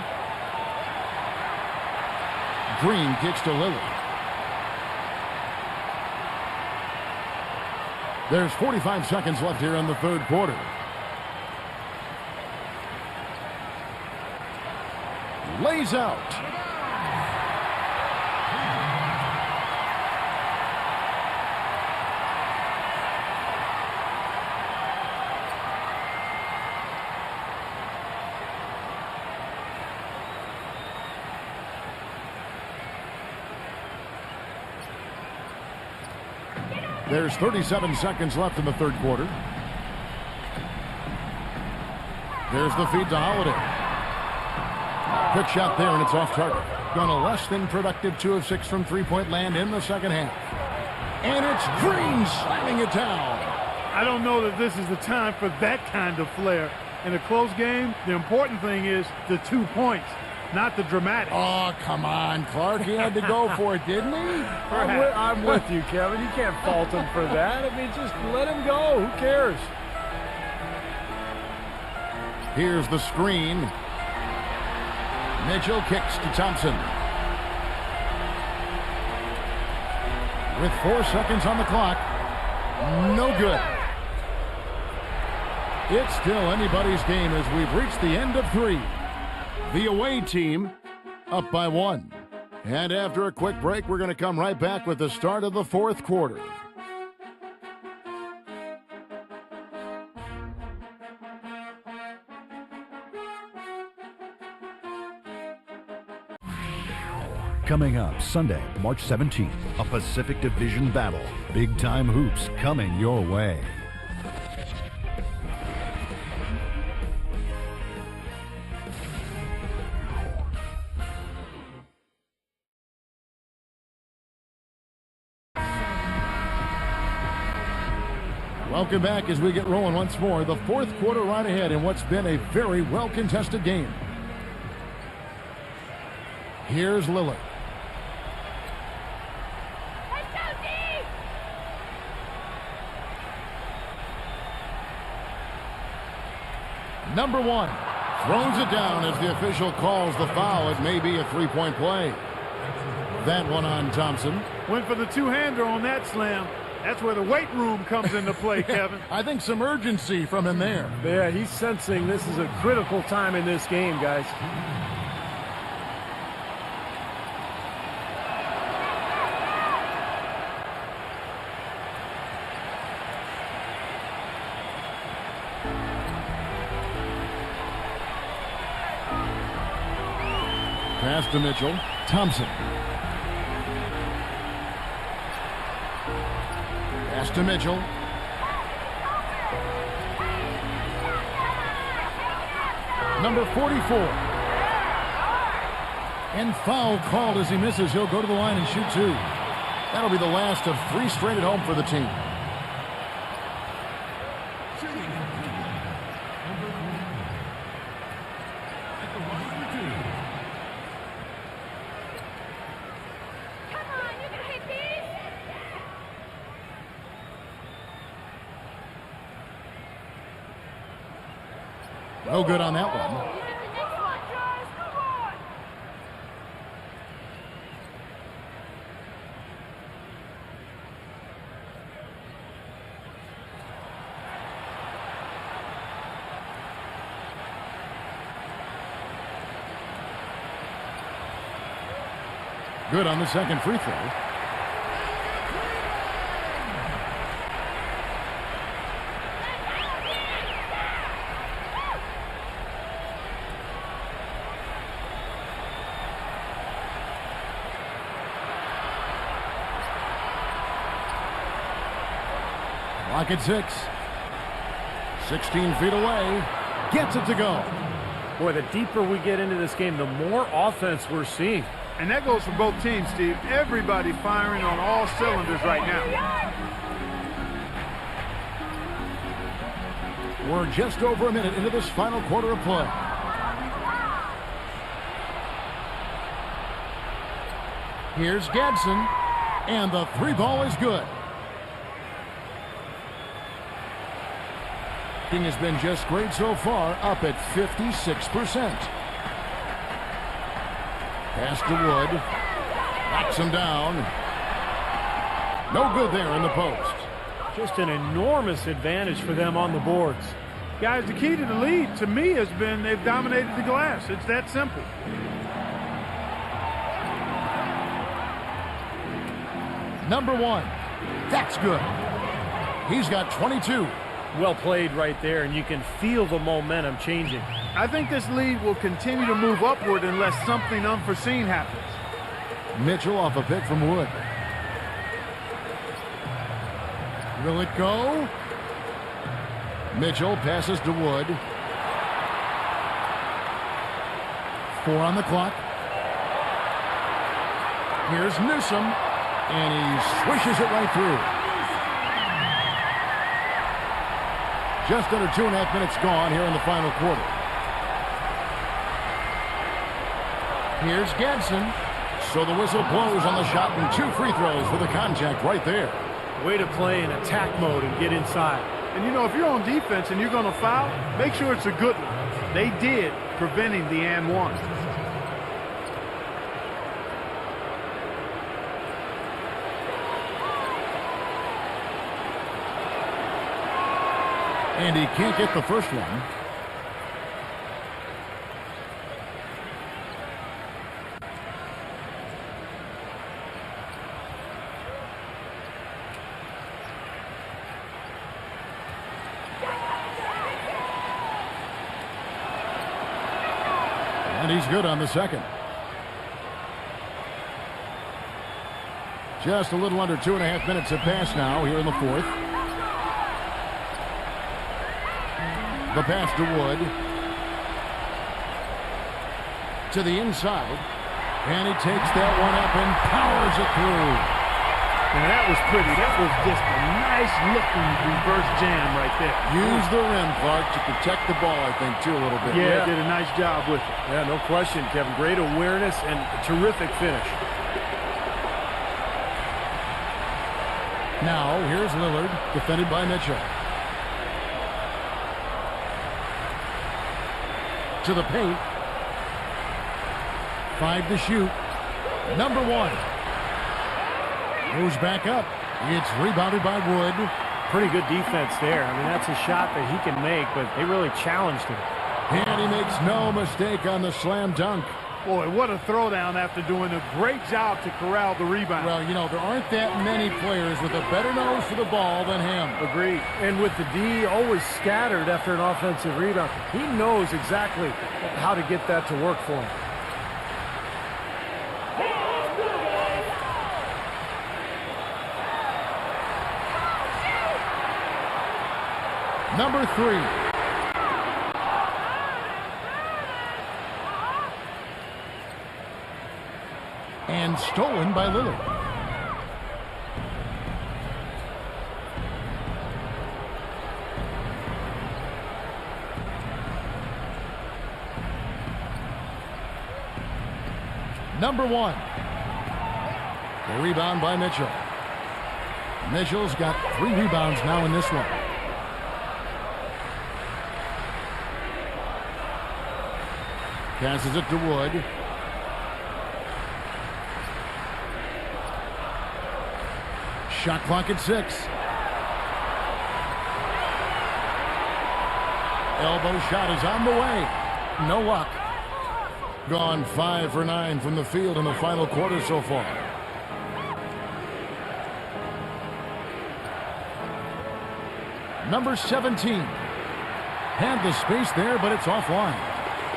Green kicks to Lillard. There's 45 seconds left here in the third quarter. Lays out. There's 37 seconds left in the third quarter. There's the feed to Holiday. Quick shot there, and it's off target. Gone a less than productive 2 of 6 from three-point land in the second half. And it's Green slamming it down. I don't know that this is the time for that kind of flair. In a close game, the important thing is the 2 points, not the dramatic. Oh, come on, Clark. He had to go for it, didn't he? I'm with you, Kevin. You can't fault him for that. I mean, just let him go. Who cares? Here's the screen. Mitchell kicks to Thompson. With 4 seconds on the clock. No good. It's still anybody's game as we've reached the end of 3. The away team up by 1. And after a quick break, we're going to come right back with the start of the fourth quarter. Coming up Sunday, March 17th, a Pacific Division battle. Big-time hoops coming your way. Welcome back as we get rolling once more. The fourth quarter right ahead in what's been a very well-contested game. Here's Lillard. Let's go, D! Number 1 throws it down as the official calls the foul. It may be a three-point play. That one on Thompson. Went for the two-hander on that slam. That's where the weight room comes into play, Kevin. I think some urgency from him there. Yeah, he's sensing this is a critical time in this game, guys. Pass to Mitchell. Thompson. Pass to Mitchell. Number 44. And foul called as he misses. He'll go to the line and shoot 2. That'll be the last of 3 straight at home for the team. Come on, you can hit these. No good on that one. You get the next one, Charles. Come on. Good on the second free throw. Clock at 6. 16 feet away. Gets it to go. Boy, the deeper we get into this game, the more offense we're seeing. And that goes for both teams, Steve. Everybody firing on all cylinders right now. We're just over a minute into this final quarter of play. Here's Gadsden, and the 3 ball is good. King has been just great so far, up at 56%. Pass to Wood. Knocks him down. No good there in the post. Just an enormous advantage for them on the boards. Guys, the key to the lead, to me, has been they've dominated the glass. It's that simple. Number 1. That's good. He's got 22. Well played right there, and you can feel the momentum changing. I think this lead will continue to move upward unless something unforeseen happens. Mitchell off a pick from Wood. Will it go? Mitchell passes to Wood. 4 on the clock. Here's Newsom, and he swishes it right through. Just under 2.5 minutes gone here in the final quarter. Here's Gadsden. So the whistle blows on the shot and 2 free throws for the contact right there. Way to play in attack mode and get inside. And you know, if you're on defense and you're going to foul, make sure it's a good one. They did, preventing the and one. And he can't get the first one. And he's good on the second. Just a little under 2.5 minutes have passed now here in the fourth. The pass to Wood. To the inside. And he takes that one up and powers it through. And that was pretty. That was just a nice looking reverse jam right there. Use the rim, Clark, to protect the ball, I think, too, a little bit. Yeah, did a nice job with it. Yeah, no question, Kevin. Great awareness and a terrific finish. Now, here's Lillard, defended by Mitchell. To the paint. 5 to shoot. Number 1. Moves back up. It's rebounded by Wood. Pretty good defense there. I mean, that's a shot that he can make, but they really challenged him. And he makes no mistake on the slam dunk. Boy, what a throwdown after doing a great job to corral the rebound. Well, you know, there aren't that many players with a better nose for the ball than him. Agreed. And with the D always scattered after an offensive rebound, he knows exactly how to get that to work for him. Number 3. And stolen by Lillard. Number 1. The rebound by Mitchell. Mitchell's got 3 rebounds now in this one. Passes it to Wood. Shot clock at 6. Elbow shot is on the way. No luck. Gone 5 for 9 from the field in the final quarter so far. Number 17. Had the space there, but it's offline.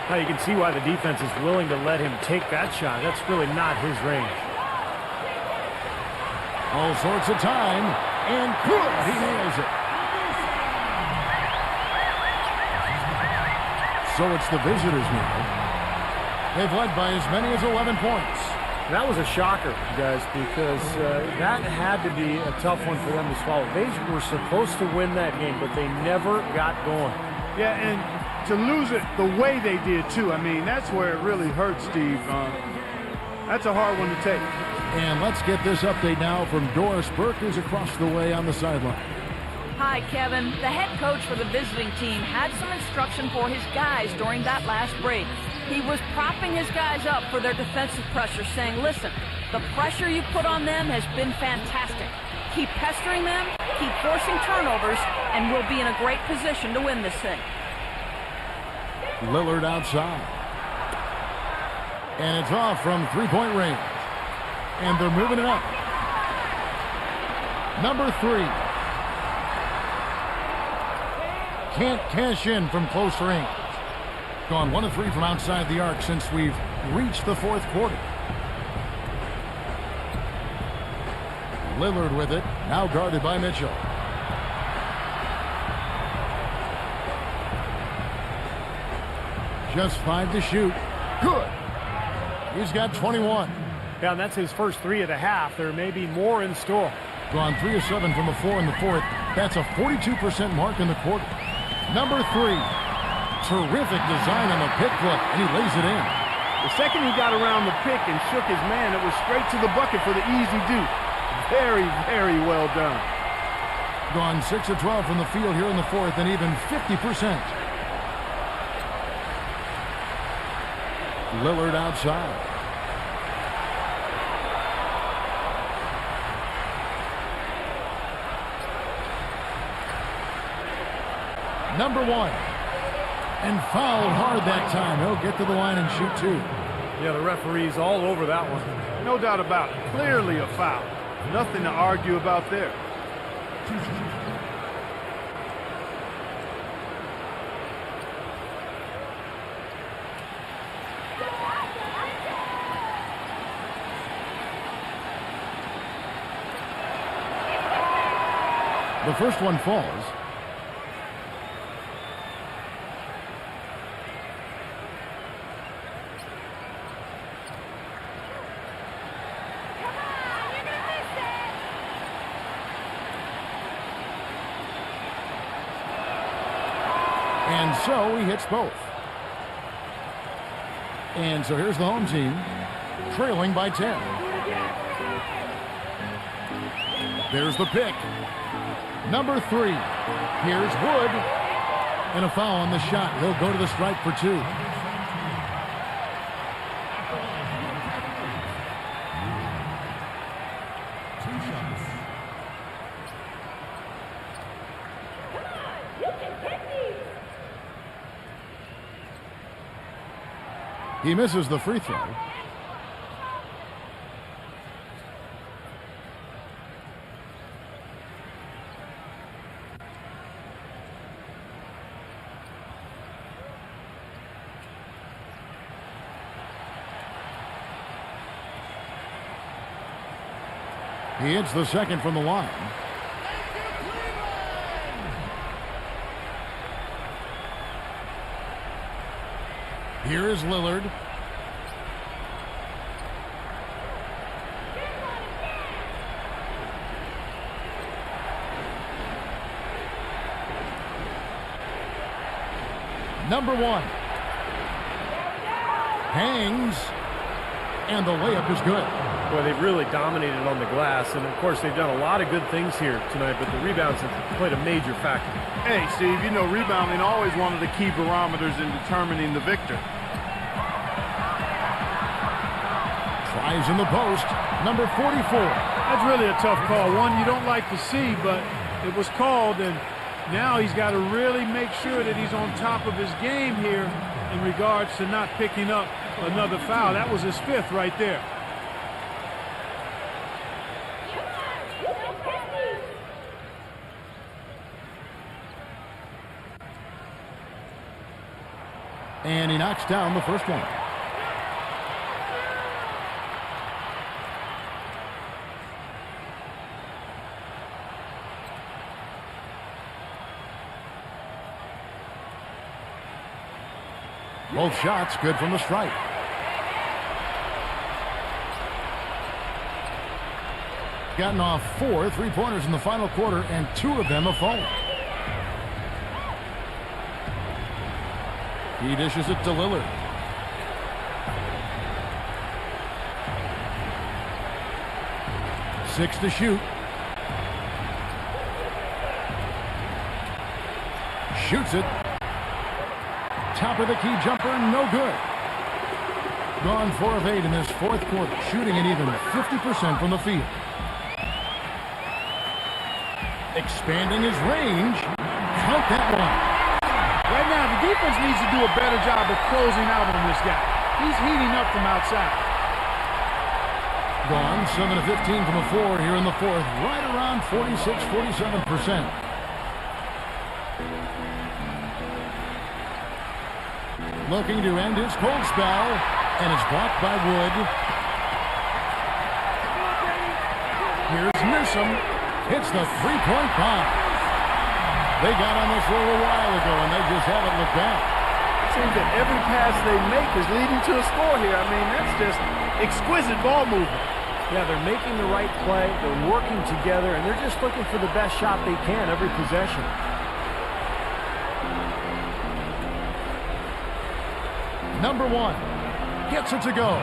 Now you can see why the defense is willing to let him take that shot. That's really not his range. All sorts of time, and he nails it. So it's the visitors now. They've led by as many as 11 points. That was a shocker, guys, because that had to be a tough one for them to swallow. They were supposed to win that game, but they never got going. Yeah, and to lose it the way they did, too. I mean, that's where it really hurts, Steve. That's a hard one to take. And let's get this update now from Doris Burke, who's across the way on the sideline. Hi, Kevin. The head coach for the visiting team had some instruction for his guys during that last break. He was propping his guys up for their defensive pressure, saying, listen, the pressure you put on them has been fantastic. Keep pestering them, keep forcing turnovers, and we'll be in a great position to win this thing. Lillard outside. And it's off from three-point range. And they're moving it up. Number 3. Can't cash in from close range. Gone 1 of 3 from outside the arc since we've reached the 4th quarter. Lillard with it, now guarded by Mitchell. Just 5 to shoot. Good. He's got 21. Yeah, and that's his first 3 of the half. There may be more in store. Gone 3 of 7 from the floor in the 4th. That's a 42% mark in the quarter. Number 3. Terrific design on the pick foot, and he lays it in. The second he got around the pick and shook his man, it was straight to the bucket for the easy deuce. Very, very well done. Gone 6 of 12 from the field here in the 4th, and even 50%. Lillard outside. Number 1. And fouled hard that time. He'll get to the line and shoot 2. Yeah, the referee's all over that one. No doubt about it. Clearly a foul. Nothing to argue about there. The first one falls. And so he hits both. And so here's the home team, trailing by 10. There's the pick. Number 3. Here's Wood. And a foul on the shot. He'll go to the stripe for 2. He misses the free throw. He hits the second from the line. Here is Lillard. Number one. Hangs. And the layup is good. Well, they've really dominated on the glass, and of course they've done a lot of good things here tonight, but the rebounds have played a major factor. Hey, Steve, you know rebounding always one of the key barometers in determining the victor. Tries in the post. Number 44. That's really a tough call. One you don't like to see, but it was called, and now he's got to really make sure that he's on top of his game here in regards to not picking up another foul. That was his fifth right there. And he knocks down the first one. Both shots good from the stripe. Gotten off 4 3-pointers in the final quarter, and 2 of them have fallen. He dishes it to Lillard. Six to shoot. Shoots it. Top of the key jumper, no good. Gone 4 of 8 in this fourth quarter, shooting an even 50% from the field. Expanding his range. Count that one. Right now, the defense needs to do a better job of closing out on this guy. He's heating up from outside. Gone 7 of 15 from the floor here in the fourth, right around 46-47%. Looking to end his cold spell, and it's blocked by Wood. Here's Newsom. Hits the three-point bomb. They got on this a little while ago, and they just haven't looked back. It seems that every pass they make is leading to a score here. I mean, that's just exquisite ball movement. Yeah, they're making the right play, they're working together, and they're just looking for the best shot they can every possession. Number one gets it to go.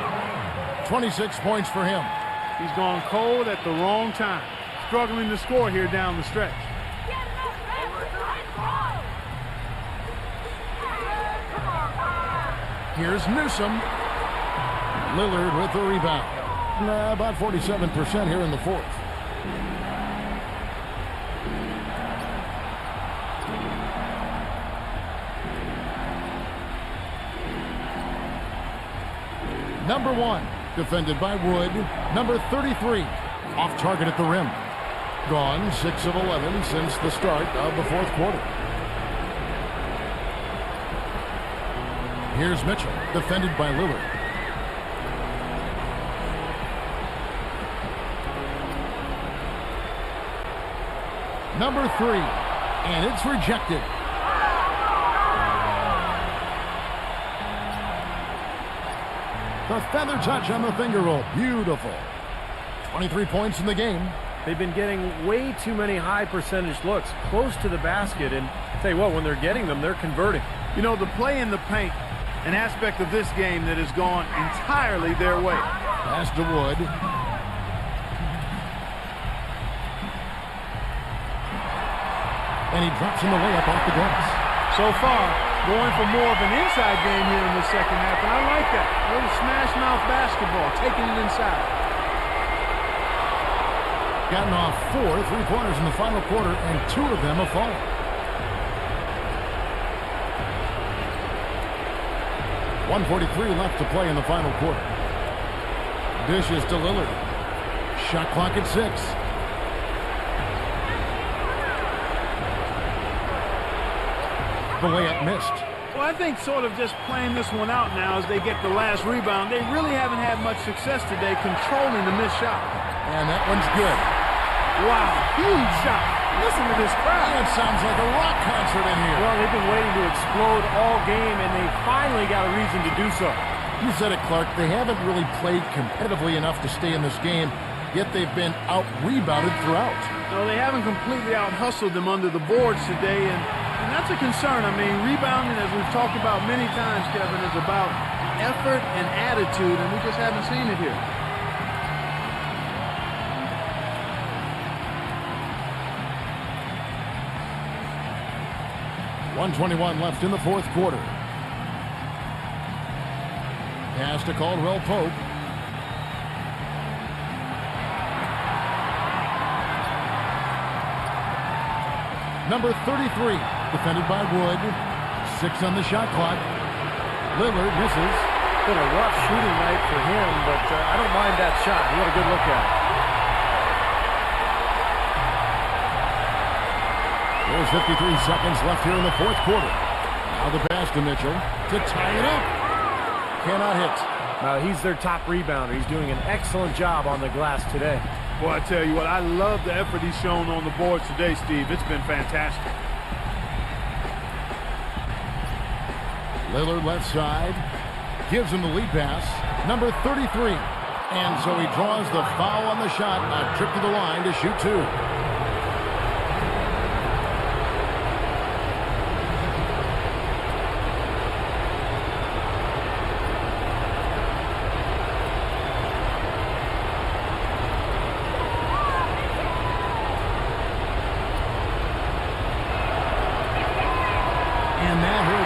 26 points for him. He's gone cold at the wrong time. Struggling to score here down the stretch. Here's Newsom. Lillard with the rebound. About 47% here in the fourth. Number one, defended by Wood. Number 33, off target at the rim. Gone 6 of 11 since the start of the fourth quarter. Here's Mitchell, defended by Lillard. Number 3, and it's rejected. The feather touch on the finger roll. Beautiful. 23 points in the game. They've been getting way too many high percentage looks close to the basket, and tell you what, when they're getting them, they're converting. You know, the play in the paint, an aspect of this game that has gone entirely their way. Pass to Wood. And he drops in the layup off the glass. So far, going for more of an inside game here in the second half, and I like that. A little smash mouth basketball, taking it inside. Gotten off 4 3-pointers in the final quarter, and 2 of them have fallen. .143 left to play in the final quarter. Dishes to Lillard. Shot clock at 6. The layup missed. Well, I think sort of just playing this one out now as they get the last rebound. They really haven't had much success today controlling the missed shot. And that one's good. Wow, huge shot. Listen to this crowd. It sounds like a rock concert in here. Well, they've been waiting to explode all game, and they finally got a reason to do so. You said it, Clark. They haven't really played competitively enough to stay in this game, yet they've been out-rebounded throughout. No, they haven't completely out-hustled them under the boards today, and that's a concern. I mean, rebounding, as we've talked about many times, Kevin, is about effort and attitude, and we just haven't seen it here. .121 left in the fourth quarter. Pass to Caldwell Pope. Number 33, defended by Wood. 6 on the shot clock. Lillard misses. Been a rough shooting night for him, but I don't mind that shot. He had a good look at it. There's 53 seconds left here in the fourth quarter. Now the pass to Mitchell to tie it up. Cannot hit. He's their top rebounder. He's doing an excellent job on the glass today. Boy, I tell you what, I love the effort he's shown on the boards today, Steve. It's been fantastic. Lillard left side. Gives him the lead pass. Number 33. And so he draws the foul on the shot. A trip to the line to shoot 2.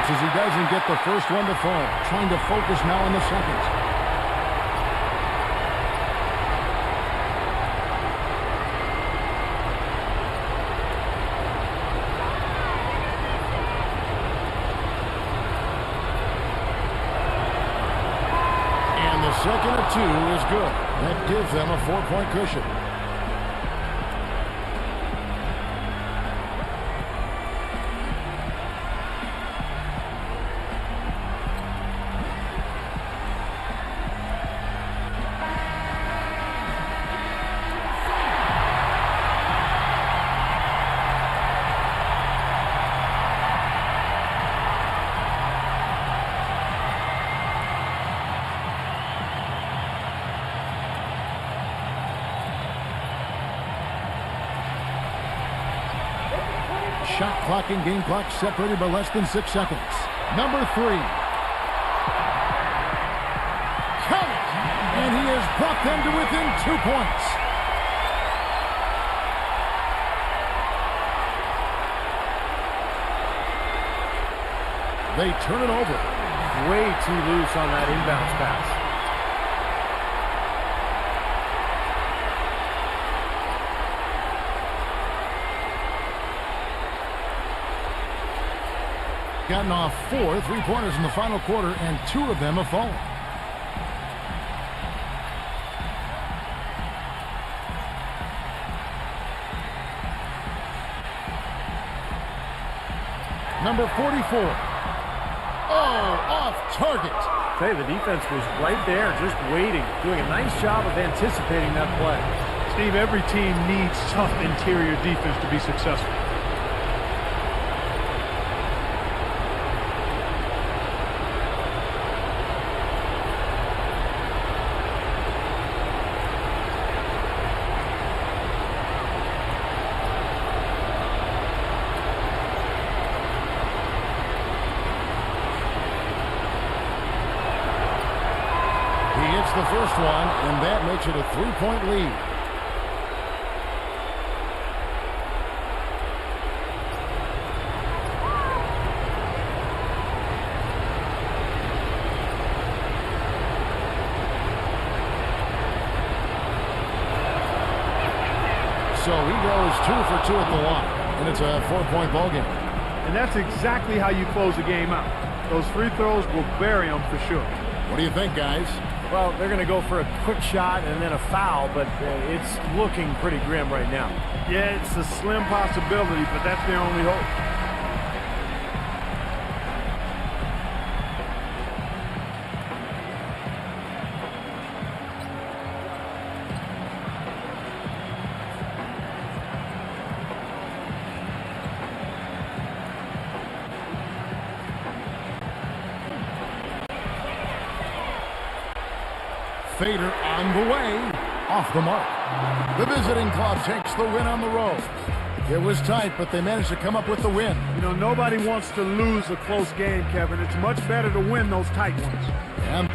As he doesn't get the first one to fall. Trying to focus now on the second. And the second of 2 is good. That gives them a 4-point cushion. Shot clock and game clock separated by less than 6 seconds. Number 3. Count it! And he has brought them to within 2 points. They turn it over. Way too loose on that inbounds pass. Gotten off 4 3-pointers in the final quarter, and 2 of them have fallen. Number 44. Oh, off target. Hey, the defense was right there, just waiting, doing a nice job of anticipating that play. Steve, every team needs tough interior defense to be successful. The first one, and that makes it a 3-point lead. So he goes 2 for 2 at the line, and it's a 4-point ball game. And that's exactly how you close the game out. Those free throws will bury them for sure. What do you think, guys? Well, they're going to go for a quick shot and then a foul, but it's looking pretty grim right now. Yeah, it's a slim possibility, but that's their only hope. Fader on the way. Off the mark. The visiting club takes the win on the road. It was tight, but they managed to come up with the win. You know, nobody wants to lose a close game, Kevin. It's much better to win those tight ones. And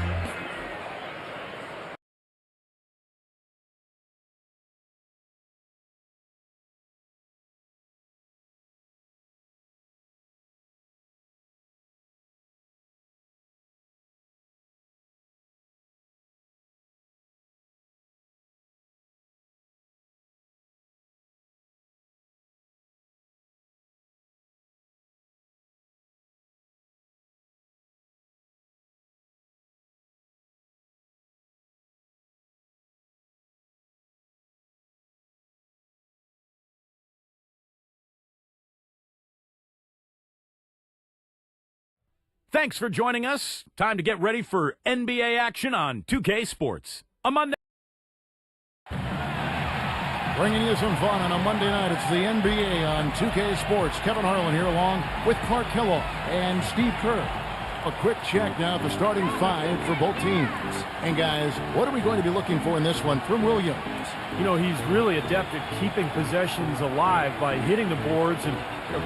Thanks for joining us. Time to get ready for NBA action on 2K Sports. A Monday. bringing you some fun on a Monday night. It's the NBA on 2K Sports. Kevin Harlan here along with Clark Kellogg and Steve Kerr. A quick check now at the starting five for both teams. And guys, what are we going to be looking for in this one from Williams? You know, he's really adept at keeping possessions alive by hitting the boards and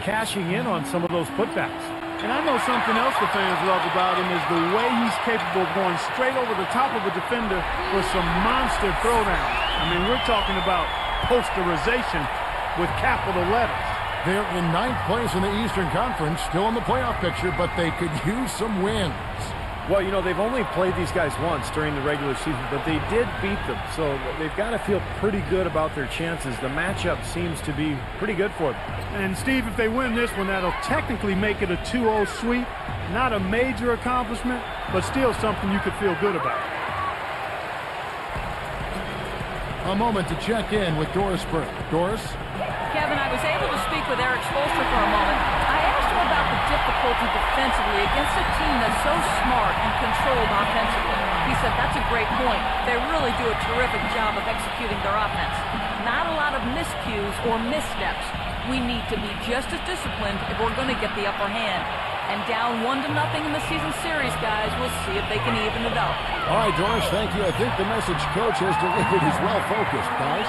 cashing in on some of those putbacks. And I know something else the fans love about him is the way he's capable of going straight over the top of a defender for some monster throwdowns. I mean, we're talking about posterization with capital letters. They're in 9th place in the Eastern Conference, still in the playoff picture, but they could use some wins. Well, you know, they've only played these guys once during the regular season, but they did beat them. So they've got to feel pretty good about their chances. The matchup seems to be pretty good for them. And, Steve, if they win this one, that'll technically make it a 2-0 sweep. Not a major accomplishment, but still something you could feel good about. A moment to check in with Doris Burke. Doris? Kevin, I was able to speak with Eric Spoelstra for a moment. I asked him about the difficulty defensively against a team that's so smart and controlled offensively. He said that's a great point. They really do a terrific job of executing their offense. Not a lot of miscues or missteps. We need to be just as disciplined if we're going to get the upper hand. And down 1-0 in the season series, guys. We'll see if they can even it up. All right, Doris, thank you. I think the message coach has delivered is well focused, guys.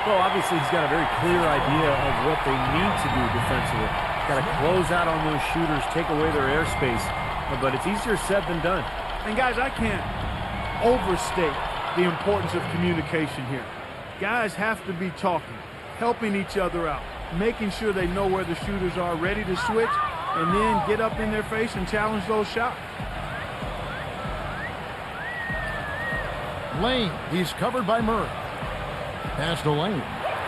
Well, obviously he's got a very clear idea of what they need to do defensively. Got to close out on those shooters, take away their airspace. But it's easier said than done. And, guys, I can't overstate the importance of communication here. Guys have to be talking, helping each other out, making sure they know where the shooters are, ready to switch, and then get up in their face and challenge those shots. Lane, he's covered by Murray. Pass to Lane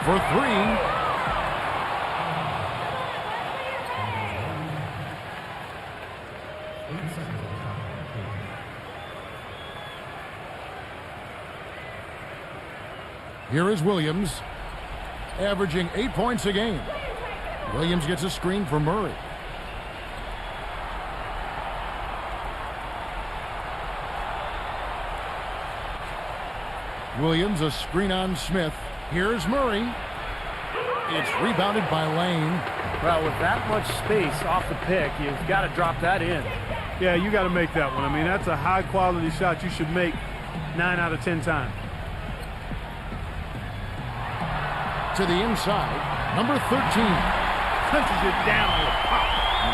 for three. Here is Williams, averaging 8 points a game. Williams gets a screen for Murray. Williams, a screen on Smith. Here's Murray. It's rebounded by Lane. Well, with that much space off the pick, you've got to drop that in. Yeah, you got to make that one. I mean, that's a high-quality shot you should make 9 out of 10 times. To the inside, number 13. Punches it down with a pop.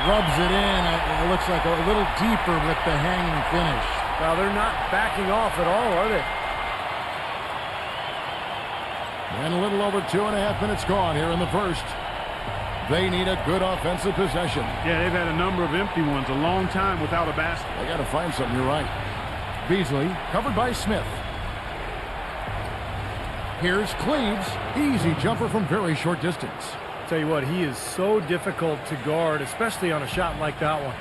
Rubs it in. It looks like a little deeper with the hanging finish. Well, they're not backing off at all, are they? And a little over 2.5 minutes gone here in the first. They need a good offensive possession. Yeah, they've had a number of empty ones, a long time without a basket. They got to find something, you're right. Beasley, covered by Smith. Here's Cleaves. Easy jumper from very short distance. Tell you what, he is so difficult to guard, especially on a shot like that one.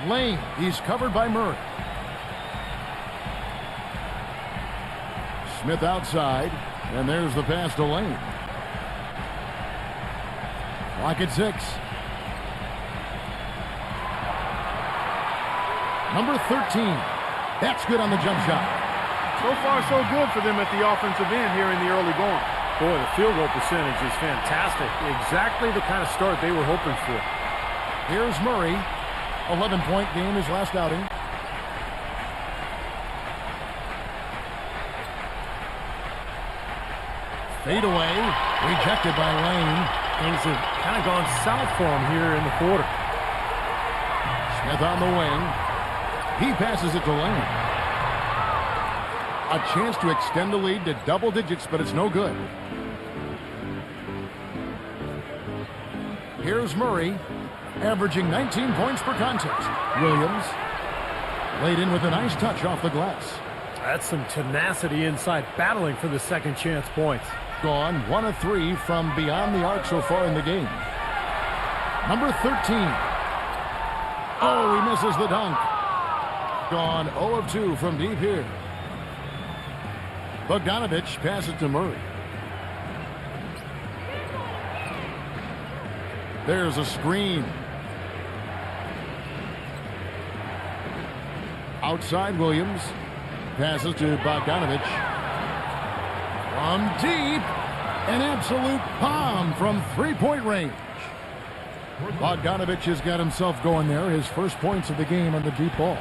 Lane, he's covered by Murray. Smith outside, and there's the pass to Lane. Clock at 6. Number 13. That's good on the jump shot. So far, so good for them at the offensive end here in the early going. Boy, the field goal percentage is fantastic. Exactly the kind of start they were hoping for. Here's Murray. 11-point game his last outing. Fade away. Rejected by Lane. Things have kind of gone south for him here in the quarter. Smith on the wing. He passes it to Lane. A chance to extend the lead to double digits, but it's no good. Here's Murray, averaging 19 points per contest. Williams laid in with a nice touch off the glass. That's some tenacity inside, battling for the second chance points. Gone 1 of 3 from beyond the arc so far in the game. Number 13. Oh, he misses the dunk. Gone 0 of 2 from deep here. Bogdanovich passes to Murray. There's a screen. Outside Williams. Passes to Bogdanovich. From deep. An absolute bomb from three-point range. Bogdanovich has got himself going there. His first points of the game on the deep ball.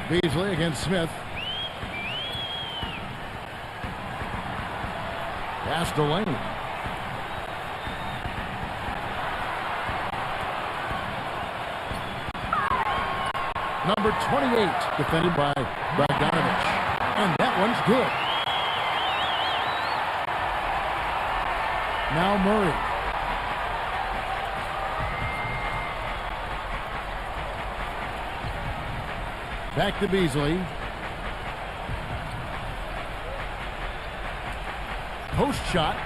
Beasley against Smith. Pass to Lane. Number 28, defended by Bogdanovich. And that one's good. Now Murray. Back to Beasley. Post shot.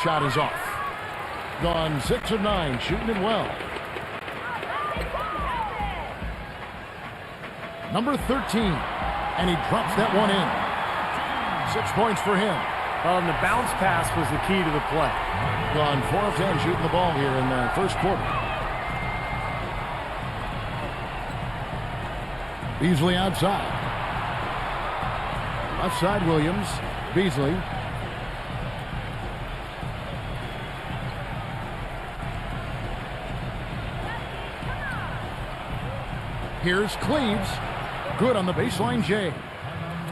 Shot is off. Gone 6 of 9, shooting it well. Number 13. And he drops that one in. 6 points for him. And the bounce pass was the key to the play. Gone 4 of 10 shooting the ball here in the first quarter. Beasley outside. Left side Williams. Beasley. Here's Cleaves. Good on the baseline J.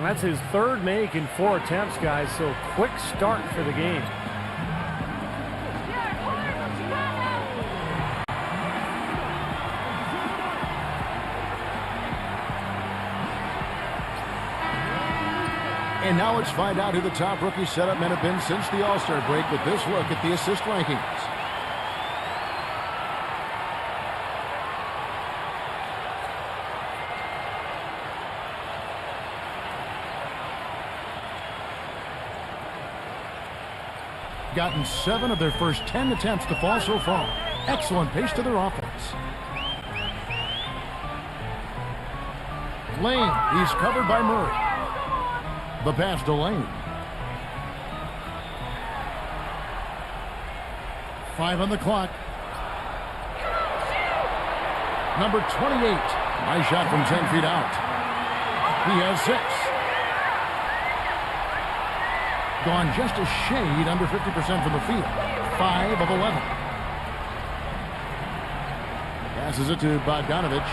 That's his third make in 4 attempts, guys, so quick start for the game. And now let's find out who the top rookie setup men have been since the All-Star break with this look at the assist rankings. Gotten 7 of their first 10 attempts to fall so far. Excellent pace to their offense. Lane, he's covered by Murray. The pass to Lane. 5 on the clock. Number 28. Nice shot from 10 feet out. He has 6. Gone just a shade under 50% from the field. 5 of 11. Passes it to Bogdanovich.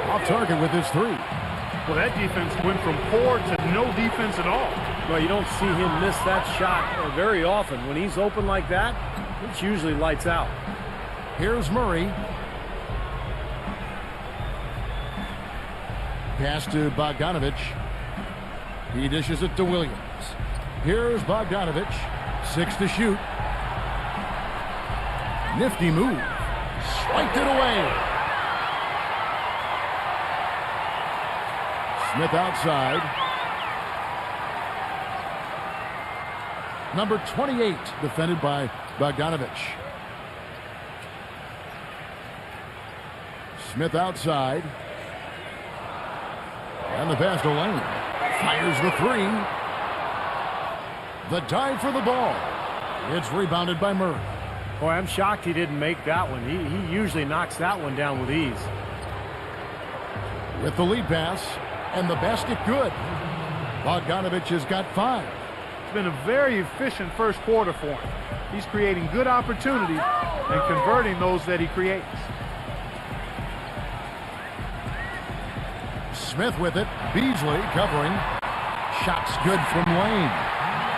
Off target with his 3. Well, that defense went from poor to no defense at all. Well, you don't see him miss that shot very often. When he's open like that, it's usually lights out. Here's Murray. Pass to Bogdanovich. He dishes it to Williams. Here's Bogdanovich. 6 to shoot. Nifty move. Swiped it away. Smith outside. Number 28, defended by Bogdanovich. Smith outside. And the pass to Lane. Fires the 3. The dive for the ball. It's rebounded by Murray. Boy, I'm shocked he didn't make that one. He usually knocks that one down with ease. With the lead pass. And the basket good. Bogdanovich has got 5. It's been a very efficient first quarter for him. He's creating good opportunities and converting those that he creates. Smith with it. Beasley covering. Shots good from Lane.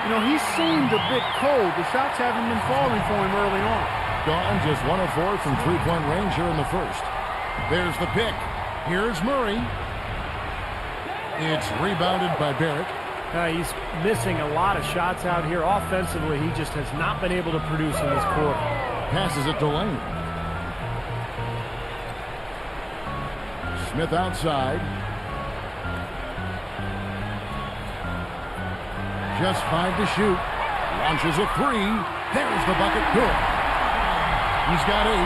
You know, he seemed a bit cold. The shots haven't been falling for him early on. Gone just 1 of 4 from three-point range here in the first. There's the pick. Here's Murray. It's rebounded by Barrett. He's missing a lot of shots out here. Offensively, he just has not been able to produce in this quarter. Passes it to Lane. Smith outside. Just 5 to shoot. Launches a 3. There's the bucket. Good. He's got 8.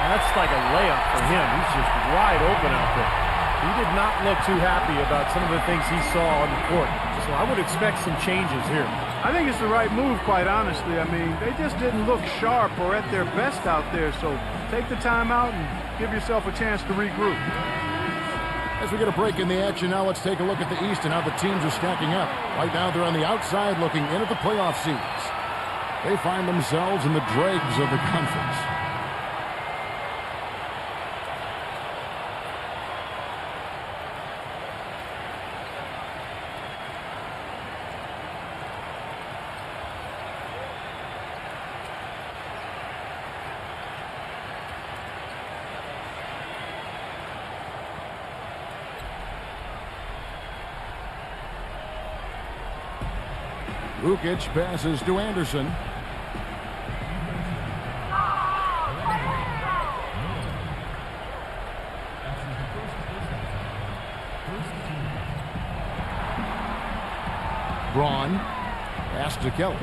That's like a layup for him. He's just wide open out there. He did not look too happy about some of the things he saw on the court. So I would expect some changes here. I think it's the right move, quite honestly. I mean, they just didn't look sharp or at their best out there. So take the time out and give yourself a chance to regroup. As we get a break in the action now, let's take a look at the East and how the teams are stacking up. Right now, they're on the outside looking in at the playoff seeds. They find themselves in the dregs of the conference. Vukic passes to Anderson. Braun pass to Kelly.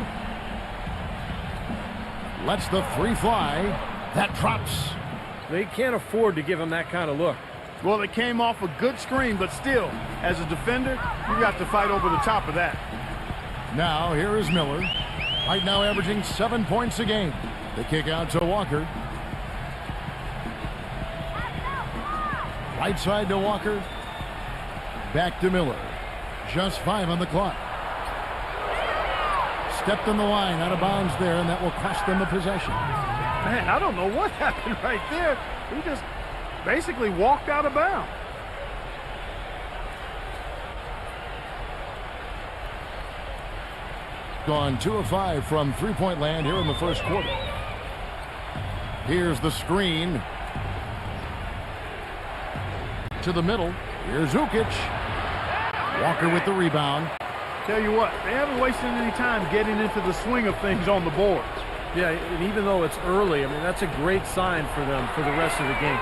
Lets the 3 fly. That drops. They can't afford to give him that kind of look. Well, it came off a good screen, but still, as a defender, you got to fight over the top of that. Now, here is Miller. Right now averaging 7 points a game. The kick out to Walker. Right side to Walker. Back to Miller. Just 5 on the clock. Stepped on the line, out of bounds there, and that will cost them the possession. Man, I don't know what happened right there. He just basically walked out of bounds. Gone 2 of 5 from three-point land here in the first quarter. Here's the screen. To the middle. Here's Vukic. Walker with the rebound. Tell you what, they haven't wasted any time getting into the swing of things on the boards. Yeah, and even though it's early, I mean, that's a great sign for them for the rest of the game.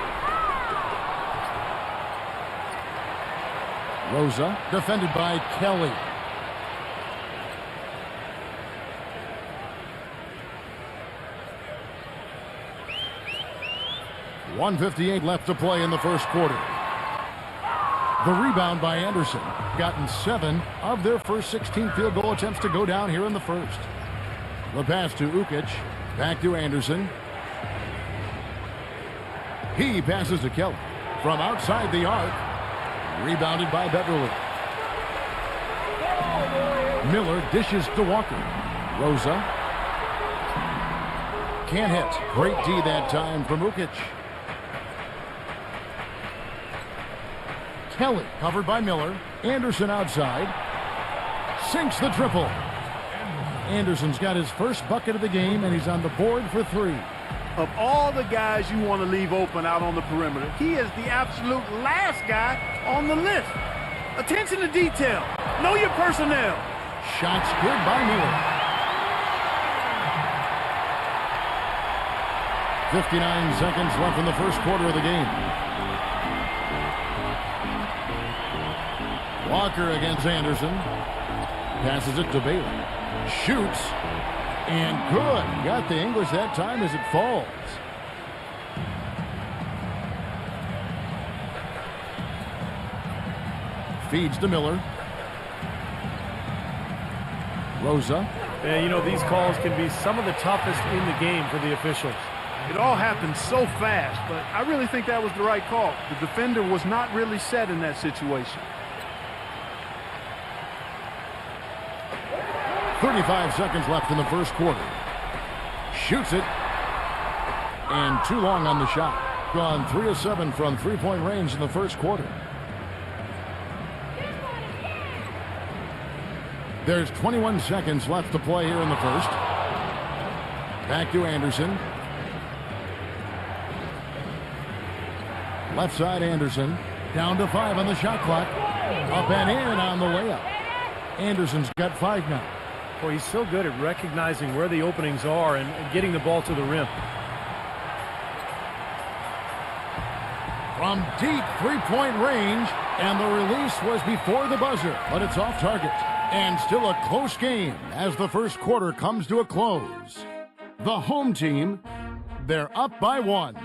Rosa, defended by Kelly. .158 left to play in the first quarter. The rebound by Anderson. Gotten 7 of their first 16 field goal attempts to go down here in the first. The pass to Vukic. Back to Anderson. He passes to Kelly. From outside the arc. Rebounded by Beverly. Miller dishes to Walker. Rosa. Can't hit. Great D that time from Vukic. Kelly covered by Miller. Anderson outside. Sinks the triple. Anderson's got his first bucket of the game, and he's on the board for 3. Of all the guys you want to leave open out on the perimeter, he is the absolute last guy on the list. Attention to detail. Know your personnel. Shots good by Miller. 59 seconds left in the first quarter of the game. Walker against Anderson. Passes it to Bailey. Shoots. And good. Got the English that time as it falls. Feeds to Miller. Rosa. And you know, these calls can be some of the toughest in the game for the officials. It all happened so fast, but I really think that was the right call. The defender was not really set in that situation. 35 seconds left in the first quarter. Shoots it. And too long on the shot. Gone 3 of 7 from three-point range in the first quarter. There's 21 seconds left to play here in the first. Back to Anderson. Left side Anderson. Down to 5 on the shot clock. Up and in on the layup. Anderson's got 5 now. Boy, he's so good at recognizing where the openings are and getting the ball to the rim. From deep three-point range, and the release was before the buzzer, but it's off target. And still a close game as the first quarter comes to a close. The home team, they're up by 1.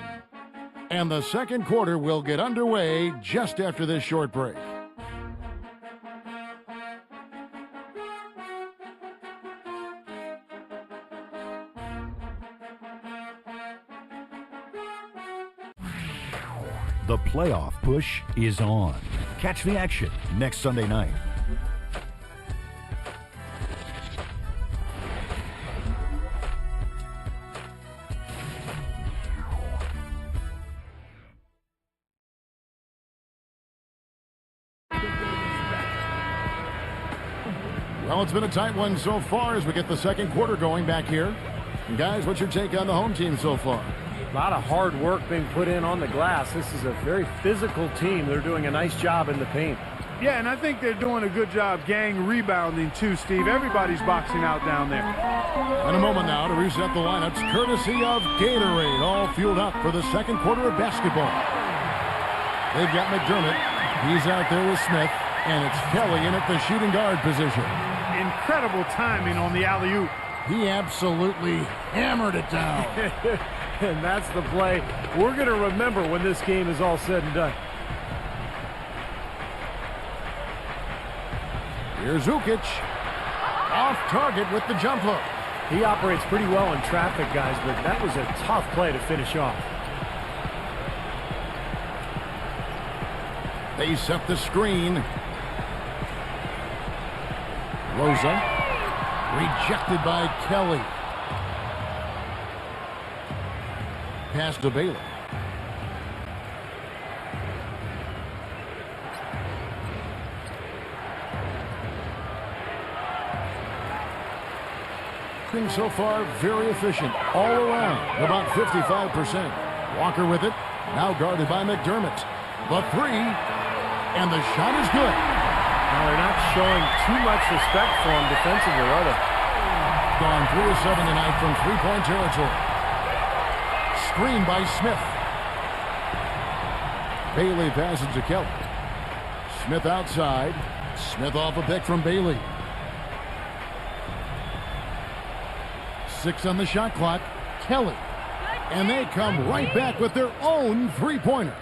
And the second quarter will get underway just after this short break. The playoff push is on. Catch the action next Sunday night. Well, it's been a tight one so far as we get the second quarter going back here. And guys, what's your take on the home team so far? A lot of hard work being put in on the glass. This is a very physical team. They're doing a nice job in the paint. Yeah, and I think they're doing a good job gang rebounding too, Steve. Everybody's boxing out down there. In a moment now to reset the lineups, courtesy of Gatorade, all fueled up for the second quarter of basketball. They've got McDermott. He's out there with Smith, and it's Kelly in at the shooting guard position. Incredible timing on the alley-oop. He absolutely hammered it down. And that's the play we're going to remember when this game is all said and done. Here's Ukic. Off target with the jump hook. He operates pretty well in traffic, guys, but that was a tough play to finish off. They set the screen. Rosa. Rejected by Kelly. Pass to Bailey. So far, very efficient all around, about 55%. Walker with it, now guarded by McDermott. The three, and the shot is good. Now they're not showing too much respect for him defensively, are they? Gone 3 of 7 tonight from three-point territory. Screen by Smith. Bailey passes to Kelly. Smith outside. Smith off a pick from Bailey. 6 on the shot clock. Kelly. And they come right back with their own three-pointer.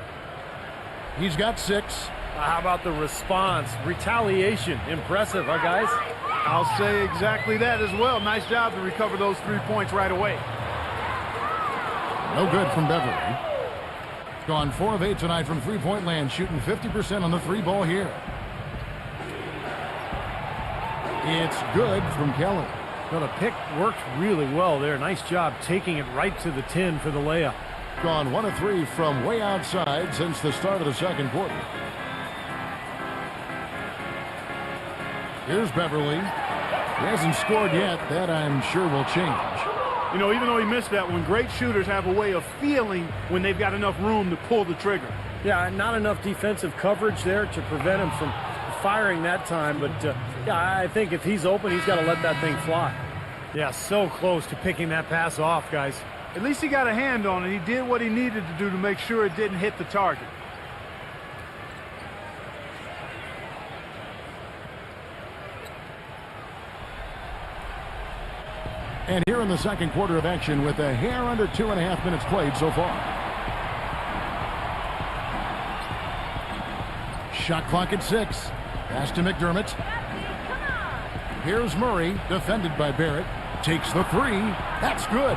He's got 6. How about the response? Retaliation. Impressive, huh, guys? I'll say exactly that as well. Nice job to recover those 3 points right away. No good from Beverly. Gone 4 of 8 tonight from three-point land, shooting 50% on the 3-ball here. It's good from Kelly. Well, the pick worked really well there. Nice job taking it right to the 10 for the layup. Gone 1 of 3 from way outside since the start of the second quarter. Here's Beverly. He hasn't scored yet. That, I'm sure, will change. You know, even though he missed that one, great shooters have a way of feeling when they've got enough room to pull the trigger. Yeah, not enough defensive coverage there to prevent him from firing that time. But, yeah, I think if he's open, he's got to let that thing fly. Yeah, so close to picking that pass off, guys. At least he got a hand on it. He did what he needed to do to make sure it didn't hit the target. And here in the second quarter of action with a hair under 2.5 minutes played so far. Shot clock at 6. Pass to McDermott. Here's Murray, defended by Barrett. Takes the 3. That's good.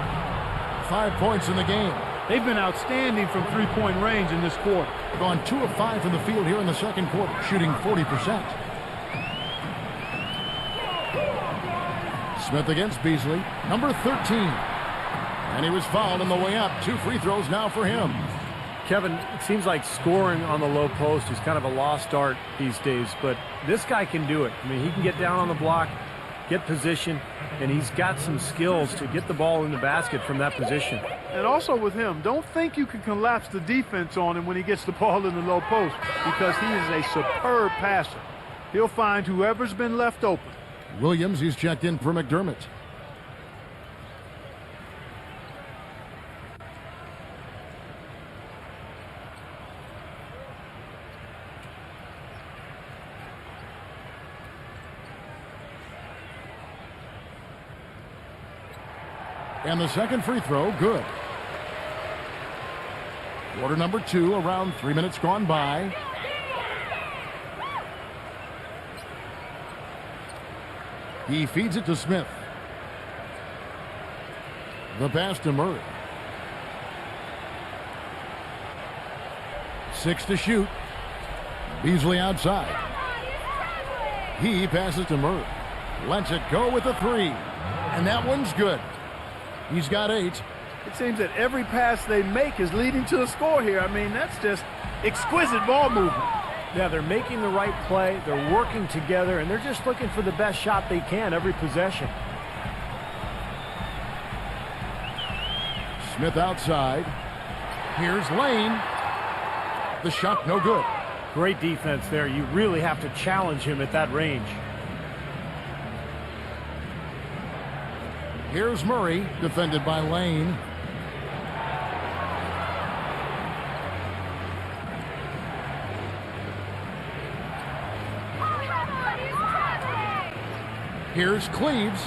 5 points in the game. They've been outstanding from three-point range in this quarter. Gone 2 of 5 from the field here in the second quarter, shooting 40%. Smith against Beasley, number 13. And he was fouled on the way up. 2 free throws now for him. Kevin, it seems like scoring on the low post is kind of a lost art these days, but this guy can do it. I mean, he can get down on the block, get position, and he's got some skills to get the ball in the basket from that position. And also with him, don't think you can collapse the defense on him when he gets the ball in the low post, because he is a superb passer. He'll find whoever's been left open. Williams, he's checked in for McDermott. And the second free throw, good. Quarter number 2, around 3 minutes gone by. He feeds it to Smith. The pass to Murray. 6 to shoot. Beasley outside. He passes to Murray. Lets it go with a 3. And that one's good. He's got 8. It seems that every pass they make is leading to a score here. I mean, that's just exquisite ball movement. Yeah, they're making the right play, they're working together, and they're just looking for the best shot they can every possession. Smith outside. Here's Lane. The shot no good. Great defense there. You really have to challenge him at that range. Here's Murray, defended by Lane. Here's Cleves.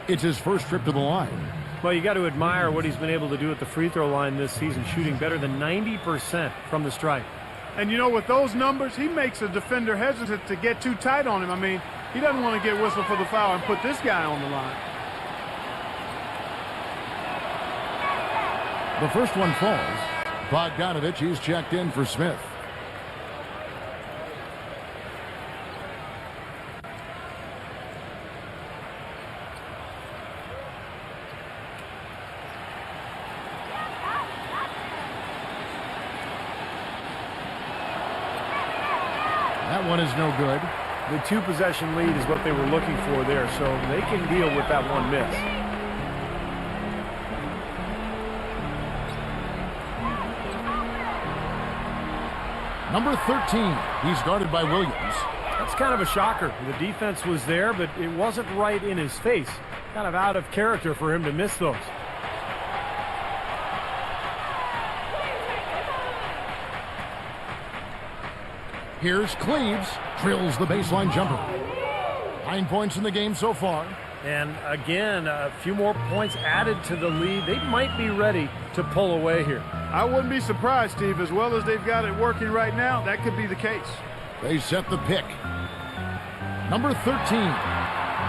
It's his first trip to the line. Well, you got to admire what he's been able to do at the free throw line this season, shooting better than 90% from the stripe. And you know, with those numbers, he makes a defender hesitant to get too tight on him. I mean, he doesn't want to get whistled for the foul and put this guy on the line. The first one falls. Bogdanovich, he's checked in for Smith. That one is no good. The 2-possession lead is what they were looking for there, so they can deal with that one miss. Number 13, he's guarded by Williams. That's kind of a shocker. The defense was there, but it wasn't right in his face. Kind of out of character for him to miss those. Here's Cleves, drills the baseline jumper. 9 points in the game so far. And again, a few more points added to the lead. They might be ready to pull away here. I wouldn't be surprised, Steve. As well as they've got it working right now, that could be the case. They set the pick. Number 13,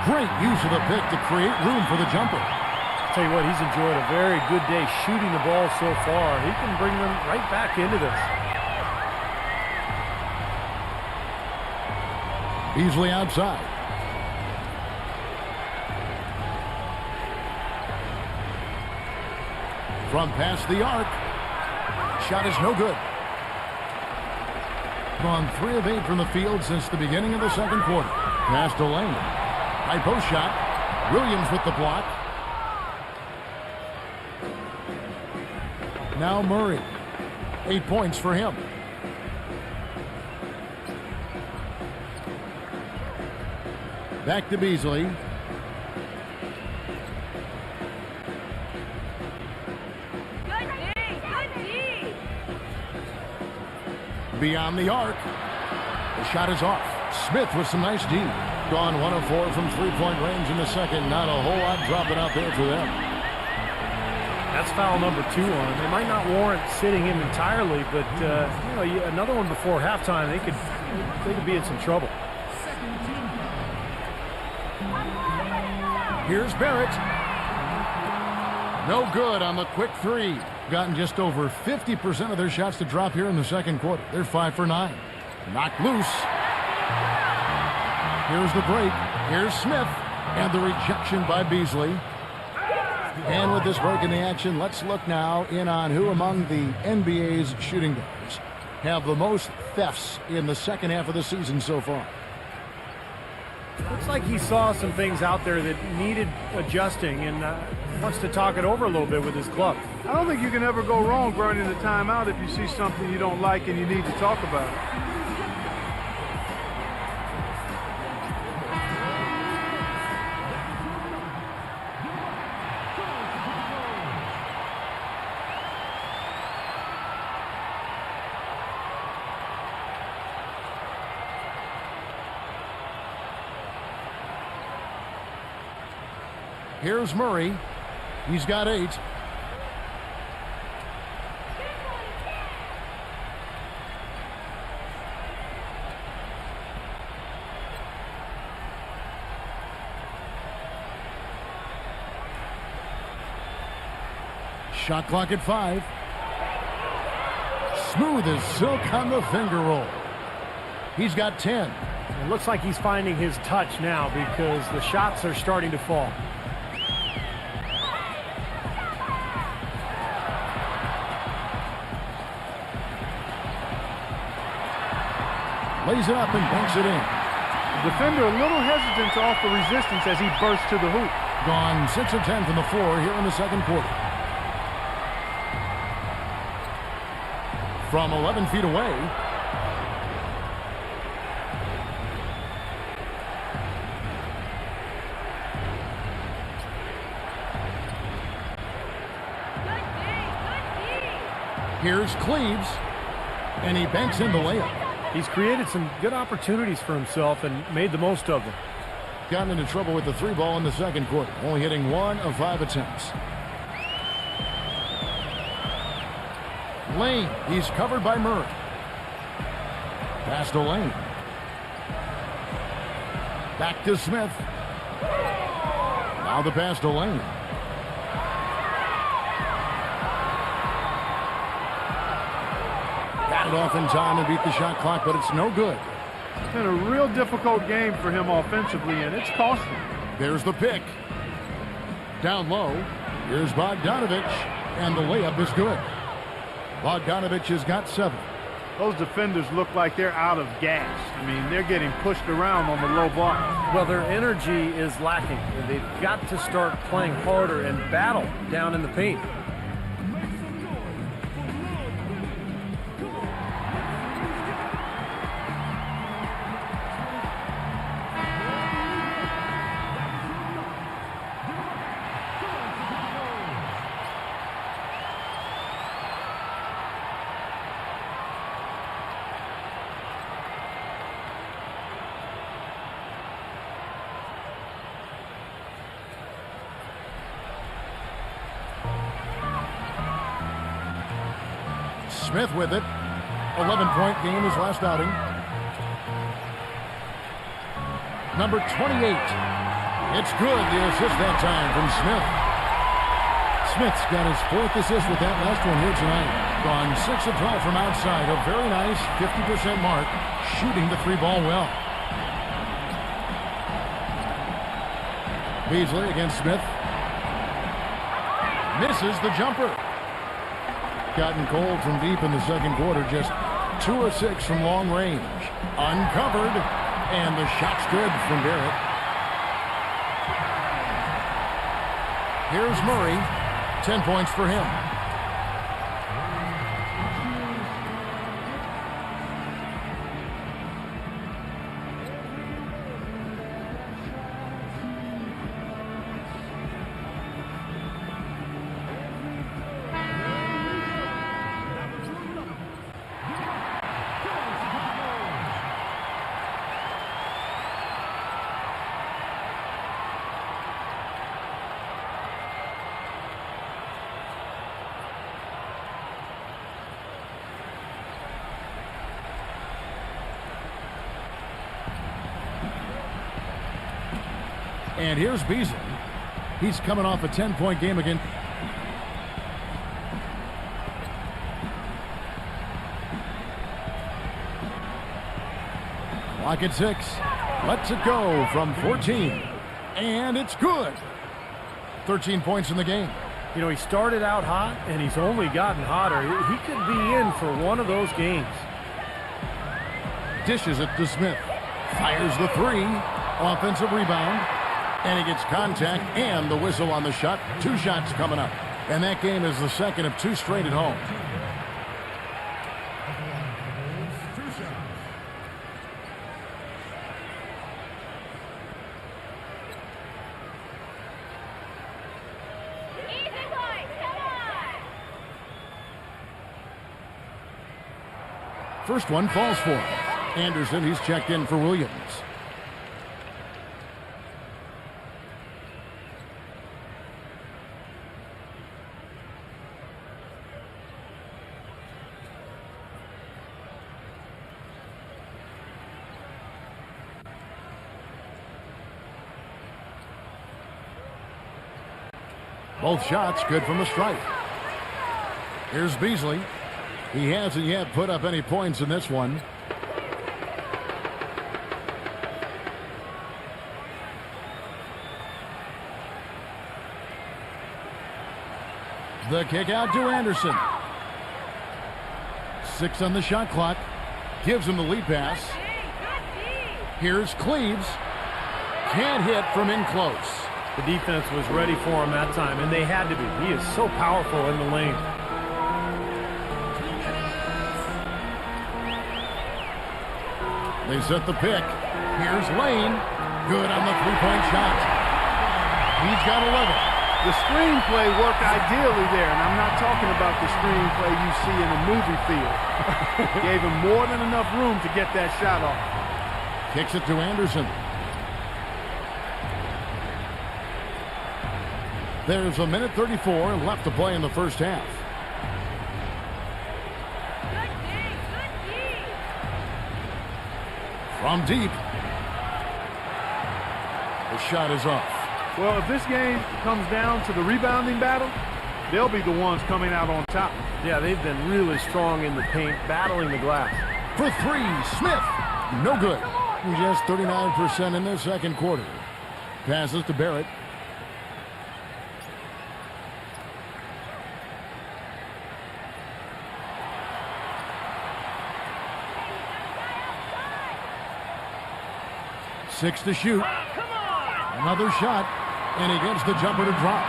great use of the pick to create room for the jumper. I'll tell you what, he's enjoyed a very good day shooting the ball so far. He can bring them right back into this. Beasley outside. From past the arc. Shot is no good. Gone 3 of 8 from the field since the beginning of the second quarter. Pass to Lane. High post shot. Williams with the block. Now Murray. 8 points for him. Back to Beasley. Good D. Beyond the arc. The shot is off. Smith with some nice D. Gone 1 of 4 from three-point range in the second. Not a whole lot dropping out there for them. That's foul number 2 on him. They might not warrant sitting him entirely, but another one before halftime, they could be in some trouble. Here's Barrett. No good on the quick 3. Gotten just over 50% of their shots to drop here in the second quarter. They're 5 for 9. Knocked loose. Here's the break. Here's Smith. And the rejection by Beasley. And with this break in the action, let's look now in on who among the NBA's shooting guards have the most thefts in the second half of the season so far. Looks like he saw some things out there that needed adjusting and wants to talk it over a little bit with his club. I don't think you can ever go wrong burning the timeout if you see something you don't like and you need to talk about it. Here's Murray. He's got 8. Shot clock at 5. Smooth as silk on the finger roll. He's got 10. It looks like he's finding his touch now because the shots are starting to fall. Lays it up and banks it in. The defender a little hesitant to offer resistance as he bursts to the hoop. Gone 6 of 10 from the floor here in the second quarter. From 11 feet away. Here's Cleaves. And he banks in the layup. He's created some good opportunities for himself and made the most of them. Gotten into trouble with the 3 ball in the second quarter. Only hitting 1 of 5 attempts. Lane. He's covered by Murray. Pass to Lane. Back to Smith. Now the pass to Lane. Got it off in time and beat the shot clock, but it's no good. It's been a real difficult game for him offensively, and it's cost him. There's the pick. Down low. Here's Bogdanovich, and the layup is good. Bogdanovich has got 7. Those defenders look like they're out of gas. I mean, they're getting pushed around on the low block. Well, their energy is lacking. They've got to start playing harder and battle down in the paint. Smith with it. 11-point game his last outing. Number 28. It's good. The assist that time from Smith. Smith's got his 4th assist with that last one here tonight. Gone 6 of 12 from outside. A very nice 50% mark. Shooting the 3 ball well. Beasley against Smith. Misses the jumper. Gotten cold from deep in the second quarter. Just 2 of 6 from long range. Uncovered. And the shot's good from Barrett. Here's Murray. 10 points for him. And here's Beasley. He's coming off a 10-point game again. Clock at 6. Lets it go from 14. And it's good. 13 points in the game. You know, he started out hot, and he's only gotten hotter. He could be in for one of those games. dishes it to Smith. Fires the three. Offensive rebound. And he gets contact and the whistle on the shot. 2 shots coming up. And that game is the second of 2 straight at home. Easy, boys. Come on. First one falls for him. Anderson, he's checked in for Williams. Both shots good from the stripe. Here's Beasley. He hasn't yet put up any points in this one. The kick out to Anderson. 6 on the shot clock. Gives him the lead pass. Here's Cleaves. Can't hit from in close. The defense was ready for him that time, and they had to be. He is so powerful in the lane. They set the pick. Here's Lane. Good on the three-point shot. He's got 11. The screenplay worked ideally there, and I'm not talking about the screenplay you see in a movie field. Gave him more than enough room to get that shot off. Kicks it to Anderson. There's 1:34 left to play in the first half. Good D. From deep. The shot is off. Well, if this game comes down to the rebounding battle, they'll be the ones coming out on top. Yeah, they've been really strong in the paint, battling the glass. For 3, Smith. No good. Just 39% in the second quarter. Passes to Barrett. Six to shoot. Another shot, and he gets the jumper to drop.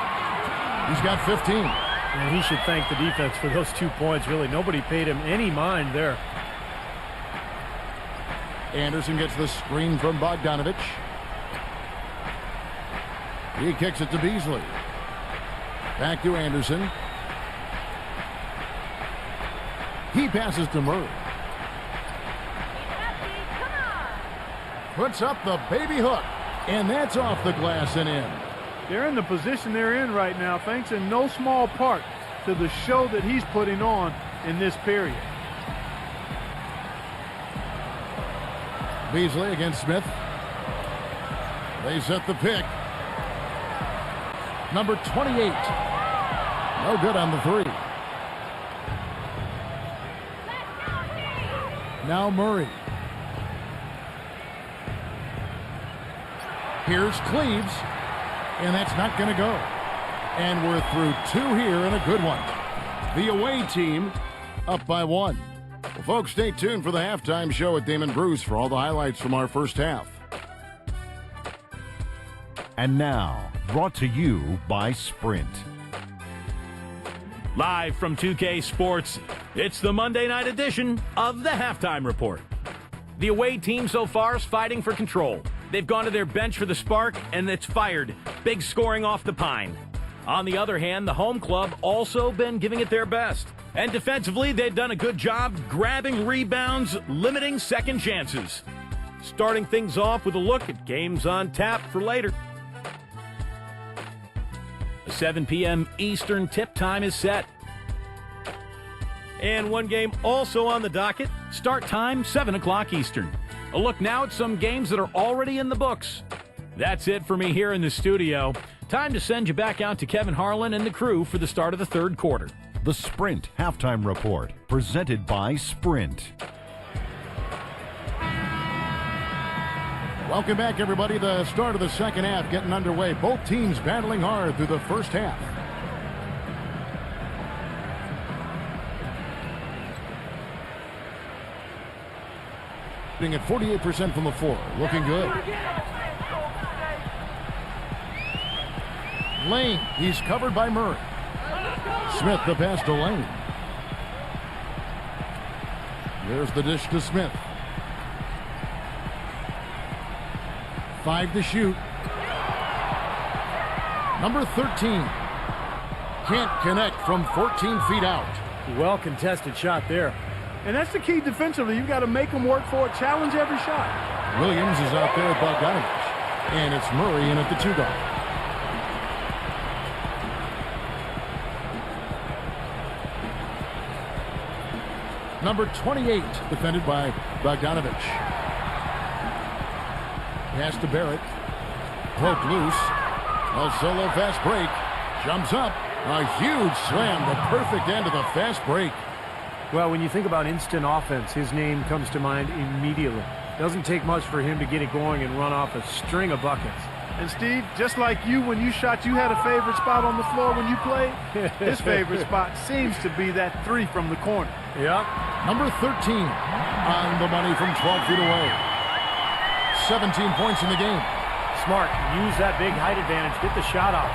He's got 15. And he should thank the defense for those 2 points. Really, nobody paid him any mind there. Anderson gets the screen from Bogdanovich. He kicks it to Beasley. Back to Anderson. He passes to Murray. Puts up the baby hook. And that's off the glass and in. They're in the position they're in right now, thanks in no small part to the show that he's putting on in this period. Beasley against Smith. They set the pick. Number 28. No good on the 3. Now Murray. Here's Cleaves, and that's not going to go. And we're through 2 here and a good one. The away team up by 1. Well, folks, stay tuned for the halftime show at Damon Bruce for all the highlights from our first half. And now, brought to you by Sprint. Live from 2K Sports, it's the Monday night edition of the Halftime Report. The away team so far is fighting for control. They've gone to their bench for the spark, and it's fired. Big scoring off the pine. On the other hand, the home club also been giving it their best. And defensively, they've done a good job grabbing rebounds, limiting second chances. Starting things off with a look at games on tap for later. A 7 p.m. Eastern tip time is set. And one game also on the docket. Start time, 7 o'clock Eastern. A look now at some games that are already in the books. That's it for me here in the studio. Time to send you back out to Kevin Harlan and the crew for the start of the third quarter. The Sprint Halftime Report, presented by Sprint. Welcome back, everybody. The start of the second half getting underway. Both teams battling hard through the first half. Being at 48% from the floor. Looking good. Lane. He's covered by Murray. Smith the pass to Lane. There's the dish to Smith. 5 to shoot. Number 13. Can't connect from 14 feet out. Well contested shot there. And that's the key defensively. You've got to make them work for it. Challenge every shot. Williams is out there at Bogdanovich. And it's Murray in at the 2-guard. Number 28, defended by Bogdanovich. Pass to Barrett. Broke loose. A solo fast break. Jumps up. A huge slam. The perfect end of the fast break. Well, when you think about instant offense, his name comes to mind immediately. Doesn't take much for him to get it going and run off a string of buckets. And Steve, just like you, when you shot, you had a favorite spot on the floor when you played. His favorite spot seems to be that 3 from the corner. Yeah. Number 13 on the money from 12 feet away. 17 points in the game. Smart. Use that big height advantage. Get the shot off.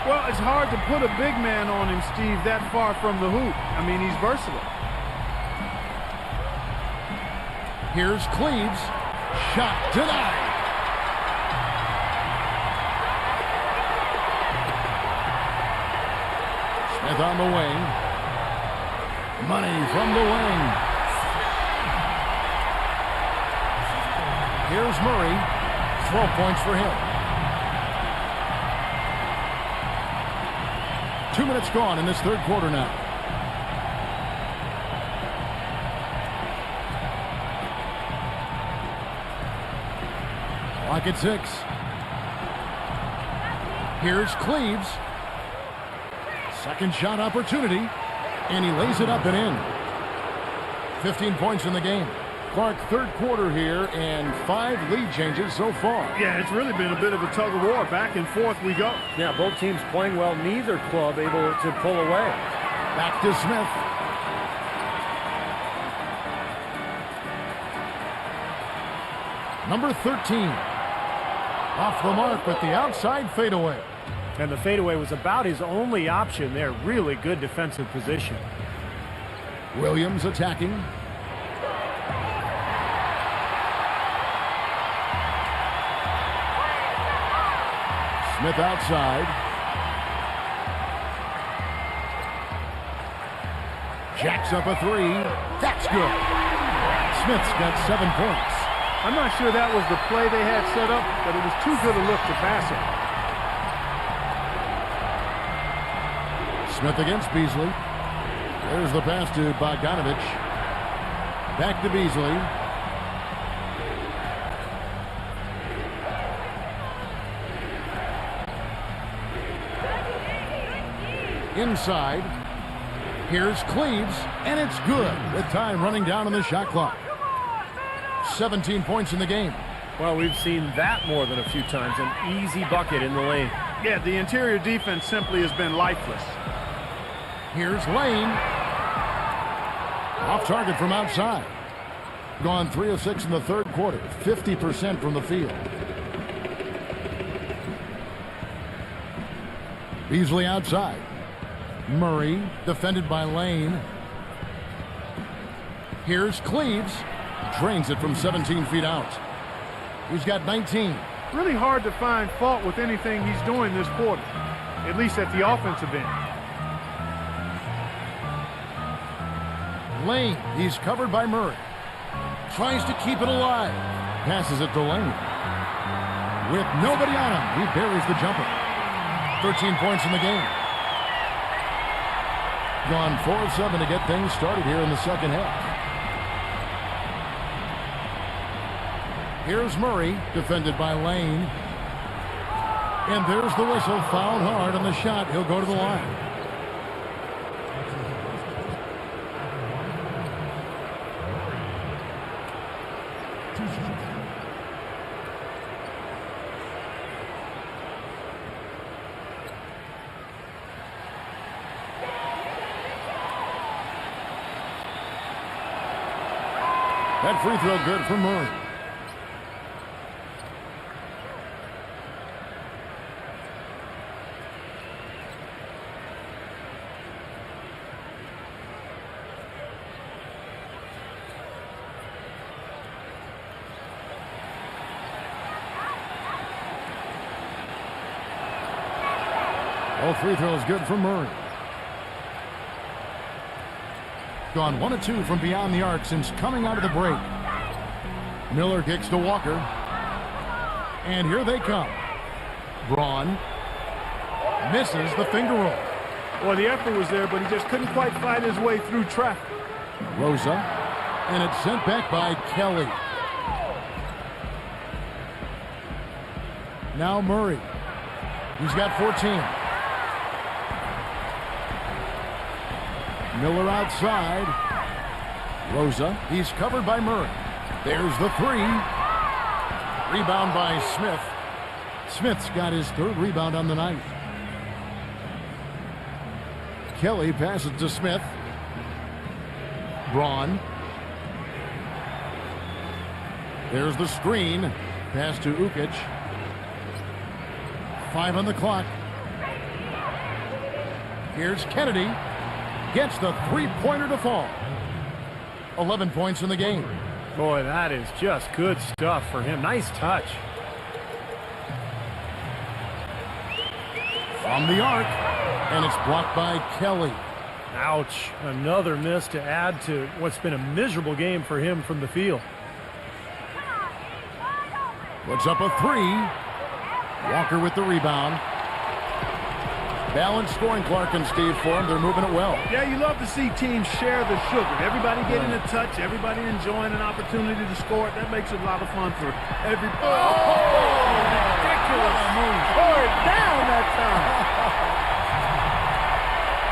Well, it's hard to put a big man on him, Steve, that far from the hoop. I mean, he's versatile. Here's Cleaves. Shot denied. Smith on the wing. Money from the wing. Here's Murray. 12 points for him. 2 minutes gone in this third quarter now. Clock at 6. Here's Cleaves. Second shot opportunity. And he lays it up and in. 15 points in the game. Clark, third quarter here, and 5 lead changes so far. Yeah, it's really been a bit of a tug of war. Back and forth we go. Yeah, both teams playing well. Neither club able to pull away. Back to Smith. Number 13. Off the mark with the outside fadeaway. And the fadeaway was about his only option there. Really good defensive position. Williams attacking. Smith outside. Jacks up a 3. That's good. Smith's got 7 points. I'm not sure that was the play they had set up, but it was too good a look to pass it. Smith against Beasley. There's the pass to Bogdanovich. Back to Beasley. Inside. Here's Cleaves, and it's good with time running down on the shot clock. 17 points in the game. Well, we've seen that more than a few times. An easy bucket in the lane. Yeah, the interior defense simply has been lifeless. Here's Lane. Off target from outside. Gone 3 of 6 in the third quarter. 50% from the field. Beasley outside. Murray defended by Lane. Here's Cleaves. Drains it from 17 feet out. He's got 19. Really hard to find fault with anything he's doing this quarter, at least at the offensive end. Lane, he's covered by Murray. Tries to keep it alive. Passes it to Lane. With nobody on him, he buries the jumper. 13 points in the game. Gone 4 of 7 to get things started here in the second half. Here's Murray, defended by Lane. And there's the whistle, fouled hard on the shot. He'll go to the line. That free throw good for Murray. All free throws good for Murray. Gone 1 of 2 from beyond the arc since coming out of the break. Miller kicks to Walker. And here they come. Braun misses the finger roll. Well, the effort was there, but he just couldn't quite fight his way through traffic. Rosa. And it's sent back by Kelly. Now Murray. He's got 14. Miller outside. Rosa. He's covered by Murray. There's the three. Rebound by Smith. Smith's got his 3rd rebound on the night. Kelly passes to Smith. Braun. There's the screen. Pass to Ukic. 5 on the clock. Here's Kennedy. Gets the three-pointer to fall. 11 points in the game. Boy, that is just good stuff for him. Nice touch. From the arc, and it's blocked by Kelly. Ouch. Another miss to add to what's been a miserable game for him from the field. Puts up a 3. Walker with the rebound. Balanced scoring, Clark and Steve, for him. They're moving it well. Yeah, you love to see teams share the sugar. Everybody getting a touch, everybody enjoying an opportunity to score. That makes it a lot of fun for everybody. Ridiculous move. Tore it down that time.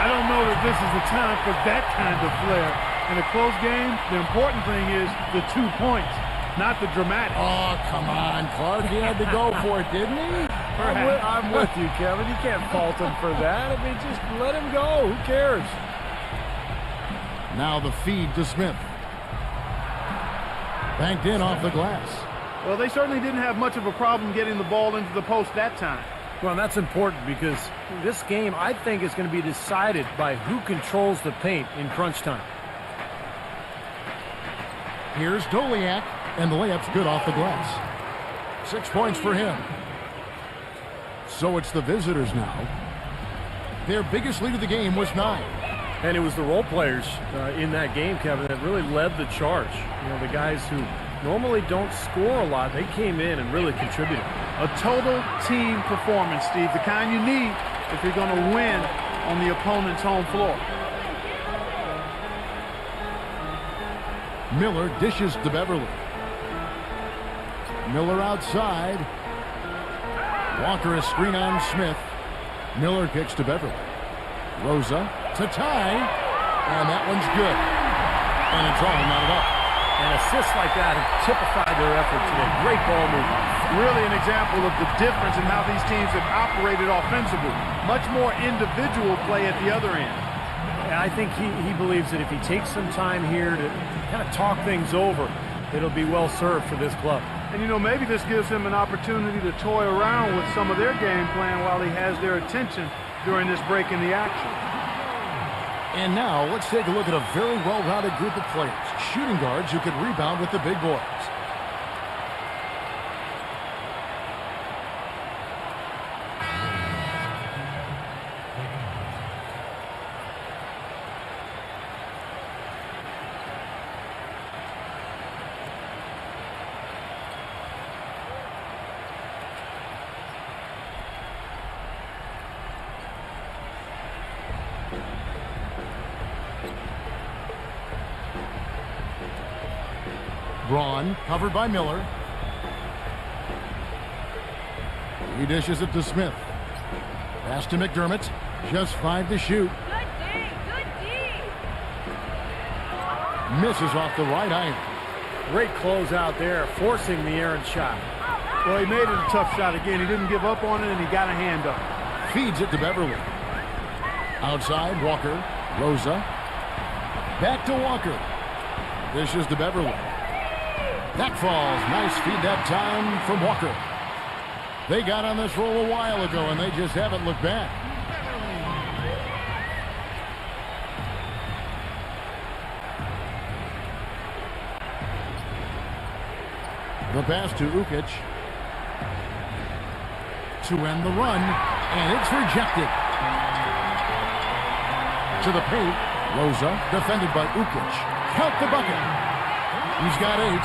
I don't know that this is the time for that kind of flair. In a close game, the important thing is the 2 points, not the dramatic. Oh, come on, Clark. He had to go for it, didn't he? I'm with you, Kevin. You can't fault him for that. I mean, just let him go. Who cares? Now the feed to Smith. Banked in off the glass. Well, they certainly didn't have much of a problem getting the ball into the post that time. Well, that's important because this game, I think, is going to be decided by who controls the paint in crunch time. Here's Doliak, and the layup's good off the glass. 6 points for him. So it's the visitors now. Their biggest lead of the game was 9. And it was the role players in that game, Kevin, that really led the charge. You know, the guys who normally don't score a lot, they came in and really contributed. A total team performance, Steve, the kind you need if you're going to win on the opponent's home floor. Miller dishes to Beverly. Miller outside. Walker a screen on Smith. Miller kicks to Beverly. Rosa to tie. And that one's good. And it's all knotted up. And assists like that have typified their effort today. Great ball movement. Really an example of the difference in how these teams have operated offensively. Much more individual play at the other end. And I think he believes that if he takes some time here to kind of talk things over, it'll be well served for this club. And, you know, maybe this gives him an opportunity to toy around with some of their game plan while he has their attention during this break in the action. And now let's take a look at a very well-rounded group of players. Shooting guards who could rebound with the big boys. Braun, covered by Miller. He dishes it to Smith. Pass to McDermott. Just 5 to shoot. Good D, good D. Misses off the right iron. Great close out there, forcing the errant shot. Well, he made it a tough shot again. He didn't give up on it, and he got a hand up. Feeds it to Beverly. Outside, Walker. Rosa. Back to Walker. Dishes to Beverly. That falls. Nice feed that time from Walker. They got on this roll a while ago, and they just haven't looked back. The pass to Ukic. To end the run, and it's rejected. To the paint, Rosa, defended by Ukic. Count the bucket. He's got 8.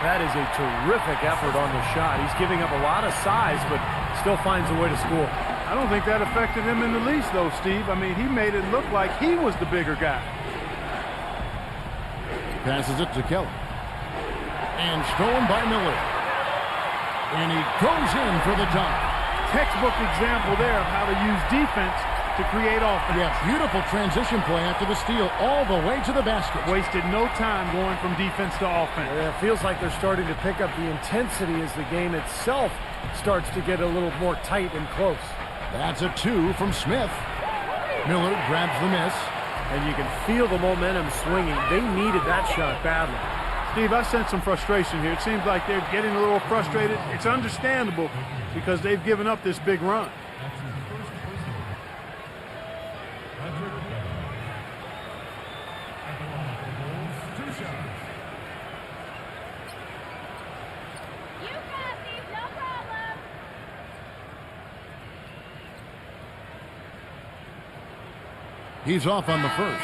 That is a terrific effort on the shot. He's giving up a lot of size, but still finds a way to score. I don't think that affected him in the least, though, Steve. I mean, he made it look like he was the bigger guy. Passes it to Kelly. And stolen by Miller. And he goes in for the dunk. Textbook example there of how to use defense to create offense. Yeah, beautiful transition play after the steal all the way to the basket. Wasted no time going from defense to offense. Yeah, it feels like they're starting to pick up the intensity as the game itself starts to get a little more tight and close. That's a 2 from Smith. Miller grabs the miss. And you can feel the momentum swinging. They needed that shot badly. Steve, I sense some frustration here. It seems like they're getting a little frustrated. It's understandable because they've given up this big run. You got these, no problem. He's off on the first.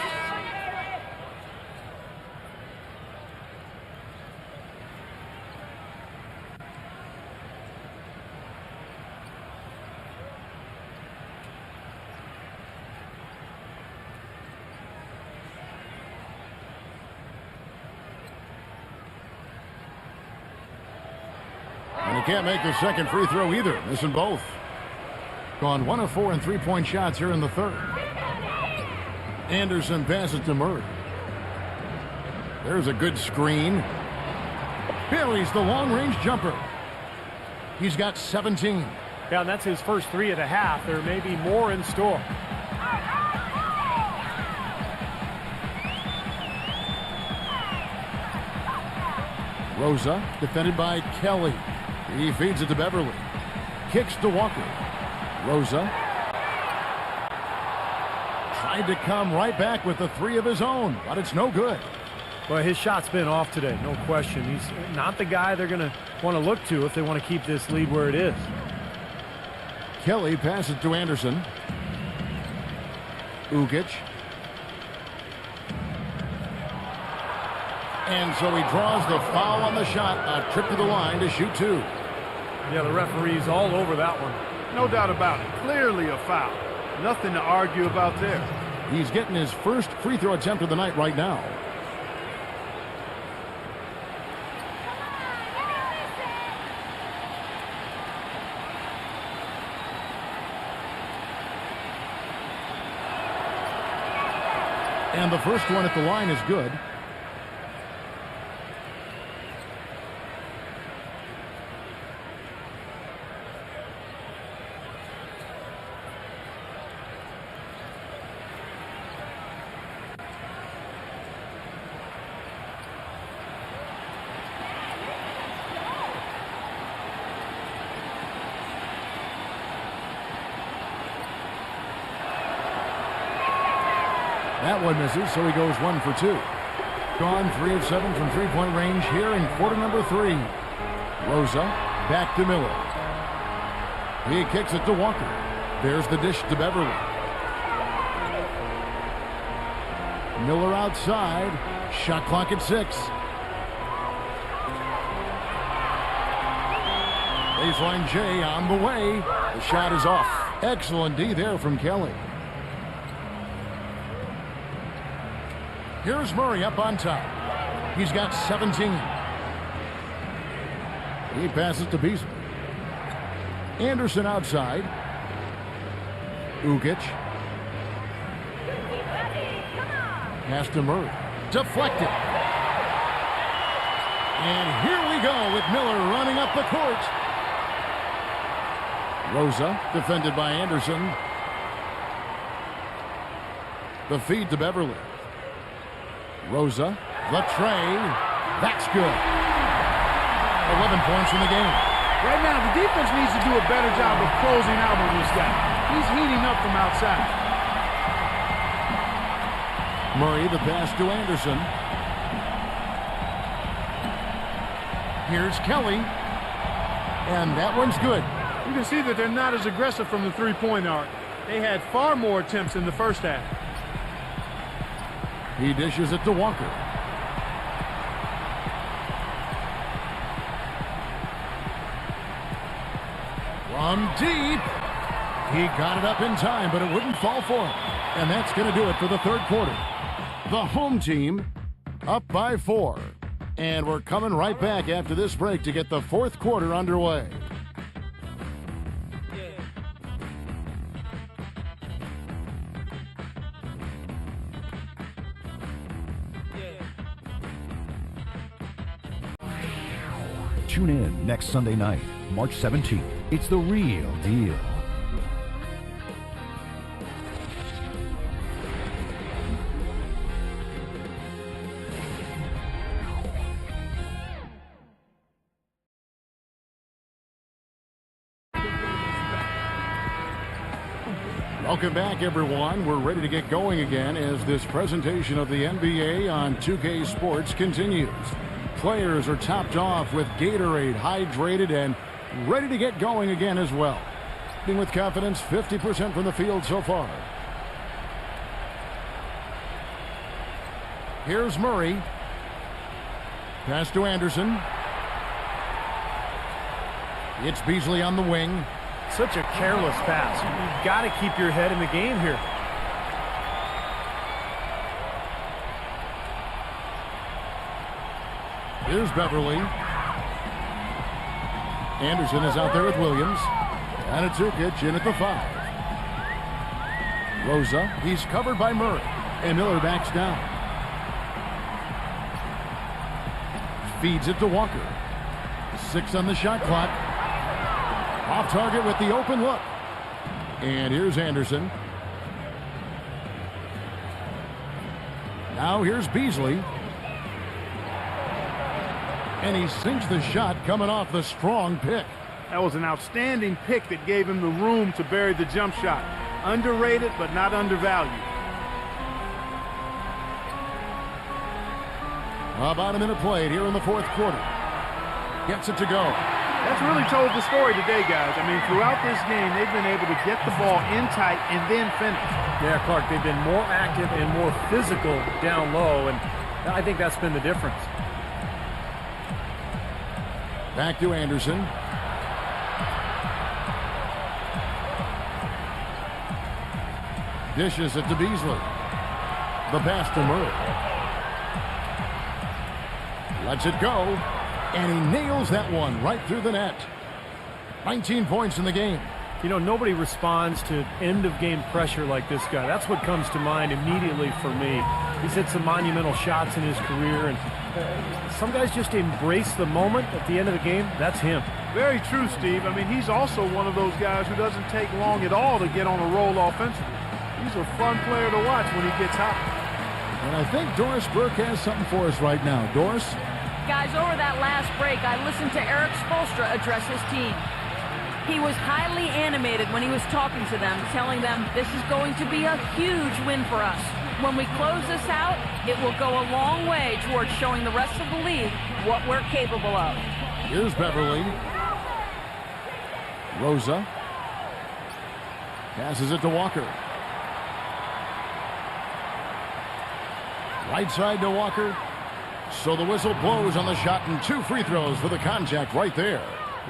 And he can't make the second free throw either, missing both. Gone 1 of 4 in three-point shots here in the third. Anderson passes to Murray. There's a good screen. Buries the long-range jumper. He's got 17. Yeah, and that's his first 3 of the half. There may be more in store. Rosa, defended by Kelly. He feeds it to Beverly. Kicks to Walker. Rosa. Tried to come right back with the 3 of his own, but it's no good. Well, his shot's been off today, no question. He's not the guy they're going to want to look to if they want to keep this lead where it is. Kelly passes to Anderson. Ukic. And so he draws the foul on the shot. A trip to the line to shoot 2. Yeah, the referee's all over that one. No doubt about it. Clearly a foul. Nothing to argue about there. He's getting his first free throw attempt of the night right now. And the first one at the line is good. That one misses, so he goes 1 for 2. Gone 3 of 7 from three-point range here in quarter number 3. Rosa, back to Miller. He kicks it to Walker. There's the dish to Beverly. Miller outside. Shot clock at 6. Baseline J on the way. The shot is off. Excellent D there from Kelly. Here's Murray up on top. He's got 17. He passes to Beasley. Anderson outside. Ukic. Pass to Murray. Deflected. And here we go with Miller running up the court. Rosa, defended by Anderson. The feed to Beverly. Rosa, the tray. That's good. 11 points in the game. Right now, the defense needs to do a better job of closing out on this guy. He's heating up from outside. Murray, the pass to Anderson. Here's Kelly. And that one's good. You can see that they're not as aggressive from the three-point arc. They had far more attempts in the first half. He dishes it to Walker. From deep. He got it up in time, but it wouldn't fall for him. And that's going to do it for the third quarter. The home team up by 4. And we're coming right back after this break to get the fourth quarter underway. Tune in next Sunday night, March 17th. It's the real deal. Welcome back, everyone. We're ready to get going again as this presentation of the NBA on 2K Sports continues. Players are topped off with Gatorade, hydrated, and ready to get going again as well. With confidence, 50% from the field so far. Here's Murray. Pass to Anderson. It's Beasley on the wing. Such a careless pass. You've got to keep your head in the game here. Here's Beverly. Anderson is out there with Williams. And it's Zukic in at the 5. Rosa, he's covered by Murray. And Miller backs down. Feeds it to Walker. 6 on the shot clock. Off target with the open look. And here's Anderson. Now here's Beasley. And he sinks the shot coming off the strong pick. That was an outstanding pick that gave him the room to bury the jump shot. Underrated, but not undervalued. About a minute played here in the fourth quarter. Gets it to go. That's really told the story today, guys. I mean, throughout this game, they've been able to get the ball in tight and then finish. Yeah, Clark, they've been more active and more physical down low, and I think that's been the difference. Back to Anderson. Dishes it to Beasley. The pass to Murray. Lets it go. And he nails that one right through the net. 19 points in the game. You know, nobody responds to end-of-game pressure like this guy. That's what comes to mind immediately for me. He's hit some monumental shots in his career, and some guys just embrace the moment at the end of the game. That's him. Very true, Steve. I mean, he's also one of those guys who doesn't take long at all to get on a roll offensively. He's a fun player to watch when he gets hot. And I think Doris Burke has something for us right now. Doris? Guys, over that last break, I listened to Eric Spoelstra address his team. He was highly animated when he was talking to them, telling them this is going to be a huge win for us. When we close this out, it will go a long way towards showing the rest of the league what we're capable of. Here's Beverly. Rosa. Passes it to Walker. Right side to Walker. So the whistle blows on the shot and 2 free throws for the contact right there.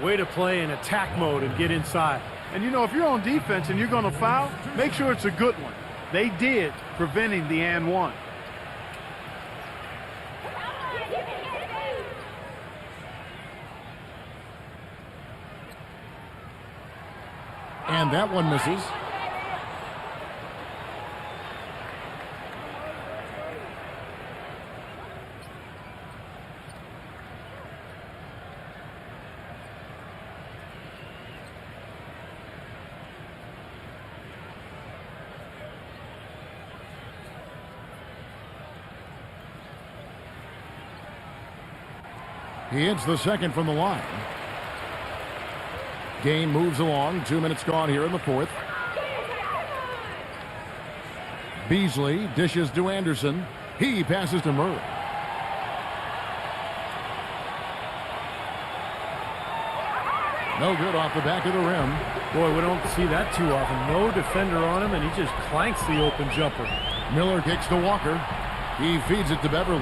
Way to play in attack mode and get inside. And, you know, if you're on defense and you're going to foul, make sure it's a good one. They did, preventing the and one. And that one misses. He hits the second from the line. Game moves along. 2 minutes gone here in the fourth. Beasley dishes to Anderson. He passes to Murray. No good off the back of the rim. Boy, we don't see that too often. No defender on him, and he just clanks the open jumper. Miller kicks to Walker. He feeds it to Beverly.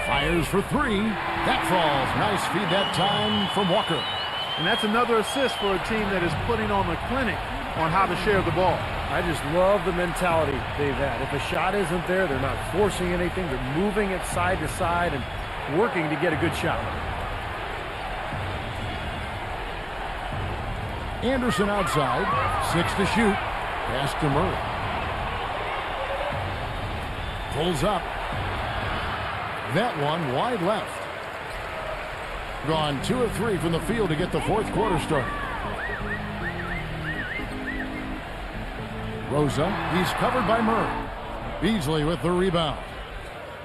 Fires for three. That falls. Nice feed that time from Walker. And that's another assist for a team that is putting on the clinic on how to share the ball. I just love the mentality they've had. If a shot isn't there, they're not forcing anything. They're moving it side to side and working to get a good shot. Anderson outside. 6 to shoot. Pass to Murray. Pulls up. That one wide left. Gone 2 of 3 from the field to get the fourth quarter started. Rosa, he's covered by Murray. Beasley with the rebound.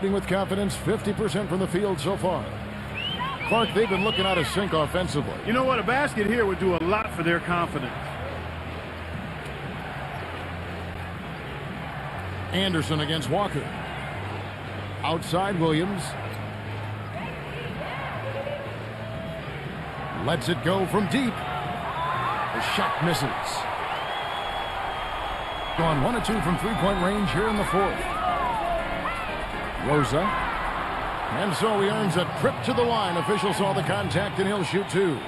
With confidence, 50% from the field so far. Clark, they've been looking out of sync offensively. You know what? A basket here would do a lot for their confidence. Anderson against Walker. Outside Williams. Lets it go from deep. The shot misses. Gone 1 of 2 from three-point range here in the fourth. Rosa. And so he earns a trip to the line. Official saw the contact and he'll shoot 2.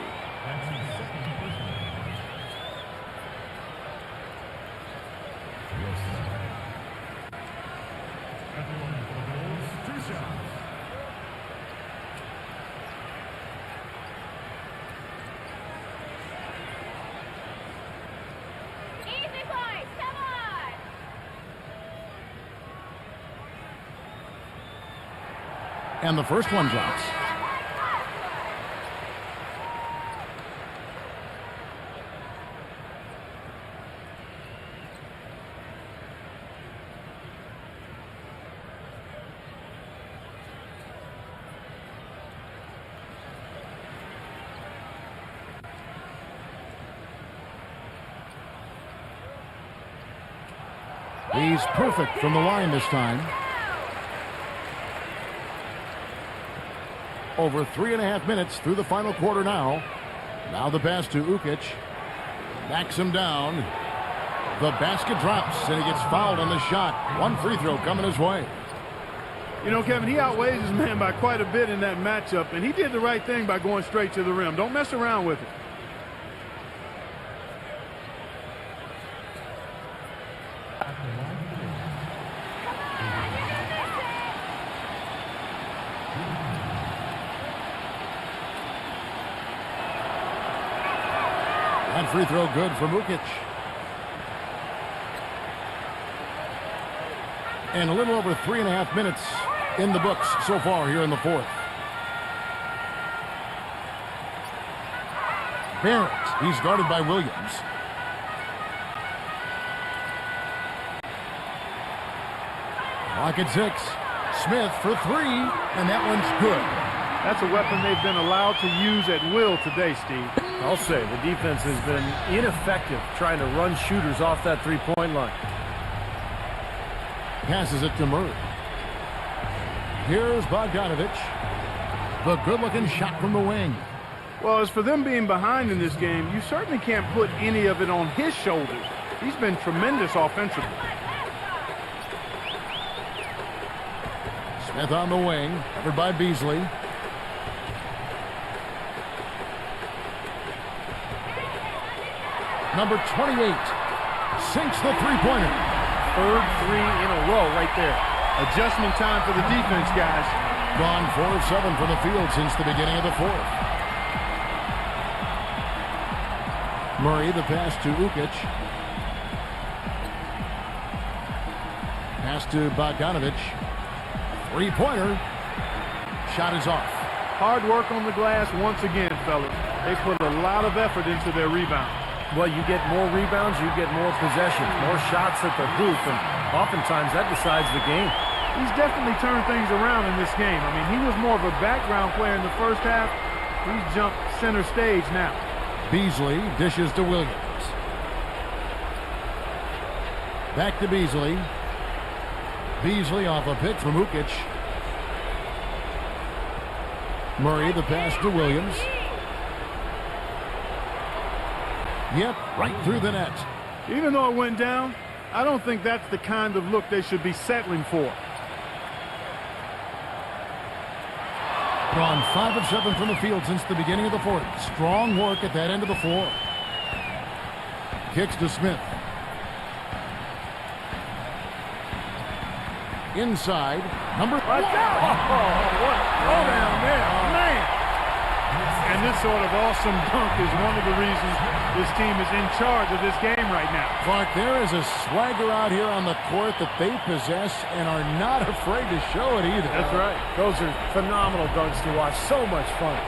And the first one drops. He's perfect from the line this time. Over 3.5 minutes through the final quarter now. Now the pass to Ukic. Backs him down. The basket drops, and he gets fouled on the shot. One free throw coming his way. You know, Kevin, he outweighs his man by quite a bit in that matchup, and he did the right thing by going straight to the rim. Don't mess around with it. And free throw good for Ukic. And a little over 3.5 minutes in the books so far here in the fourth. Barrett, he's guarded by Williams. Clock at 6. Smith for 3, and that one's good. That's a weapon they've been allowed to use at will today, Steve. I'll say the defense has been ineffective trying to run shooters off that three-point line. Passes it to Murray. Here's Bogdanovich. The good-looking shot from the wing. Well, as for them being behind in this game, you certainly can't put any of it on his shoulders. He's been tremendous offensively. Smith on the wing, covered by Beasley. Number 28 sinks the three-pointer. Third three in a row right there. Adjustment time for the defense, guys. Gone 4 of 7 from the field since the beginning of the fourth. Murray, the pass to Ukic. Pass to Bogdanovich. Three-pointer. Shot is off. Hard work on the glass once again, fellas. They put a lot of effort into their rebound. Well, you get more rebounds, you get more possessions, more shots at the hoop, and oftentimes that decides the game. He's definitely turned things around in this game. I mean, he was more of a background player in the first half. He's jumped center stage now. Beasley dishes to Williams. Back to Beasley. Beasley off a pick from Ukic. Murray the pass to Williams. Yep, right through the net. Even though it went down, I don't think that's the kind of look they should be settling for. Gone 5 of 7 from the field since the beginning of the fourth. Strong work at that end of the floor. Kicks to Smith. Inside, number 1. Watch out! Oh, what a throwdown there, man! And this sort of awesome dunk is one of the reasons this team is in charge of this game right now. Clark, there is a swagger out here on the court that they possess and are not afraid to show it either. That's right. Those are phenomenal dunks to watch. So much fun.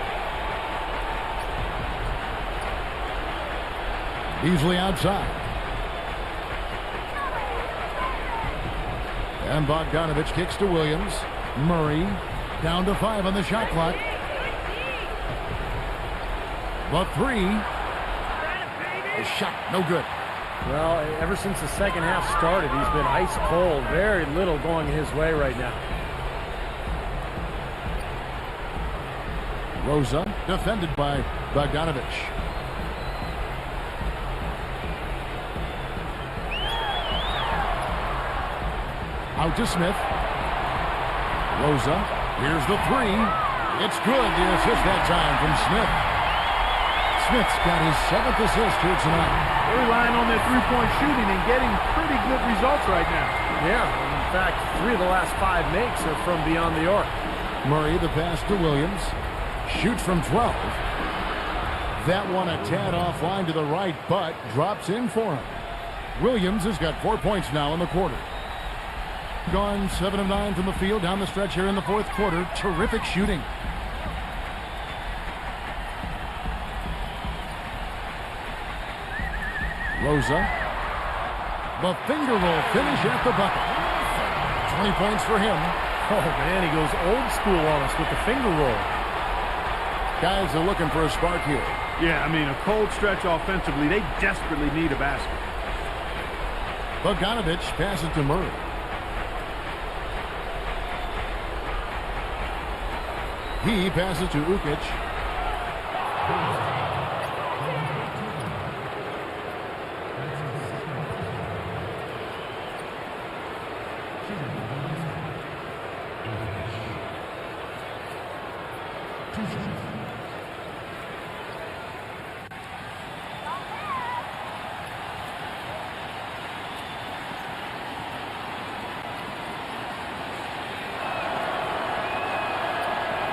Beasley outside. And Bogdanovich kicks to Williams. Murray down to 5 on the shot clock. The 3. The shot, no good. Well, ever since the second half started, he's been ice cold. Very little going his way right now. Rosa defended by Bogdanovich. Out to Smith. Rosa, here's the 3. It's good. The assist that time from Smith. Smith's got his 7th assist here tonight. They're relying on their three-point shooting and getting pretty good results right now. Yeah, in fact, 3 of the last 5 makes are from beyond the arc. Murray the pass to Williams. Shoots from 12. That one a tad offline to the right, but drops in for him. Williams has got 4 points now in the quarter. Gone 7 of 9 from the field down the stretch here in the fourth quarter. Terrific shooting. Rosa. The finger roll finish at the bucket. 20 points for him. Oh, man, he goes old school on us with the finger roll. Guys are looking for a spark here. Yeah, I mean, a cold stretch offensively. They desperately need a basket. Bogdanovich passes to Murray. He passes to Ukic.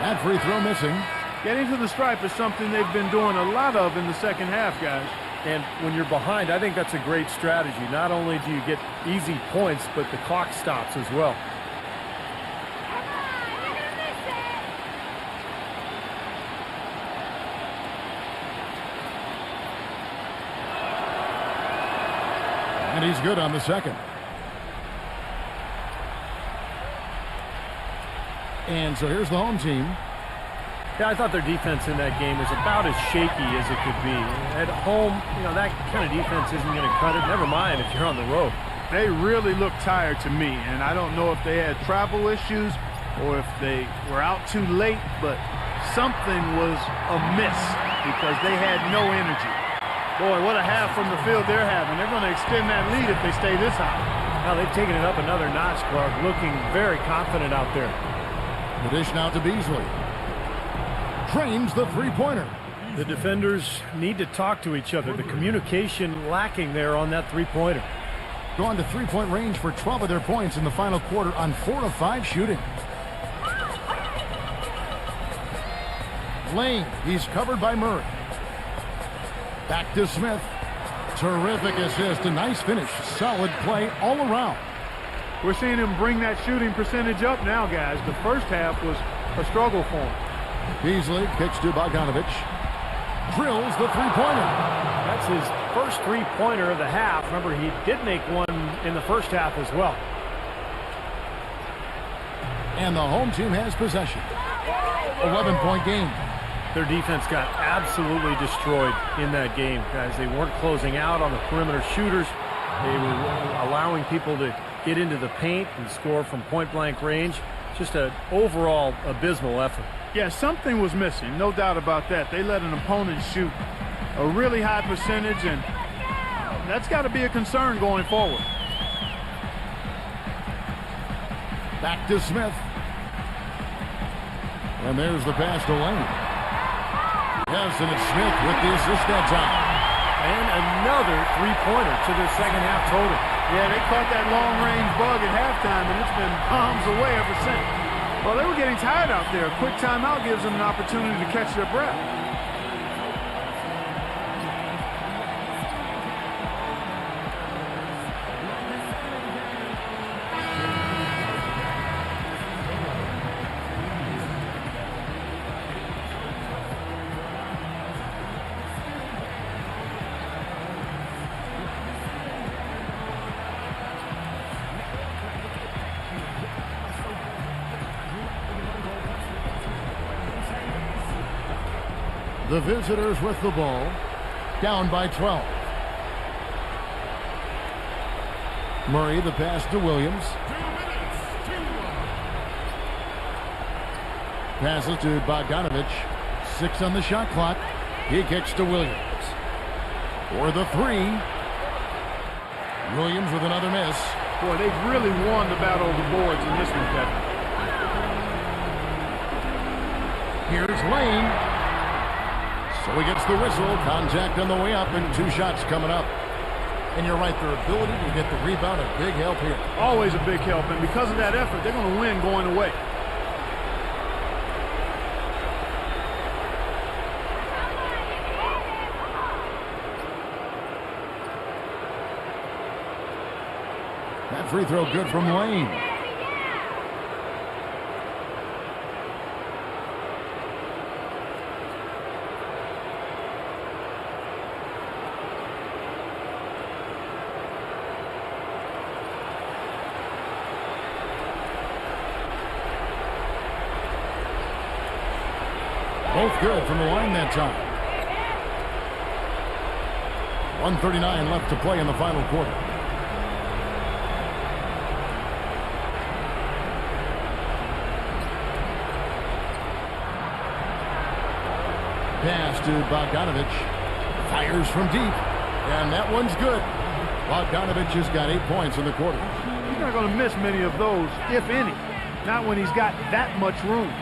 That free throw missing. Getting to the stripe is something they've been doing a lot of in the second half, guys. And when you're behind, I think that's a great strategy. Not only do you get easy points, but the clock stops as well. And he's good on the second. And so here's the home team. Yeah, I thought their defense in that game was about as shaky as it could be. At home, you know, that kind of defense isn't going to cut it. Never mind if you're on the road. They really look tired to me, and I don't know if they had travel issues or if they were out too late, but something was amiss because they had no energy. Boy, what a half from the field they're having. They're going to extend that lead if they stay this high. Now they've taken it up another notch, Clark, looking very confident out there. The dish now to Beasley. Trains the three-pointer. The defenders need to talk to each other. The communication lacking there on that three-pointer. Gone to three-point range for 12 of their points in the final quarter on 4 of 5 shooting. Lane, he's covered by Murray. Back to Smith. Terrific assist, a nice finish. Solid play all around. We're seeing him bring that shooting percentage up now, guys. The first half was a struggle for him. Beasley kicks to Bogdanovich. Drills the three-pointer. That's his first three-pointer of the half. Remember, he did make one in the first half as well. And the home team has possession. 11-point game. Their defense got absolutely destroyed in that game, guys. They weren't closing out on the perimeter shooters. They were allowing people to get into the paint and score from point-blank range. Just an overall abysmal effort. Yeah, something was missing, no doubt about that. They let an opponent shoot a really high percentage, and that's got to be a concern going forward. Back to Smith. And there's the pass to Lane. Yes, and it's Smith with the assist that time. And another three-pointer to their second half total. Yeah, they caught that long-range bug at halftime, and it's been bombs away ever since. Well, they were getting tired out there. A quick timeout gives them an opportunity to catch their breath. The visitors with the ball, down by 12. Murray, the pass to Williams. Passes to Bogdanovich. 6 on the shot clock. He kicks to Williams. For the 3. Williams with another miss. Boy, they've really won the battle of the boards in this one, Kevin. Here's Lane. So he gets the whistle. Contact on the way up, and 2 shots coming up. And you're right, their ability to get the rebound, a big help here. Always a big help, and because of that effort, they're going to win going away. That free throw good from Lane. Both good from the line that time. 1:39 left to play in the final quarter. Pass to Bogdanovich. Fires from deep. And that one's good. Bogdanovich has got 8 points in the quarter. He's not going to miss many of those, if any. Not when he's got that much room.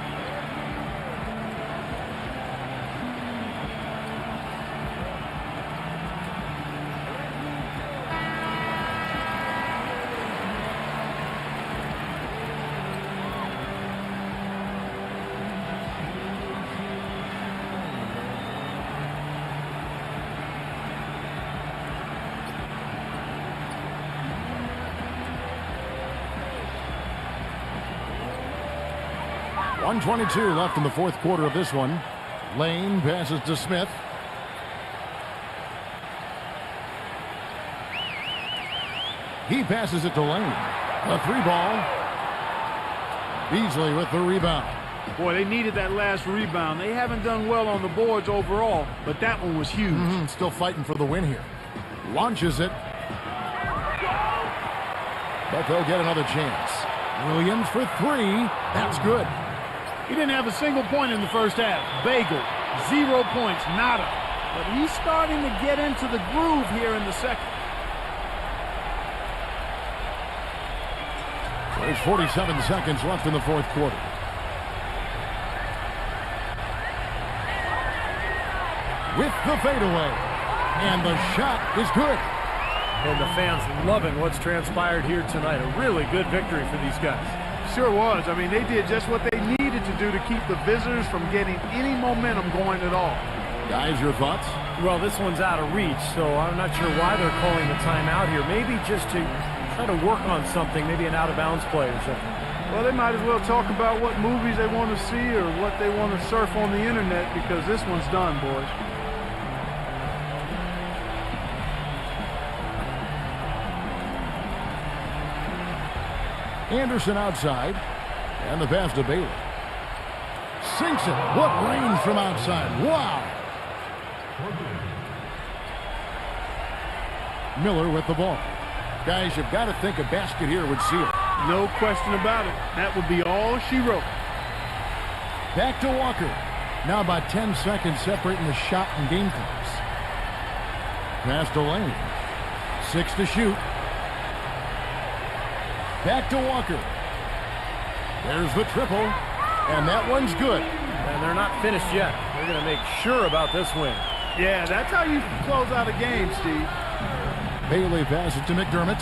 .122 left in the fourth quarter of this one. Lane passes to Smith. He passes it to Lane. A 3-ball. Beasley with the rebound. Boy, they needed that last rebound. They haven't done well on the boards overall, but that one was huge. Still fighting for the win here. Launches it. But they'll get another chance. Williams for 3. That's good. He didn't have a single point in the first half. Bagel, 0 points, nada. But he's starting to get into the groove here in the second. There's 47 seconds left in the fourth quarter. With the fadeaway. And the shot is good. And the fans loving what's transpired here tonight. A really good victory for these guys. Sure was. I mean, they did just what they needed to do to keep the visitors from getting any momentum going at all. Guys, your thoughts? Well, this one's out of reach, so I'm not sure why they're calling the timeout here. Maybe just to try to work on something, maybe an out-of-bounds play or something. Well, they might as well talk about what movies they want to see or what they want to surf on the internet, because this one's done, boys. Anderson outside, and the pass to Bailey. Sinks it. What range from outside. Wow. Miller with the ball. Guys, you've got to think a basket here would seal it. No question about it. That would be all she wrote. Back to Walker. Now about 10 seconds separating the shot and game clocks. Pass to Lane. 6 to shoot. Back to Walker. There's the triple. And that one's good. And they're not finished yet. They're going to make sure about this win. Yeah, that's how you close out a game, Steve. Bailey passes it to McDermott.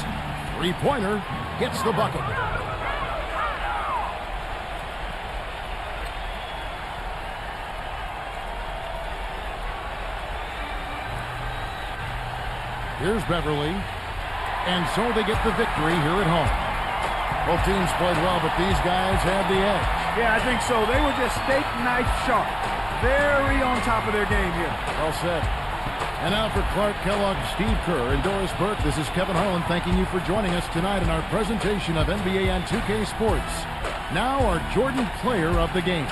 Three-pointer. Gets the bucket. Here's Beverly. And so they get the victory here at home. Both teams played well, but these guys had the edge. Yeah, I think so. They were just steak knife sharp. Very on top of their game here. Well said. And now for Clark Kellogg, Steve Kerr, and Doris Burke, this is Kevin Harlan thanking you for joining us tonight in our presentation of NBA and 2K Sports. Now our Jordan Player of the Game.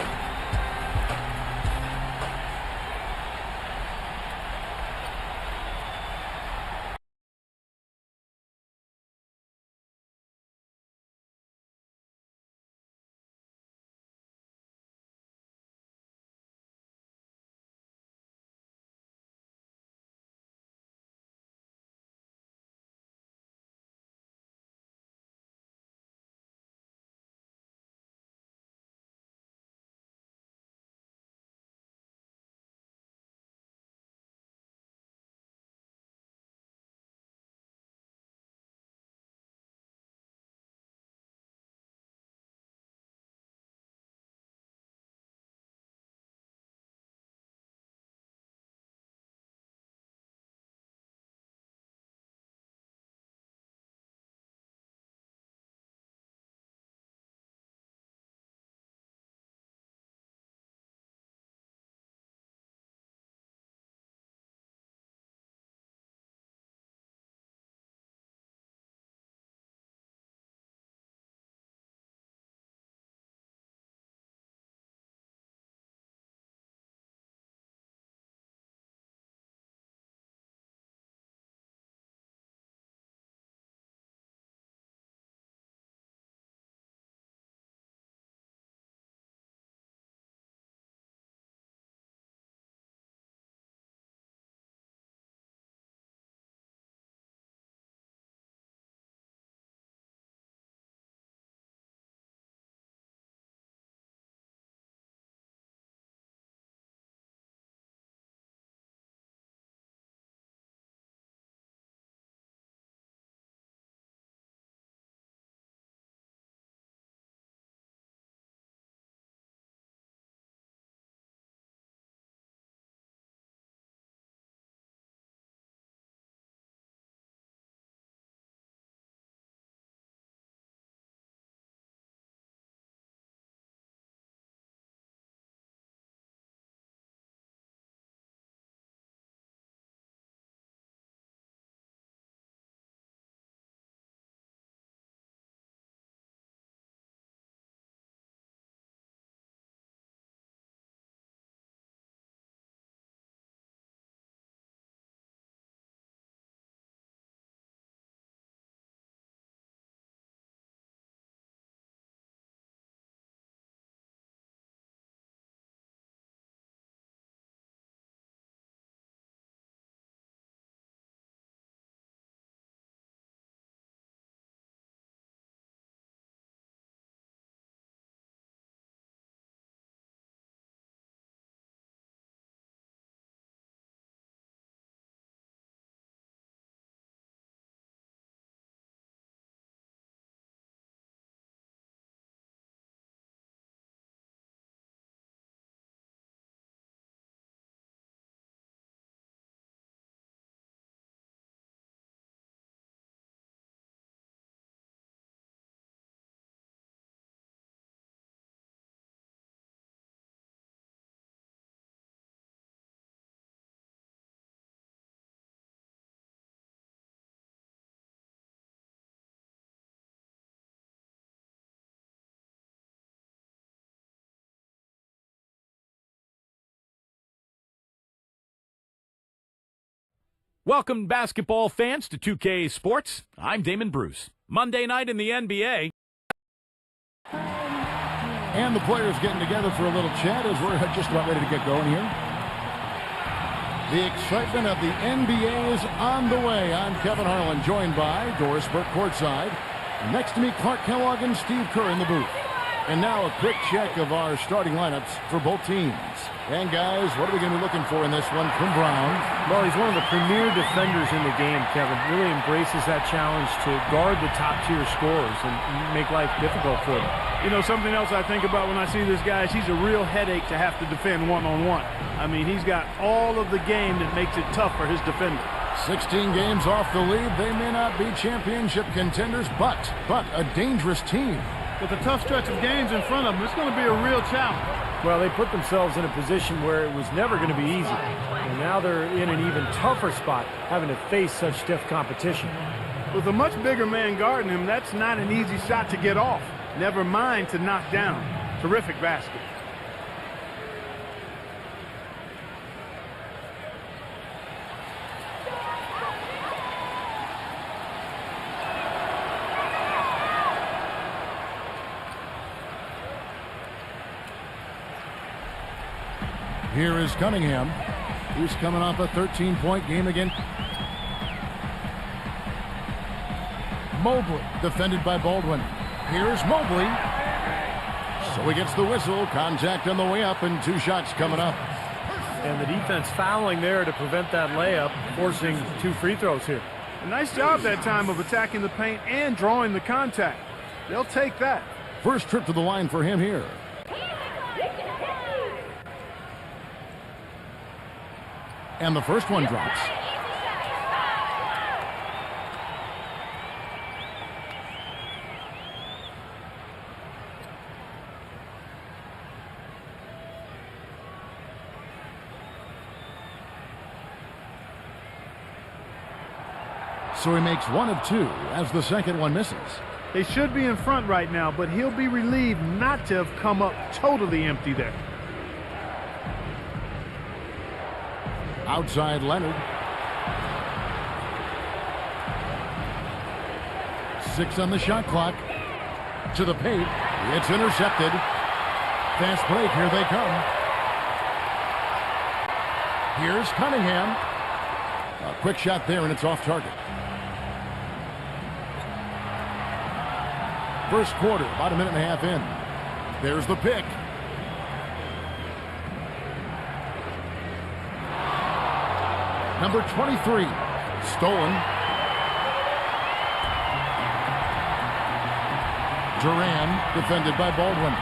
Welcome, basketball fans, to 2K Sports. I'm Damon Bruce. Monday night in the NBA. And the players getting together for a little chat as we're just about ready to get going here. The excitement of the NBA is on the way. I'm Kevin Harlan, joined by Doris Burke courtside. Next to me, Clark Kellogg and Steve Kerr in the booth. And now a quick check of our starting lineups for both teams. And guys, what are we going to be looking for in this one from Brown? Well, he's one of the premier defenders in the game, Kevin. Really embraces that challenge to guard the top-tier scorers and make life difficult for them. You know, something else I think about when I see this guy is he's a real headache to have to defend one-on-one. I mean, he's got all of the game that makes it tough for his defender. 16 games off the lead. They may not be championship contenders, but a dangerous team. With a tough stretch of games in front of them, it's going to be a real challenge. Well, they put themselves in a position where it was never going to be easy. And now they're in an even tougher spot, having to face such stiff competition. With a much bigger man guarding him, that's not an easy shot to get off. Never mind to knock down. Terrific basket. Here is Cunningham, who's coming off a 13-point game again. Mobley, defended by Baldwin. Here's Mobley. So he gets the whistle. Contact on the way up, and 2 shots coming up. And the defense fouling there to prevent that layup, forcing 2 free throws here. A nice job that time of attacking the paint and drawing the contact. They'll take that. First trip to the line for him here. And the first one drops. So he makes 1 of 2 as the second one misses. They should be in front right now, but he'll be relieved not to have come up totally empty there. Outside Leonard. 6 on the shot clock. To the paint. It's intercepted. Fast break. Here they come. Here's Cunningham. A quick shot there, and it's off target. First quarter, about a minute and a half in. There's the pick. Number 23, stolen. Duran, defended by Baldwin.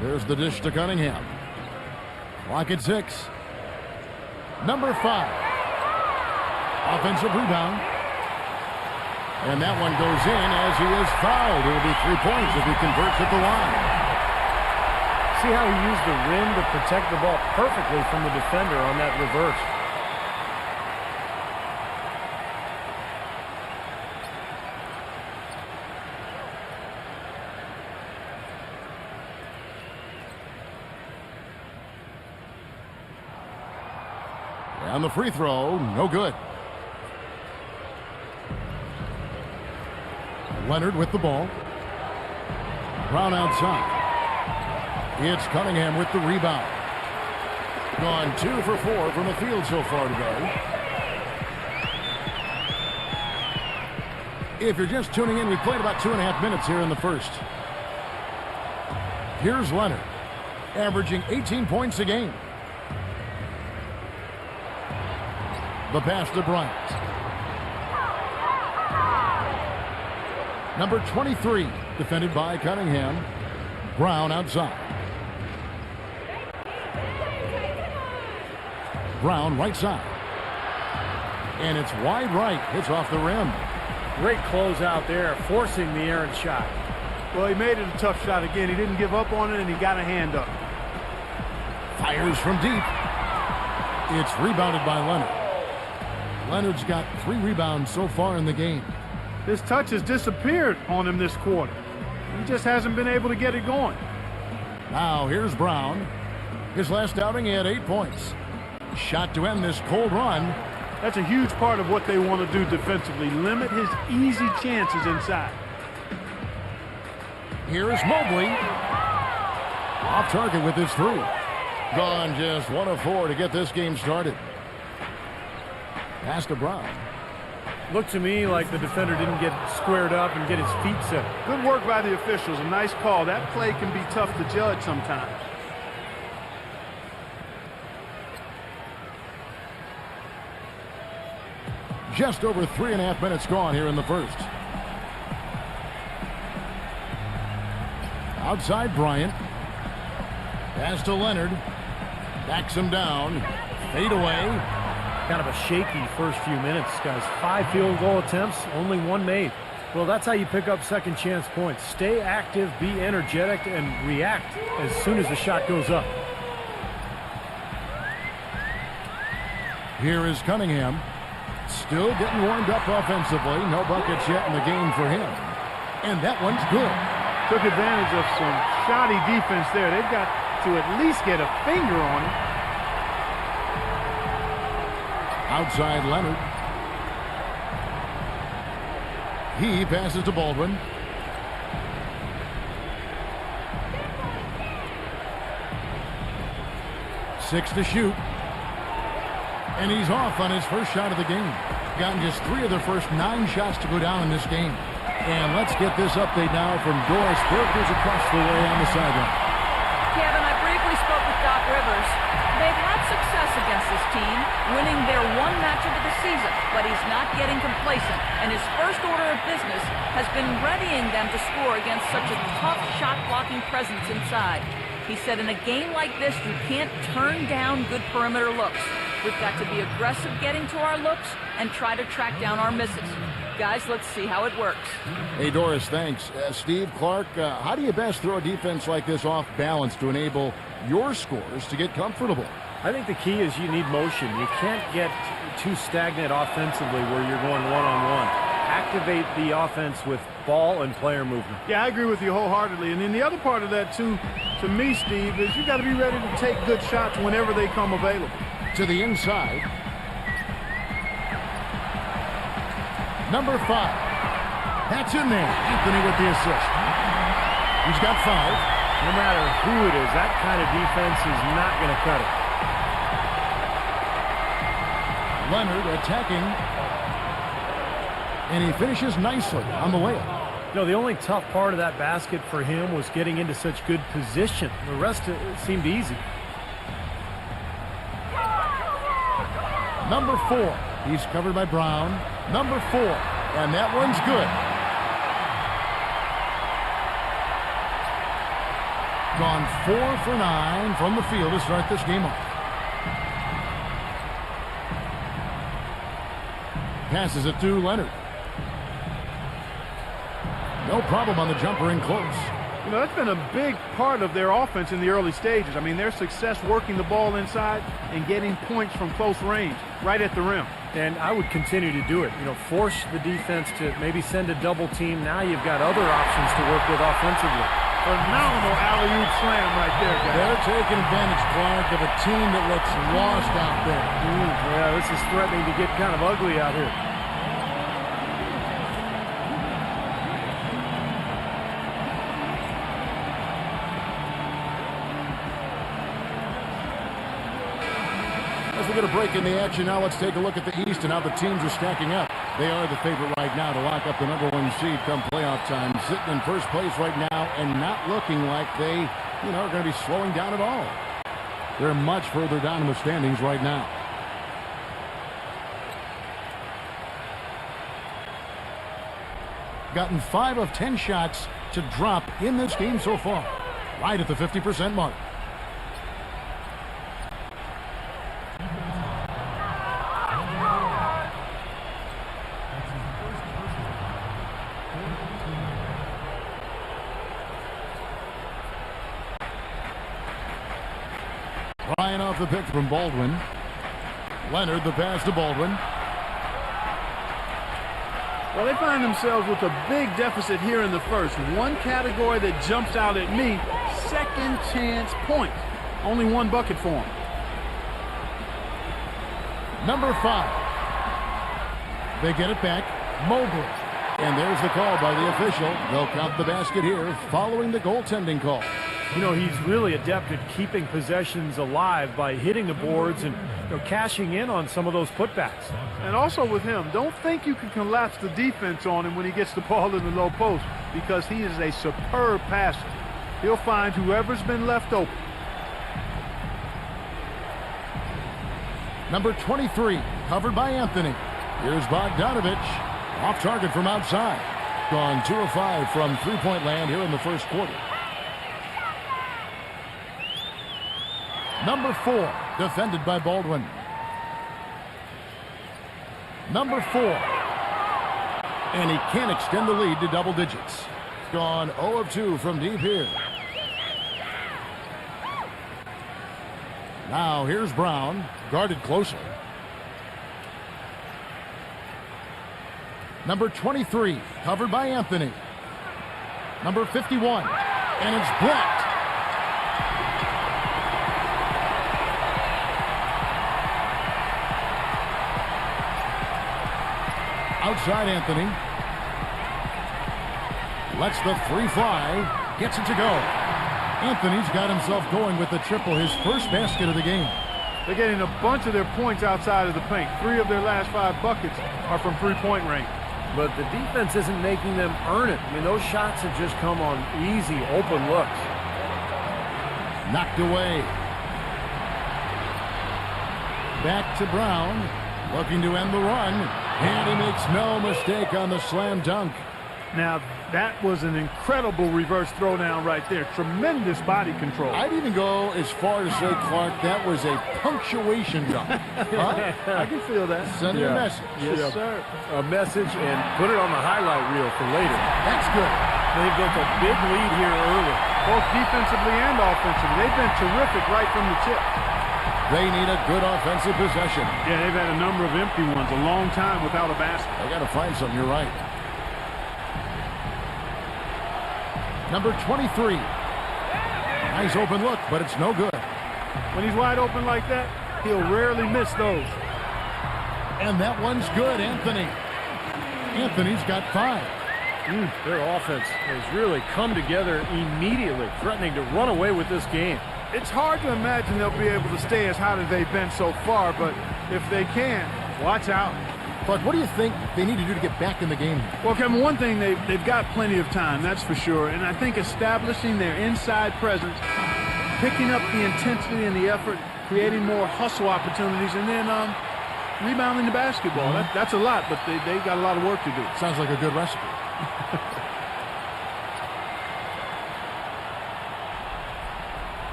There's the dish to Cunningham. Clock at 6. Number 5. Offensive rebound. And that one goes in as he is fouled. It will be 3 points if he converts at the line. See how he used the rim to protect the ball perfectly from the defender on that reverse. And the free throw, no good. Leonard with the ball. Brown outside. It's Cunningham with the rebound. Gone 2 for 4 from the field so far today. If you're just tuning in, we played about 2.5 minutes here in the first. Here's Leonard, averaging 18 points a game. The pass to Bryant. Number 23, defended by Cunningham. Brown outside. Brown right side. And it's wide right. Hits off the rim. Great close out there, forcing the errant shot. Well, he made it a tough shot again. He didn't give up on it, and he got a hand up. Fires from deep. It's rebounded by Leonard. Leonard's got 3 rebounds so far in the game. His touch has disappeared on him this quarter. He just hasn't been able to get it going. Now here's Brown. His last outing, he had 8 points. Shot to end this cold run. That's a huge part of what they want to do defensively. Limit his easy chances inside. Here is Mobley. Off target with his 3. Gone just 1 of 4 to get this game started. Pass to Brown. Looked to me like the defender didn't get squared up and get his feet set. Good work by the officials. A nice call. That play can be tough to judge sometimes. Just over 3.5 minutes gone here in the first. Outside Bryant. Pass to Leonard. Backs him down. Fade away. Kind of a shaky first few minutes, guys. 5 field goal attempts, only 1 made. Well, that's how you pick up second chance points. Stay active, be energetic, and react as soon as the shot goes up. Here is Cunningham. Still getting warmed up offensively. No buckets yet in the game for him. And that one's good. Took advantage of some shoddy defense there. They've got to at least get a finger on it. Outside Leonard. He passes to Baldwin. Six to shoot. And he's off on his first shot of the game. Gotten just 3 of the first 9 shots to go down in this game. And let's get this update now from Doris Burke, who's across the way on the sideline. Kevin, I briefly spoke with Doc Rivers. They've had success against this team, winning their 1 matchup of the season, but he's not getting complacent, and his first order of business has been readying them to score against such a tough shot-blocking presence inside. He said, in a game like this, you can't turn down good perimeter looks. We've got to be aggressive getting to our looks and try to track down our misses. Guys, let's see how it works. Hey, Doris, thanks. Steve, Clark, how do you best throw a defense like this off balance to enable your scores to get comfortable? I think the key is you need motion. You can't get too stagnant offensively where you're going one-on-one. Activate the offense with ball and player movement. Yeah, I agree with you wholeheartedly. And then the other part of that, too, to me, Steve, is you got to be ready to take good shots whenever they come available. To the inside. Number 5. That's in there. Anthony with the assist. He's got 5. No matter who it is, that kind of defense is not going to cut it. Leonard attacking. And he finishes nicely on the layup. You know, the only tough part of that basket for him was getting into such good position. The rest seemed easy. Number 4. He's covered by Brown. Number 4. And that one's good. Gone 4 for 9 from the field to start this game off. Passes it to Leonard. No problem on the jumper in close. You know, that's been a big part of their offense in the early stages. I mean, their success working the ball inside and getting points from close range, right at the rim. And I would continue to do it. You know, force the defense to maybe send a double team. Now you've got other options to work with offensively. Phenomenal alley-oop slam right there, guys. They're taking advantage, Clark, of a team that looks lost out there. Yeah, this is threatening to get kind of ugly out here. As we get a break in the action, now let's take a look at the East and how the teams are stacking up. They are the favorite right now to lock up the number 1 seed come playoff time. Sitting in first place right now and not looking like they, are going to be slowing down at all. They're much further down in the standings right now. Gotten 5 of 10 shots to drop in this game so far. Right at the 50% mark. Ryan off the pick from Baldwin. Leonard the pass to Baldwin. Well, they find themselves with a big deficit here in the first. One category that jumps out at me, second chance points. Only one bucket for him. Number 5. They get it back. Mobley. And there's the call by the official. They'll count the basket here following the goaltending call. You know, he's really adept at keeping possessions alive by hitting the boards and cashing in on some of those putbacks. And also with him, don't think you can collapse the defense on him when he gets the ball in the low post, because he is a superb passer. He'll find whoever's been left open. Number 23, covered by Anthony. Here's Bogdanovich. Off target from outside. Gone 2 of 5 from three-point land here in the first quarter. Number 4, defended by Baldwin. Number 4. And he can't extend the lead to double digits. Gone 0 of 2 from deep here. Now here's Brown, guarded closely. Number 23, covered by Anthony. Number 51, and it's blocked. Outside Anthony. Lets the 3 fly. Gets it to go. Anthony's got himself going with the triple, his first basket of the game. They're getting a bunch of their points outside of the paint. 3 of their last 5 buckets are from three-point range. But the defense isn't making them earn it. I mean, those shots have just come on easy, open looks. Knocked away. Back to Brown. Looking to end the run. And he makes no mistake on the slam dunk. Now, that was an incredible reverse throwdown right there. Tremendous body control. I'd even go as far to say, Clark, that was a punctuation dunk. Huh? I can feel that. Send a message. Yes, sir. A message, and put it on the highlight reel for later. That's good. They've built a big lead here early. Both defensively and offensively. They've been terrific right from the tip. They need a good offensive possession. Yeah, they've had a number of empty ones, a long time without a basket. They got to find something. You're right. Number 23. Nice open look, but it's no good. When he's wide open like that, he'll rarely miss those. And that one's good, Anthony. Anthony's got 5. Their offense has really come together immediately, threatening to run away with this game. It's hard to imagine they'll be able to stay as hot as they've been so far, but if they can, watch out. Clark, what do you think they need to do to get back in the game? Well, Kevin, one thing, they've got plenty of time, that's for sure. And I think establishing their inside presence, picking up the intensity and the effort, creating more hustle opportunities, and then rebounding the basketball. That's a lot, but they got a lot of work to do. Sounds like a good recipe.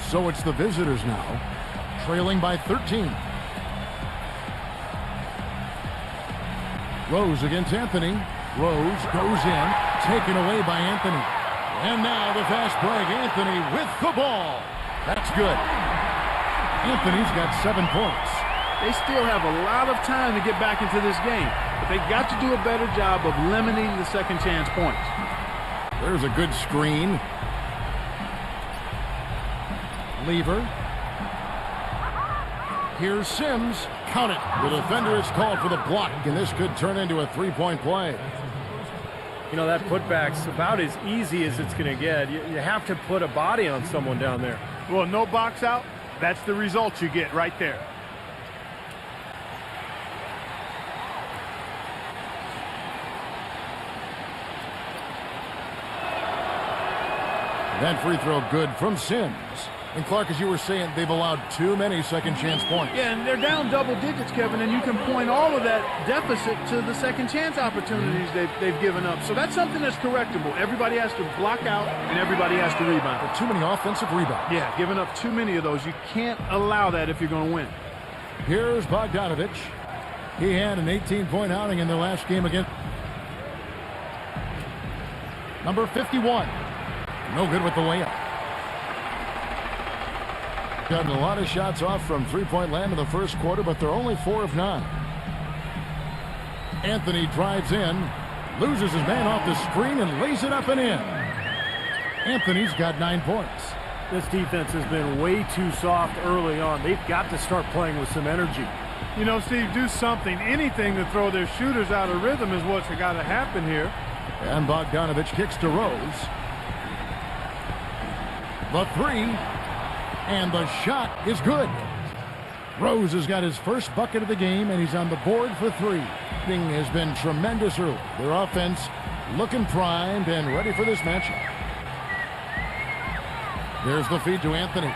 So it's the visitors now, trailing by 13. Rose against Anthony. Rose goes in, taken away by Anthony. And now the fast break. Anthony with the ball. That's good. Anthony's got 7 points. They still have a lot of time to get back into this game, but they got to do a better job of limiting the second chance points. There's a good screen. Lever. Here's Sims. Count it. The defender is called for the block, and this could turn into a 3-point play. You know, that putback's about as easy as it's going to get. You have to put a body on someone down there. Well, no box out. That's the result you get right there. That free throw good from Sims. And Clark, as you were saying, they've allowed too many second chance points. Yeah, and they're down double digits, Kevin, and you can point all of that deficit to the second chance opportunities they've given up. So that's something that's correctable. Everybody has to block out, and everybody has to rebound. Too many offensive rebounds. Yeah, giving up too many of those. You can't allow that if you're going to win. Here's Bogdanovich. He had an 18-point outing in the last game against number 51. No good with the layup. Gotten a lot of shots off from three-point land in the first quarter, but they're only 4 of 9. Anthony drives in, Loses his man off the screen and lays it up and in. Anthony's got 9 points. This defense has been way too soft early on. They've got to start playing with some energy. You know, Steve, do something, anything to throw their shooters out of rhythm is what's got to happen here. And Bogdanovich kicks to Rose. The three. And the shot is good. Rose has got his first bucket of the game, and he's on the board for 3. Thing has been tremendous early. Their offense looking primed and ready for this matchup. There's the feed to Anthony.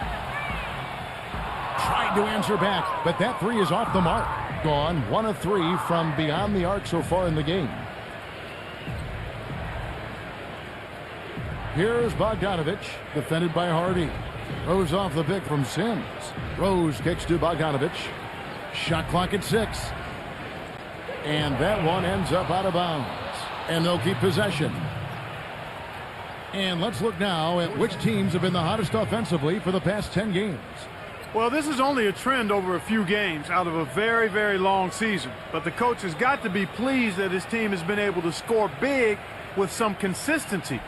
Tried to answer back, but that 3 is off the mark. Gone 1 of 3 from beyond the arc so far in the game. Here's Bogdanovich, defended by Hardy. Rose off the pick from Sims. Rose kicks to Bogdanovich. Shot clock at 6. And that one ends up out of bounds. And they'll keep possession. And let's look now at which teams have been the hottest offensively for the past 10 games. Well, this is only a trend over a few games out of a very, very long season. But the coach has got to be pleased that his team has been able to score big with some consistency.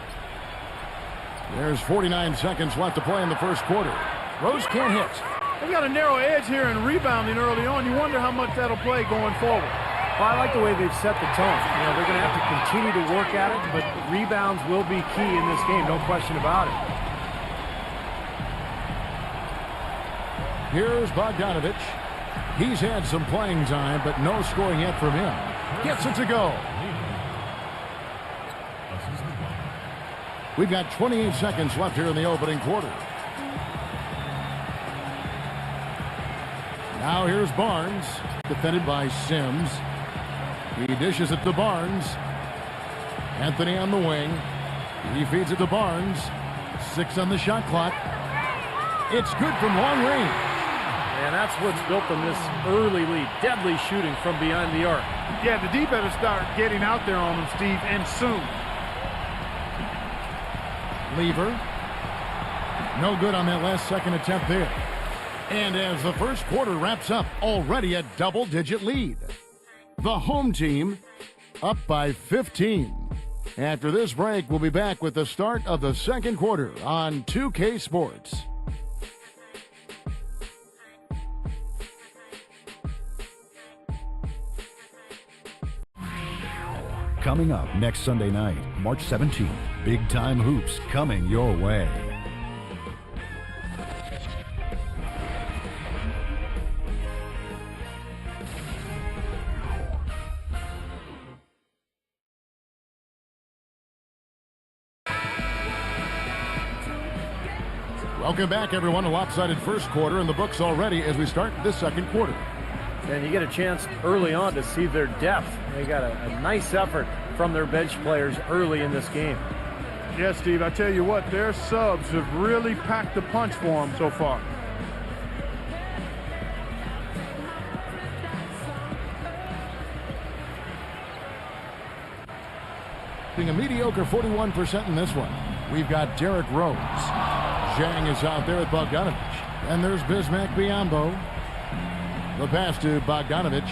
There's 49 seconds left to play in the first quarter. Rose can't hit. They've got a narrow edge here in rebounding early on. You wonder how much that'll play going forward. Well, I like the way they've set the tone. You know, they're going to have to continue to work at it, but rebounds will be key in this game, no question about it. Here's Bogdanovich. He's had some playing time, but no scoring yet from him. Gets it to go. We've got 28 seconds left here in the opening quarter. Now here's Barnes, defended by Sims. He dishes it to Barnes. Anthony on the wing. He feeds it to Barnes. 6 on the shot clock. It's good from long range. And that's what's built them this early lead. Deadly shooting from behind the arc. Yeah, the D better start getting out there on them, Steve, and soon. Lever. No good on that last second attempt there. And as the first quarter wraps up, already a double-digit lead. The home team up by 15. After this break, we'll be back with the start of the second quarter on 2K Sports. Coming up next Sunday night, March 17th, Big Time Hoops coming your way. Welcome back, everyone. A lopsided first quarter in the books already as we start this second quarter. And you get a chance early on to see their depth. They got a nice effort from their bench players early in this game. Yes, Steve, I tell you what, their subs have really packed the punch for them so far. Being a mediocre 41% in this one. We've got Derrick Rose. Zhang is out there at Bogdanovich. And there's Bismack Biyombo. The pass to Bogdanovich.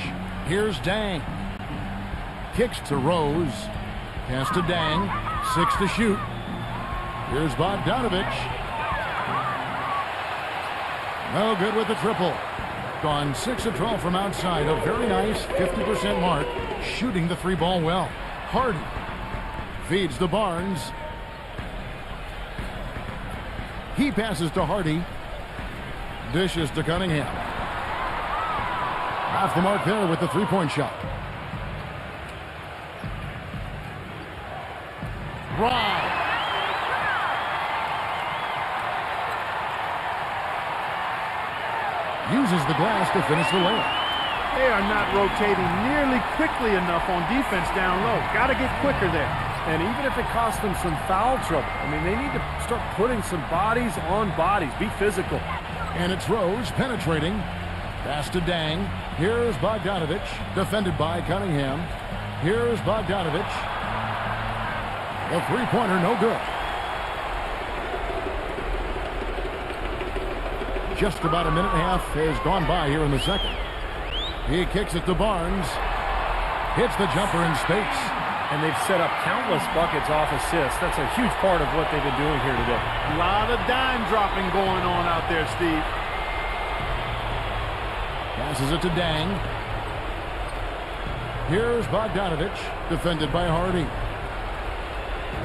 Here's Dang. Kicks to Rose. Pass to Dang. 6 to shoot. Here's Bogdanovich. No good with the triple. Gone 6 of 12 from outside. A very nice 50% mark. Shooting the 3-ball well. Hardy feeds to Barnes. He passes to Hardy. Dishes to Cunningham. Off the mark there with the 3-point shot. Right. Uses the glass to finish the layup. They are not rotating nearly quickly enough on defense down low. Got to get quicker there. And even if it costs them some foul trouble, I mean, they need to start putting some bodies on bodies. Be physical. And it's Rose penetrating. Pass to Dang. Here's Bogdanovich, defended by Cunningham. Here's Bogdanovich. The 3-pointer, no good. Just about a minute and a half has gone by here in the second. He kicks it to Barnes. Hits the jumper in space. And they've set up countless buckets off assists. That's a huge part of what they've been doing here today. A lot of dime dropping going on out there, Steve. Passes it to Dang. Here's Bogdanovich, defended by Hardy.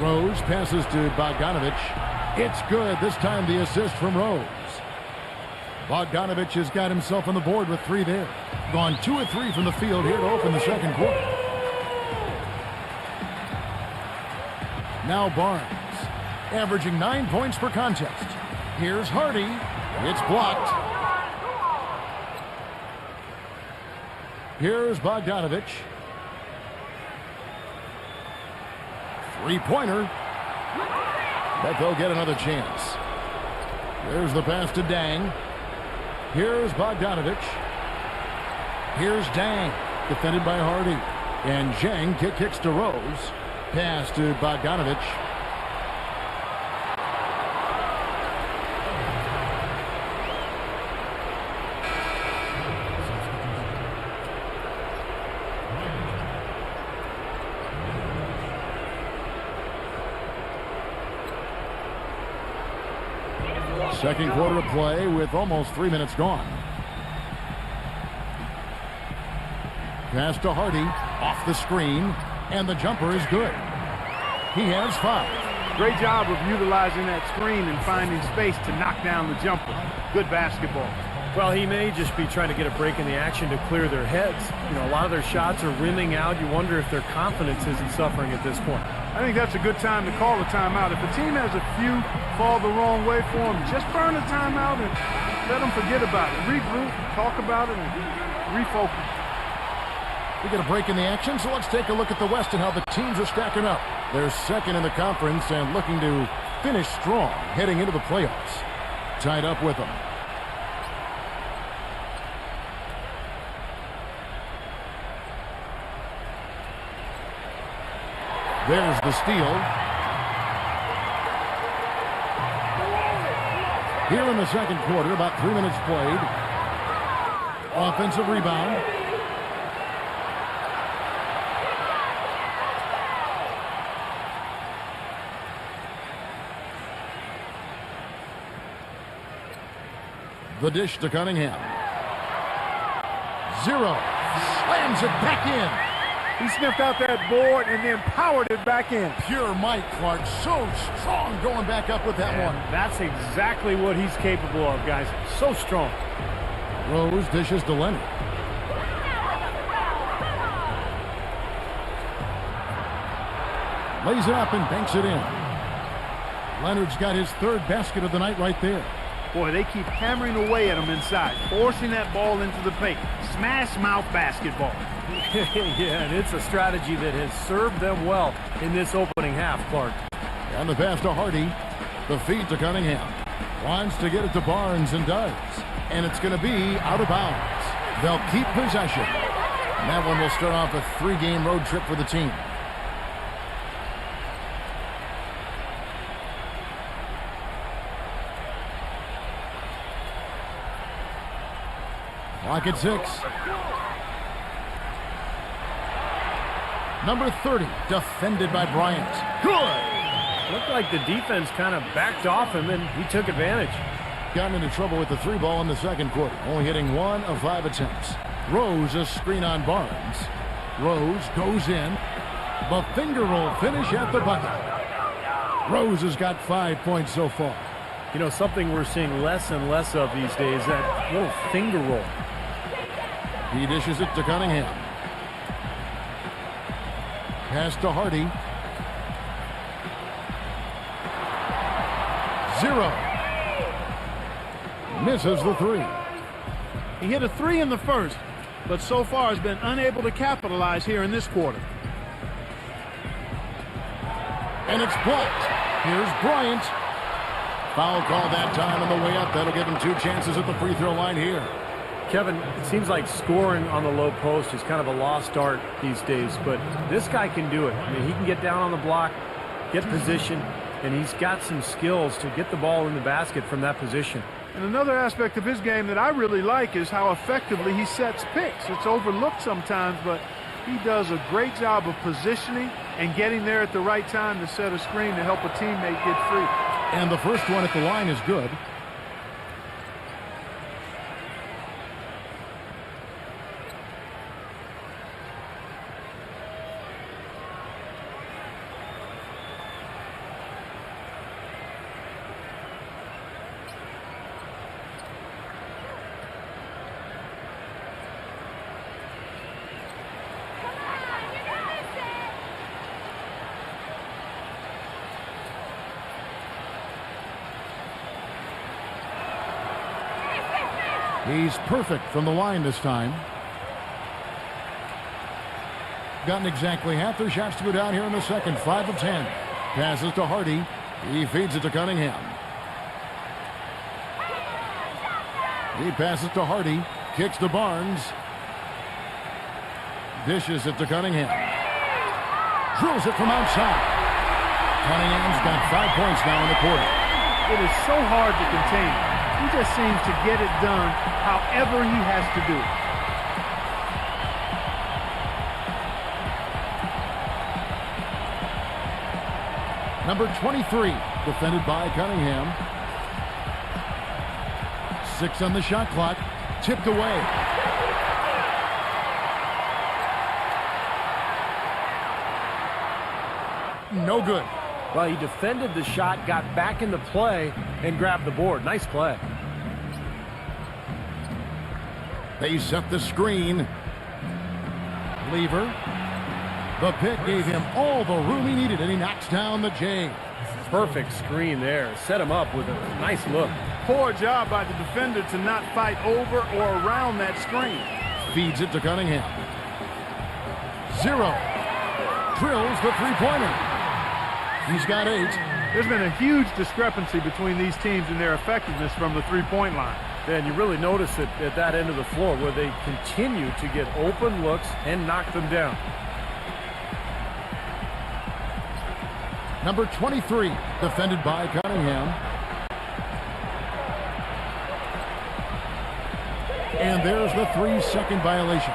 Rose passes to Bogdanovich. It's good. This time the assist from Rose. Bogdanovich has got himself on the board with 3 there. Gone 2 of 3 from the field here to open the second quarter. Now Barnes, averaging 9 points per contest. Here's Hardy. It's blocked. Here's Bogdanovich. Three-pointer. But they'll get another chance. There's the pass to Dang. Here's Bogdanovich. Here's Dang, defended by Hardy. And Zhang kicks to Rose. Pass to Bogdanovich. Second quarter of play with almost 3 minutes gone. Pass to Hardy, off the screen, and the jumper is good. He has 5. Great job of utilizing that screen and finding space to knock down the jumper. Good basketball. Well, he may just be trying to get a break in the action to clear their heads. You know, a lot of their shots are rimming out. You wonder if their confidence isn't suffering at this point. I think that's a good time to call a timeout. If a team has a few fall the wrong way for them, just burn a timeout and let them forget about it. Regroup, talk about it, and refocus. We get a break in the action, so let's take a look at the West and how the teams are stacking up. They're second in the conference and looking to finish strong heading into the playoffs. Tied up with them. There's the steal. Here in the second quarter, about 3 minutes played. Offensive rebound. The dish to Cunningham. 0. Slams it back in. He sniffed out that board and then powered it back in. Pure Mike Clark, so strong going back up with that one. That's exactly what he's capable of, guys. So strong. Rose dishes to Leonard. Lays it up and banks it in. Leonard's got his 3rd basket of the night right there. Boy, they keep hammering away at him inside, forcing that ball into the paint. Smash mouth basketball. Yeah, and it's a strategy that has served them well in this opening half, Clark. And the pass to Hardy. The feed to Cunningham. Wants to get it to Barnes and does. And it's going to be out of bounds. They'll keep possession. And that one will start off a 3-game road trip for the team. Clock at 6. Number 30, defended by Bryant. Good! Looked like the defense kind of backed off him, and he took advantage. Gotten into trouble with the 3 ball in the second quarter, only hitting 1 of 5 attempts. Rose a screen on Barnes. Rose goes in. The finger roll finish at the bucket. Rose has got 5 points so far. You know, something we're seeing less and less of these days, that little finger roll. He dishes it to Cunningham. Pass to Hardy. 0. Misses the 3. He hit a 3 in the first, but so far has been unable to capitalize here in this quarter. And it's blocked. Here's Bryant. Foul call that time on the way up. That'll give him 2 chances at the free throw line here. Kevin, it seems like scoring on the low post is kind of a lost art these days, but this guy can do it. I mean, he can get down on the block, get position, and he's got some skills to get the ball in the basket from that position. And another aspect of his game that I really like is how effectively he sets picks. It's overlooked sometimes, but He does a great job of positioning and getting there at the right time to set a screen to help a teammate get free. And the first one at the line is good. He's perfect from the line this time. Gotten exactly half their shots to go down here in the second. 5 of 10. Passes to Hardy. He feeds it to Cunningham. He passes to Hardy. Kicks to Barnes. Dishes it to Cunningham. Drills it from outside. Cunningham's got 5 points now in the quarter. It is so hard to contain. He just seems to get it done however he has to do it. Number 23, defended by Cunningham. 6 on the shot clock. Tipped away. No good. Well, he defended the shot, got back into play, and grabbed the board. Nice play. They set the screen. Lever. The pick gave him all the room he needed, and he knocks down the J. Perfect screen there. Set him up with a nice look. Poor job by the defender to not fight over or around that screen. Feeds it to Cunningham. 0. Drills the three-pointer. He's got 8. There's been a huge discrepancy between these teams in their effectiveness from the three-point line. And you really notice it at that end of the floor where they continue to get open looks and knock them down. Number 23, defended by Cunningham. And there's the 3-second violation.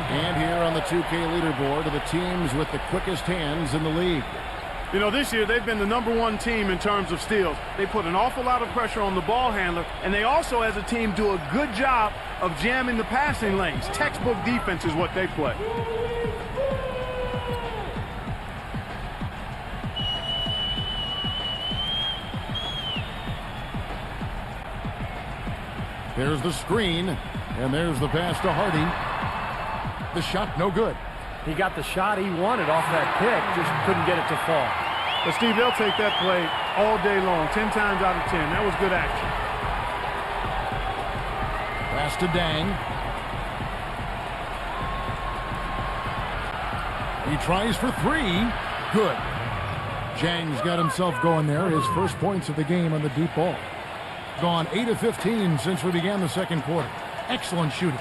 And here on the 2K leaderboard are the teams with the quickest hands in the league. You know, this year they've been the #1 team in terms of steals. They put an awful lot of pressure on the ball handler, and they also, as a team, do a good job of jamming the passing lanes. Textbook defense is what they play. There's the screen, and there's the pass to Hardy. The shot no good. He got the shot he wanted off that pick, just couldn't get it to fall. But, Steve, they'll take that play all day long, 10 times out of 10. That was good action. Pass to Dang. He tries for 3. Good. Jang's got himself going there. His first points of the game on the deep ball. Gone 8 of 15 since we began the second quarter. Excellent shooting.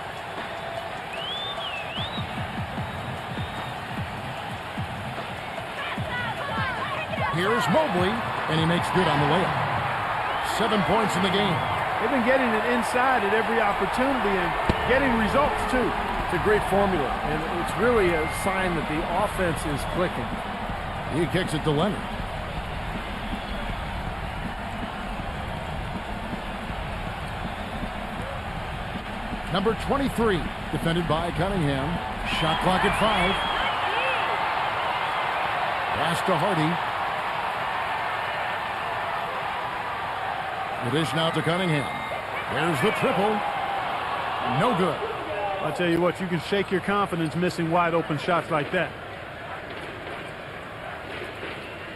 Here's Mobley, and he makes good on the layup. 7 points in the game. They've been getting it inside at every opportunity and getting results, too. It's a great formula, and it's really a sign that the offense is clicking. He kicks it to Leonard. Number 23, defended by Cunningham. Shot clock at 5. Pass to Hardy. The dish now to Cunningham. There's the triple. No good. I'll tell you what, you can shake your confidence missing wide open shots like that.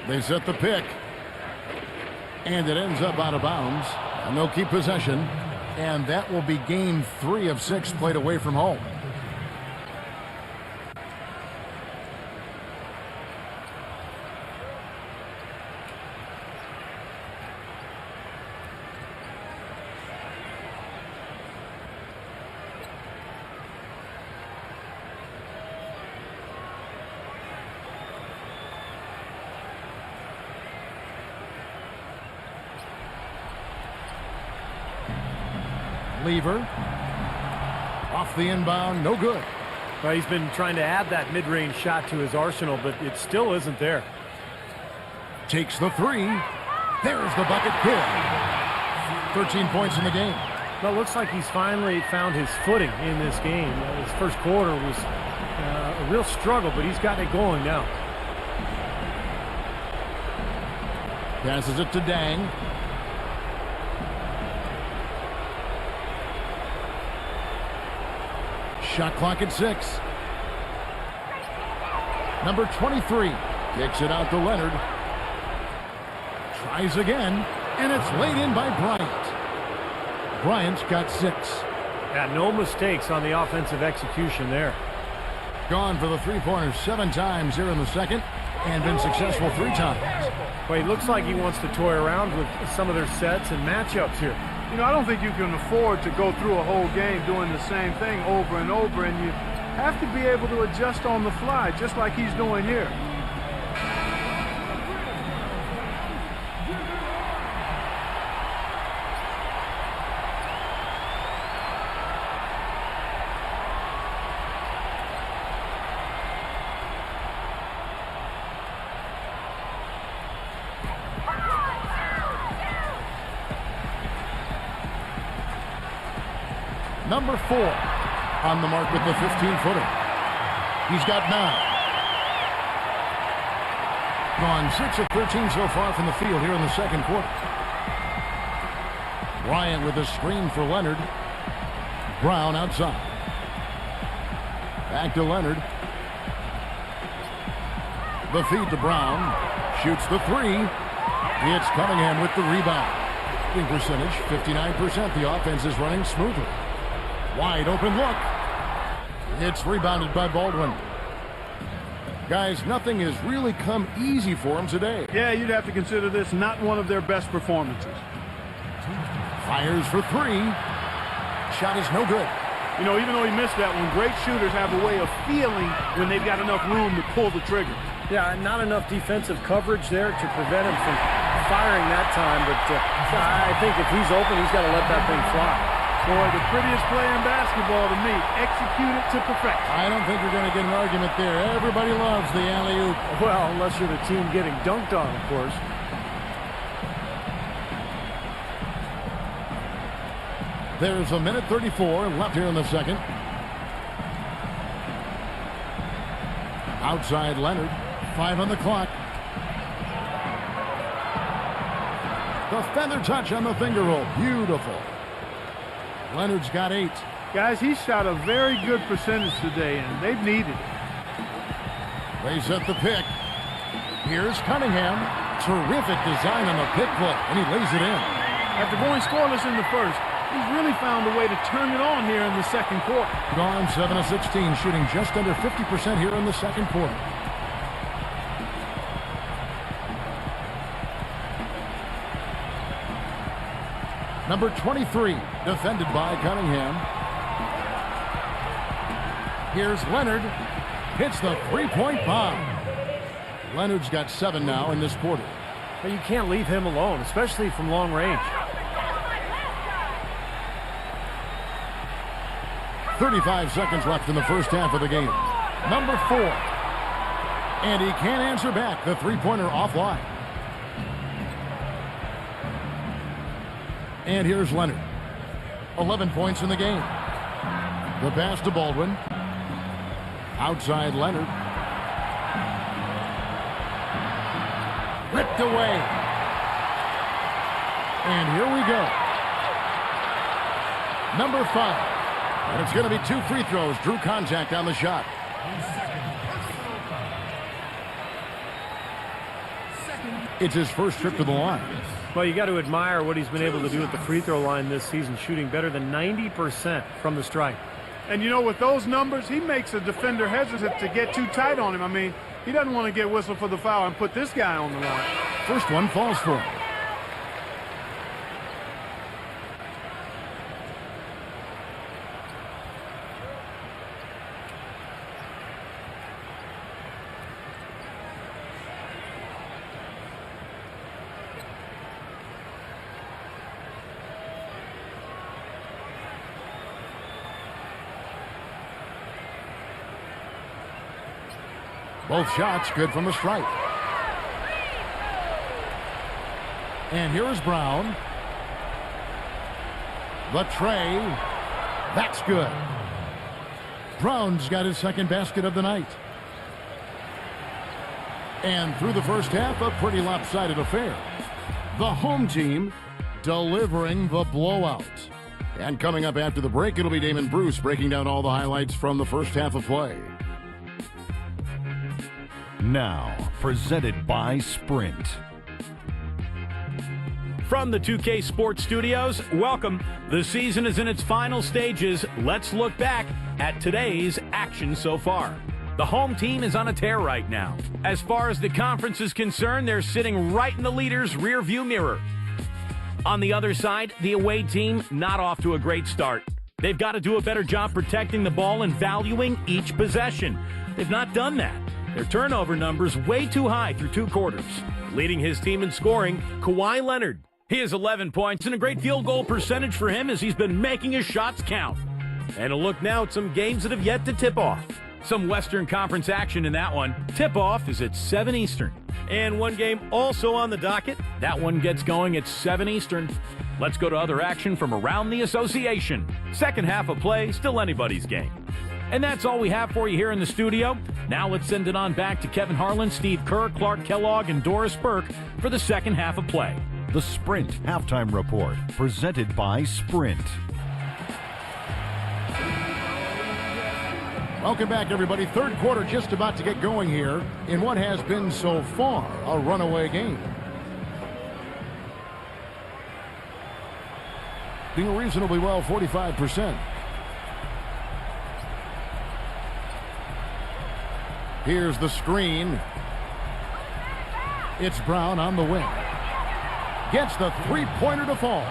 They set the pick. And it ends up out of bounds. And they'll keep possession. And that will be game 3 of 6 played away from home. Lever. Off the inbound, no good. Well, he's been trying to add that mid-range shot to his arsenal, but it still isn't there. Takes the three. There's the bucket. Good. 13 points in the game. Well, it looks like he's finally found his footing in this game. His first quarter was a real struggle, but he's gotten it going now. Passes it to Dang. Shot clock at 6. Number 23 kicks it out to Leonard. Tries again, and it's laid in by Bryant. Bryant's got 6. Yeah, no mistakes on the offensive execution there. Gone for the three-pointers 7 times here in the second, and been successful 3 times. Well, he looks like he wants to toy around with some of their sets and matchups here. You know, I don't think you can afford to go through a whole game doing the same thing over and over, and you have to be able to adjust on the fly, just like he's doing here. Number 4 on the mark with the 15-footer. He's got 9. Gone 6 of 13 so far from the field here in the second quarter. Bryant with a screen for Leonard. Brown outside. Back to Leonard. The feed to Brown. Shoots the 3. It's Cunningham with the rebound. Shooting percentage, 59%. The offense is running smoothly. Wide open look. It's rebounded by Baldwin. Guys, nothing has really come easy for him today. Yeah, you'd have to consider this not one of their best performances. Fires for 3. Shot is no good. You know, even though he missed that one, great shooters have a way of feeling when they've got enough room to pull the trigger. Yeah, not enough defensive coverage there to prevent him from firing that time, but I think if he's open, he's got to let that thing fly. Boy, the prettiest play in basketball to me. Execute it to perfection. I don't think you're going to get an argument there. Everybody loves the alley-oop. Well, unless you're the team getting dunked on, of course. There's a minute 34 left here in the second. Outside Leonard. 5 on the clock. The feather touch on the finger roll. Beautiful. Leonard's got 8. Guys, he shot a very good percentage today, and they've needed it. They set the pick. Here's Cunningham. Terrific design on the pick play, and he lays it in. After going scoreless in the first, he's really found a way to turn it on here in the second quarter. Gone 7 of 16, shooting just under 50% here in the second quarter. Number 23, defended by Cunningham. Here's Leonard. Hits the three-point bomb. Leonard's got 7 now in this quarter. But you can't leave him alone, especially from long range. 35 seconds left in the first half of the game. Number 4. And he can't answer back. The three-pointer offline. And here's Leonard. 11 points in the game. The pass to Baldwin. Outside Leonard. Ripped away. And here we go. Number 5. And it's going to be 2 free throws. Drew contact on the shot. It's his first trip to the line. Well, you got to admire what he's been able to do at the free throw line this season, shooting better than 90% from the stripe. And you know, with those numbers, he makes a defender hesitant to get too tight on him. I mean, he doesn't want to get whistled for the foul and put this guy on the line. First one falls for him. Both shots good from the stripe. And here is Brown. The tray. That's good. Brown's got his second basket of the night. And through the first half, a pretty lopsided affair. The home team delivering the blowout. And coming up after the break, it'll be Damon Bruce breaking down all the highlights from the first half of play. Now, presented by Sprint. From the 2K Sports Studios, welcome. The season is in its final stages. Let's look back at today's action so far. The home team is on a tear right now. As far as the conference is concerned, they're sitting right in the leader's rearview mirror. On the other side, the away team not off to a great start. They've got to do a better job protecting the ball and valuing each possession. They've not done that. Their turnover number's way too high through 2 quarters. Leading his team in scoring, Kawhi Leonard. He has 11 points and a great field goal percentage for him as he's been making his shots count. And a look now at some games that have yet to tip off. Some Western Conference action in that one. Tip-off is at 7 Eastern. And one game also on the docket. That one gets going at 7 Eastern. Let's go to other action from around the association. Second half of play, still anybody's game. And that's all we have for you here in the studio. Now let's send it on back to Kevin Harlan, Steve Kerr, Clark Kellogg, and Doris Burke for the second half of play. The Sprint Halftime Report, presented by Sprint. Welcome back, everybody. Third quarter just about to get going here in what has been so far a runaway game. Doing reasonably well, 45%. Here's the screen. It's Brown on the wing. Gets the three-pointer to fall.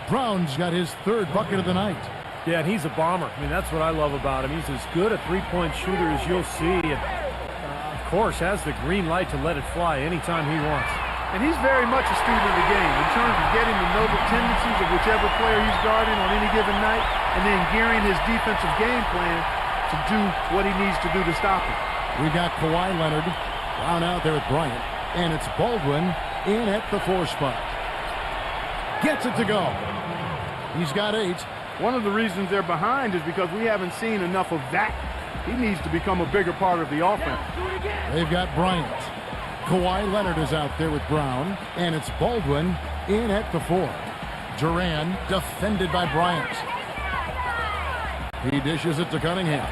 Brown's got his third bucket of the night. Yeah, and he's a bomber. I mean, that's what I love about him. He's as good a three-point shooter as you'll see. And, of course, has the green light to let it fly anytime he wants. And he's very much a student of the game in terms of getting to know the tendencies of whichever player he's guarding on any given night and then gearing his defensive game plan to do what he needs to do to stop him. We got Kawhi Leonard, Brown out there with Bryant, and it's Baldwin in at the 4 spot. Gets it to go. He's got 8. One of the reasons they're behind is because we haven't seen enough of that. He needs to become a bigger part of the offense. They've got Bryant. Kawhi Leonard is out there with Brown, and it's Baldwin in at the 4. Duran defended by Bryant. He dishes it to Cunningham.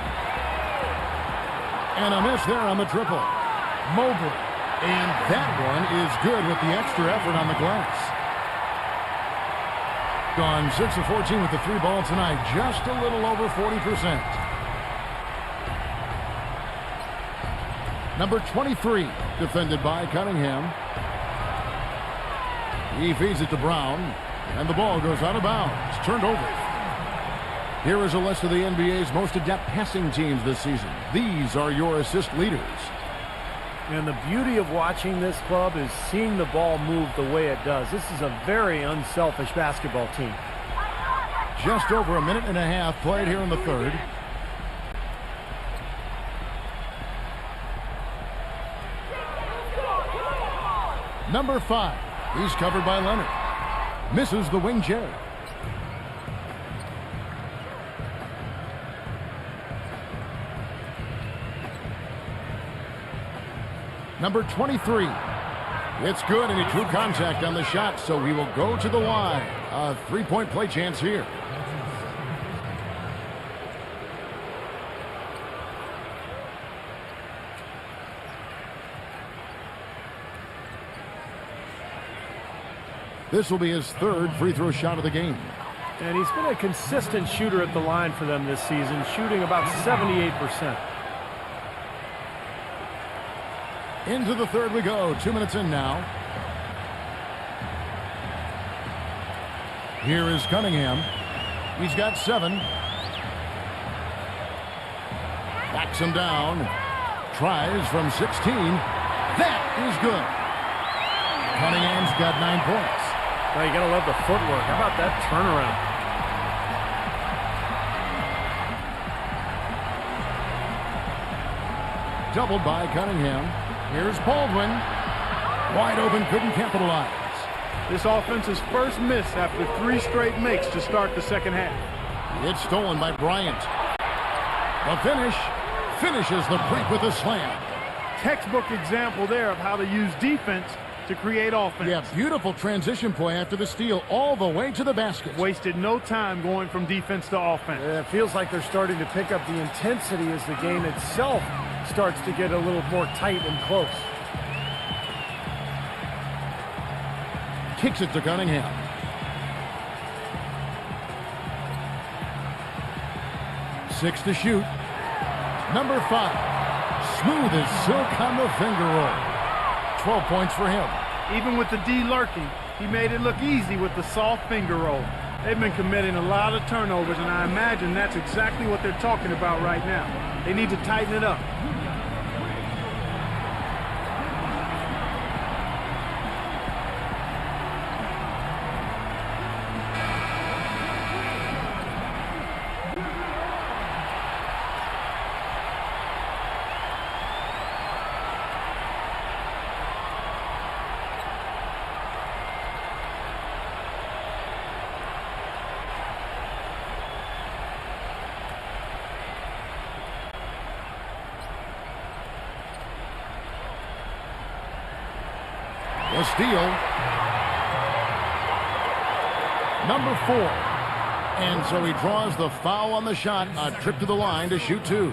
And a miss there on the triple. Mobley. And that one is good with the extra effort on the glass. Gone 6 of 14 with the 3 ball tonight. Just a little over 40%. Number 23, defended by Cunningham. He feeds it to Brown, and the ball goes out of bounds. Turned over. Here is a list of the NBA's most adept passing teams this season. These are your assist leaders. And the beauty of watching this club is seeing the ball move the way it does. This is a very unselfish basketball team. Just over a minute and a half played here in the third. Number 5. He's covered by Leonard. Misses the wing J. Number 23. It's good, and he drew contact on the shot, so he will go to the line. A 3-point play chance here. This will be his third free throw shot of the game. And he's been a consistent shooter at the line for them this season, shooting about 78%. Into the third we go. 2 minutes in now. Here is Cunningham. He's got 7. Backs him down. Tries from 16. That is good. Cunningham's got 9 points. Well, you gotta love the footwork. How about that turnaround? Doubled by Cunningham. Here's Baldwin. Wide open, couldn't capitalize. This offense's first miss after 3 straight makes to start the second half. It's stolen by Bryant. The finish. Finishes the break with a slam. Textbook example there of how to use defense to create offense. Yeah, beautiful transition play after the steal all the way to the basket. Wasted no time going from defense to offense. Yeah, it feels like they're starting to pick up the intensity as the game itself starts to get a little more tight and close. Kicks it to Cunningham. Six to shoot. Number 5. Smooth as silk on the finger roll. 12 points for him. Even with the D lurking, he made it look easy with the soft finger roll. They've been committing a lot of turnovers, and I imagine that's exactly what they're talking about right now. They need to tighten it up. The steal. Number 4. And so he draws the foul on the shot. A trip to the line to shoot 2.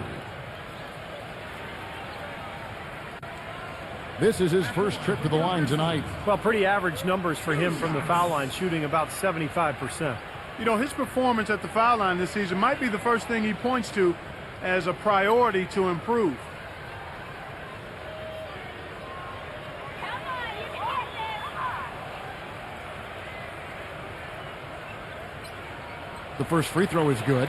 This is his first trip to the line tonight. Well, pretty average numbers for him from the foul line, shooting about 75%. You know, his performance at the foul line this season might be the first thing he points to as a priority to improve. The first free throw is good.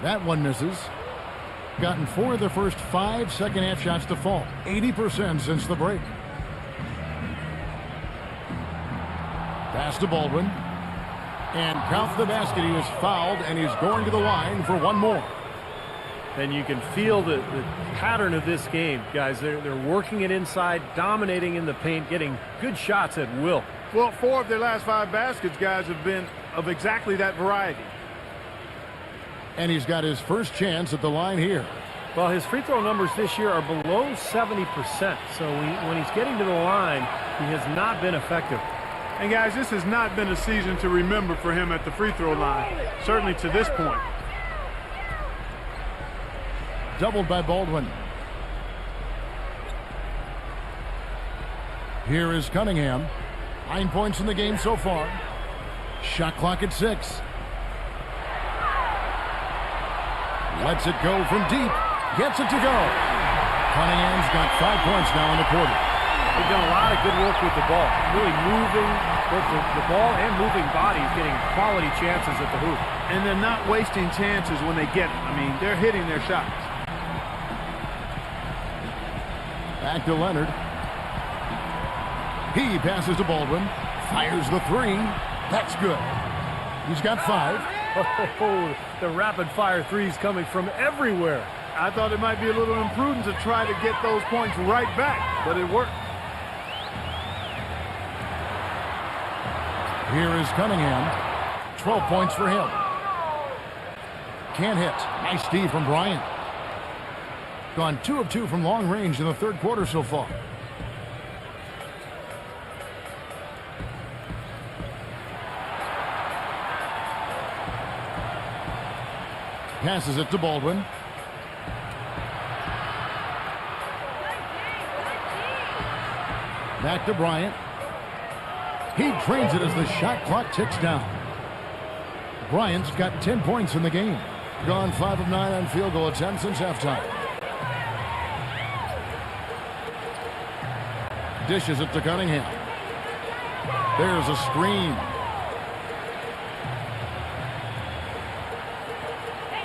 That one misses. Gotten 4 of the first 5 second-half shots to fall. 80% since the break. Pass to Baldwin. And count the basket. He was fouled, and he's going to the line for one more. And you can feel the pattern of this game, guys. They're working it inside, dominating in the paint, getting good shots at will. Well, 4 of their last 5 baskets, guys, have been of exactly that variety. And he's got his first chance at the line here. Well, his free throw numbers this year are below 70%. So when he's getting to the line, he has not been effective. And, guys, this has not been a season to remember for him at the free throw line, certainly to this point. Doubled by Baldwin. Here is Cunningham. 9 points in the game so far. Shot clock at 6. Lets it go from deep. Gets it to go. Cunningham's got 5 points now in the quarter. They've done a lot of good work with the ball. Really moving both the ball and moving bodies, getting quality chances at the hoop. And they're not wasting chances when they get it. I mean, they're hitting their shots. Back to Leonard. He passes to Baldwin. Fires the 3. That's good. He's got 5. Oh, the rapid-fire threes coming from everywhere. I thought it might be a little imprudent to try to get those points right back, but it worked. Here is Cunningham. 12 points for him. Can't hit. Nice D from Bryant. Gone 2 of 2 from long range in the third quarter so far. Passes it to Baldwin. Back to Bryant. He drains it as the shot clock ticks down. Bryant's got 10 points in the game. Gone 5 of 9 on field goal attempts since halftime. Dishes it to Cunningham. There's a screen.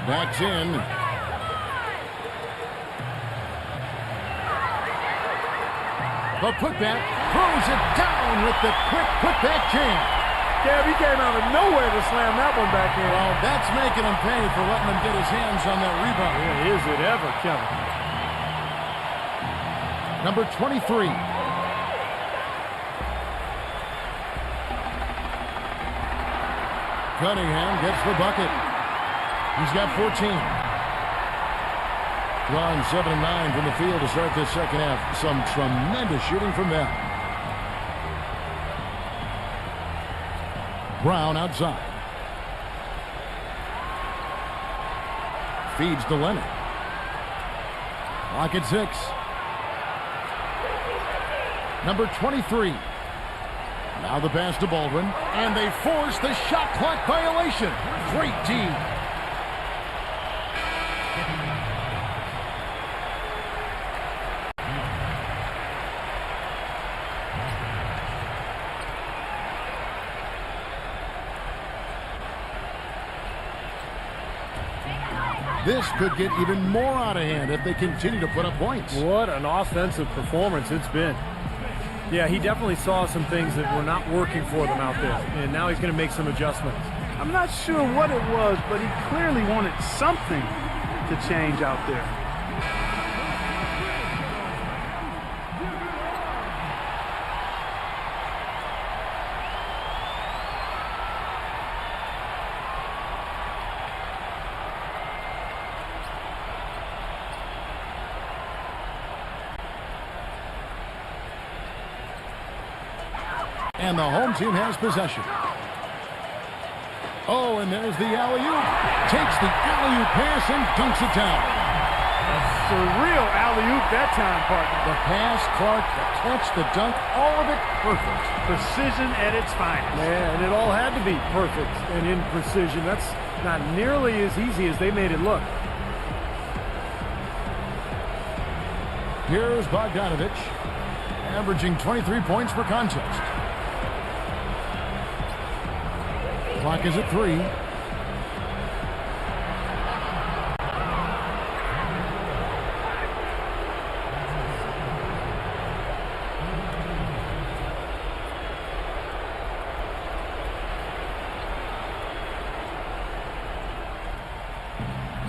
Backs in. The putback throws it down with the quick putback jam. Kev, he came out of nowhere to slam that one back in. Well, that's making him pay for letting him get his hands on that rebound. Yeah, is it ever, Kevin? Number 23. Cunningham gets the bucket. He's got 14. Gone 7-9 from the field to start this second half. Some tremendous shooting from them. Brown outside. Feeds to Leonard. Clock at 6. Number 23. Now the pass to Baldwin. And they force the shot clock violation. Great D. This could get even more out of hand if they continue to put up points. What an offensive performance it's been. Yeah, he definitely saw some things that were not working for them out there, and now he's going to make some adjustments. I'm not sure what it was, but he clearly wanted something to change out there. And the home team has possession. Oh, and there's the alley-oop. Takes the alley-oop pass and dunks it down. That's a real alley-oop that time, partner. The pass, Clark, the catch, the dunk, all of it perfect. Precision at its finest. Yeah, and it all had to be perfect and in precision. That's not nearly as easy as they made it look. Here's Bogdanovich, averaging 23 points per contest. Clock is at 3.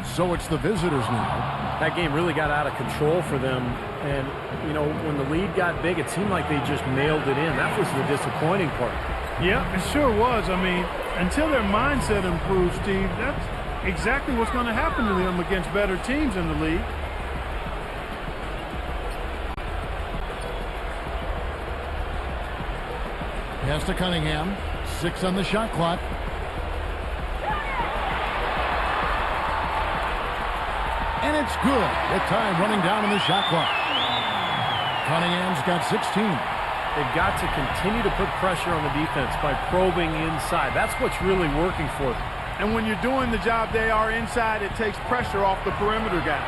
So it's the visitors now. That game really got out of control for them. And, you know, when the lead got big, it seemed like they just mailed it in. That was the disappointing part. Yeah, it sure was. I mean, until their mindset improves, Steve, that's exactly what's going to happen to them against better teams in the league. Pass to Cunningham. 6 on the shot clock. And it's good. The time running down on the shot clock. Cunningham's got 16. They've got to continue to put pressure on the defense by probing inside. That's what's really working for them. And when you're doing the job they are inside, it takes pressure off the perimeter guys.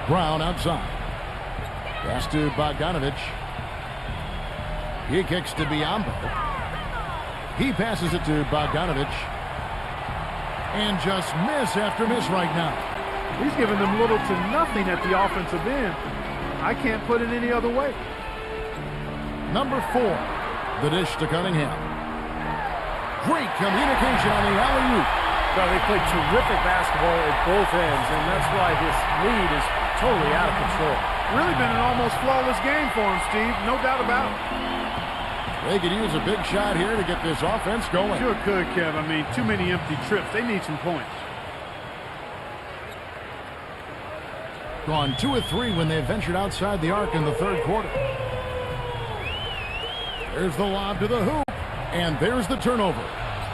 Brown outside. Pass to Bogdanovich. He kicks to Biombo. He passes it to Bogdanovich. And just miss after miss right now. He's giving them little to nothing at the offensive end. I can't put it any other way. Number 4, the dish to Cunningham. Great communication on the alley-oop. So they played terrific basketball at both ends, and that's why this lead is totally out of control. Really been an almost flawless game for him, Steve. No doubt about it. They could use a big shot here to get this offense going. Sure could, Kev. I mean, too many empty trips. They need some points. Gone 2 of 3 when they ventured outside the arc in the third quarter. There's the lob to the hoop. And there's the turnover.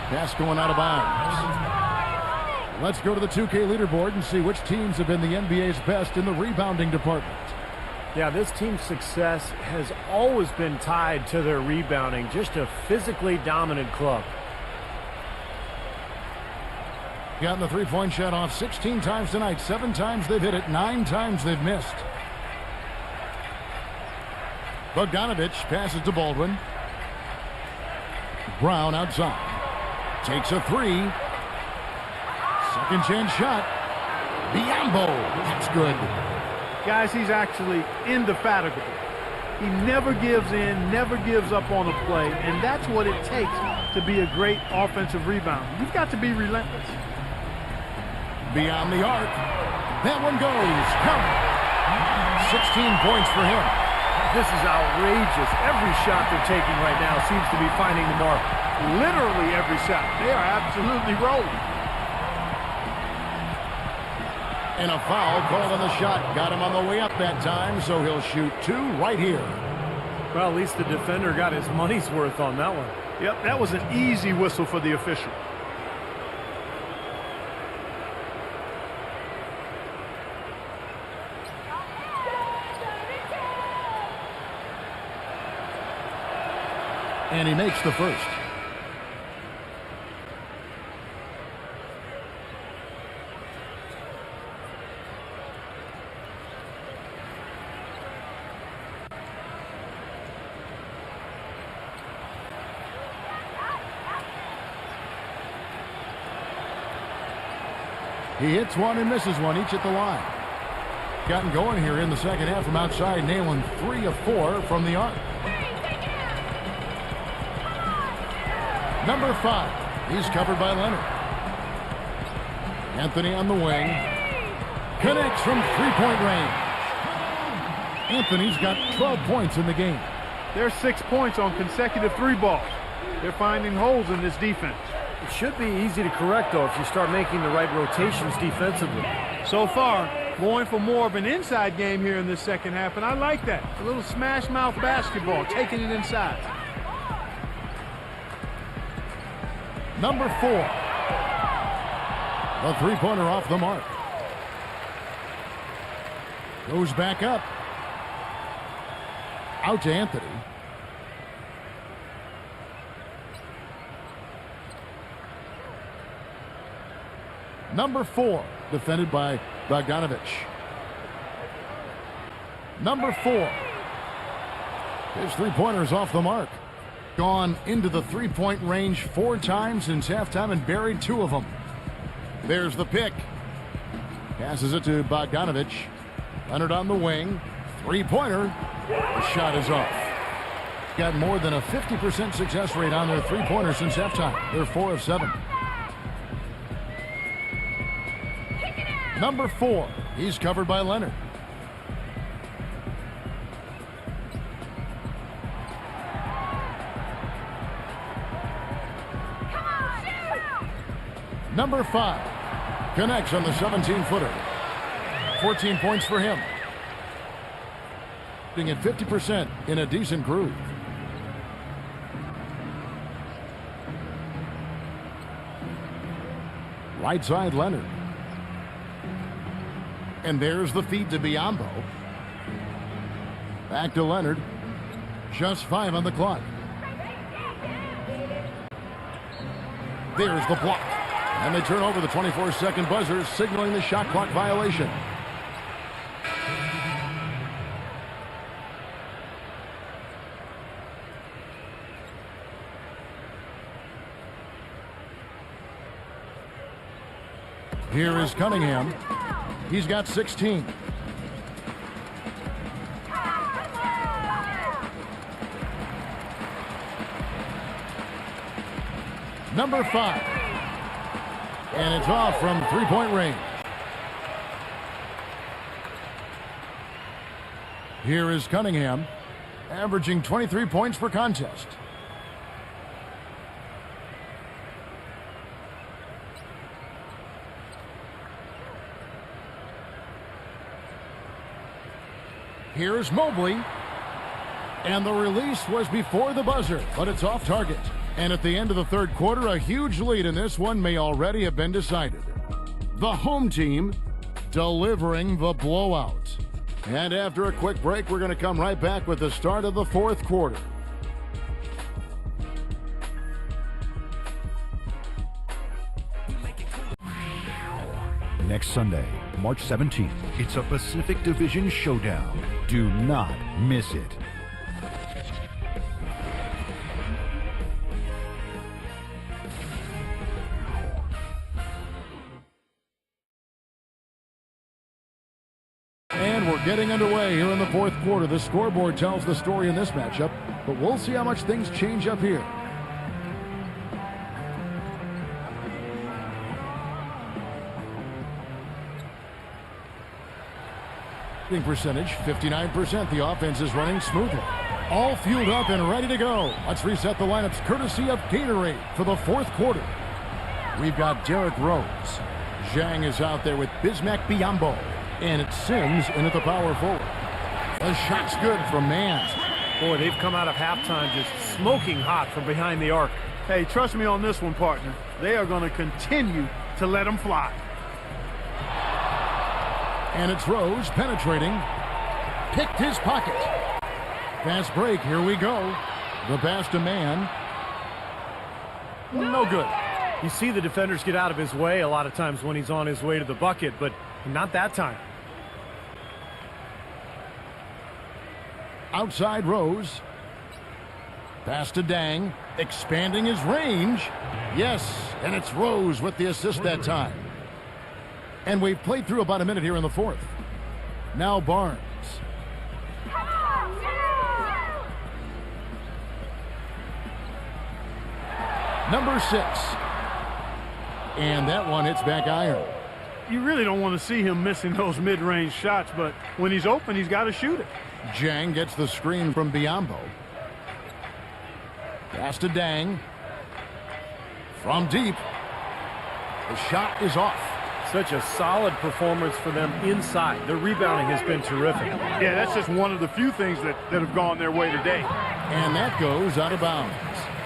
Pass going out of bounds. Let's go to the 2K leaderboard and see which teams have been the NBA's best in the rebounding department. Yeah, this team's success has always been tied to their rebounding. Just a physically dominant club. Gotten the three-point shot off 16 times tonight. 7 times they've hit it. 9 times they've missed. Bogdanovich passes to Baldwin. Brown outside. Takes a 3. Second chance shot. Biombo. That's good. Guys, he's actually indefatigable. He never gives in, never gives up on a play, and that's what it takes to be a great offensive rebounder. You've got to be relentless. Beyond the arc. That one goes. Count. 16 points for him. This is outrageous. Every shot they're taking right now seems to be finding the mark. Literally every shot. They are absolutely rolling. And a foul called on the shot. Got him on the way up that time, so he'll shoot 2 right here. Well, at least the defender got his money's worth on that one. Yep, that was an easy whistle for the official. And he makes the first. He hits one and misses one, each at the line. Gotten going here in the second half from outside, nailing 3 of 4 from the arc. Number 5, he's covered by Leonard. Anthony on the wing. Connects from three-point range. Anthony's got 12 points in the game. There's 6 points on consecutive 3 balls. They're finding holes in this defense. It should be easy to correct, though, if you start making the right rotations defensively. So far, going for more of an inside game here in this second half, and I like that. A little smash mouth basketball, taking it inside. Number 4. The three-pointer off the mark. Goes back up. Out to Anthony. Number 4, defended by Bogdanovich. Number 4. His three-pointer is off the mark. Gone into the three-point range 4 times since halftime and buried 2 of them. There's the pick. Passes it to Bogdanovich. Leonard on the wing. Three-pointer. The shot is off. Got more than a 50% success rate on their three-pointers since halftime. They're 4 of 7. Number 4, he's covered by Leonard. Number 5 connects on the 17-footer. 14 points for him. Shooting at 50% in a decent groove. Right side Leonard. And there's the feed to Biyombo. Back to Leonard. Just 5 on the clock. There's the block. And they turn over the 24-second buzzer, signaling the shot clock violation. Here is Cunningham. He's got 16. Number 5. And it's off from three-point range. Here is Cunningham, averaging 23 points per contest. Here's Mobley. And the release was before the buzzer, but it's off target. And at the end of the third quarter, a huge lead in this one may already have been decided. The home team delivering the blowout. And after a quick break, we're going to come right back with the start of the fourth quarter. Next Sunday, March 17th, it's a Pacific Division showdown. Do not miss it. And We're getting underway here in the fourth quarter. The scoreboard tells the story in this matchup, but we'll see how much things change up here. Percentage 59%. The offense is running smoothly. All fueled up and ready to go. Let's reset the lineups courtesy of Gatorade for the fourth quarter. We've got Derrick Rose. Zhang is out there with Bismack Biyombo. And it's Sims in at the power forward. The shot's good from Mann. Boy, they've come out of halftime just smoking hot from behind the arc. Hey, trust me on this one, partner. They are going to continue to let them fly. And it's Rose penetrating. Picked his pocket. Fast break. Here we go. The pass to Mann. No good. You see the defenders get out of his way a lot of times when he's on his way to the bucket, but not that time. Outside Rose. Pass to Dang. Expanding his range. Yes, and it's Rose with the assist that time. And we've played through about a minute here in the fourth. Now Barnes. Number 6. And that one hits back iron. You really don't want to see him missing those mid-range shots, but when he's open, he's got to shoot it. Zhang gets the screen from Biyombo. Pass to Dang. From deep. The shot is off. Such a solid performance for them inside. Their rebounding has been terrific. Yeah, that's just one of the few things that have gone their way today. And that goes out of bounds.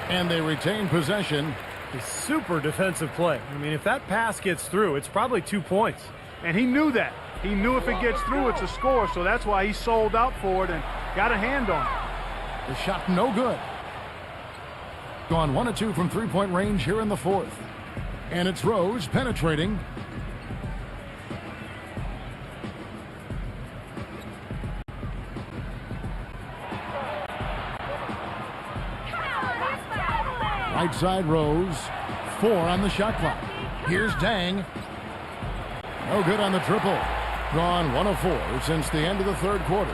And they retain possession. A super defensive play. I mean, if that pass gets through, it's probably 2 points. And he knew that. He knew if it gets through, it's a score, so that's why he sold out for it and got a hand on it. The shot no good. Gone 1 of 2 from three-point range here in the fourth. And it's Rose penetrating. Right side Rose. 4 on the shot clock. Here's Dang. No good on the triple. Gone 1 of 4 since the end of the third quarter.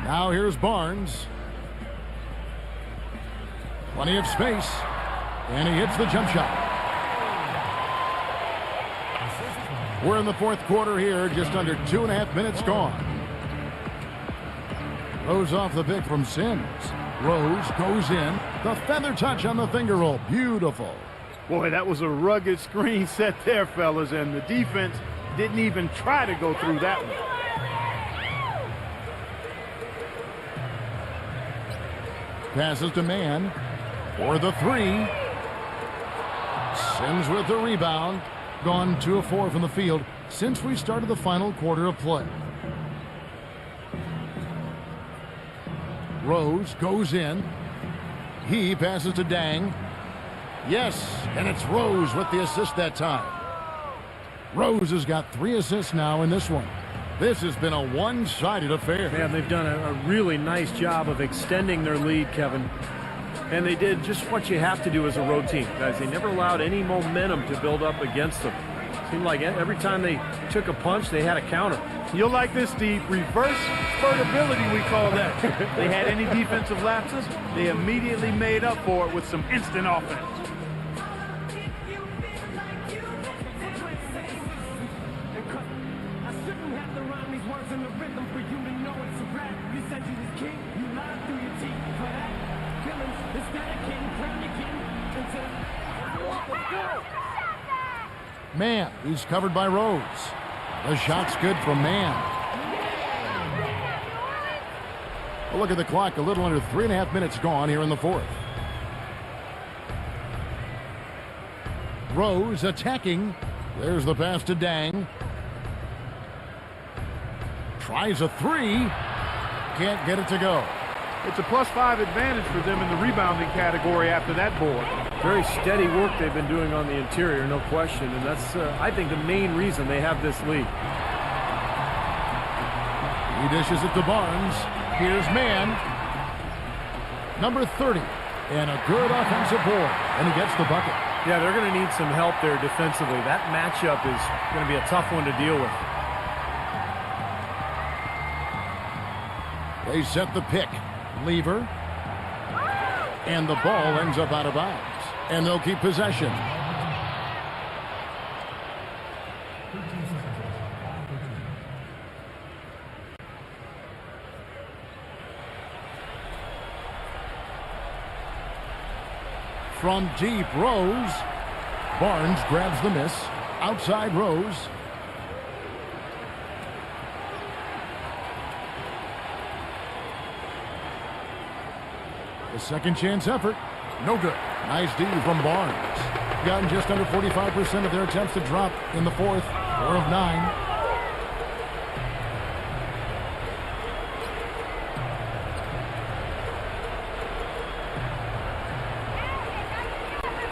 Now here's Barnes. Plenty of space. And he hits the jump shot. We're in the fourth quarter here. Just under 2.5 minutes gone. Rose off the pick from Sims. Rose goes in. The feather touch on the finger roll. Beautiful. Boy, that was a rugged screen set there, fellas, and the defense didn't even try to go through that one. Passes to Mann for the 3. Sims with the rebound. Gone 2 of 4 from the field since we started the final quarter of play. Rose goes in. He passes to Dang. Yes, and it's Rose with the assist that time. Rose has got 3 assists now in this one. This has been a one-sided affair. Man, they've done a really nice job of extending their lead, Kevin. And they did just what you have to do as a road team, guys. They never allowed any momentum to build up against them. Seemed like every time they took a punch, they had a counter. You'll like this, Steve. Reverse spurtability, we call that. They had any defensive lapses, they immediately made up for it with some instant offense. Mann, he's covered by Rose. The shot's good from Mann. Well, look at the clock. A little under 3.5 minutes gone here in the fourth. Rose attacking. There's the pass to Dang. Tries a 3. Can't get it to go. It's a +5 advantage for them in the rebounding category after that board. Very steady work they've been doing on the interior, no question. And that's, I think, the main reason they have this lead. He dishes it to Barnes. Here's Mann. Number 30. And a good offensive board. And he gets the bucket. Yeah, they're going to need some help there defensively. That matchup is going to be a tough one to deal with. They set the pick. Lever. And the ball ends up out of bounds. And they'll keep possession. From deep, Rose. Barnes grabs the miss. Outside Rose. The second chance effort. No good. Nice D from Barnes. Gotten just under 45% of their attempts to drop in the fourth. 4 of 9.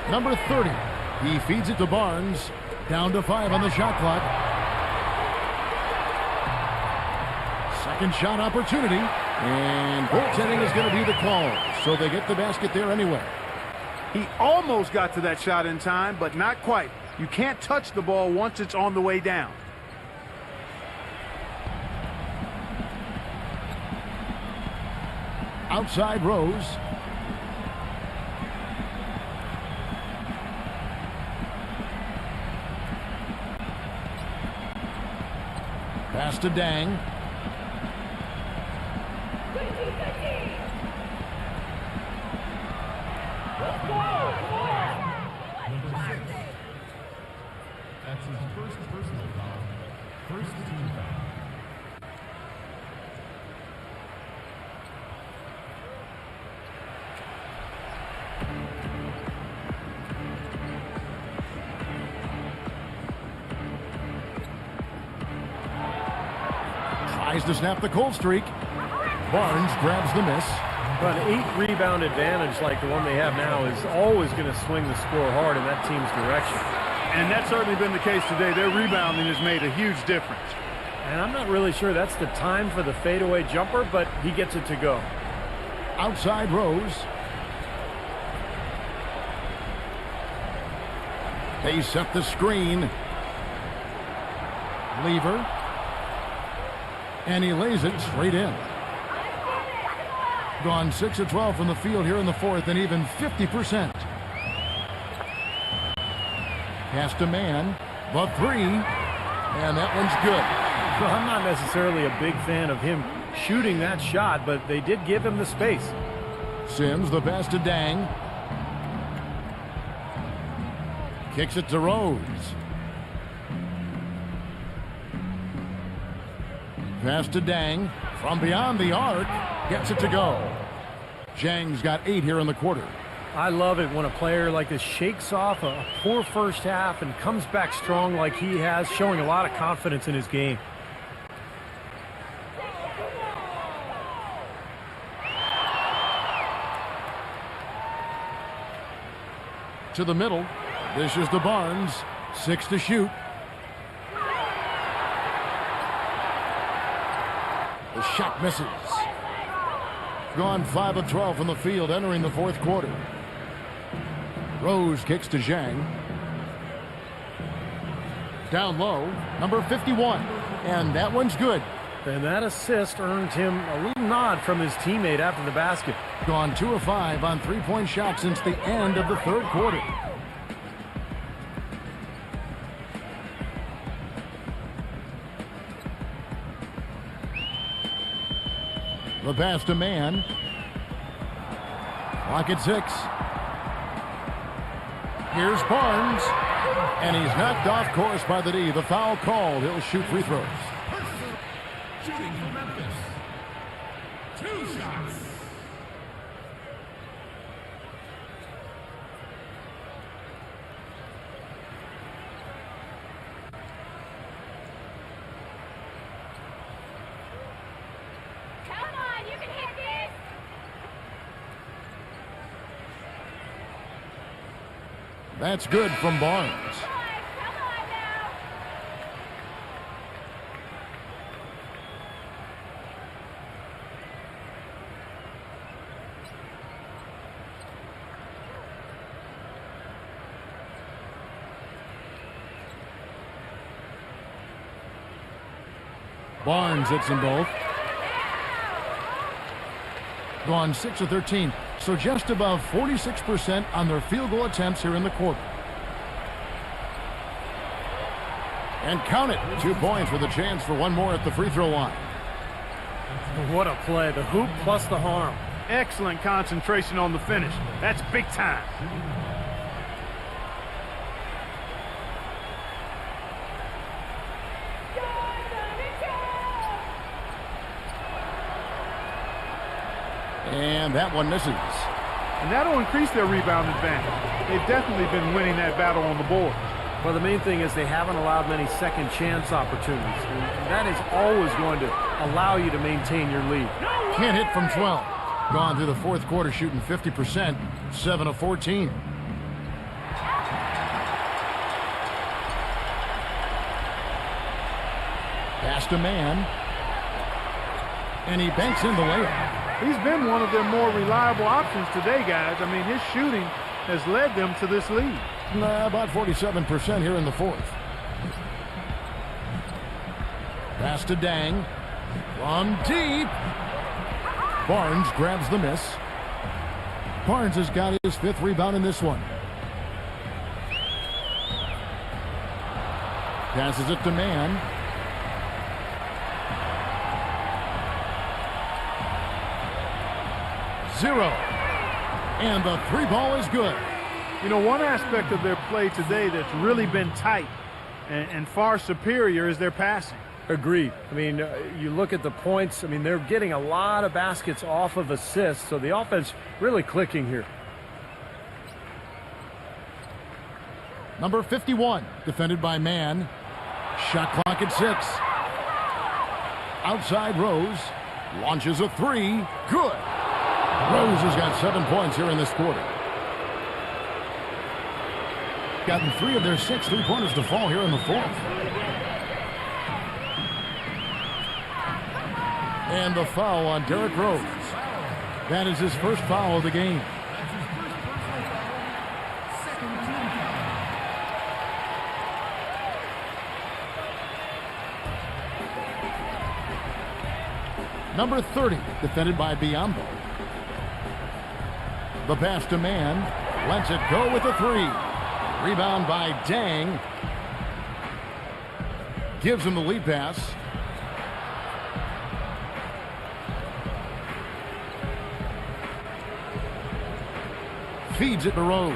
Number 30. He feeds it to Barnes. Down to 5 on the shot clock. Second shot opportunity. And goaltending is going to be the call. So they get the basket there anyway. He almost got to that shot in time, but not quite. You can't touch the ball once it's on the way down. Outside Rose. Pass to Dang. That's his first personal foul. First team foul. Tries to snap the cold streak. Barnes grabs the miss. But an 8-rebound advantage like the one they have now is always going to swing the score hard in that team's direction. And that's certainly been the case today. Their rebounding has made a huge difference. And I'm not really sure that's the time for the fadeaway jumper, but he gets it to go. Outside Rose. They set the screen. Lever. And he lays it straight in. Gone 6 of 12 from the field here in the fourth, and even 50%. Pass to Man. The 3. And that one's good. Well, I'm not necessarily a big fan of him shooting that shot, but they did give him the space. Sims, the pass to Dang. Kicks it to Rose. Pass to Dang. From beyond the arc. Gets it to go. Zhang's got 8 here in the quarter. I love it when a player like this shakes off a poor first half and comes back strong like he has, showing a lot of confidence in his game. To the middle. This is to Barnes. 6 to shoot. The shot misses. Gone 5 of 12 from the field entering the fourth quarter. Rose kicks to Zhang. Down low, number 51. And that one's good. And that assist earned him a little nod from his teammate after the basket. Gone 2 of 5 on three-point shots since the end of the third quarter. The pass to Man. Clock at 6. Here's Barnes. And he's knocked off course by the D. The foul called. He'll shoot free throws. Shooting for Memphis. 2 shots. That's good from Barnes. Barnes hits them both. Gone 6 of 13. So just above 46% on their field goal attempts here in the quarter. And count it. 2 points with a chance for one more at the free throw line. What a play. The hoop plus the harm. Excellent concentration on the finish. That's big time. And that one misses. And that'll increase their rebound advantage. They've definitely been winning that battle on the board. Well, the main thing is they haven't allowed many second chance opportunities. And that is always going to allow you to maintain your lead. Can't hit from 12. Gone through the fourth quarter shooting 50%, 7 of 14. Pass to man. And he banks in the layup. He's been one of their more reliable options today, guys. I mean, his shooting has led them to this lead. About 47% here in the fourth. Pass to Dang. From deep. Barnes grabs the miss. Barnes has got his 5th rebound in this one. Passes it to man. Zero. And the 3 ball is good. You know, one aspect of their play today that's really been tight and far superior is their passing. Agreed. I mean, you look at the points. I mean, they're getting a lot of baskets off of assists, so the offense really clicking here. Number 51, defended by man. Shot clock at 6. Outside Rose. Launches a 3. Good. Rose has got 7 points here in this quarter. Gotten 3 of their 6 3-pointers to fall here in the fourth. And the foul on Derrick Rose. That is his first foul of the game. Number 30, defended by Biyombo. The pass to man. Lets it go with a 3. Rebound by Dang. Gives him the lead pass. Feeds it to Rose.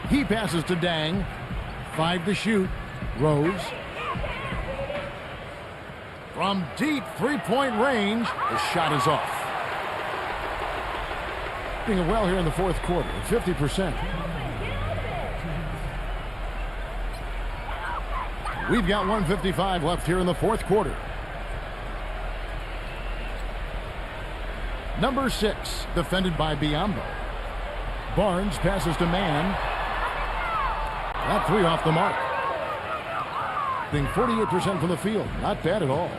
He passes to Dang. 5 to shoot. Rose. From deep 3-point range, the shot is off. Doing well here in the fourth quarter, 50%. We've got 1:55 left here in the fourth quarter. Number 6, defended by Biyombo. Barnes passes to man. That 3 off the mark. Being 48% from the field, not bad at all.